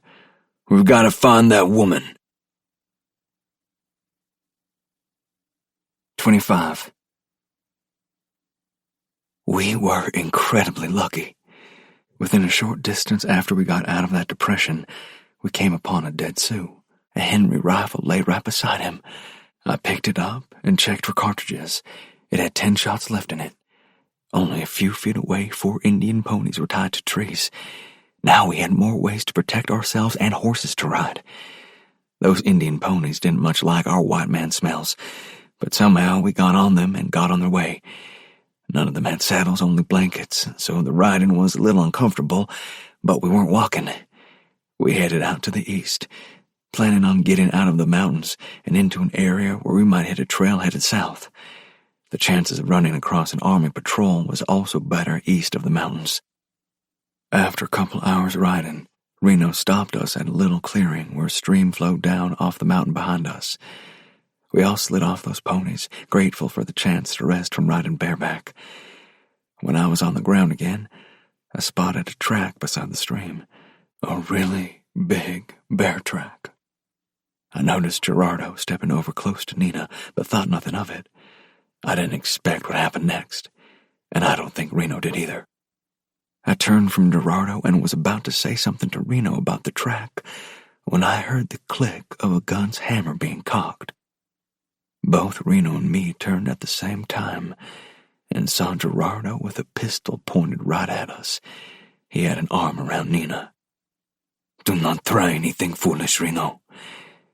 "We've got to find that woman." 25. We were incredibly lucky. Within a short distance after we got out of that depression, we came upon a dead Sioux. A Henry rifle lay right beside him. I picked it up and checked for cartridges. It had 10 shots left in it. Only a few feet away, 4 Indian ponies were tied to trees. Now we had more ways to protect ourselves and horses to ride. Those Indian ponies didn't much like our white man smells, but somehow we got on them and got on their way. None of them had saddles, only blankets, so the riding was a little uncomfortable, but we weren't walking. We headed out to the east, planning on getting out of the mountains and into an area where we might hit a trail headed south. The chances of running across an army patrol was also better east of the mountains. After a couple hours riding, Reno stopped us at a little clearing where a stream flowed down off the mountain behind us. We all slid off those ponies, grateful for the chance to rest from riding bareback. When I was on the ground again, I spotted a track beside the stream, a really big bear track. I noticed Gerardo stepping over close to Nina, but thought nothing of it. I didn't expect what happened next. and I don't think Reno did either. I turned from Gerardo and was about to say something to Reno about the track when I heard the click of a gun's hammer being cocked. Both Reno and me turned at the same time and saw Gerardo with a pistol pointed right at us. He had an arm around Nina. "Do not try anything foolish, Reno,"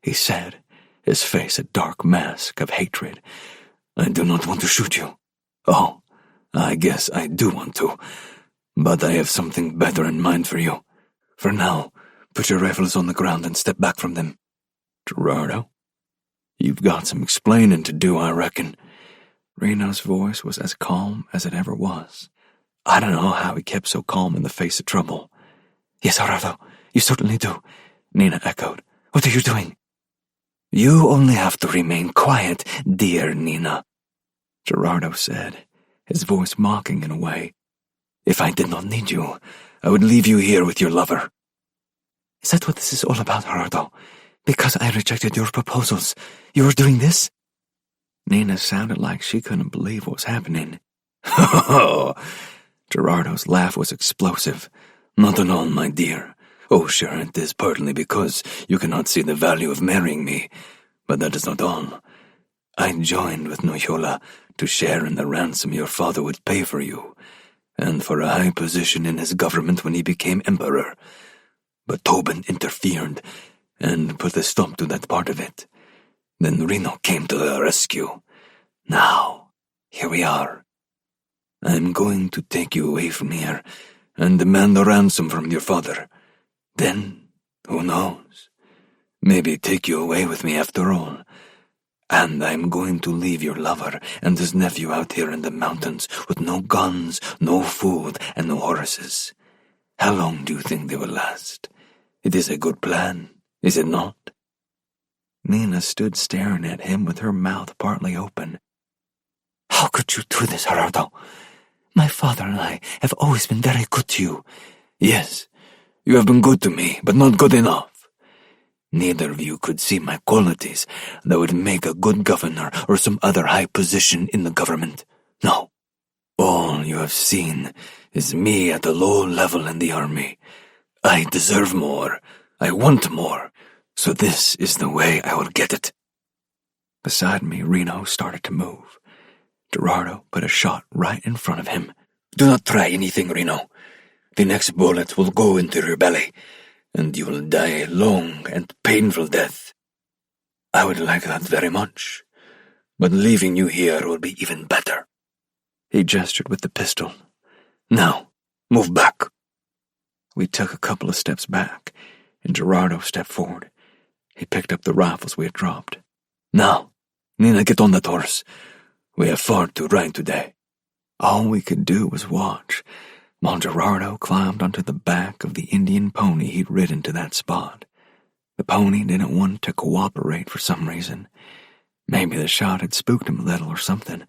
he said, his face a dark mask of hatred. "I do not want to shoot you. Oh, I guess I do want to, but I have something better in mind for you. For now, put your rifles on the ground and step back from them." "Gerardo, you've got some explaining to do, I reckon." Reno's voice was as calm as it ever was. I don't know how he kept so calm in the face of trouble. "Yes, Gerardo, you certainly do," Nina echoed. "What are you doing?" "You only have to remain quiet, dear Nina," Gerardo said, his voice mocking in a way. "If I did not need you, I would leave you here with your lover." "Is that what this is all about, Gerardo? Because I rejected your proposals, you were doing this?" Nina sounded like she couldn't believe what was happening. Gerardo's laugh was explosive. "Not at all, my dear. Oh, sure, it is partly because you cannot see the value of marrying me, but that is not all. I joined with Noyola to share in the ransom your father would pay for you, and for a high position in his government when he became emperor. But Tobin interfered and put a stop to that part of it. Then Reno came to the rescue. Now, here we are. I'm going to take you away from here and demand a ransom from your father. Then, who knows, maybe take you away with me after all. And I'm going to leave your lover and his nephew out here in the mountains with no guns, no food, and no horses. How long do you think they will last? It is a good plan, is it not?" Nina stood staring at him with her mouth partly open. "How could you do this, Gerardo? My father and I have always been very good to you." "Yes, you have been good to me, but not good enough. Neither of you could see my qualities that would make a good governor or some other high position in the government. No. All you have seen is me at a low level in the army. I deserve more. I want more. So this is the way I will get it." Beside me, Reno started to move. Gerardo put a shot right in front of him. "Do not try anything, Reno. The next bullet will go into your belly, and you will die a long and painful death. I would like that very much, but leaving you here will be even better." He gestured with the pistol. "Now, move back." We took a couple of steps back, and Gerardo stepped forward. He picked up the rifles we had dropped. "Now, Nina, get on that horse. We have far to ride today." All we could do was watch, while Gerardo climbed onto the back of the Indian pony he'd ridden to that spot. The pony didn't want to cooperate for some reason. Maybe the shot had spooked him a little or something.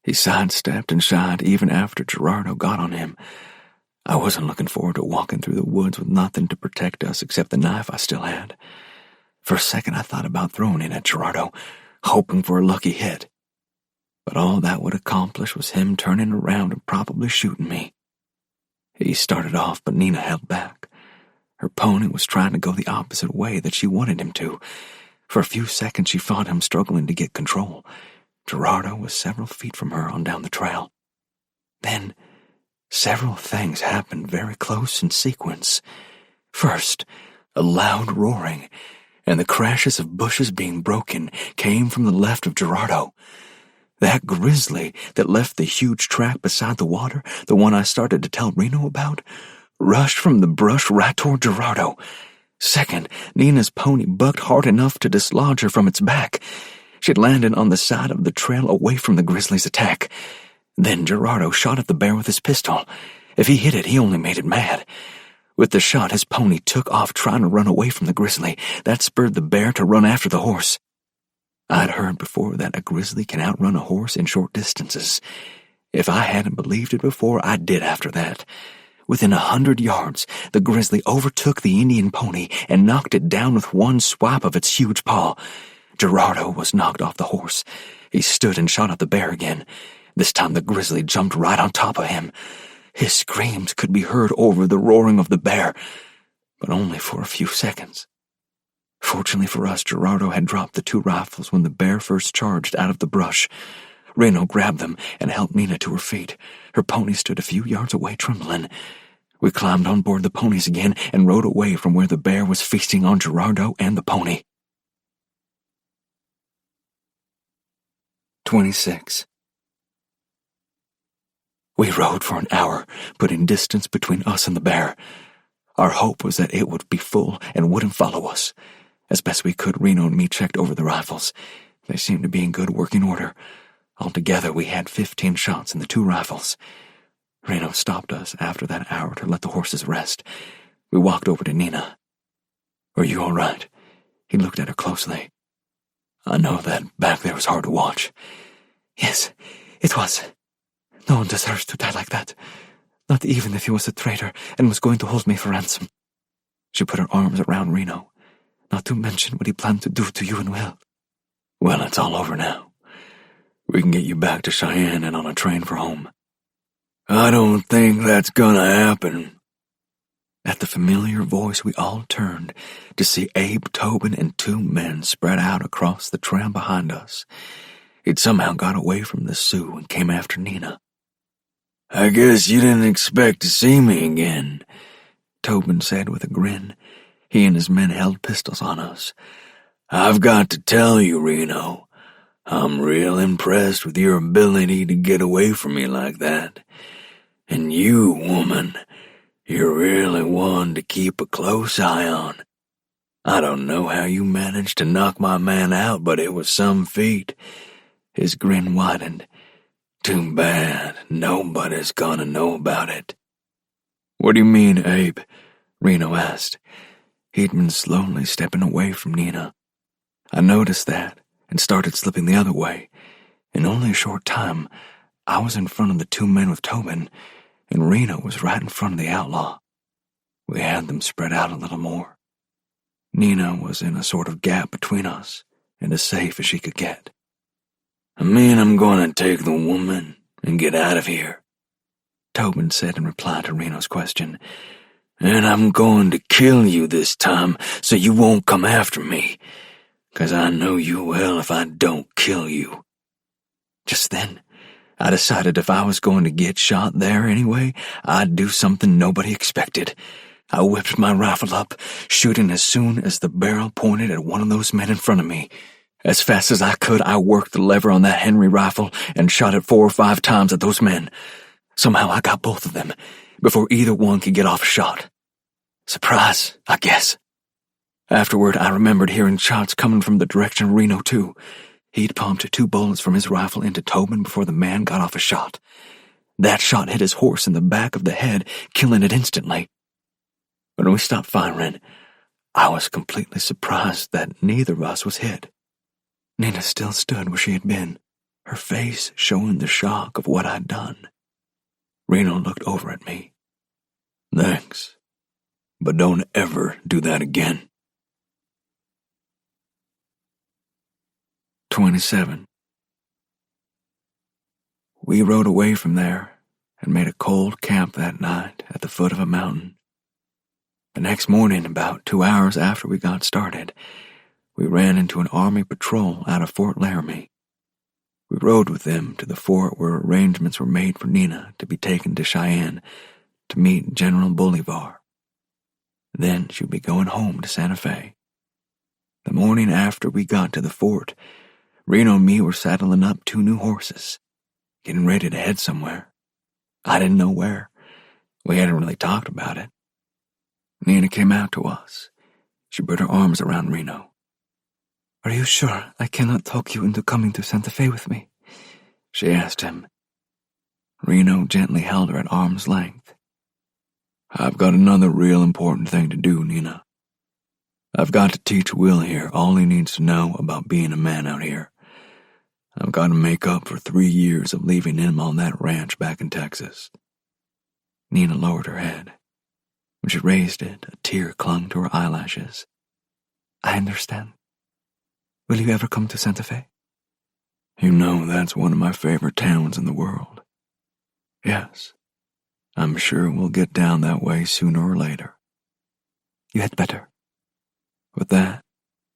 He sidestepped and shied even after Gerardo got on him. I wasn't looking forward to walking through the woods with nothing to protect us except the knife I still had. For a second I thought about throwing it at Gerardo, hoping for a lucky hit. But all that would accomplish was him turning around and probably shooting me. He started off, but Nina held back. Her pony was trying to go the opposite way that she wanted him to. For a few seconds she fought him, struggling to get control. Gerardo was several feet from her on down the trail. Then, several things happened very close in sequence. First, a loud roaring, and the crashes of bushes being broken came from the left of Gerardo. That grizzly that left the huge track beside the water, the one I started to tell Reno about, rushed from the brush right toward Gerardo. Second, Nina's pony bucked hard enough to dislodge her from its back. She'd landed on the side of the trail away from the grizzly's attack. Then Gerardo shot at the bear with his pistol. If he hit it, he only made it mad. With the shot, his pony took off trying to run away from the grizzly. That spurred the bear to run after the horse. I'd heard before that a grizzly can outrun a horse in short distances. If I hadn't believed it before, I did after that. Within 100 yards, the grizzly overtook the Indian pony and knocked it down with one swipe of its huge paw. Gerardo was knocked off the horse. He stood and shot at the bear again. This time the grizzly jumped right on top of him. His screams could be heard over the roaring of the bear, but only for a few seconds. Fortunately for us, Gerardo had dropped the 2 rifles when the bear first charged out of the brush. Reno grabbed them and helped Nina to her feet. Her pony stood a few yards away, trembling. We climbed on board the ponies again and rode away from where the bear was feasting on Gerardo and the pony. 26. We rode for an hour, putting distance between us and the bear. Our hope was that it would be full and wouldn't follow us. As best we could, Reno and me checked over the rifles. They seemed to be in good working order. Altogether, we had 15 shots in the 2 rifles. Reno stopped us after that hour to let the horses rest. We walked over to Nina. "Are you all right?" He looked at her closely. "I know that back there was hard to watch." "Yes, it was. No one deserves to die like that. Not even if he was a traitor and was going to hold me for ransom." She put her arms around Reno. "Not to mention what he planned to do to you and Will." "Well, it's all over now. We can get you back to Cheyenne and on a train for home." "I don't think that's gonna happen." At the familiar voice, we all turned to see Abe, Tobin, and 2 men spread out across the tram behind us. He'd somehow got away from the Sioux and came after Nina. "I guess you didn't expect to see me again," Tobin said with a grin. He and his men held pistols on us. "I've got to tell you, Reno, I'm real impressed with your ability to get away from me like that. And you, woman, you're really one to keep a close eye on. I don't know how you managed to knock my man out, but it was some feat." His grin widened. "Too bad nobody's gonna know about it." "What do you mean, Abe?" Reno asked. He'd been slowly stepping away from Nina. I noticed that and started slipping the other way. In only a short time, I was in front of the 2 men with Tobin, and Reno was right in front of the outlaw. We had them spread out a little more. Nina was in a sort of gap between us, and as safe as she could get. "I mean, I'm gonna take the woman and get out of here," Tobin said in reply to Reno's question. "And I'm going to kill you this time so you won't come after me, 'cause I know you well if I don't kill you." Just then, I decided if I was going to get shot there anyway, I'd do something nobody expected. I whipped my rifle up, shooting as soon as the barrel pointed at one of those men in front of me. As fast as I could, I worked the lever on that Henry rifle and shot it 4 or 5 times at those men. Somehow I got both of them, before either one could get off a shot. Surprise, I guess. Afterward, I remembered hearing shots coming from the direction of Reno, too. He'd pumped 2 bullets from his rifle into Tobin before the man got off a shot. That shot hit his horse in the back of the head, killing it instantly. When we stopped firing, I was completely surprised that neither of us was hit. Nina still stood where she had been, her face showing the shock of what I'd done. Reno looked over at me. "Thanks, but don't ever do that again." 27. We rode away from there and made a cold camp that night at the foot of a mountain. The next morning, about 2 hours after we got started, we ran into an army patrol out of Fort Laramie. We rode with them to the fort where arrangements were made for Nina to be taken to Cheyenne to meet General Bolivar. Then she'd be going home to Santa Fe. The morning after we got to the fort, Reno and me were saddling up 2 new horses, getting ready to head somewhere. I didn't know where. We hadn't really talked about it. Nina came out to us. She put her arms around Reno. "Are you sure I cannot talk you into coming to Santa Fe with me?" she asked him. Reno gently held her at arm's length. "I've got another real important thing to do, Nina. I've got to teach Will here all he needs to know about being a man out here. I've got to make up for 3 years of leaving him on that ranch back in Texas." Nina lowered her head. When she raised it, a tear clung to her eyelashes. "I understand. Will you ever come to Santa Fe?" You know that's one of my favorite towns in the world. Yes, I'm sure we'll get down that way sooner or later. You had better. With that,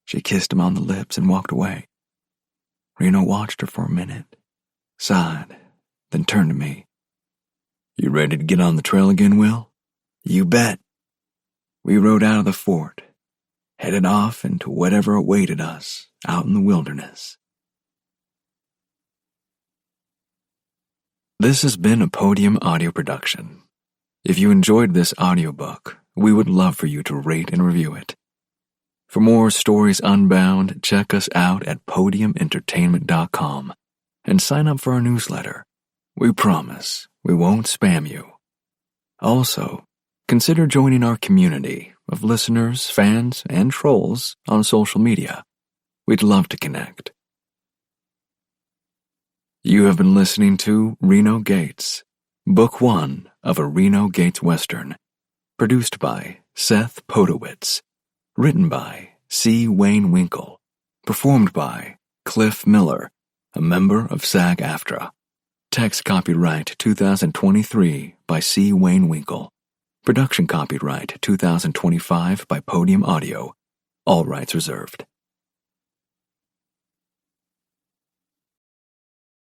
she kissed him on the lips and walked away. Reno watched her for a minute, sighed, then turned to me. You ready to get on the trail again, Will? You bet. We rode out of the fort, headed off into whatever awaited us out in the wilderness. This has been a Podium audio production. If you enjoyed this audiobook, we would love for you to rate and review it. For more Stories Unbound, check us out at podiumentertainment.com and sign up for our newsletter. We promise we won't spam you. Also, consider joining our community of listeners, fans, and trolls on social media. We'd love to connect. You have been listening to Reno Gates, Book 1 of a Reno Gates Western, produced by Seth Podowitz, written by C. Wayne Winkle, performed by Cliff Miller, a member of SAG-AFTRA. Text copyright 2023 by C. Wayne Winkle. Production copyright 2025 by Podium Audio. All rights reserved.